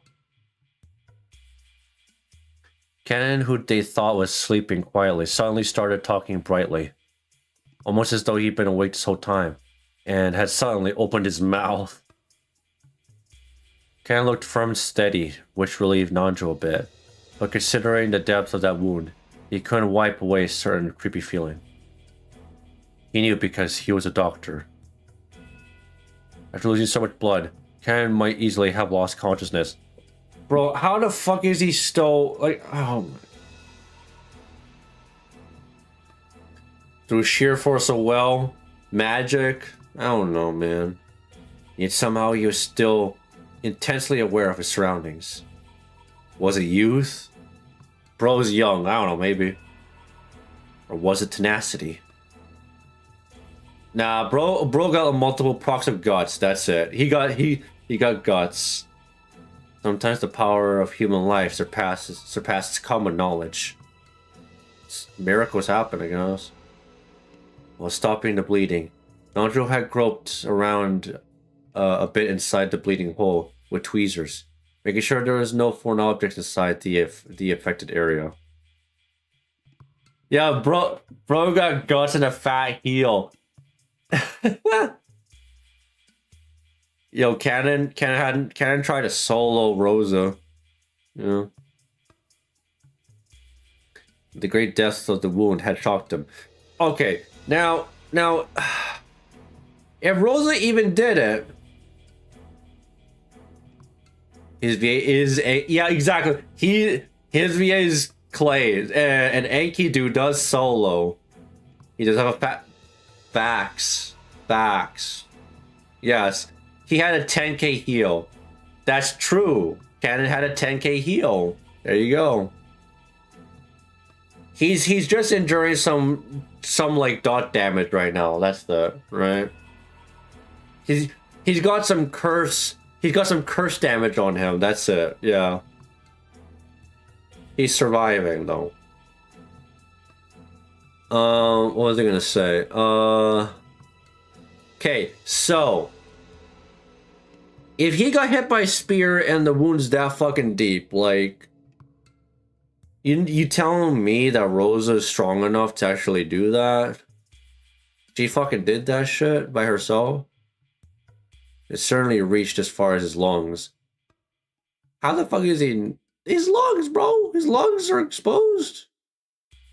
Cannon, who they thought was sleeping quietly, suddenly started talking brightly, almost as though he'd been awake this whole time, and had suddenly opened his mouth. Cannon looked firm and steady, which relieved Nanjo a bit, but considering the depth of that wound, he couldn't wipe away a certain creepy feeling. He knew because he was a doctor. After losing so much blood, Cannon might easily have lost consciousness. Bro, how the fuck is he still, like, oh my. Through sheer force of will, magic, I don't know, man. Yet somehow he was still intensely aware of his surroundings. Was it youth? Bro's young, I don't know, maybe. Or was it tenacity? Nah, bro got multiple procs of guts, that's it. He got guts. Sometimes the power of human life surpasses common knowledge. Miracles happen, I guess. While stopping the bleeding, Nandro had groped around a bit inside the bleeding hole with tweezers, making sure there was no foreign objects inside the affected area. Yeah, bro got guts and a fat heel. Yo, Cannon tried to solo Rosa. Yeah. The great depth of the wound had shocked him. Okay, now, if Rosa even did it, his VA is yeah, exactly. His VA is Clay, and Enkidu does solo. He does have a facts. Yes. He had a 10k heal. That's true. Cannon had a 10k heal. There you go. He's just enduring some like dot damage right now. That's the right. He's got some curse. He's got some curse damage on him. That's it. Yeah. He's surviving though. What was I gonna say? Okay, so if he got hit by a spear and the wound's that fucking deep, like, you telling me that Rosa is strong enough to actually do that? She fucking did that shit by herself? It certainly reached as far as his lungs. How the fuck is he? His lungs, bro! His lungs are exposed!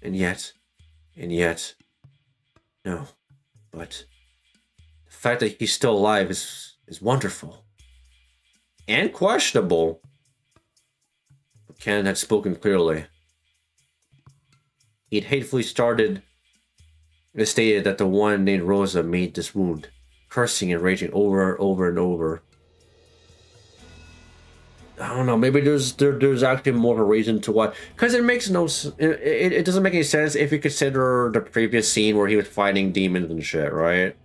And yet, no. But the fact that he's still alive is wonderful. And questionable. But Cannon had spoken clearly. He'd hatefully stated that the one named Rosa made this wound, cursing and raging over and over. I don't know, maybe there's actually more of a reason to why, because it makes no it doesn't make any sense if you consider the previous scene where he was fighting demons and shit, right?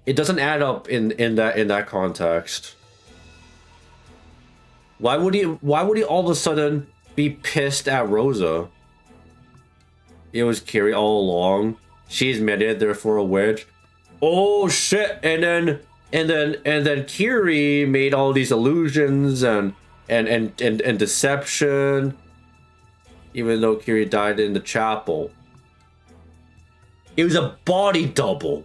It doesn't add up in that context. Why would he all of a sudden be pissed at Rosa? It was Kiri all along. She's admitted, therefore a witch. Oh shit! And then Kiri made all these illusions and deception. Even though Kiri died in the chapel. It was a body double.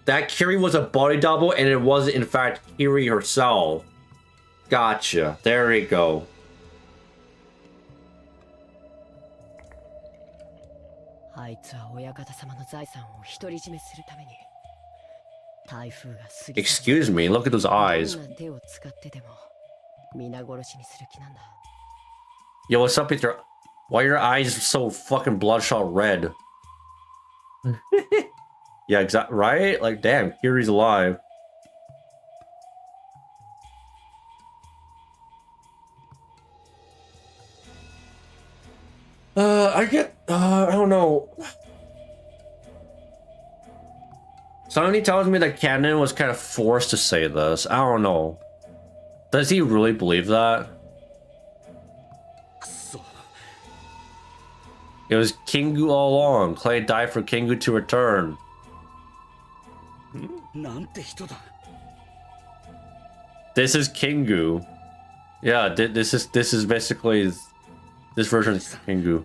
That Kiri was a body double, and it was in fact Kiri herself. Gotcha. There we go. Excuse me, look at those eyes. Yo, what's up with your... Why are your eyes so fucking bloodshot red? Yeah, exactly. Right? Like, damn, Kiri's alive. I don't know. Somebody tells me that Canon was kind of forced to say this. I don't know. Does he really believe that? It was Kingu all along. Clay died for Kingu to return. This is Kingu. Yeah, this is basically this version of Kingu.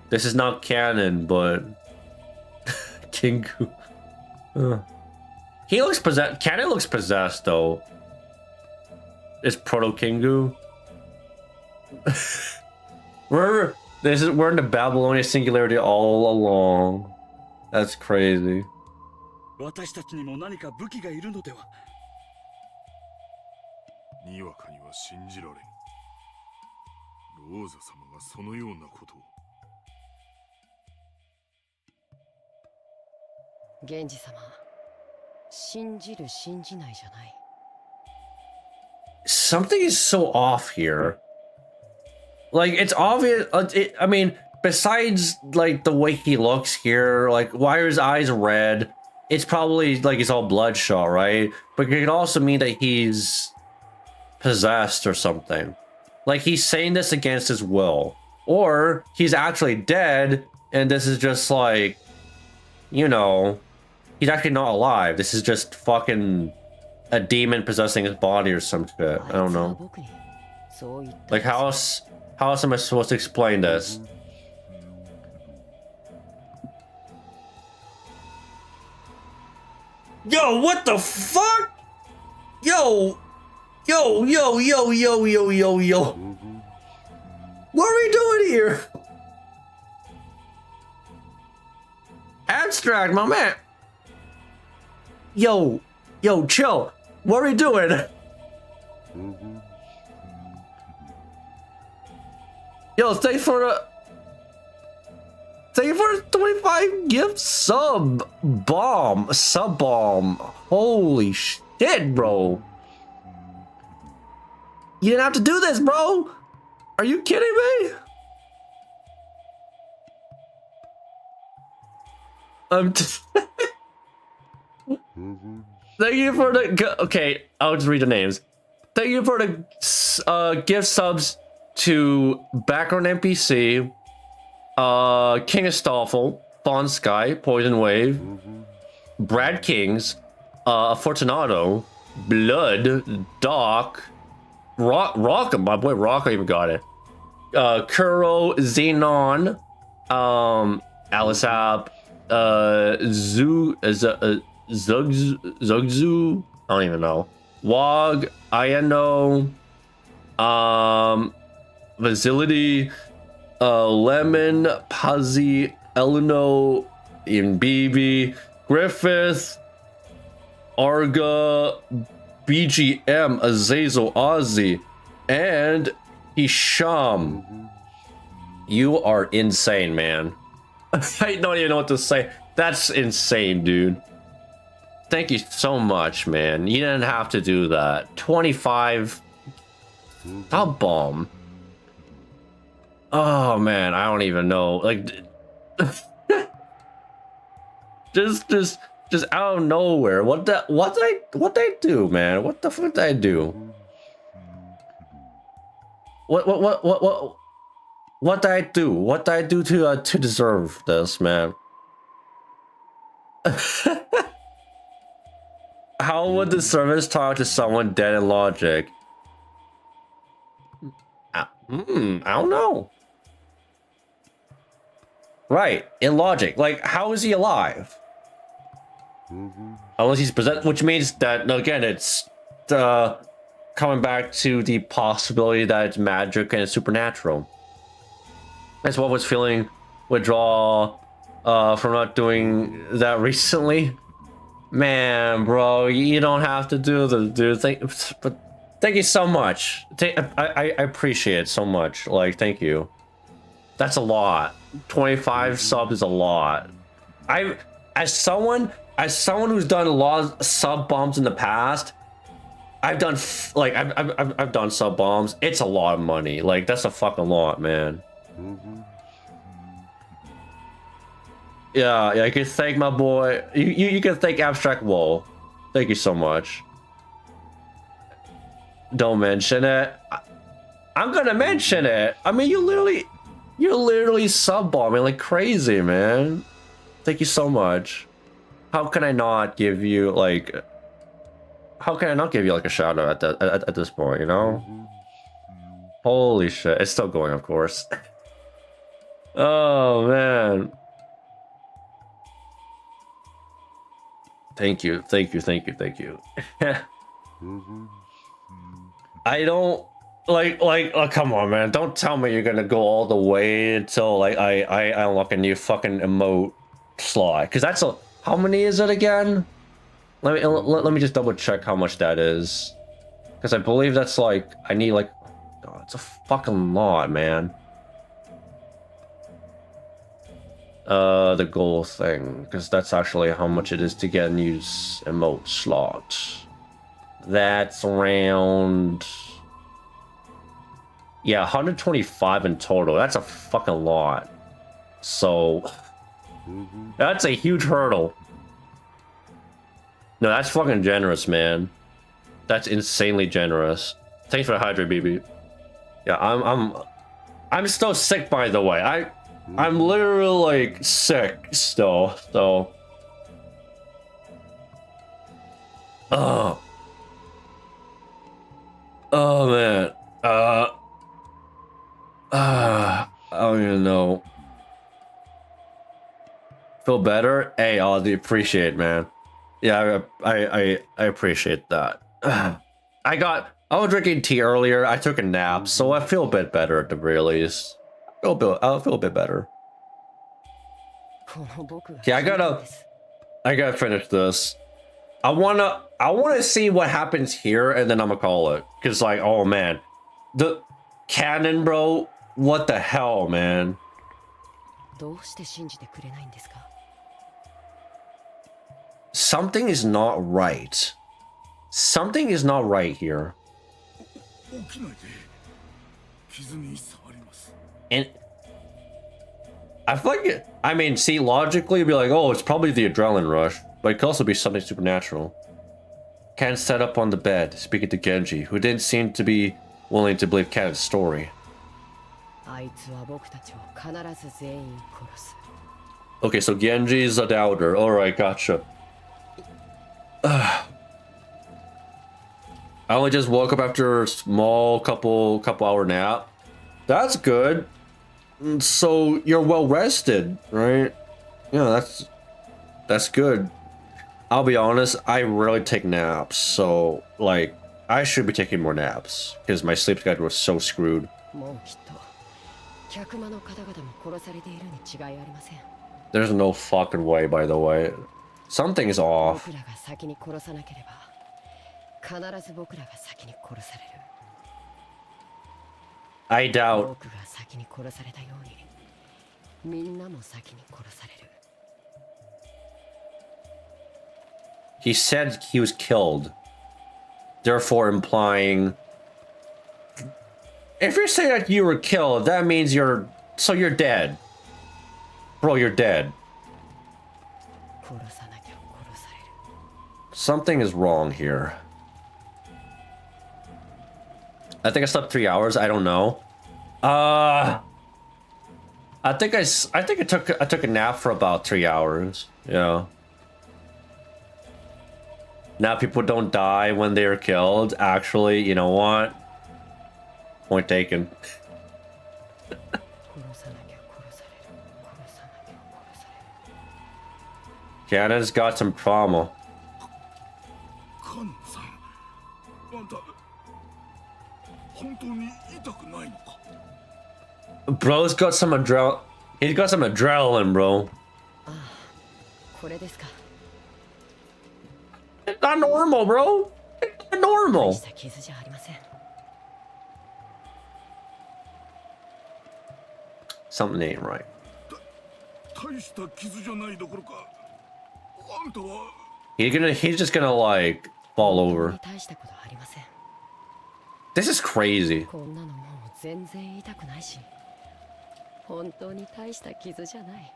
This is not canon, but Kingu. He looks possessed. Canon looks possessed though. It's Proto Kingu. we're in the Babylonian singularity all along. That's crazy. 私たちにも何か武器がいるのでは。にわかには信じられん。ローザ様がそのようなことを。源氏様、信じる信じないじゃない。Something is so off here. Like, it's obvious. I mean, besides like the way he looks here, like why are his eyes red? It's probably like he's all bloodshot, right? But it could also mean that he's possessed or something. Like he's saying this against his will, or he's actually dead, and this is just like, you know, he's actually not alive. This is just fucking a demon possessing his body or some shit. I don't know. Like how else am I supposed to explain this? Yo, what the fuck? Yo. What are we doing here? Abstract, my man. Yo, chill. What are we doing? Yo, thanks for the 25 gift sub bomb. Holy shit, bro. You didn't have to do this, bro. Are you kidding me? Thank you for the... Okay, I'll just read the names. Thank you for the gift subs to Background NPC, King of Stoffel, Fawn Sky, Poison Wave, Brad Kings, Fortunato, Blood, Doc, Rock, my boy Rock even got it. Kuro, Xenon, Alisap, Zugzu, I don't even know. Wog, Ayano, Vasility, Lemon, Pazzi, Elino, Imbibi, Griffith, Arga, BGM, Azazel, Ozzy, and Hisham. You are insane, man. I don't even know what to say. That's insane, dude. Thank you so much, man. You didn't have to do that. 25. How bomb. Oh man, I don't even know. Like just out of nowhere. What did I do, man? What the fuck did I do? What did I do? What did I do to deserve this, man? How would the service talk to someone dead in logic? I don't know. Right, in logic. Like, how is he alive? Unless he's possessed, which means that, again, it's coming back to the possibility that it's magic and it's supernatural. That's what I was feeling withdrawal from not doing that recently. Man, bro, you don't have to do the dude. But thank you so much. I appreciate it so much. Like, thank you. That's a lot. 25 subs is a lot. As someone who's done a lot of sub bombs in the past, I've done I've done sub bombs. It's a lot of money. Like, that's a fucking lot, man. Yeah, you can thank my boy. You can thank Abstract Wall. Thank you so much. Don't mention it. I'm gonna mention it. I mean, you're literally sub bombing like crazy, man. Thank you so much. How can I not give you like? How can I not give you like a shout out at this point? You know? Holy shit! It's still going, of course. Oh man. Thank you. I don't come on, man. Don't tell me you're gonna go all the way until like I unlock a new fucking emote slot. Cause that's how many is it again? Let me just double check how much that is. Cause I believe that's like I need like oh, it's a fucking lot, man. The goal thing, because that's actually how much it is to get a new emote slot. That's around, yeah, 125 in total. That's a fucking lot. So that's a huge hurdle. No, that's fucking generous, man. That's insanely generous. Thanks for the hydrate, BB. Yeah, I'm still sick, by the way. I'm literally like sick still, so. Oh man. I don't even know. Feel better? Hey, Ozzy, appreciate it, man. Yeah, I appreciate that. I was drinking tea earlier. I took a nap, so I feel a bit better at the very least. I'll feel a bit better. Yeah, I gotta finish this. I wanna see what happens here, and then I'm gonna call it. Cause like, oh man, the cannon, bro. What the hell, man? Something is not right. Something is not right here. And I feel like I mean, see, logically, it'd be like, oh, it's probably the adrenaline rush, but it could also be something supernatural. Ken sat up on the bed, speaking to Genji, who didn't seem to be willing to believe Ken's story. Okay, so Genji's a doubter. Alright, gotcha. I only just woke up after a small couple hour nap. That's good. So you're well rested, right? Yeah, that's good. I'll be honest, I rarely take naps, so like I should be taking more naps because my sleep schedule was so screwed. There's no fucking way, by the way. Something is off. I doubt. He said he was killed, therefore implying if you're saying that you were killed, that means you're dead. Bro, you're dead. Something is wrong here. I think I slept 3 hours. I don't know. I think I took a nap for about 3 hours. Yeah. Now people don't die when they are killed. Actually, you know what? Point taken. Cannon's got some trauma. カノンさん、あんた本当に痛くないのか？ Bro's got some adrenaline. He's got some adrenaline, bro. これですか。 It's not normal, bro. It's not normal. した傷じゃありません。 Something ain't right. 大した傷じゃないどころか、あんたは He's just gonna like fall 本当 over. に大したことありません。 This is crazy. こんなのもう全然痛くないし、本当に大した傷じゃない。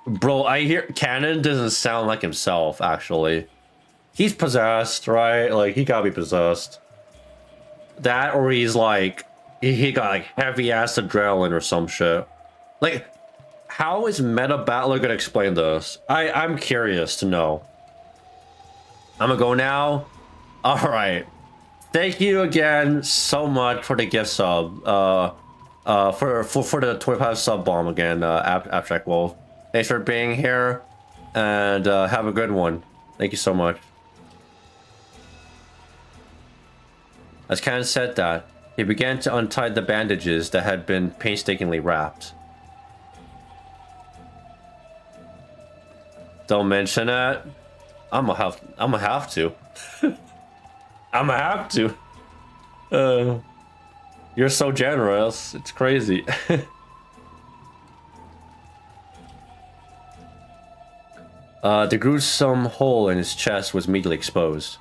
Bro, I hear Cannon doesn't sound like himself, actually. He's possessed, right? Like, he gotta be possessed. That, or he's like, he got like heavy ass adrenaline or some shit. Like, how is Meta Battler gonna explain this? I'm curious to know. I'm gonna go now. Alright. Thank you again so much for the gift sub. For the 25 sub bomb again, Abstract Wolf. Thanks for being here, and have a good one. Thank you so much. As Ken said that, he began to untie the bandages that had been painstakingly wrapped. Don't mention that. I'm gonna have to. I'm gonna have to. You're so generous. It's crazy. The gruesome hole in his chest was immediately exposed.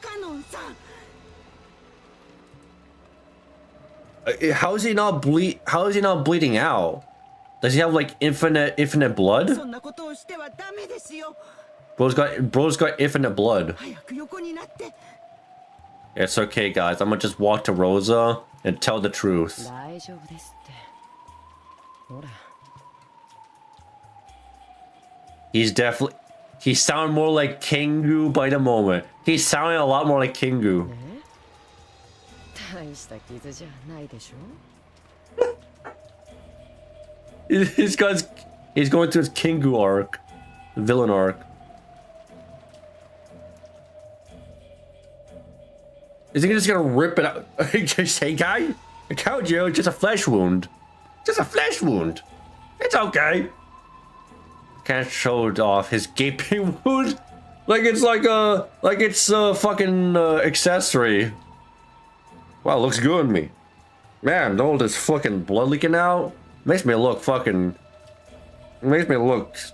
カノンさん How is he not bleeding out? Does he have like infinite blood? そんなことをしてはダメですよ Bro's got infinite blood. 早く横になって It's okay, guys. I'm gonna just walk to Rosa and tell the truth. 大丈夫ですって。ほら。 He sounded more like Kingu by the moment. He's sounding a lot more like Kingu. 大した傷じゃないでしょ。 He's going through his Kingu arc, villain arc. Is he just gonna rip it out? Just hey guy, I told you, it's just a flesh wound. Just a flesh wound. It's okay. Can't showed off his gaping wound like it's a fucking accessory. Wow, looks good on me. Man, all this fucking blood leaking out makes me look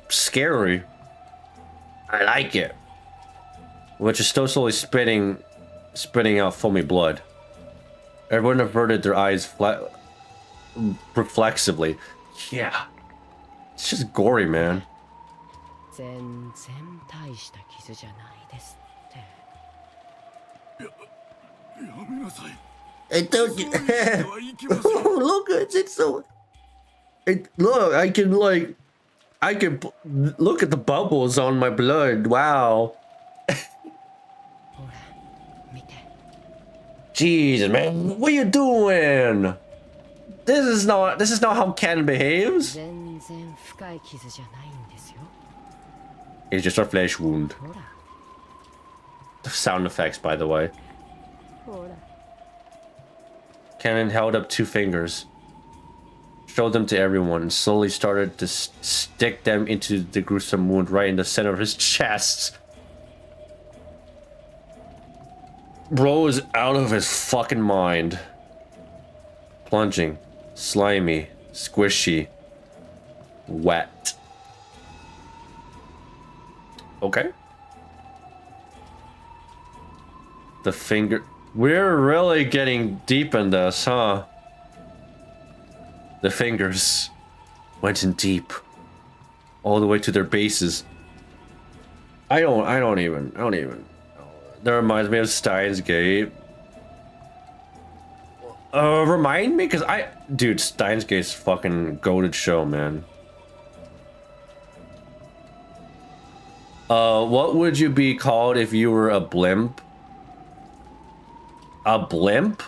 scary. I like it. Which is still slowly spitting out foamy blood. Everyone averted their eyes reflexively. Yeah. It's just gory, man. 全然大した傷じゃないですって。やめなさい。 I told you. そういう人は行きません。 Look, it's so. Look, I can look at the bubbles on my blood. Wow. ほら、見て。 Jesus, man, what are you doing? This is not how Canon behaves. 全然深い傷じゃないんですよ。 It's just a flesh wound. ほら、 The sound effects, by the way. ほら。 Canon held up 2 fingers, showed them to everyone, and slowly started to stick them into the gruesome wound right in the center of his chest. Bro is out of his fucking mind. Plunging, slimy, squishy, wet. Okay. The finger... We're really getting deep in this, huh? The fingers went in deep, all the way to their bases. I don't even. That reminds me of Steins Gate. Remind me, dude, Steins Gate's fucking goated show, man. What would you be called if you were a blimp? A blimp?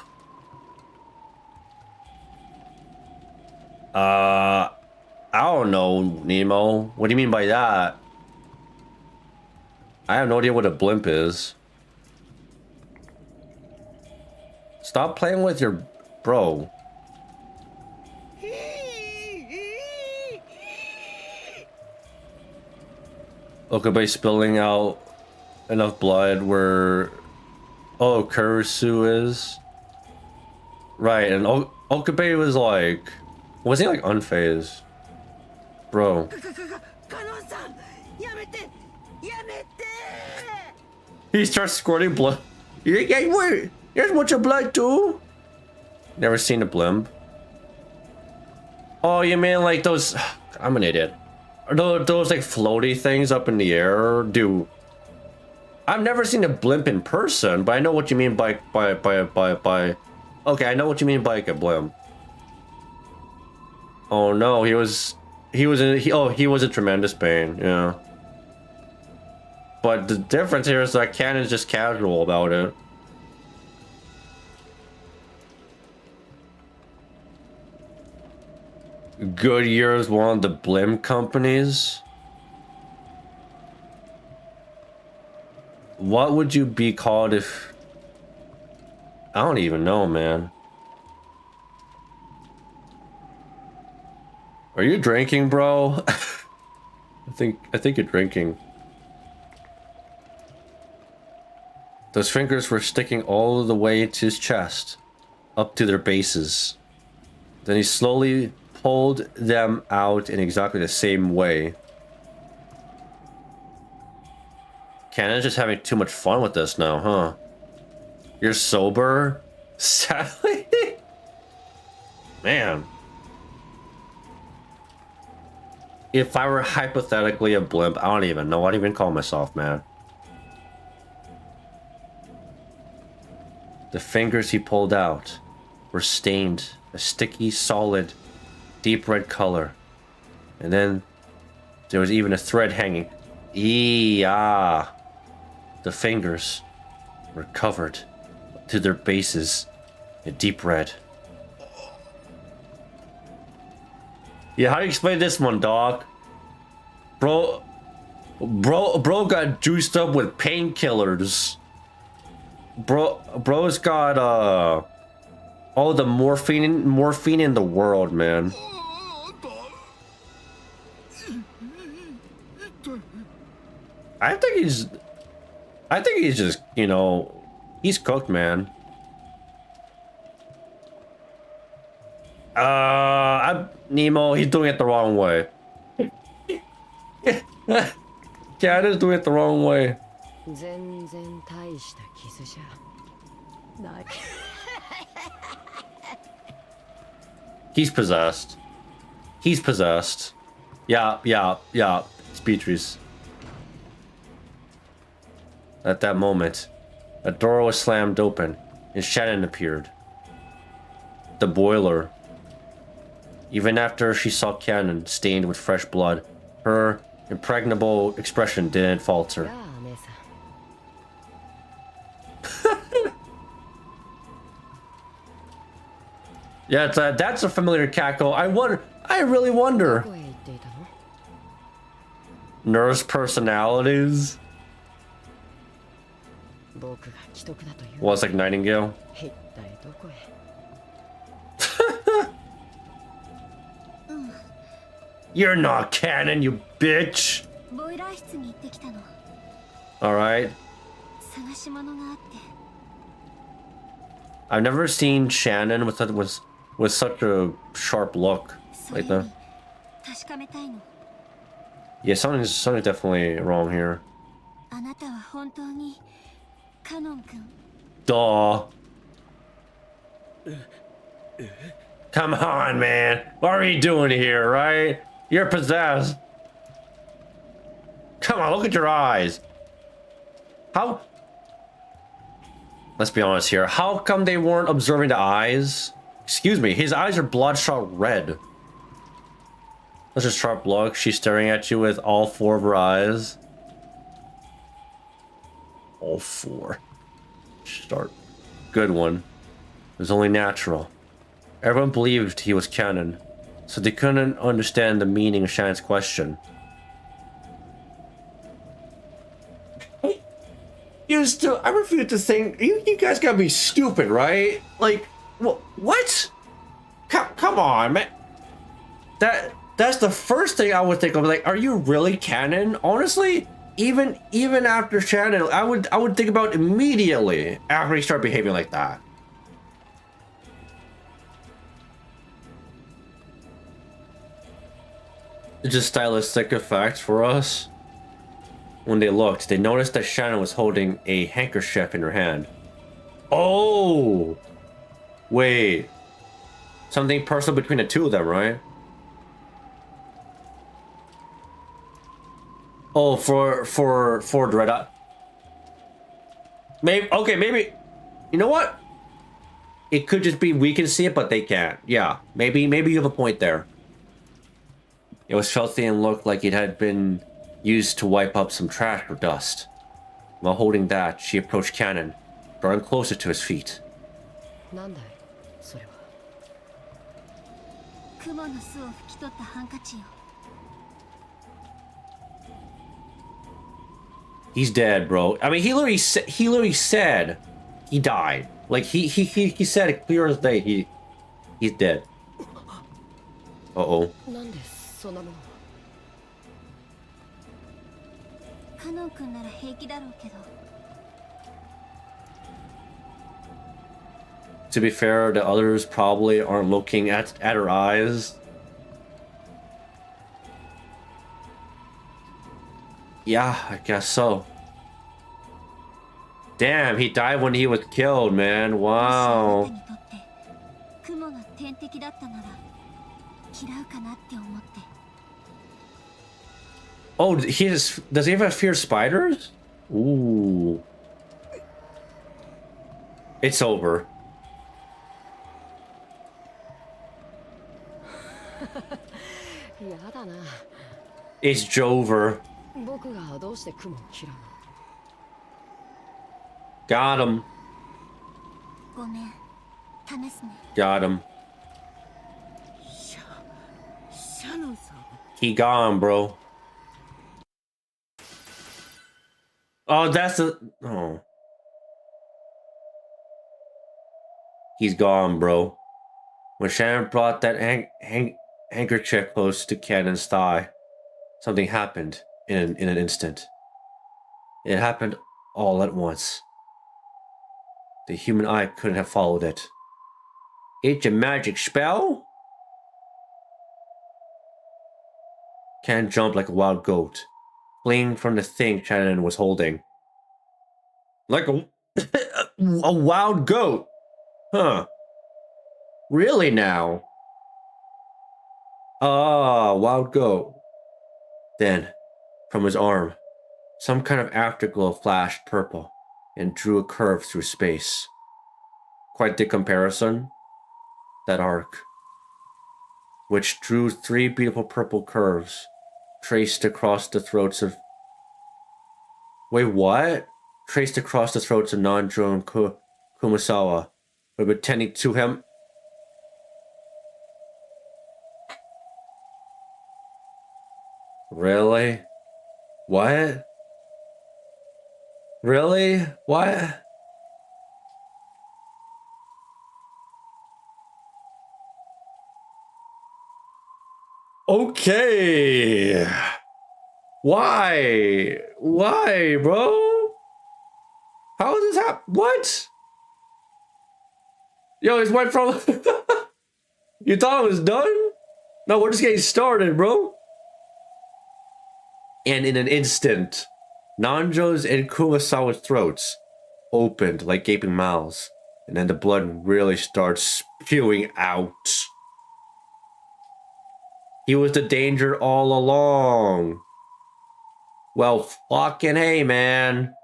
I don't know, Nemo. What do you mean by that? I have no idea what a blimp is. Stop playing with your bro. Okabe spilling out enough blood where Kurisu is. Right, and Okabe was like, was he like unfazed? Bro. He starts squirting blood. Yeah, wait, here's what your blood too. Never seen a blimp. Oh, you mean like those? I'm an idiot. Are those like floaty things up in the air? Dude, I've never seen a blimp in person, but I know what you mean by. Okay, I know what you mean by a blimp. Oh no, he was in tremendous pain. Yeah. But the difference here is that Canon's just casual about it. Goodyear is one of the blimp companies. What would you be called if... I don't even know, man. Are you drinking, bro? I think you're drinking. Those fingers were sticking all the way to his chest, up to their bases. Then he slowly pulled them out in exactly the same way. Cannon's just having too much fun with this now, huh? You're sober? Sadly? Man. If I were hypothetically a blimp, I don't even know what I'd even call myself, man. The fingers he pulled out were stained a sticky, solid, deep red color. And then there was even a thread hanging. The fingers were covered to their bases in deep red. Yeah, how do you explain this one, dog? Bro got juiced up with painkillers. Bro's got all the morphine in the world, man. I think he's just, you know, he's cooked, man. Nemo, he's doing it the wrong way. Cat is doing it the wrong way. He's possessed. He's possessed. Yeah. It's Beatrice. At that moment, a door was slammed open and Shannon appeared. The boiler. Even after she saw Cannon stained with fresh blood, her impregnable expression didn't falter. Yeah, that's a familiar cackle. I really wonder. Nurse personalities? Well, it's like Nightingale. You're not Cannon, you bitch. Alright. I've never seen Shannon with such a sharp look like that. Yeah, something's definitely wrong here. Duh. Come on, man. What are you doing here, right? You're possessed. Come on, look at your eyes. How? Let's be honest here. How come they weren't observing the eyes? Excuse me, his eyes are bloodshot red. That's a sharp look. She's staring at you with all four of her eyes. All four. Start. Good one. It was only natural. Everyone believed he was Cannon. So they couldn't understand the meaning of Shannon's question. I refuse to think. You guys gotta be stupid, right? Like, what? Come on, man. That's the first thing I would think of. Like, are you really canon? Honestly, even after Shannon, I would think about immediately after he started behaving like that. It's just stylistic effects for us. When they looked, they noticed that Shannon was holding a handkerchief in her hand. Oh! Wait. Something personal between the two of them, right? Oh, for Dread. Maybe, okay, maybe. You know what? It could just be we can see it, but they can't. Yeah, maybe you have a point there. It was filthy and looked like it had been used to wipe up some trash or dust. While holding that, she approached Cannon, drawing closer to his feet. He's dead, bro. I mean, he literally said he died. Like he said it clear as day. He's dead. Uh-oh. To be fair, the others probably aren't looking at her eyes. Yeah, I guess so. Damn, he died when he was killed, man. Wow. Oh, does he have fear of spiders? Ooh. It's over. It's Jover. Got him. Got him. He gone, bro. Oh, that's a... Oh. He's gone, bro. When Shannon brought that handkerchief close to Cannon's thigh, something happened in an instant. It happened all at once. The human eye couldn't have followed it. It's a magic spell? Cannon jumped like a wild goat, fleeing from the thing Shannon was holding. Like a wild goat? Huh. Really now? Ah, wild goat. Then, from his arm, some kind of afterglow flashed purple and drew a curve through space. Quite the comparison. That arc, which drew 3 beautiful purple curves, traced across the throats of... Wait, what? Traced across the throats of Nanjo and Kumasawa, who were pretending to him... Really? What? Really? What? Okay. Why? Why, bro? How does this happen? What? Yo, it went from... You thought it was done? No, we're just getting started, bro. And in an instant, Nanjo's and Kumasawa's throats opened like gaping mouths, and then the blood really starts spewing out. He was the danger all along. Well, fucking hey, man.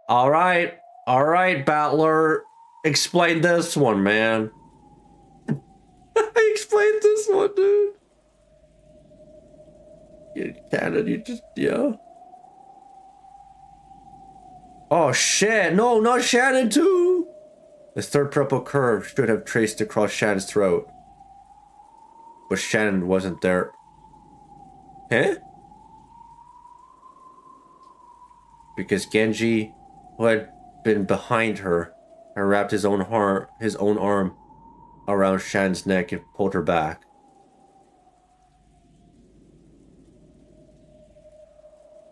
All right, Battler. Explain this one, man. Explain this one, dude. Canada, you just, yeah. Oh shit, no, not Shannon too. The third purple curve should have traced across Shannon's throat, but Shannon wasn't there. Huh? Because Genji, who had been behind her, had wrapped his own arm around Shannon's neck and pulled her back.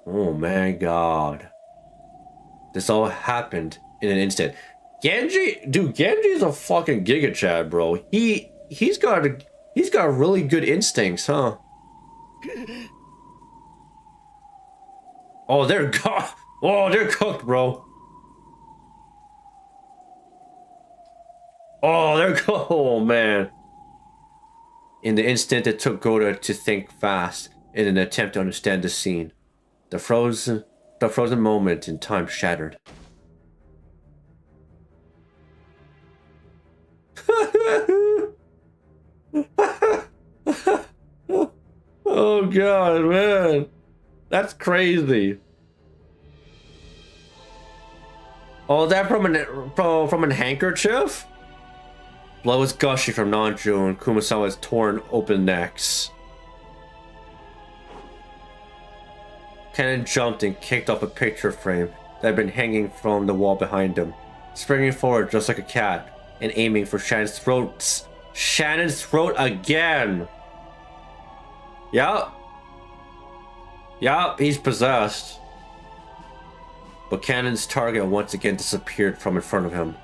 Oh my god. This all happened in an instant. Genji is a fucking Giga Chad, bro. He's got really good instincts, huh? Oh, they're cooked, bro. Oh, they're cooked. Oh man. In the instant it took Goda to think fast in an attempt to understand the scene, the frozen moment in time shattered. Oh god, man. That's crazy. Oh, that from an handkerchief? Blood was gushing from Nanju and Kumasawa's torn open necks. Cannon jumped and kicked off a picture frame that had been hanging from the wall behind him, springing forward just like a cat and aiming for Shannon's throat. Shannon's throat again! Yup, he's possessed. But Cannon's target once again disappeared from in front of him,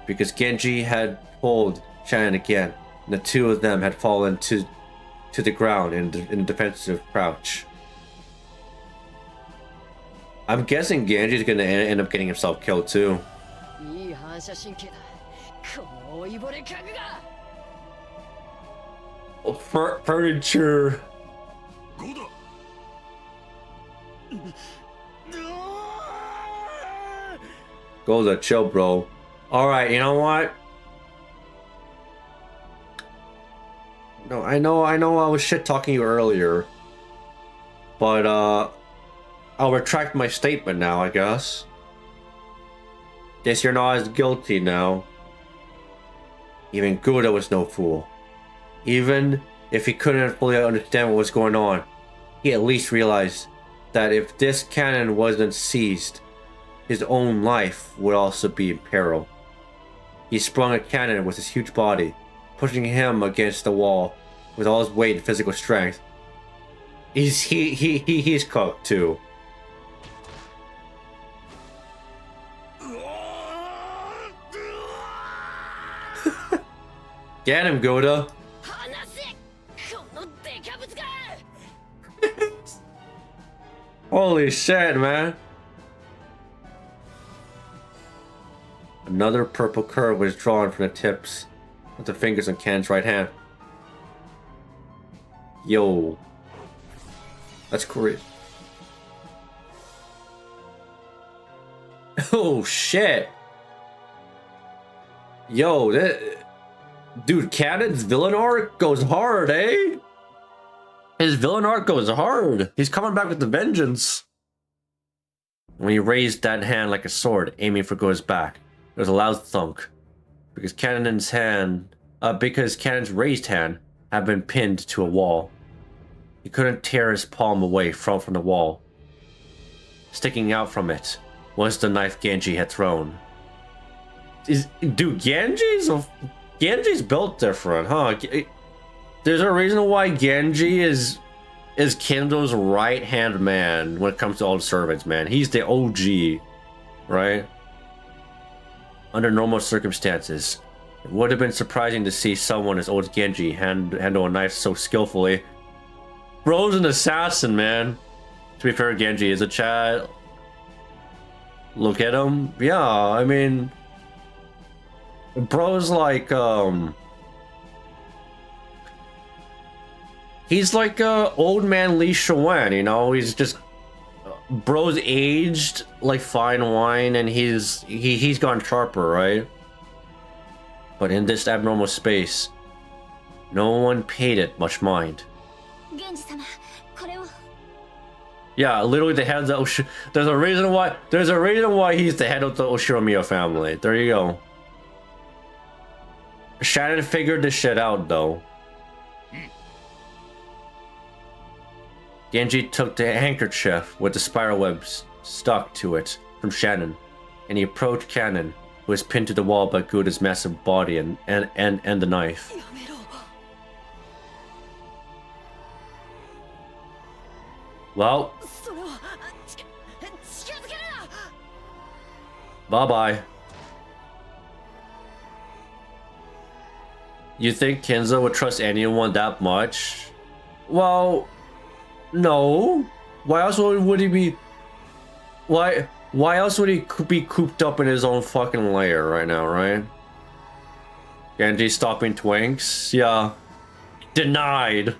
because Genji had pulled Shannon again, and the two of them had fallen to the ground in a defensive crouch. I'm guessing Genji's gonna end up getting himself killed too. Furniture. Goes chill, bro. Alright, you know what? No, I know I was shit talking you earlier. But I'll retract my statement now, I guess. Guess you're not as guilty now. Even Guda was no fool. Even if he couldn't fully understand what was going on, he at least realized that if this cannon wasn't seized, his own life would also be in peril. He sprung a cannon with his huge body, pushing him against the wall with all his weight and physical strength. He's cooked too. Get him, Goda. Holy shit, man. Another purple curve was drawn from the tips of the fingers on Ken's right hand. Yo. That's great. Oh shit. Yo, dude, Cannon's villain arc goes hard, eh? His villain arc goes hard. He's coming back with the vengeance. When he raised that hand like a sword, aiming for Go's back, there was a loud thunk. Because Cannon's raised hand had been pinned to a wall. He couldn't tear his palm away from the wall. Sticking out from it was the knife Genji had thrown. Dude, Genji's built different, huh? There's a reason why Genji is Kendo's right-hand man when it comes to all the servants, man. He's the OG, right? Under normal circumstances, it would have been surprising to see someone as old as Genji handle a knife so skillfully. Bro's an assassin, man. To be fair, Genji is a Chad. Look at him. Yeah, I mean, bro's like, he's like old man Li Shuwen, you know? He's just, bro's aged like fine wine, and he's gone sharper, right? But in this abnormal space, no one paid it much mind. Yeah, literally the head of the there's a reason why he's the head of the Oshiromiya family. There you go. Shannon figured this shit out though. Genji took the handkerchief with the spiral webs stuck to it from Shannon, and he approached Cannon, who was pinned to the wall by Guda's massive body and the knife. Well, bye-bye. You think Kenzo would trust anyone that much? Well, no. Why else would he be... Why else would he be cooped up in his own fucking lair right now, right? Genji stopping Twinks? Yeah. Denied.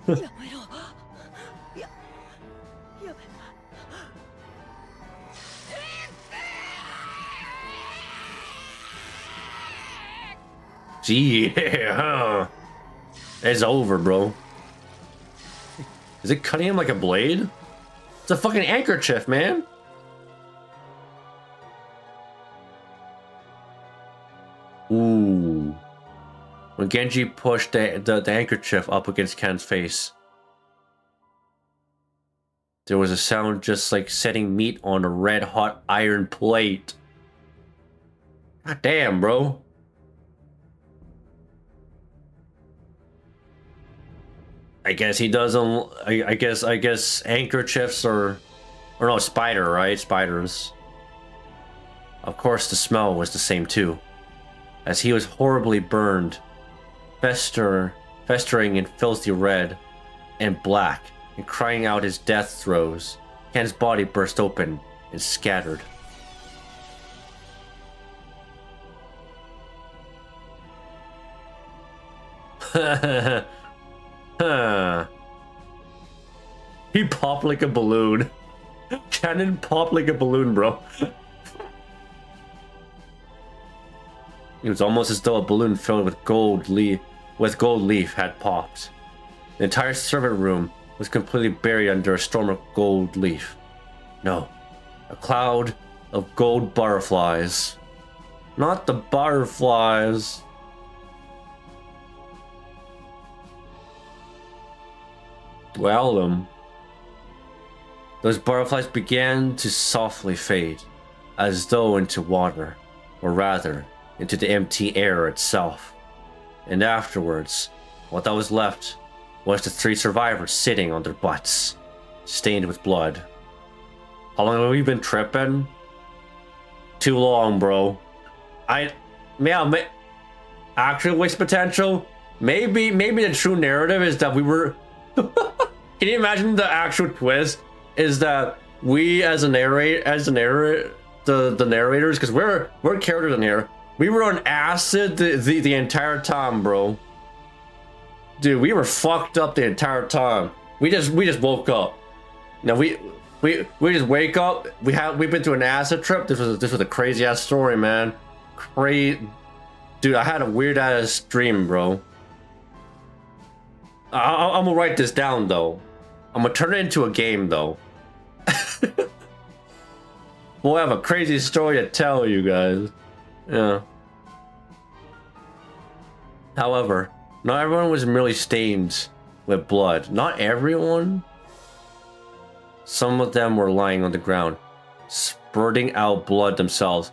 Yeah, huh? It's over, bro. Is it cutting him like a blade? It's a fucking handkerchief, man. Ooh. When Genji pushed the handkerchief up against Ken's face, there was a sound just like setting meat on a red-hot iron plate. God damn, bro. I guess he doesn't. I guess handkerchiefs or no, spider, right? Spiders. Of course, the smell was the same too, as he was horribly burned, festering in filthy red and black, and crying out his death throes. Ken's body burst open and scattered. Huh. He popped like a balloon. Cannon popped like a balloon, bro. It was almost as though a balloon filled with gold leaf had popped. The entire servant room was completely buried under a storm of gold leaf. No, a cloud of gold butterflies. Not the butterflies. Well, those butterflies began to softly fade, as though into water, or rather, into the empty air itself. And afterwards, what that was left was the 3 survivors sitting on their butts, stained with blood. How long have we been tripping? Too long, bro. Actual waste potential? Maybe the true narrative is that we were... Can you imagine the actual twist is that we as the narrators, because we're characters in here, we were on acid the entire time, bro. Dude, we were fucked up the entire time. We just woke up. Now we just wake up. We've been through an acid trip. This was a crazy ass story, man. Dude, I had a weird ass dream, bro. I'm gonna write this down though. I'm gonna turn it into a game though. We'll have a crazy story to tell you guys. Yeah. However, not everyone was merely stained with blood. Not everyone. Some of them were lying on the ground, spurting out blood themselves.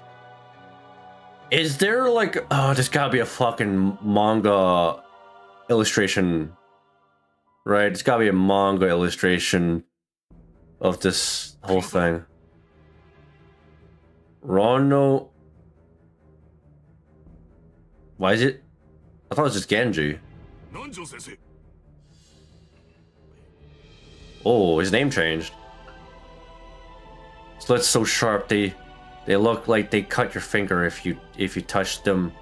Is there like... Oh, there's gotta be a fucking manga illustration. Right? It's gotta be a manga illustration of this whole thing. Rono... Why is it... I thought it was just Genji. Oh, his name changed. Slits so sharp they look like they cut your finger if you touch them.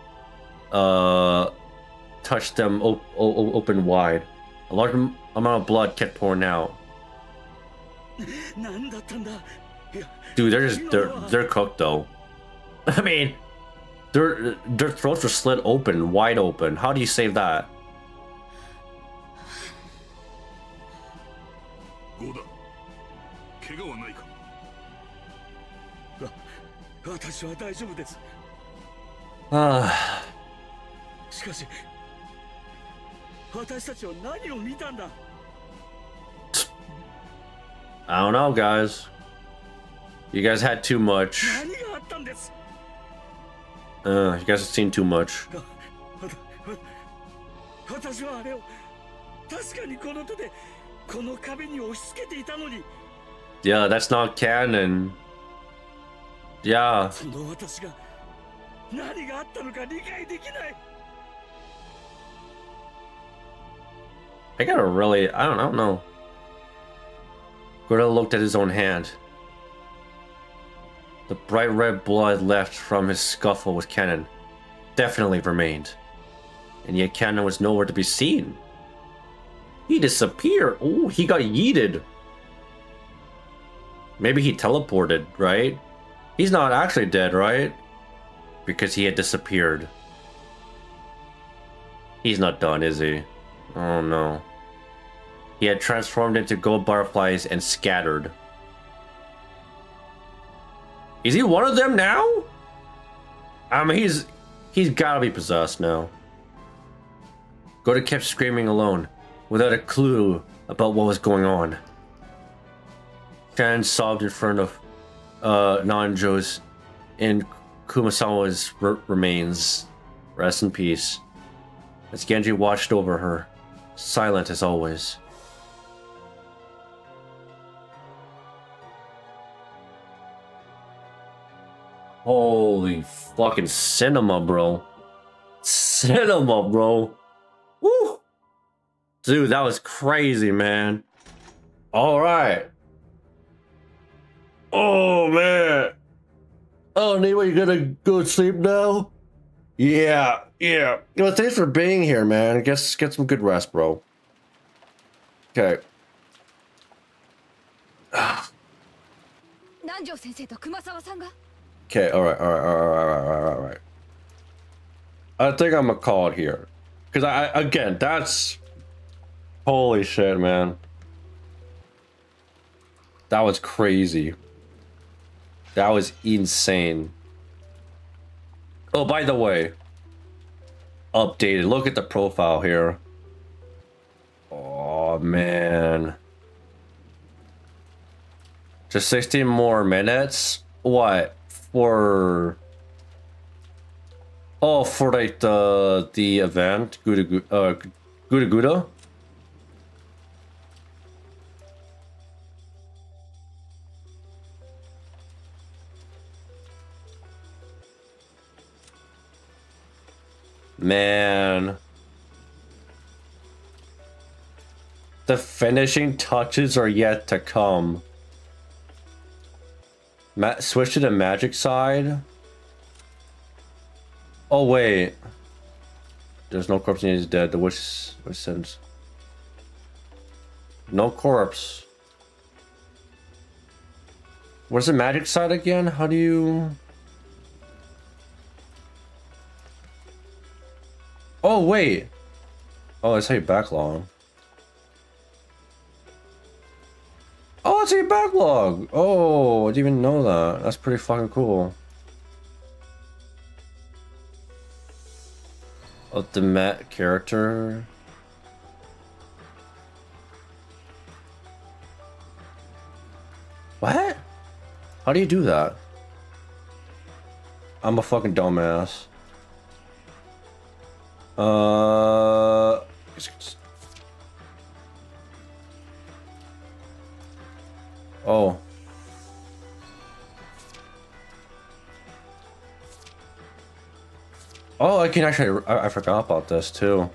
Open wide. A large amount of blood kept pouring out. Dude, they're cooked though. I mean, their throats were slit open, wide open. How do you save that? Ah. I don't know, guys. You guys had too much. 何があったんです You guys have seen too much. 私はあれを確かにこの手でこの壁に押し付けていたのに Yeah, that's not canon. Yeah. その私が何があったのか理解できない I gotta really, I don't know. Guda looked at his own hand. The bright red blood left from his scuffle with Kennen definitely remained. And yet Kennen was nowhere to be seen. He disappeared. Oh, he got yeeted. Maybe he teleported, right? He's not actually dead, right? Because he had disappeared. He's not done, is he? Oh no. He had transformed into gold butterflies and scattered. Is he one of them now? I mean, he's gotta be possessed now. Goda kept screaming alone, without a clue about what was going on. Shan sobbed in front of Nanjo's and Kumasawa's remains. Rest in peace. As Genji watched over her, silent as always. Holy fucking cinema, bro. Cinema, bro. Woo! Dude, that was crazy, man. Alright. Oh, man. Oh, Nemo, you gonna go to sleep now? Yeah. Well, thanks for being here, man. I guess get some good rest, bro. Okay. 南條先生と熊沢さんが Okay, alright. I think I'm gonna call it here. Because again, that's... Holy shit, man. That was crazy. That was insane. Oh, by the way. Updated. Look at the profile here. Oh, man. Just 16 more minutes? What? For... Oh, for like the event? GudaGuda? Man. The finishing touches are yet to come. Switch to the magic side. Oh wait. There's no corpse needed, he's dead. The witch sins. No corpse. Where's the magic side again? How do you... Oh wait. Oh, that's how you backlog. Oh, that's how you backlog. Oh, I didn't even know that. That's pretty fucking cool. Ultimate character. What? How do you do that? I'm a fucking dumbass. Oh. Oh, I can actually, I forgot about this too.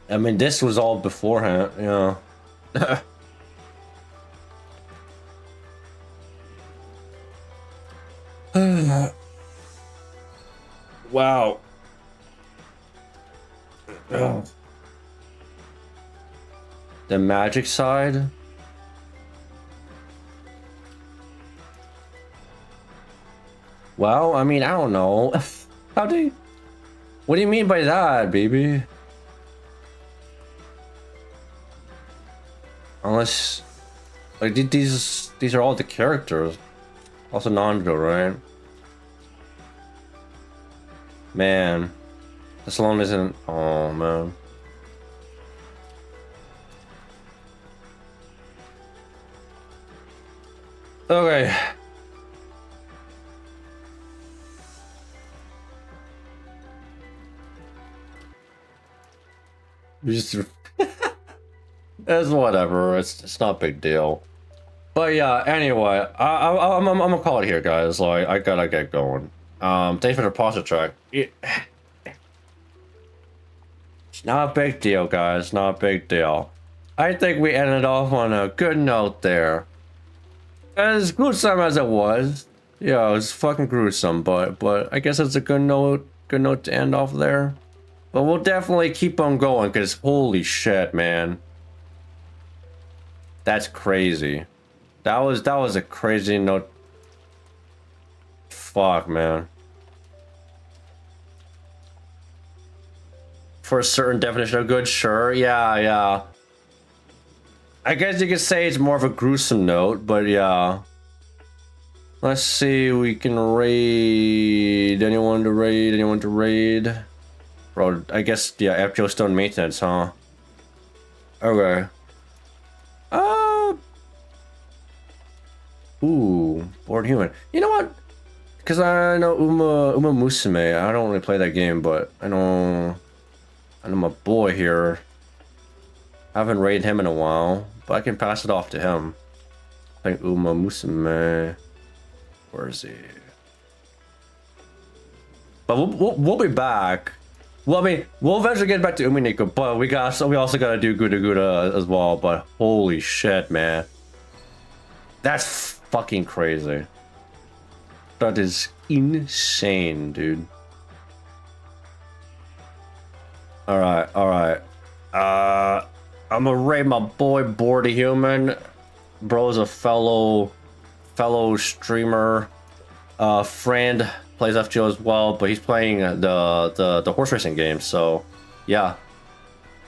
I mean, this was all beforehand, yeah. Wow. The magic side? Well, I mean, I don't know. How do you... What do you mean by that, baby? Unless... Like, these are all the characters. Also Nanjo, right? Man. This alone isn't... Oh, man. Okay. Just it's whatever. It's not a big deal. But yeah. Anyway, I'm gonna call it here, guys. Like I gotta get going. Thanks for the posture track. It's not a big deal, guys. Not a big deal. I think we ended off on a good note there. As gruesome as it was, yeah, it was fucking gruesome. But I guess it's a good note to end off there. But we'll definitely keep on going, because holy shit, man. That's crazy. That was a crazy note. Fuck, man. For a certain definition of good, sure. Yeah. I guess you could say it's more of a gruesome note, but yeah. Let's see, we can raid. Anyone to raid? Bro, I guess, yeah, FGO still in maintenance, huh? Okay. Ooh, bored human. You know what? Because I know Uma Musume. I don't really play that game, but I know my boy here. I haven't raided him in a while, but I can pass it off to him. I think Uma Musume. Where is he? But we'll be back. Well, I mean, we'll eventually get back to Umineko, but we also gotta do GudaGuda as well. But holy shit, man, that's fucking crazy. That is insane, dude. All right. I'm gonna raid my boy Bored Human. Bro's a fellow streamer, friend. Plays FGO as well, but he's playing the horse racing game. So, yeah.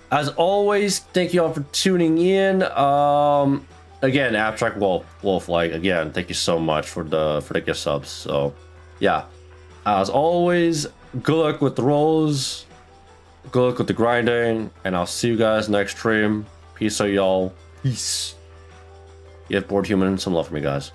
As always, thank you all for tuning in. Again, Abstract Wolf, like again, thank you so much for the gift subs. So, yeah. As always, good luck with the rolls. Good luck with the grinding, and I'll see you guys next stream. Peace out, y'all. Peace. You have Bored Human. Some love for me, guys.